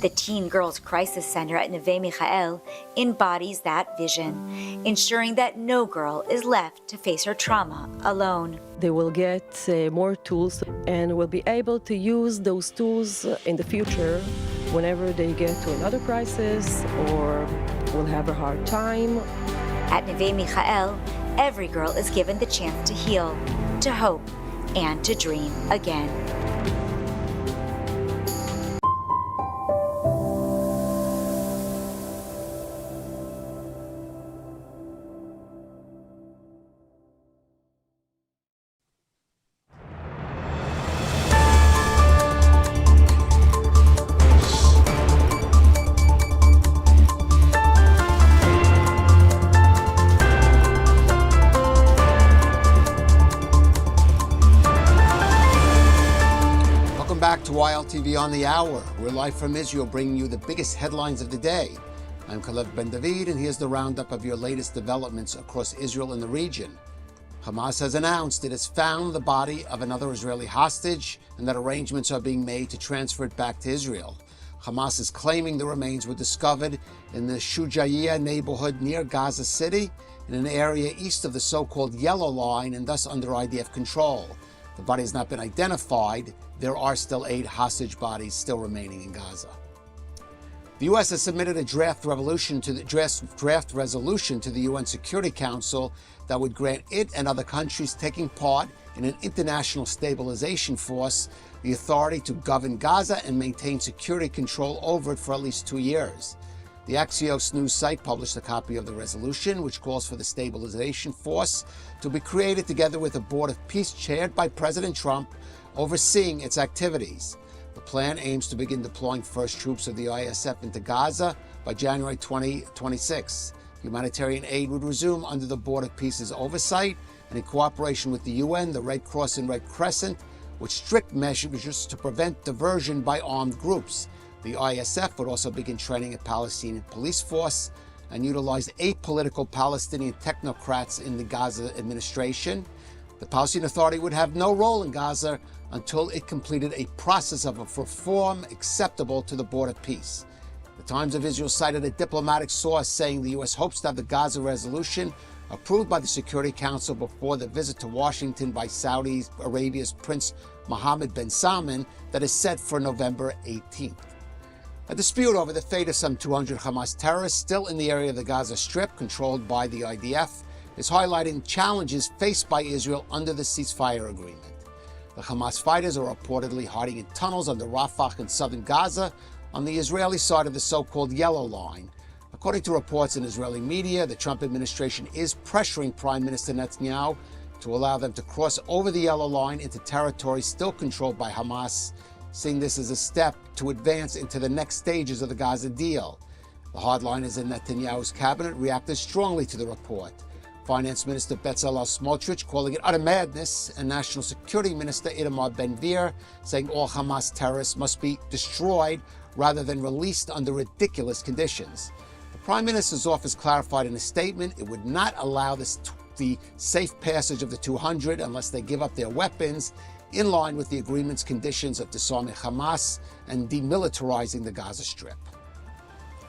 The Teen Girls Crisis Center at Neve Michael embodies that vision, ensuring that no girl is left to face her trauma alone. They will get more tools and will be able to use those tools in the future whenever they get to another crisis or will have a hard time. At Neve Michael, every girl is given the chance to heal, to hope, and to dream again. ILTV on the Hour. We're live from Israel, bringing you the biggest headlines of the day. I'm Kalev Ben David, and here's the roundup of your latest developments across Israel and the region. Hamas has announced it has found the body of another Israeli hostage and that arrangements are being made to transfer it back to Israel. Hamas is claiming the remains were discovered in the Shujaiya neighborhood near Gaza City, in an area east of the so-called Yellow Line and thus under IDF control. The body has not been identified. There are still 8 hostage bodies still remaining in Gaza. The U.S. has submitted a draft resolution to the UN Security Council that would grant it and other countries taking part in an international stabilization force the authority to govern Gaza and maintain security control over it for at least 2 years. The Axios news site published a copy of the resolution, which calls for the stabilization force to be created together with a board of peace chaired by President Trump, overseeing its activities. The plan aims to begin deploying first troops of the ISF into Gaza by January 2026. Humanitarian aid would resume under the Board of Peace's oversight and in cooperation with the UN, the Red Cross and Red Crescent, with strict measures to prevent diversion by armed groups. The ISF would also begin training a Palestinian police force and utilize apolitical Palestinian technocrats in the Gaza administration. The Palestinian Authority would have no role in Gaza until it completed a process of reform acceptable to the Board of Peace. The Times of Israel cited a diplomatic source saying the U.S. hopes to have the Gaza resolution approved by the Security Council before the visit to Washington by Saudi Arabia's Prince Mohammed bin Salman that is set for November 18th. A dispute over the fate of some 200 Hamas terrorists still in the area of the Gaza Strip controlled by the IDF is highlighting challenges faced by Israel under the ceasefire agreement. The Hamas fighters are reportedly hiding in tunnels under Rafah in southern Gaza on the Israeli side of the so-called Yellow Line. According to reports in Israeli media, the Trump administration is pressuring Prime Minister Netanyahu to allow them to cross over the Yellow Line into territory still controlled by Hamas, seeing this as a step to advance into the next stages of the Gaza deal. The hardliners in Netanyahu's cabinet reacted strongly to the report. Finance Minister Bezalel Smotrich calling it utter madness, and National Security Minister Itamar Ben-Gvir saying all Hamas terrorists must be destroyed rather than released under ridiculous conditions. The Prime Minister's office clarified in a statement it would not allow the safe passage of the 200 unless they give up their weapons, in line with the agreement's conditions of disarming Hamas and demilitarizing the Gaza Strip.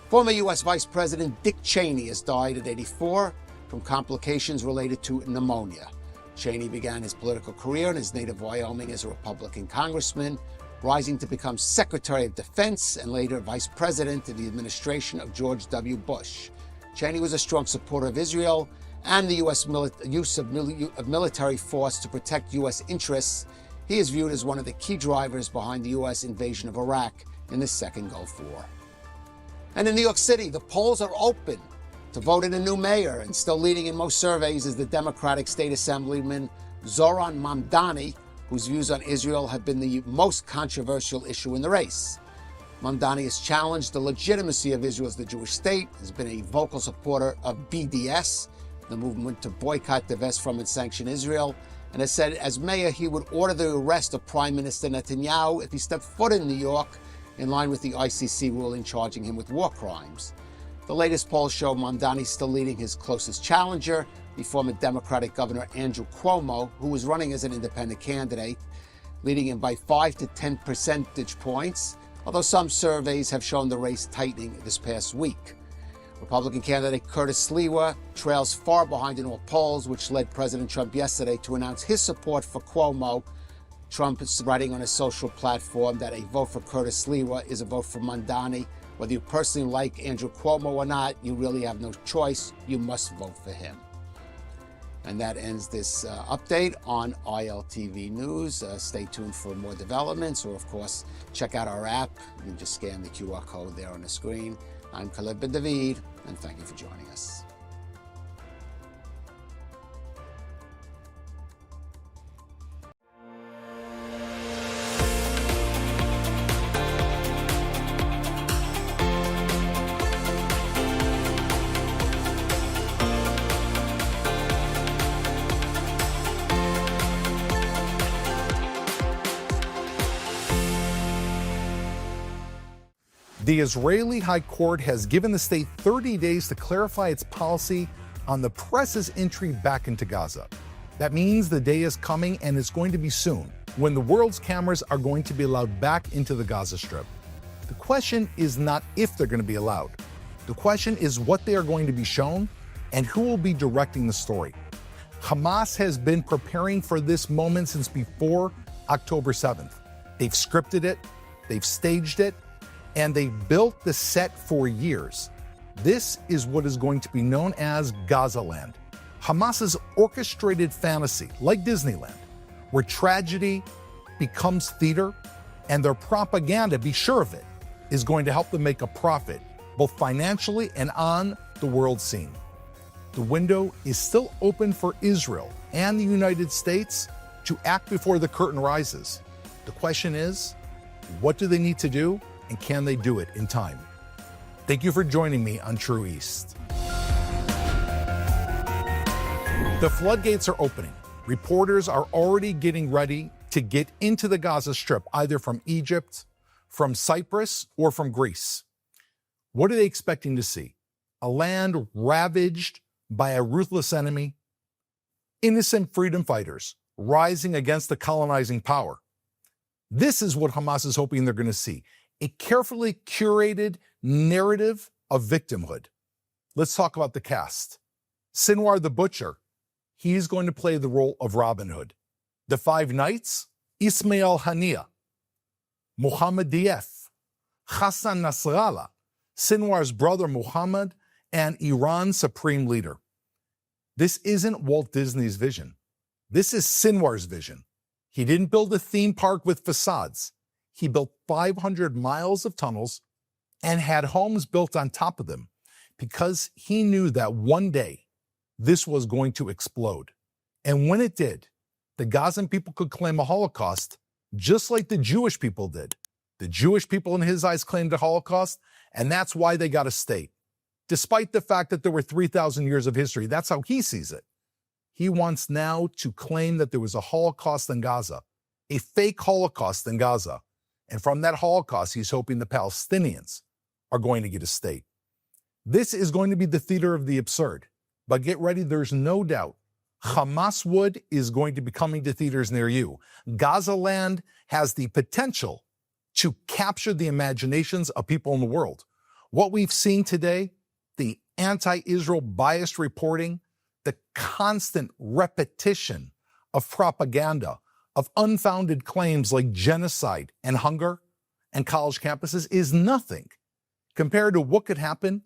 Former U.S. Vice President Dick Cheney has died at 84 from complications related to pneumonia. Cheney began his political career in his native Wyoming as a Republican congressman, rising to become Secretary of Defense and later Vice President in the administration of George W. Bush. Cheney was a strong supporter of Israel and the U.S. use of military force to protect U.S. interests. He is viewed as one of the key drivers behind the U.S. invasion of Iraq in the Second Gulf War. And in New York City, the polls are open to vote in a new mayor, and still leading in most surveys is the Democratic State Assemblyman Zoran Mamdani, whose views on Israel have been the most controversial issue in the race. Mamdani has challenged the legitimacy of Israel as the Jewish state, has been a vocal supporter of BDS, the movement to boycott, divest from, and sanction Israel, and has said as mayor he would order the arrest of Prime Minister Netanyahu if he stepped foot in New York, in line with the ICC ruling charging him with war crimes. The latest polls show Mamdani still leading his closest challenger, the former Democratic Governor Andrew Cuomo, who was running as an independent candidate, leading him by 5 to 10 percentage points, although some surveys have shown the race tightening this past week. Republican candidate Curtis Sliwa trails far behind in all polls, which led President Trump yesterday to announce his support for Cuomo. Trump is writing on his social platform that a vote for Curtis Sliwa is a vote for Mamdani. Whether you personally like Andrew Cuomo or not, you really have no choice. You must vote for him. And that ends this update on ILTV News. Stay tuned for more developments, or of course, check out our app. You can just scan the QR code there on the screen. I'm Kalev Ben David, and thank you for joining us. The Israeli High Court has given the state 30 days to clarify its policy on the press's entry back into Gaza. That means the day is coming, and it's going to be soon, when the world's cameras are going to be allowed back into the Gaza Strip. The question is not if they're going to be allowed. The question is what they are going to be shown and who will be directing the story. Hamas has been preparing for this moment since before October 7th. They've scripted it, they've staged it, and they've built the set for years. This is what is going to be known as Gaza Land, Hamas's orchestrated fantasy, like Disneyland, where tragedy becomes theater, and their propaganda, be sure of it, is going to help them make a profit, both financially and on the world scene. The window is still open for Israel and the United States to act before the curtain rises. The question is, what do they need to do, and can they do it in time? Thank you for joining me on True East. The floodgates are opening. Reporters are already getting ready to get into the Gaza Strip, either from Egypt, from Cyprus, or from Greece. What are they expecting to see? A land ravaged by a ruthless enemy? Innocent freedom fighters rising against the colonizing power? This is what Hamas is hoping they're going to see. A carefully curated narrative of victimhood. Let's talk about the cast. Sinwar the Butcher, he's going to play the role of Robin Hood. The Five Knights, Ismail Hania, Muhammad Dief, Hassan Nasrallah, Sinwar's brother Muhammad, and Iran's supreme leader. This isn't Walt Disney's vision. This is Sinwar's vision. He didn't build a theme park with facades. He built 500 miles of tunnels and had homes built on top of them because he knew that one day this was going to explode. And when it did, the Gazan people could claim a Holocaust just like the Jewish people did. The Jewish people in his eyes claimed a Holocaust, and that's why they got a state. Despite the fact that there were 3,000 years of history, that's how he sees it. He wants now to claim that there was a Holocaust in Gaza, a fake Holocaust in Gaza. And from that Holocaust, he's hoping the Palestinians are going to get a state. This is going to be the theater of the absurd. But get ready, there's no doubt Hamas Wood is going to be coming to theaters near you. Gaza Land has the potential to capture the imaginations of people in the world. What we've seen today, the anti-Israel biased reporting, the constant repetition of propaganda, of unfounded claims like genocide and hunger and college campuses is nothing compared to what could happen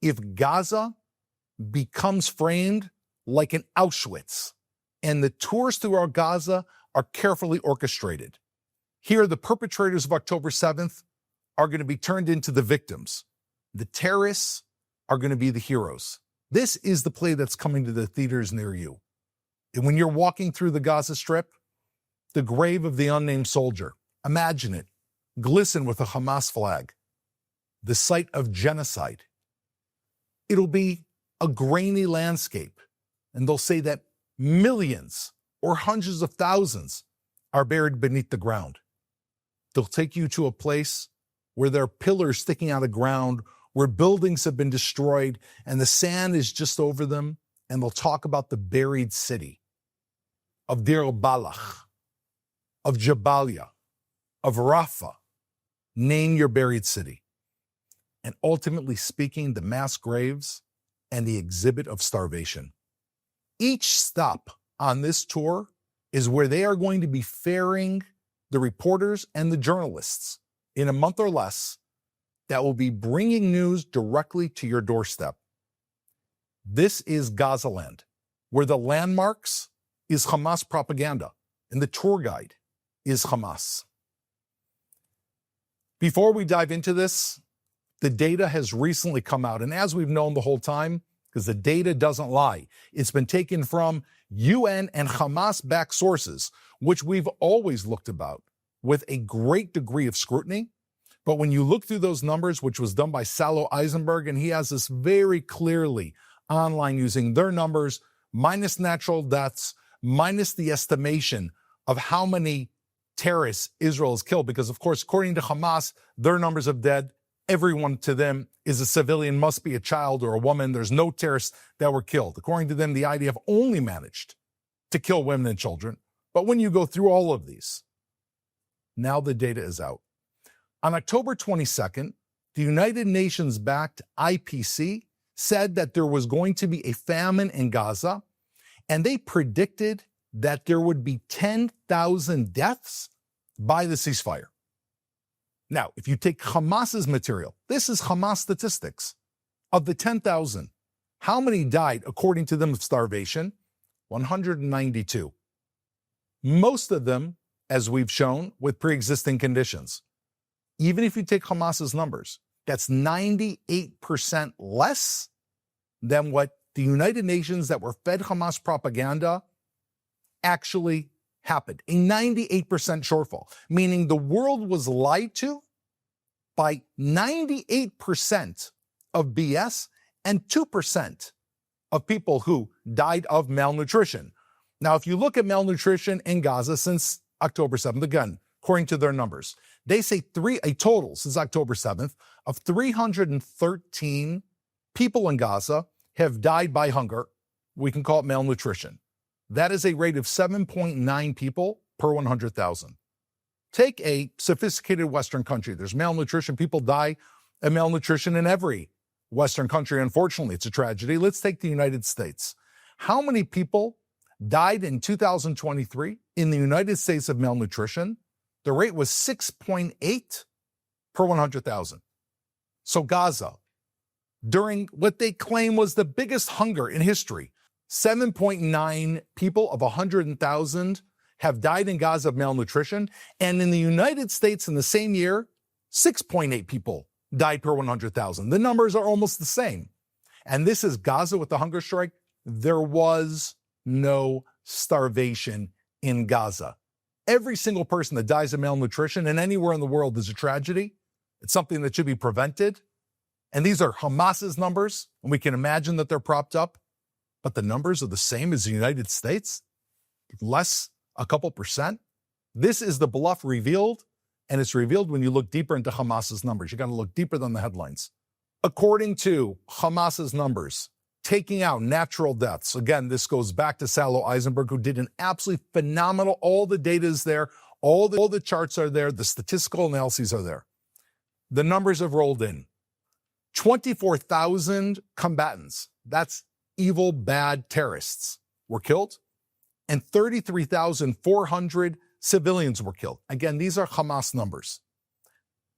if Gaza becomes framed like an Auschwitz and the tours throughout Gaza are carefully orchestrated. Here, the perpetrators of October 7th are going to be turned into the victims. The terrorists are going to be the heroes. This is the play that's coming to the theaters near you. And when you're walking through the Gaza Strip, the grave of the unnamed soldier, imagine it, glisten with a Hamas flag, the site of genocide. It'll be a grainy landscape, and they'll say that millions or hundreds of thousands are buried beneath the ground. They'll take you to a place where there are pillars sticking out of the ground, where buildings have been destroyed, and the sand is just over them, and they'll talk about the buried city of Deir al-Balach, of Jabalia, of Rafah. Name your buried city. And ultimately speaking, the mass graves and the exhibit of starvation. Each stop on this tour is where they are going to be ferrying the reporters and the journalists in a month or less that will be bringing news directly to your doorstep. This is Gaza Land, where the landmarks is Hamas propaganda and the tour guide is Hamas. Before we dive into this, the data has recently come out, and as we've known the whole time, because the data doesn't lie, it's been taken from UN and Hamas-backed sources, which we've always looked about with a great degree of scrutiny. But when you look through those numbers, which was done by Salo Eisenberg, and he has this very clearly online using their numbers, minus natural deaths, minus the estimation of how many terrorists Israel has killed, because of course, according to Hamas, their numbers of dead Everyone to them is a civilian, must be a child or a woman. There's no terrorists that were killed. According to them, the IDF only managed to kill women and children. But when you go through all of these, now the data is out. On October 22nd, the United Nations-backed IPC said that there was going to be a famine in Gaza, and they predicted that there would be 10,000 deaths by the ceasefire. Now, if you take Hamas's material, this is Hamas statistics. Of the 10,000, how many died, according to them, of starvation? 192. Most of them, as we've shown, with pre-existing conditions. Even if you take Hamas's numbers, that's 98% less than what the United Nations that were fed Hamas propaganda actually happened. A 98% shortfall, meaning the world was lied to by 98% of BS and 2% of people who died of malnutrition. Now, if you look at malnutrition in Gaza since October 7th, again, according to their numbers, they say a total since October 7th of 313 people in Gaza have died by hunger. We can call it malnutrition. That is a rate of 7.9 people per 100,000. Take a sophisticated Western country. There's malnutrition. People die of malnutrition in every Western country. Unfortunately, it's a tragedy. Let's take the United States. How many people died in 2023 in the United States of malnutrition? The rate was 6.8 per 100,000. So Gaza, during what they claim was the biggest hunger in history, 7.9 people of 100,000 have died in Gaza of malnutrition. And in the United States in the same year, 6.8 people died per 100,000. The numbers are almost the same. And this is Gaza with the hunger strike. There was no starvation in Gaza. Every single person that dies of malnutrition and anywhere in the world is a tragedy. It's something that should be prevented. And these are Hamas's numbers, and we can imagine that they're propped up. But the numbers are the same as the United States, less a couple percent. This is the bluff revealed, and it's revealed when you look deeper into Hamas's numbers. You got to look deeper than the headlines. According to Hamas's numbers, taking out natural deaths, again, this goes back to Salo Eisenberg, who did an absolutely phenomenal, all the data is there, all the charts are there, the statistical analyses are there. The numbers have rolled in. 24,000 combatants, that's evil, bad terrorists, were killed, and 33,400 civilians were killed. Again, these are Hamas numbers.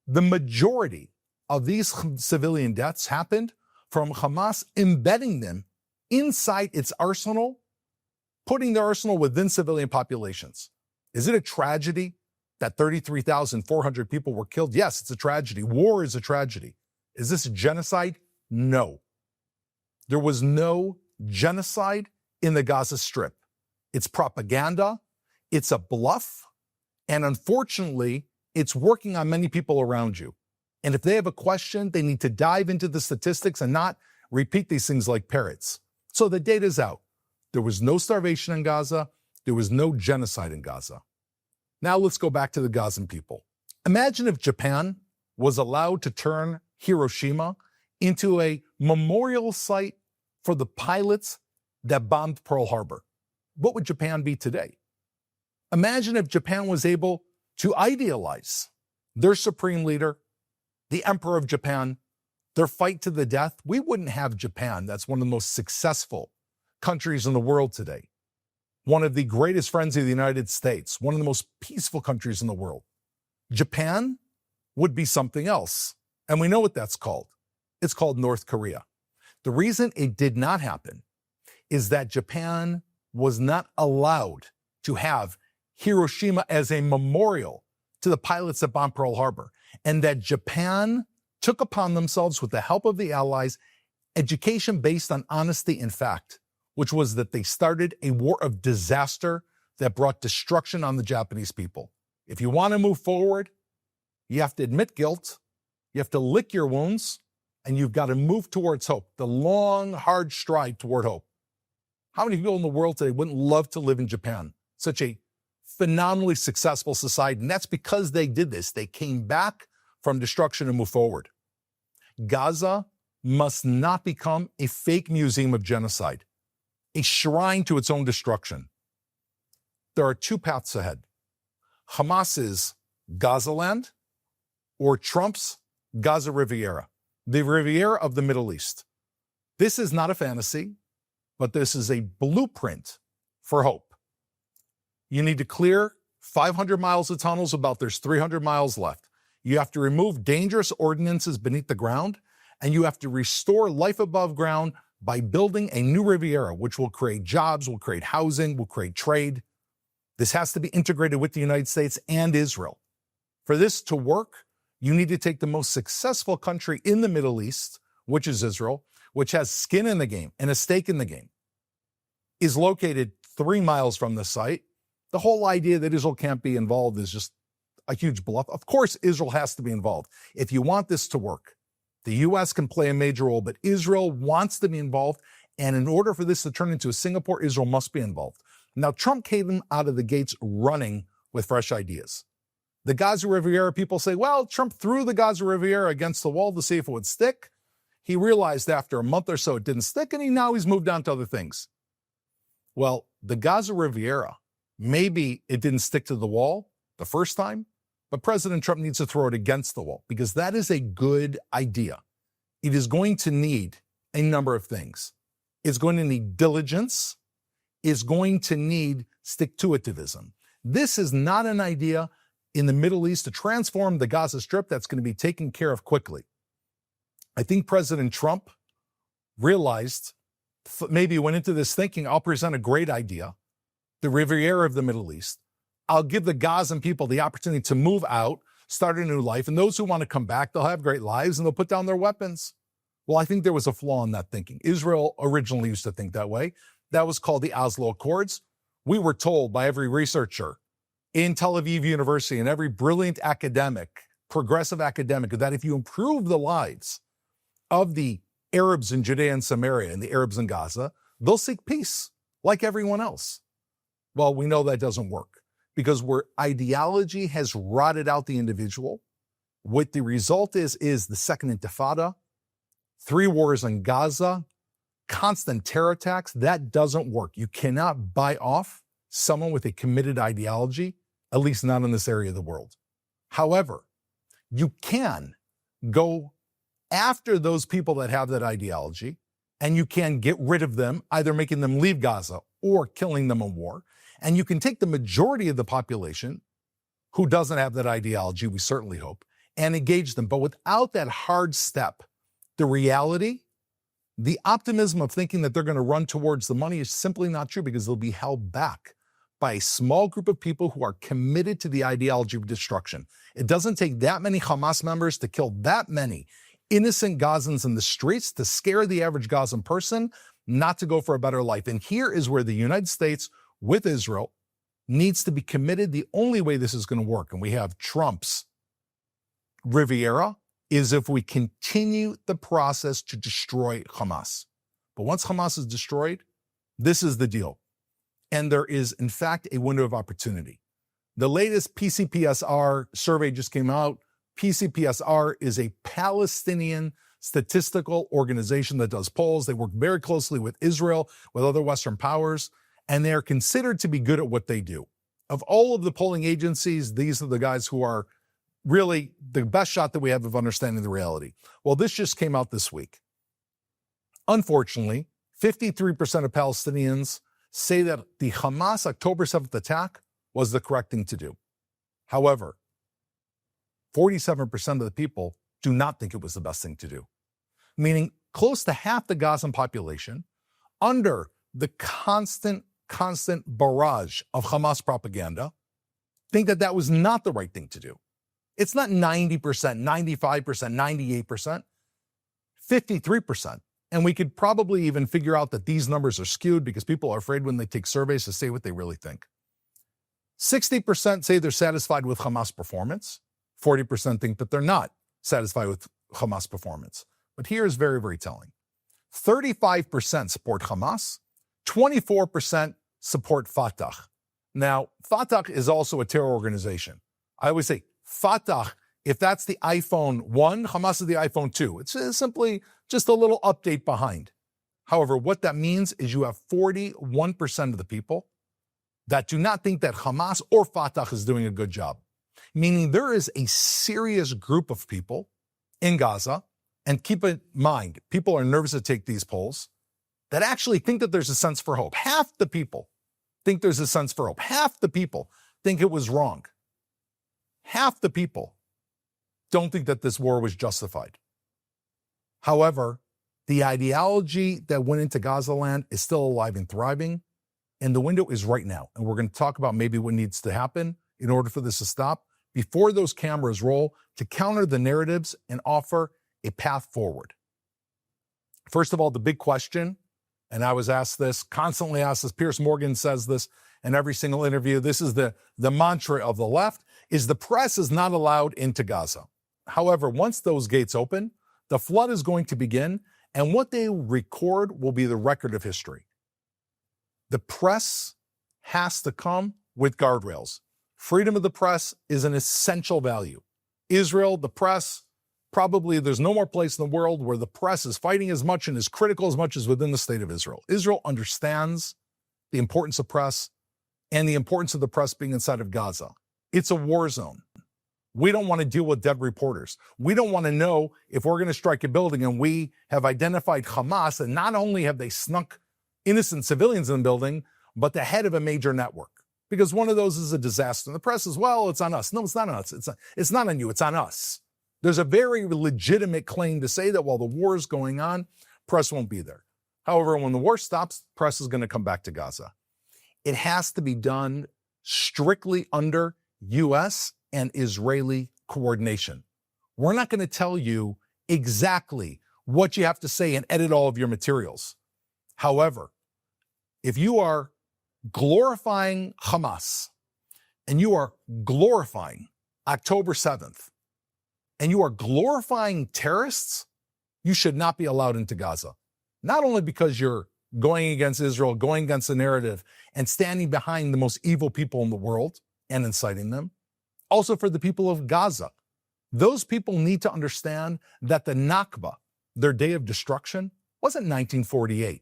The majority of these civilian deaths happened from Hamas embedding them inside its arsenal, putting their arsenal within civilian populations. Is it a tragedy that 33,400 people were killed? Yes, it's a tragedy. War is a tragedy. Is this a genocide? No. There was no genocide in the Gaza Strip. It's propaganda, it's a bluff, and unfortunately, it's working on many people around you. And if they have a question, they need to dive into the statistics and not repeat these things like parrots. So the data's out. There was no starvation in Gaza. There was no genocide in Gaza. Now let's go back to the Gazan people. Imagine if Japan was allowed to turn Hiroshima into a memorial site for the pilots that bombed Pearl Harbor. What would Japan be today? Imagine if Japan was able to idealize their supreme leader, the Emperor of Japan, their fight to the death. We wouldn't have Japan. That's one of the most successful countries in the world today. One of the greatest friends of the United States, one of the most peaceful countries in the world. Japan would be something else. And we know what that's called. It's called North Korea. The reason it did not happen is that Japan was not allowed to have Hiroshima as a memorial to the pilots that bombed Pearl Harbor, and that Japan took upon themselves, with the help of the Allies, education based on honesty and fact, which was that they started a war of disaster that brought destruction on the Japanese people. If you want to move forward, you have to admit guilt, you have to lick your wounds, and you've got to move towards hope, the long, hard stride toward hope. How many people in the world today wouldn't love to live in Japan? Such a phenomenally successful society, and that's because they did this. They came back from destruction and moved forward. Gaza must not become a fake museum of genocide, a shrine to its own destruction. There are two paths ahead. Hamas's Gaza land or Trump's Gaza Riviera, the Riviera of the Middle East. This is not a fantasy, but this is a blueprint for hope. You need to clear 500 miles of tunnels, about there's 300 miles left. You have to remove dangerous ordinances beneath the ground, and you have to restore life above ground by building a new Riviera, which will create jobs, will create housing, will create trade. This has to be integrated with the United States and Israel. For this to work, you need to take the most successful country in the Middle East, which is Israel, which has skin in the game and a stake in the game, is located 3 miles from the site. The whole idea that Israel can't be involved is just a huge bluff. Of course, Israel has to be involved. If you want this to work, the U.S. can play a major role, but Israel wants to be involved. And in order for this to turn into a Singapore, Israel must be involved. Now, Trump came out of the gates running with fresh ideas. The Gaza Riviera, people say, well, Trump threw the Gaza Riviera against the wall to see if it would stick. He realized after a month or so it didn't stick, and now he's moved on to other things. Well, the Gaza Riviera, maybe it didn't stick to the wall the first time, but President Trump needs to throw it against the wall because that is a good idea. It is going to need a number of things. It's going to need diligence. It's going to need stick-to-itivism. This is not an idea in the Middle East to transform the Gaza Strip that's going to be taken care of quickly. I think President Trump realized, maybe went into this thinking, I'll present a great idea, the Riviera of the Middle East. I'll give the Gazan people the opportunity to move out, start a new life, and those who want to come back, they'll have great lives and they'll put down their weapons. Well, I think there was a flaw in that thinking. Israel originally used to think that way. That was called the Oslo Accords. We were told by every researcher in Tel Aviv University and every brilliant academic, progressive academic, that if you improve the lives of the Arabs in Judea and Samaria and the Arabs in Gaza, they'll seek peace like everyone else. Well, we know that doesn't work because where ideology has rotted out the individual, what the result is the Second Intifada, 3 wars in Gaza, constant terror attacks. That doesn't work. You cannot buy off someone with a committed ideology, at least not in this area of the world. However, you can go after those people that have that ideology, and you can get rid of them, either making them leave Gaza or killing them in war. And you can take the majority of the population who doesn't have that ideology, we certainly hope, and engage them. But without that hard step, the reality, the optimism of thinking that they're going to run towards the money is simply not true because they'll be held back by a small group of people who are committed to the ideology of destruction. It doesn't take that many Hamas members to kill that many innocent Gazans in the streets to scare the average Gazan person not to go for a better life. And here is where the United States with Israel needs to be committed. The only way this is going to work, and we have Trump's Riviera, is if we continue the process to destroy Hamas. But once Hamas is destroyed, this is the deal. And there is, in fact, a window of opportunity. The latest PCPSR survey just came out. PCPSR is a Palestinian statistical organization that does polls. They work very closely with Israel, with other Western powers, and they are considered to be good at what they do. Of all of the polling agencies, these are the guys who are really the best shot that we have of understanding the reality. Well, this just came out this week. Unfortunately, 53% of Palestinians say that the Hamas October 7th attack was the correct thing to do. However, 47% of the people do not think it was the best thing to do, meaning close to half the Gazan population, under the constant barrage of Hamas propaganda, think that that was not the right thing to do. It's not 90%, 95%, 98%, 53%. And we could probably even figure out that these numbers are skewed because people are afraid when they take surveys to say what they really think. 60% say they're satisfied with Hamas performance. 40% think that they're not satisfied with Hamas performance. But here is very, very telling. 35% support Hamas, 24% support Fatah. Now, Fatah is also a terror organization. I always say Fatah If that's the iPhone 1, Hamas is the iPhone 2. It's simply just a little update behind. However, what that means is you have 41% of the people that do not think that Hamas or Fatah is doing a good job. Meaning there is a serious group of people in Gaza, and keep in mind, people are nervous to take these polls, that actually think that there's a sense for hope. Half the people think there's a sense for hope. Half the people think it was wrong. Half the people don't think that this war was justified. However, the ideology that went into Gaza land is still alive and thriving, and the window is right now. And we're going to talk about maybe what needs to happen in order for this to stop before those cameras roll to counter the narratives and offer a path forward. First of all, the big question, and I was asked this, constantly asked this, Piers Morgan says this in every single interview, this is the mantra of the left, is the press is not allowed into Gaza. However, once those gates open, the flood is going to begin, and what they record will be the record of history. The press has to come with guardrails. Freedom of the press is an essential value. Israel, the press, probably there's no more place in the world where the press is fighting as much and as critical as much as within the state of Israel. Israel understands the importance of press and the importance of the press being inside of Gaza. It's a war zone. We don't want to deal with dead reporters. We don't want to know if we're going to strike a building and we have identified Hamas, and not only have they snuck innocent civilians in the building, but the head of a major network. Because one of those is a disaster. And the press is, well, it's on us. No, it's not on us. It's not on you. It's on us. There's a very legitimate claim to say that while the war is going on, press won't be there. However, when the war stops, press is going to come back to Gaza. It has to be done strictly under U.S. and Israeli coordination. We're not going to tell you exactly what you have to say and edit all of your materials. However, if you are glorifying Hamas and you are glorifying October 7th and you are glorifying terrorists, you should not be allowed into Gaza. Not only because you're going against Israel, going against the narrative, and standing behind the most evil people in the world and inciting them, also for the people of Gaza. Those people need to understand that the Nakba, their day of destruction, wasn't 1948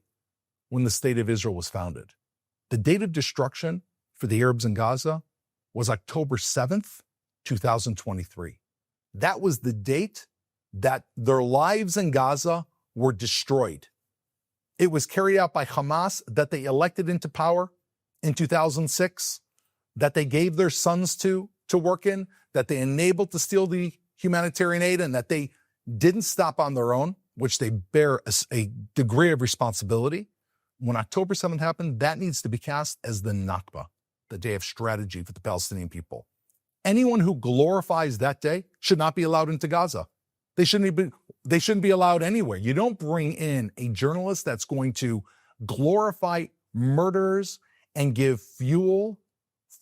when the state of Israel was founded. The date of destruction for the Arabs in Gaza was October 7th, 2023. That was the date that their lives in Gaza were destroyed. It was carried out by Hamas that they elected into power in 2006, that they gave their sons to work in, that they enabled to steal the humanitarian aid, and that they didn't stop on their own, which they bear a degree of responsibility. When October 7th happened, that needs to be cast as the Nakba, the day of strategy for the Palestinian people. Anyone who glorifies that day should not be allowed into Gaza. They shouldn't be allowed anywhere. You don't bring in a journalist that's going to glorify murderers and give fuel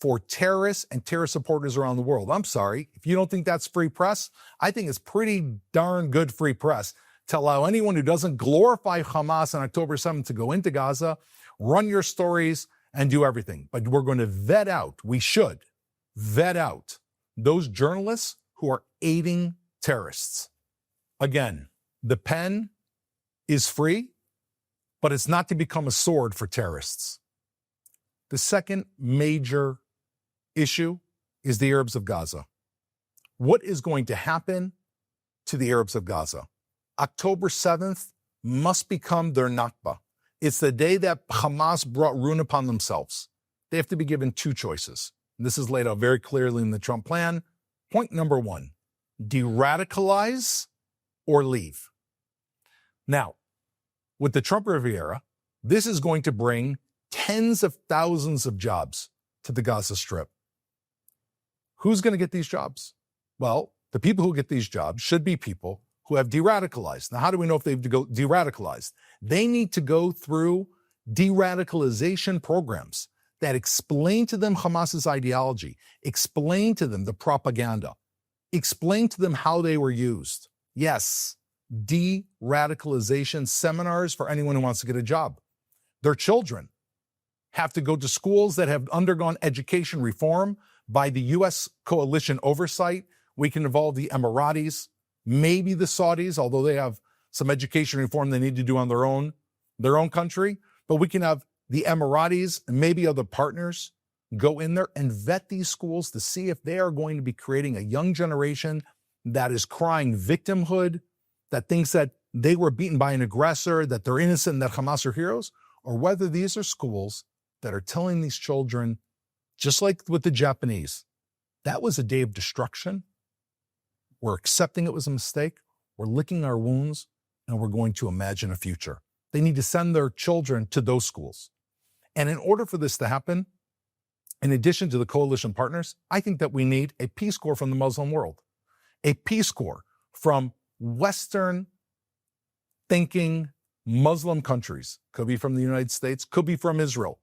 for terrorists and terrorist supporters around the world. I'm sorry, if you don't think that's free press, I think it's pretty darn good free press to allow anyone who doesn't glorify Hamas on October 7th to go into Gaza, run your stories, and do everything. But we're going to vet out, we should vet out those journalists who are aiding terrorists. Again, the pen is free, but it's not to become a sword for terrorists. The second major issue is the Arabs of Gaza. What is going to happen to the Arabs of Gaza? October 7th must become their Nakba. It's the day that Hamas brought ruin upon themselves. They have to be given two choices. And this is laid out very clearly in the Trump plan. Point number one, de-radicalize or leave. Now, with the Trump Riviera, this is going to bring tens of thousands of jobs to the Gaza Strip. Who's going to get these jobs? Well, the people who get these jobs should be people who have de-radicalized. Now, how do we know if they've de-radicalized? They need to go through de-radicalization programs that explain to them Hamas's ideology, explain to them the propaganda, explain to them how they were used. Yes, de-radicalization seminars for anyone who wants to get a job. Their children have to go to schools that have undergone education reform by the U.S. coalition oversight, We can involve the Emiratis, maybe the Saudis, although they have some education reform they need to do on their own country. But we can have the Emiratis and maybe other partners go in there and vet these schools to see if they are going to be creating a young generation that is crying victimhood, that thinks that they were beaten by an aggressor, that they're innocent and that Hamas are heroes, or whether these are schools that are telling these children, just like with the Japanese, that was a day of destruction. We're accepting it was a mistake. We're licking our wounds, and we're going to imagine a future. They need to send their children to those schools. And in order for this to happen, in addition to the coalition partners, I think that we need a Peace Corps from the Muslim world, a Peace Corps from Western thinking Muslim countries. Could be from the United States, could be from Israel,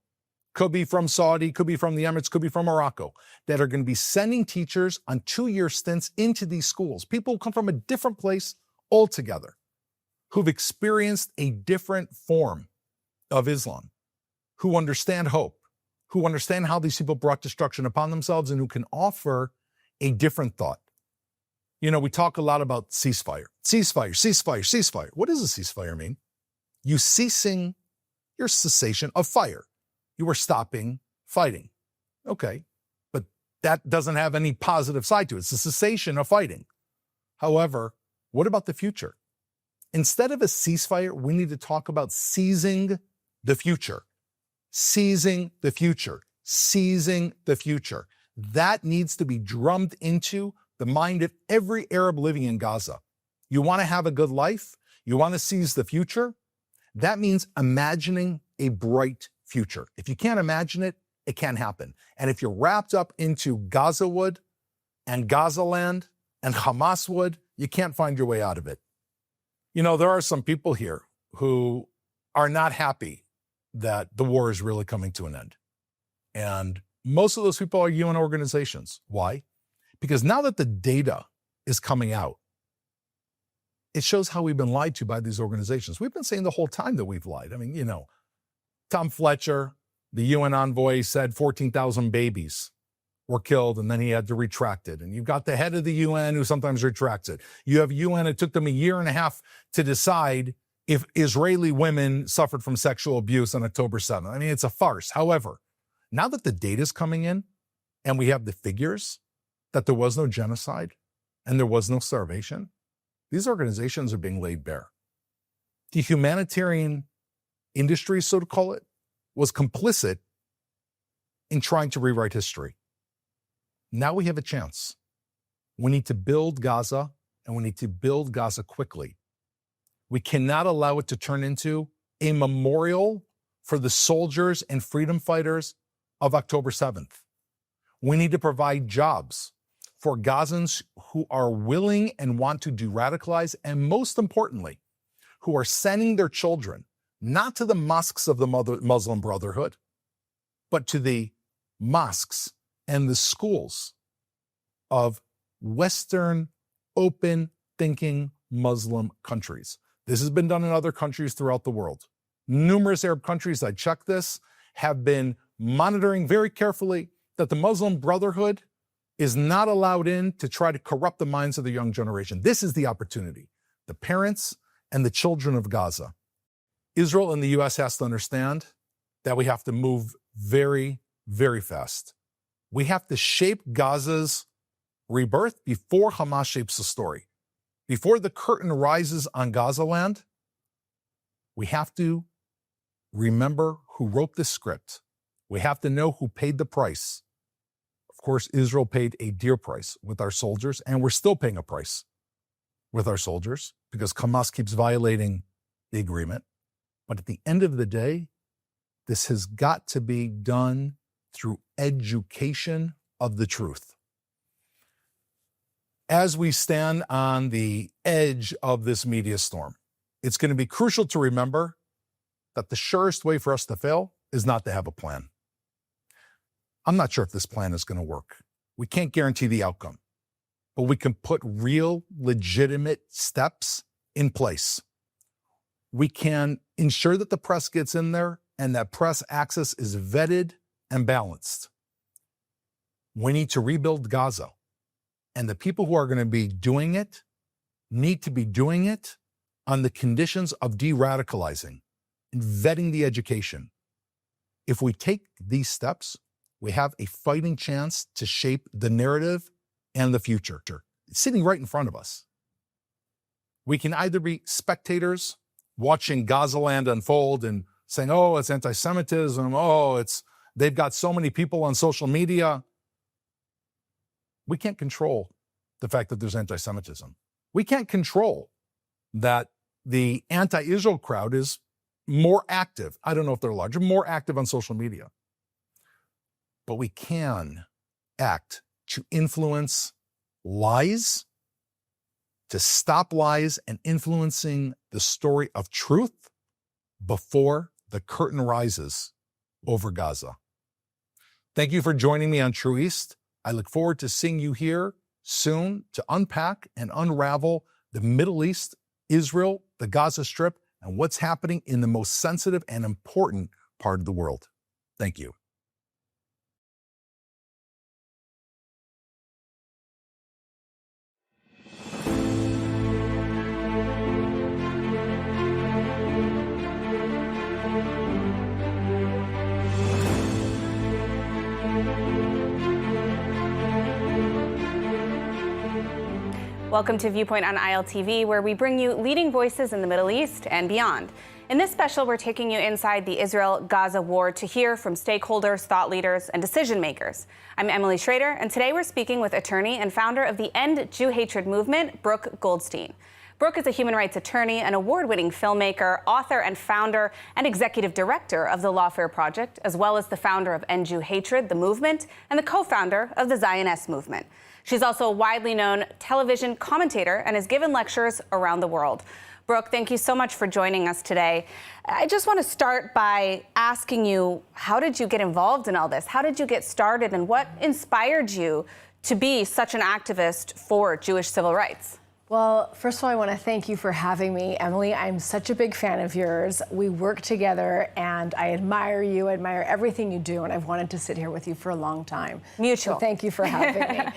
could be from Saudi, could be from the Emirates, could be from Morocco, that are going to be sending teachers on 2-year stints into these schools. People who come from a different place altogether, who've experienced a different form of Islam, who understand hope, who understand how these people brought destruction upon themselves, and who can offer a different thought. You know, we talk a lot about ceasefire. Ceasefire, ceasefire, ceasefire. What does a ceasefire mean? You ceasing your cessation of fire. You are stopping fighting. Okay, but that doesn't have any positive side to it. It's a cessation of fighting. However, what about the future? Instead of a ceasefire, we need to talk about seizing the future. Seizing the future. Seizing the future. That needs to be drummed into the mind of every Arab living in Gaza. You want to have a good life? You want to seize the future? That means imagining a bright future. If you can't imagine it, it can't happen. And if you're wrapped up into Gaza wood and Gaza land and Hamas wood, you can't find your way out of it. You know, there are some people here who are not happy that the war is really coming to an end. And most of those people are UN organizations. Why? Because now that the data is coming out, it shows how we've been lied to by these organizations. We've been saying the whole time that we've lied. I mean, you know, Tom Fletcher, the UN envoy, said 14,000 babies were killed, and then he had to retract it. And you've got the head of the UN who sometimes retracts it. You have UN, it took them 1.5 years to decide if Israeli women suffered from sexual abuse on October 7th. I mean, it's a farce. However, now that the data is coming in and we have the figures that there was no genocide and there was no starvation, these organizations are being laid bare. The humanitarian industry, so to call it, was complicit in trying to rewrite history. Now we have a chance. We need to build Gaza, and we need to build Gaza quickly. We cannot allow it to turn into a memorial for the soldiers and freedom fighters of October 7th. We need to provide jobs for Gazans who are willing and want to de-radicalize, and most importantly, who are sending their children not to the mosques of the Muslim Brotherhood, but to the mosques and the schools of Western, open-thinking Muslim countries. This has been done in other countries throughout the world. Numerous Arab countries, I checked this, have been monitoring very carefully that the Muslim Brotherhood is not allowed in to try to corrupt the minds of the young generation. This is the opportunity. The parents and the children of Gaza. Israel and the U.S. has to understand that we have to move very, very fast. We have to shape Gaza's rebirth before Hamas shapes the story. Before the curtain rises on Gaza land, we have to remember who wrote this script. We have to know who paid the price. Of course, Israel paid a dear price with our soldiers, and we're still paying a price with our soldiers because Hamas keeps violating the agreement. But at the end of the day, this has got to be done through education of the truth. As we stand on the edge of this media storm, it's going to be crucial to remember that the surest way for us to fail is not to have a plan. I'm not sure if this plan is going to work. We can't guarantee the outcome, but we can put real, legitimate steps in place. We can ensure that the press gets in there and that press access is vetted and balanced. We need to rebuild Gaza. And the people who are going to be doing it need to be doing it on the conditions of de-radicalizing and vetting the education. If we take these steps, we have a fighting chance to shape the narrative and the future. It's sitting right in front of us. We can either be spectators watching Gaza land unfold and saying, oh, it's anti-Semitism, oh, they've got so many people on social media. We can't control the fact that there's anti-Semitism. We can't control that the anti-Israel crowd is more active. I don't know if they're larger, more active on social media. But we can act to influence lies, to stop lies and influencing the story of truth before the curtain rises over Gaza. Thank you for joining me on True East. I look forward to seeing you here soon to unpack and unravel the Middle East, Israel, the Gaza Strip, and what's happening in the most sensitive and important part of the world. Thank you. Welcome to Viewpoint on ILTV, where we bring you leading voices in the Middle East and beyond. In this special, we're taking you inside the Israel-Gaza war to hear from stakeholders, thought leaders, and decision makers. I'm Emily Schrader, and today we're speaking with attorney and founder of the End Jew Hatred movement, Brooke Goldstein. Brooke is a human rights attorney, an award-winning filmmaker, author and founder and executive director of the Lawfare Project, as well as the founder of End Jew Hatred, the movement, and the co-founder of the Zionist movement. She's also a widely known television commentator and has given lectures around the world. Brooke, thank you so much for joining us today. I just want to start by asking you, how did you get involved in all this? How did you get started, and what inspired you to be such an activist for Jewish civil rights? Well, first of all, I want to thank you for having me, Emily. I'm such a big fan of yours. We work together, and I admire you, admire everything you do, and I've wanted to sit here with you for a long time. Mutual. So thank you for having me.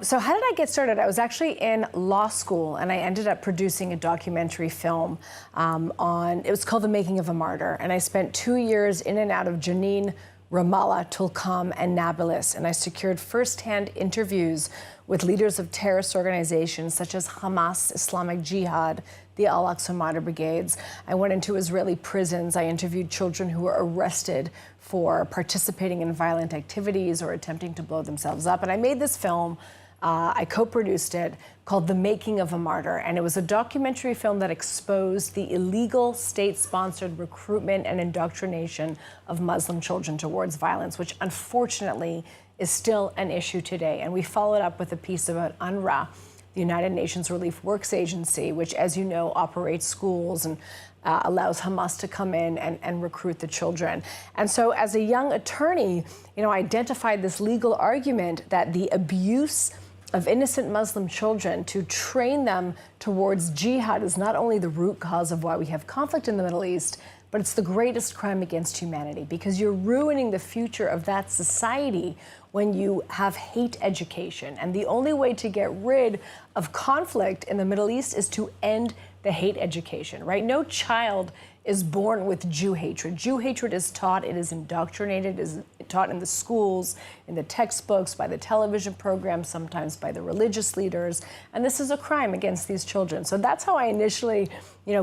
So how did I get started? I was actually in law school, and I ended up producing a documentary film it was called The Making of a Martyr, and I spent 2 years in and out of Jenin, Ramallah, Tulkarm, and Nablus, and I secured firsthand interviews with leaders of terrorist organizations such as Hamas, Islamic Jihad, the Al-Aqsa Martyr Brigades. I went into Israeli prisons. I interviewed children who were arrested for participating in violent activities or attempting to blow themselves up. And I made this film. I co-produced it, called The Making of a Martyr, and it was a documentary film that exposed the illegal state-sponsored recruitment and indoctrination of Muslim children towards violence, which unfortunately is still an issue today. And we followed up with a piece about UNRWA, the United Nations Relief Works Agency, which, as you know, operates schools and allows Hamas to come in and recruit the children. And so as a young attorney, I identified this legal argument that the abuse of innocent Muslim children to train them towards jihad is not only the root cause of why we have conflict in the Middle East, but it's the greatest crime against humanity, because you're ruining the future of that society when you have hate education. And the only way to get rid of conflict in the Middle East is to end the hate education, right? No child is born with Jew hatred. Jew hatred is taught, it is indoctrinated, it is taught in the schools, in the textbooks, by the television programs, sometimes by the religious leaders. And this is a crime against these children. So that's how I initially,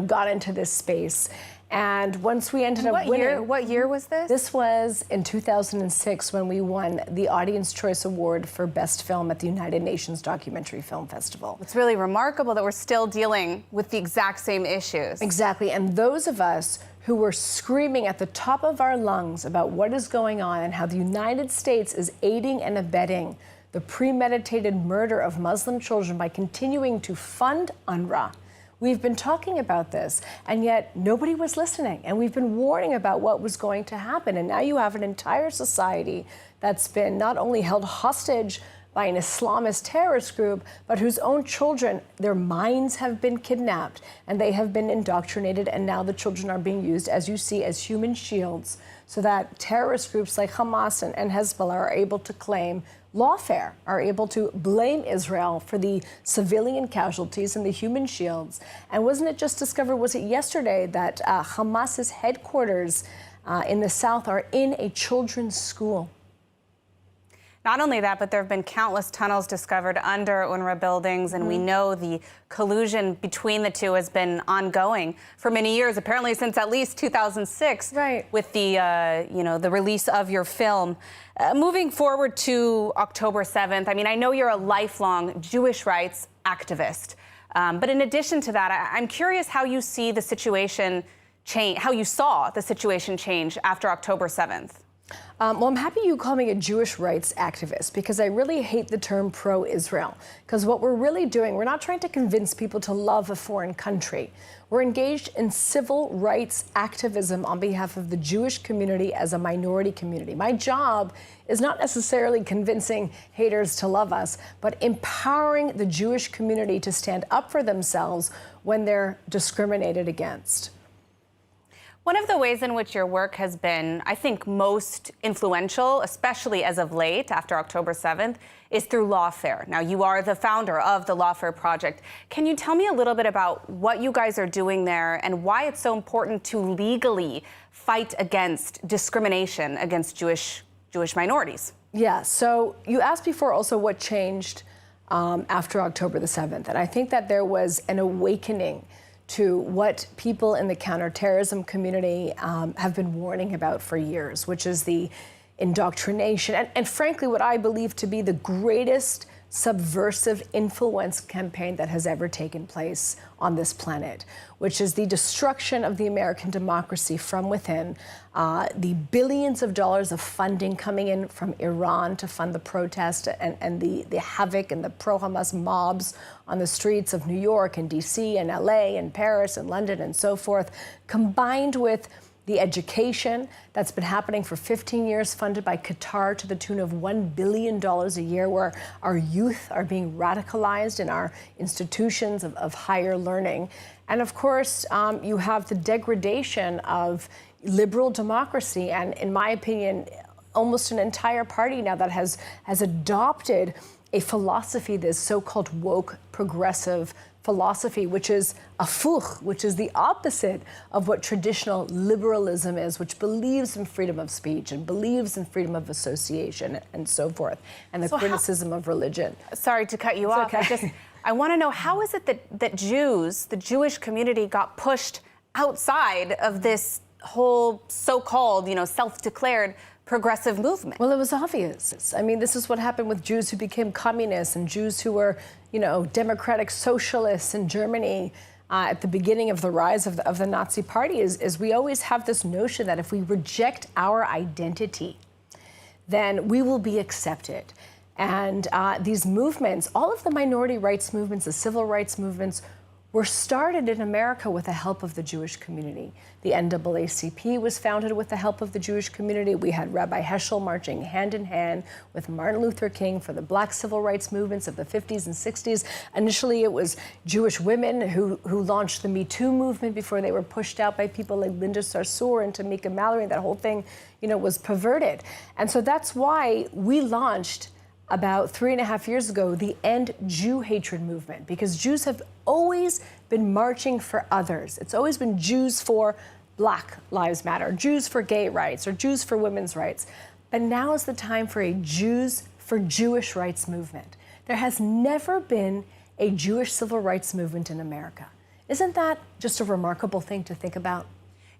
got into this space. And once we ended up winning... What year was this? This was in 2006 when we won the Audience Choice Award for Best Film at the United Nations Documentary Film Festival. It's really remarkable that we're still dealing with the exact same issues. Exactly. And those of us who were screaming at the top of our lungs about what is going on and how the United States is aiding and abetting the premeditated murder of Muslim children by continuing to fund UNRWA. We've been talking about this, and yet nobody was listening. And we've been warning about what was going to happen. And now you have an entire society that's been not only held hostage by an Islamist terrorist group, but whose own children, their minds have been kidnapped and they have been indoctrinated, and now the children are being used, as you see, as human shields, so that terrorist groups like Hamas and Hezbollah are able to claim lawfare, are able to blame Israel for the civilian casualties and the human shields. And wasn't it just discovered, was it yesterday, that Hamas's headquarters in the south are in a children's school? Not only that, but there have been countless tunnels discovered under UNRWA buildings, and we know the collusion between the two has been ongoing for many years, apparently since at least 2006, with the, the release of your film. Moving forward to October 7th, I mean, I know you're a lifelong Jewish rights activist, but in addition to that, I'm curious how you see the situation change, how you saw the situation change after October 7th. Well, I'm happy you call me a Jewish rights activist, because I really hate the term pro-Israel. Because what we're really doing, we're not trying to convince people to love a foreign country. We're engaged in civil rights activism on behalf of the Jewish community as a minority community. My job is not necessarily convincing haters to love us, but empowering the Jewish community to stand up for themselves when they're discriminated against. One of the ways in which your work has been, I think, most influential, especially as of late, after October 7th, is through lawfare. Now, you are the founder of the Lawfare Project. Can you tell me a little bit about what you guys are doing there and why it's so important to legally fight against discrimination against Jewish minorities? Yeah, so you asked before also what changed after October the 7th. And I think that there was an awakening to what people in the counterterrorism community have been warning about for years, which is the indoctrination and frankly, what I believe to be the greatest subversive influence campaign that has ever taken place on this planet, which is the destruction of the American democracy from within, the billions of dollars of funding coming in from Iran to fund the protest and the havoc and the pro-Hamas mobs on the streets of New York and DC and LA and Paris and London and so forth, combined with the education that's been happening for 15 years, funded by Qatar to the tune of $1 billion a year, where our youth are being radicalized in our institutions of higher learning. And of course, you have the degradation of liberal democracy, and in my opinion, almost an entire party now that has adopted a philosophy, this so-called woke progressive philosophy, which is afuch, which is the opposite of what traditional liberalism is, which believes in freedom of speech and believes in freedom of association and so forth, and the criticism of religion. Sorry to cut you off. Okay. I want to know, how is it that Jews, the Jewish community, got pushed outside of this whole so-called, self-declared progressive movement? Well, it was obvious. I mean, this is what happened with Jews who became communists and Jews who were, democratic socialists in Germany at the beginning of the rise of the Nazi Party. Is we always have this notion that if we reject our identity, then we will be accepted. And these movements, all of the minority rights movements, the civil rights movements, were started in America with the help of the Jewish community. The NAACP was founded with the help of the Jewish community. We had Rabbi Heschel marching hand in hand with Martin Luther King for the Black civil rights movements of the 50s and 60s. Initially, it was Jewish women who launched the Me Too movement before they were pushed out by people like Linda Sarsour and Tamika Mallory. That whole thing, was perverted. And so that's why we launched about 3.5 years ago, the End Jew Hatred movement, because Jews have always been marching for others. It's always been Jews for Black Lives Matter, Jews for gay rights, or Jews for women's rights. But now is the time for a Jews for Jewish rights movement. There has never been a Jewish civil rights movement in America. Isn't that just a remarkable thing to think about?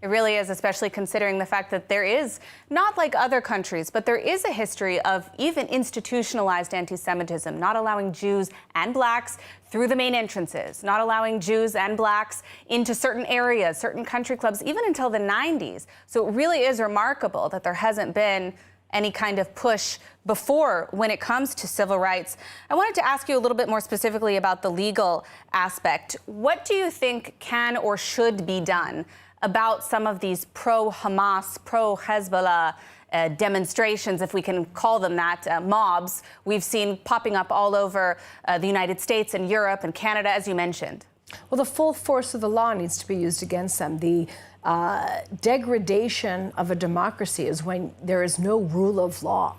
It really is, especially considering the fact that there is, not like other countries, but there is a history of even institutionalized anti-Semitism, not allowing Jews and Blacks through the main entrances, not allowing Jews and Blacks into certain areas, certain country clubs, even until the 90s. So it really is remarkable that there hasn't been any kind of push before when it comes to civil rights. I wanted to ask you a little bit more specifically about the legal aspect. What do you think can or should be done about some of these pro-Hamas, pro-Hezbollah demonstrations, if we can call them that, mobs, we've seen popping up all over the United States and Europe and Canada, as you mentioned. Well, the full force of the law needs to be used against them. The degradation of a democracy is when there is no rule of law.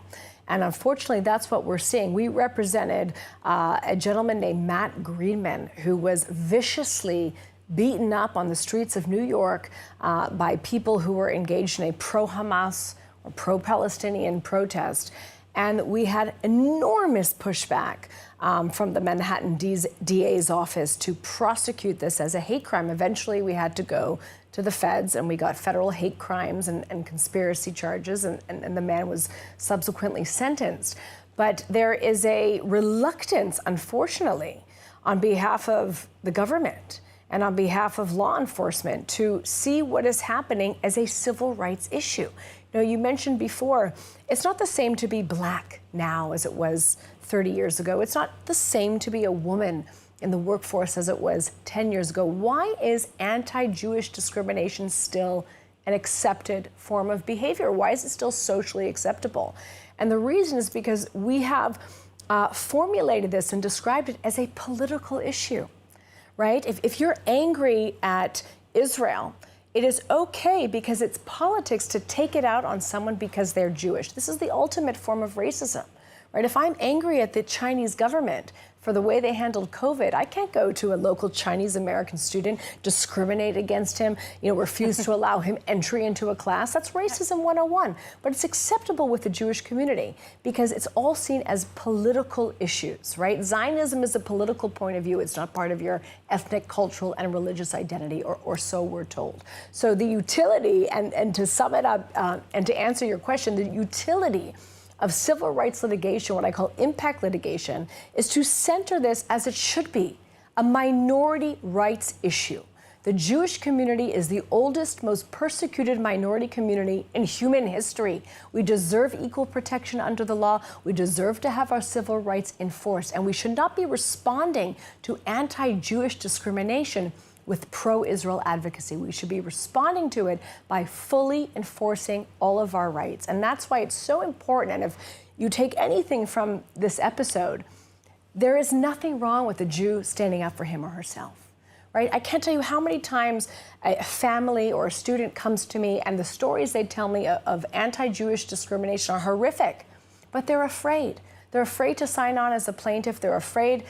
And unfortunately, that's what we're seeing. We represented a gentleman named Matt Greenman, who was viciously beaten up on the streets of New York by people who were engaged in a pro-Hamas or pro-Palestinian protest. And we had enormous pushback from the Manhattan DA's office to prosecute this as a hate crime. Eventually, we had to go to the feds, and we got federal hate crimes and conspiracy charges, and the man was subsequently sentenced. But there is a reluctance, unfortunately, on behalf of the government and on behalf of law enforcement to see what is happening as a civil rights issue. You know, you mentioned before, it's not the same to be black now as it was 30 years ago. It's not the same to be a woman in the workforce as it was 10 years ago. Why is anti-Jewish discrimination still an accepted form of behavior? Why is it still socially acceptable? And the reason is because we have formulated this and described it as a political issue, right? If you're angry at Israel, it is okay because it's politics to take it out on someone because they're Jewish. This is the ultimate form of racism, right? If I'm angry at the Chinese government for the way they handled COVID, I can't go to a local Chinese American student, discriminate against him, refuse to allow him entry into a class. That's racism 101. But it's acceptable with the Jewish community because it's all seen as political issues, right? Zionism is a political point of view. It's not part of your ethnic, cultural, and religious identity, or so we're told. So the utility, and to sum it up, and to answer your question, the utility of civil rights litigation, what I call impact litigation, is to center this as it should be, a minority rights issue. The Jewish community is the oldest, most persecuted minority community in human history. We deserve equal protection under the law. We deserve to have our civil rights enforced, and we should not be responding to anti-Jewish discrimination with pro-Israel advocacy. We should be responding to it by fully enforcing all of our rights. And that's why it's so important. And if you take anything from this episode, there is nothing wrong with a Jew standing up for him or herself, right? I can't tell you how many times a family or a student comes to me and the stories they tell me of anti-Jewish discrimination are horrific, but they're afraid. They're afraid to sign on as a plaintiff. They're afraid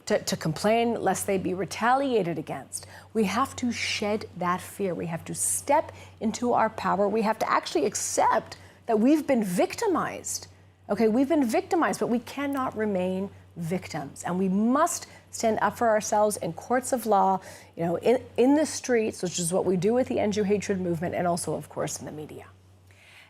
to complain lest they be retaliated against. We have to shed that fear. We have to step into our power. We have to actually accept that we've been victimized. Okay, we've been victimized, but we cannot remain victims. And we must stand up for ourselves in courts of law, in the streets, which is what we do with the End Jew Hatred movement, and also, of course, in the media.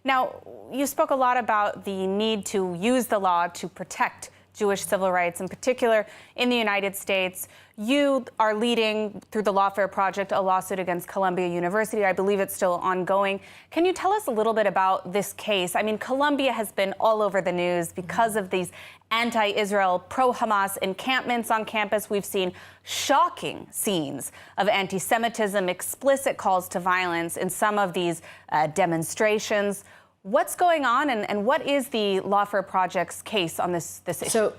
Now, you spoke a lot about the need to use the law to protect Jewish civil rights, in particular in the United States. You are leading, through the Lawfare Project, a lawsuit against Columbia University. I believe it's still ongoing. Can you tell us a little bit about this case? I mean, Columbia has been all over the news because of these anti-Israel, pro-Hamas encampments on campus. We've seen shocking scenes of anti-Semitism, explicit calls to violence in some of these demonstrations. What's going on, and what is the Lawfare Project's case on this issue? So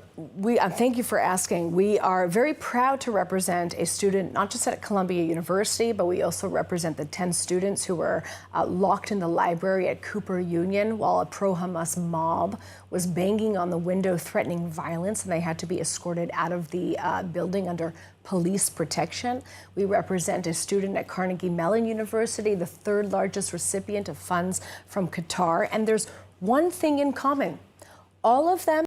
thank you for asking. We are very proud to represent a student, not just at Columbia University, but we also represent the 10 students who were locked in the library at Cooper Union while a pro-Hamas mob was banging on the window, threatening violence, and they had to be escorted out of the building under police protection. We represent a student at Carnegie Mellon University, the third largest recipient of funds from Qatar. And there's one thing in common. All of them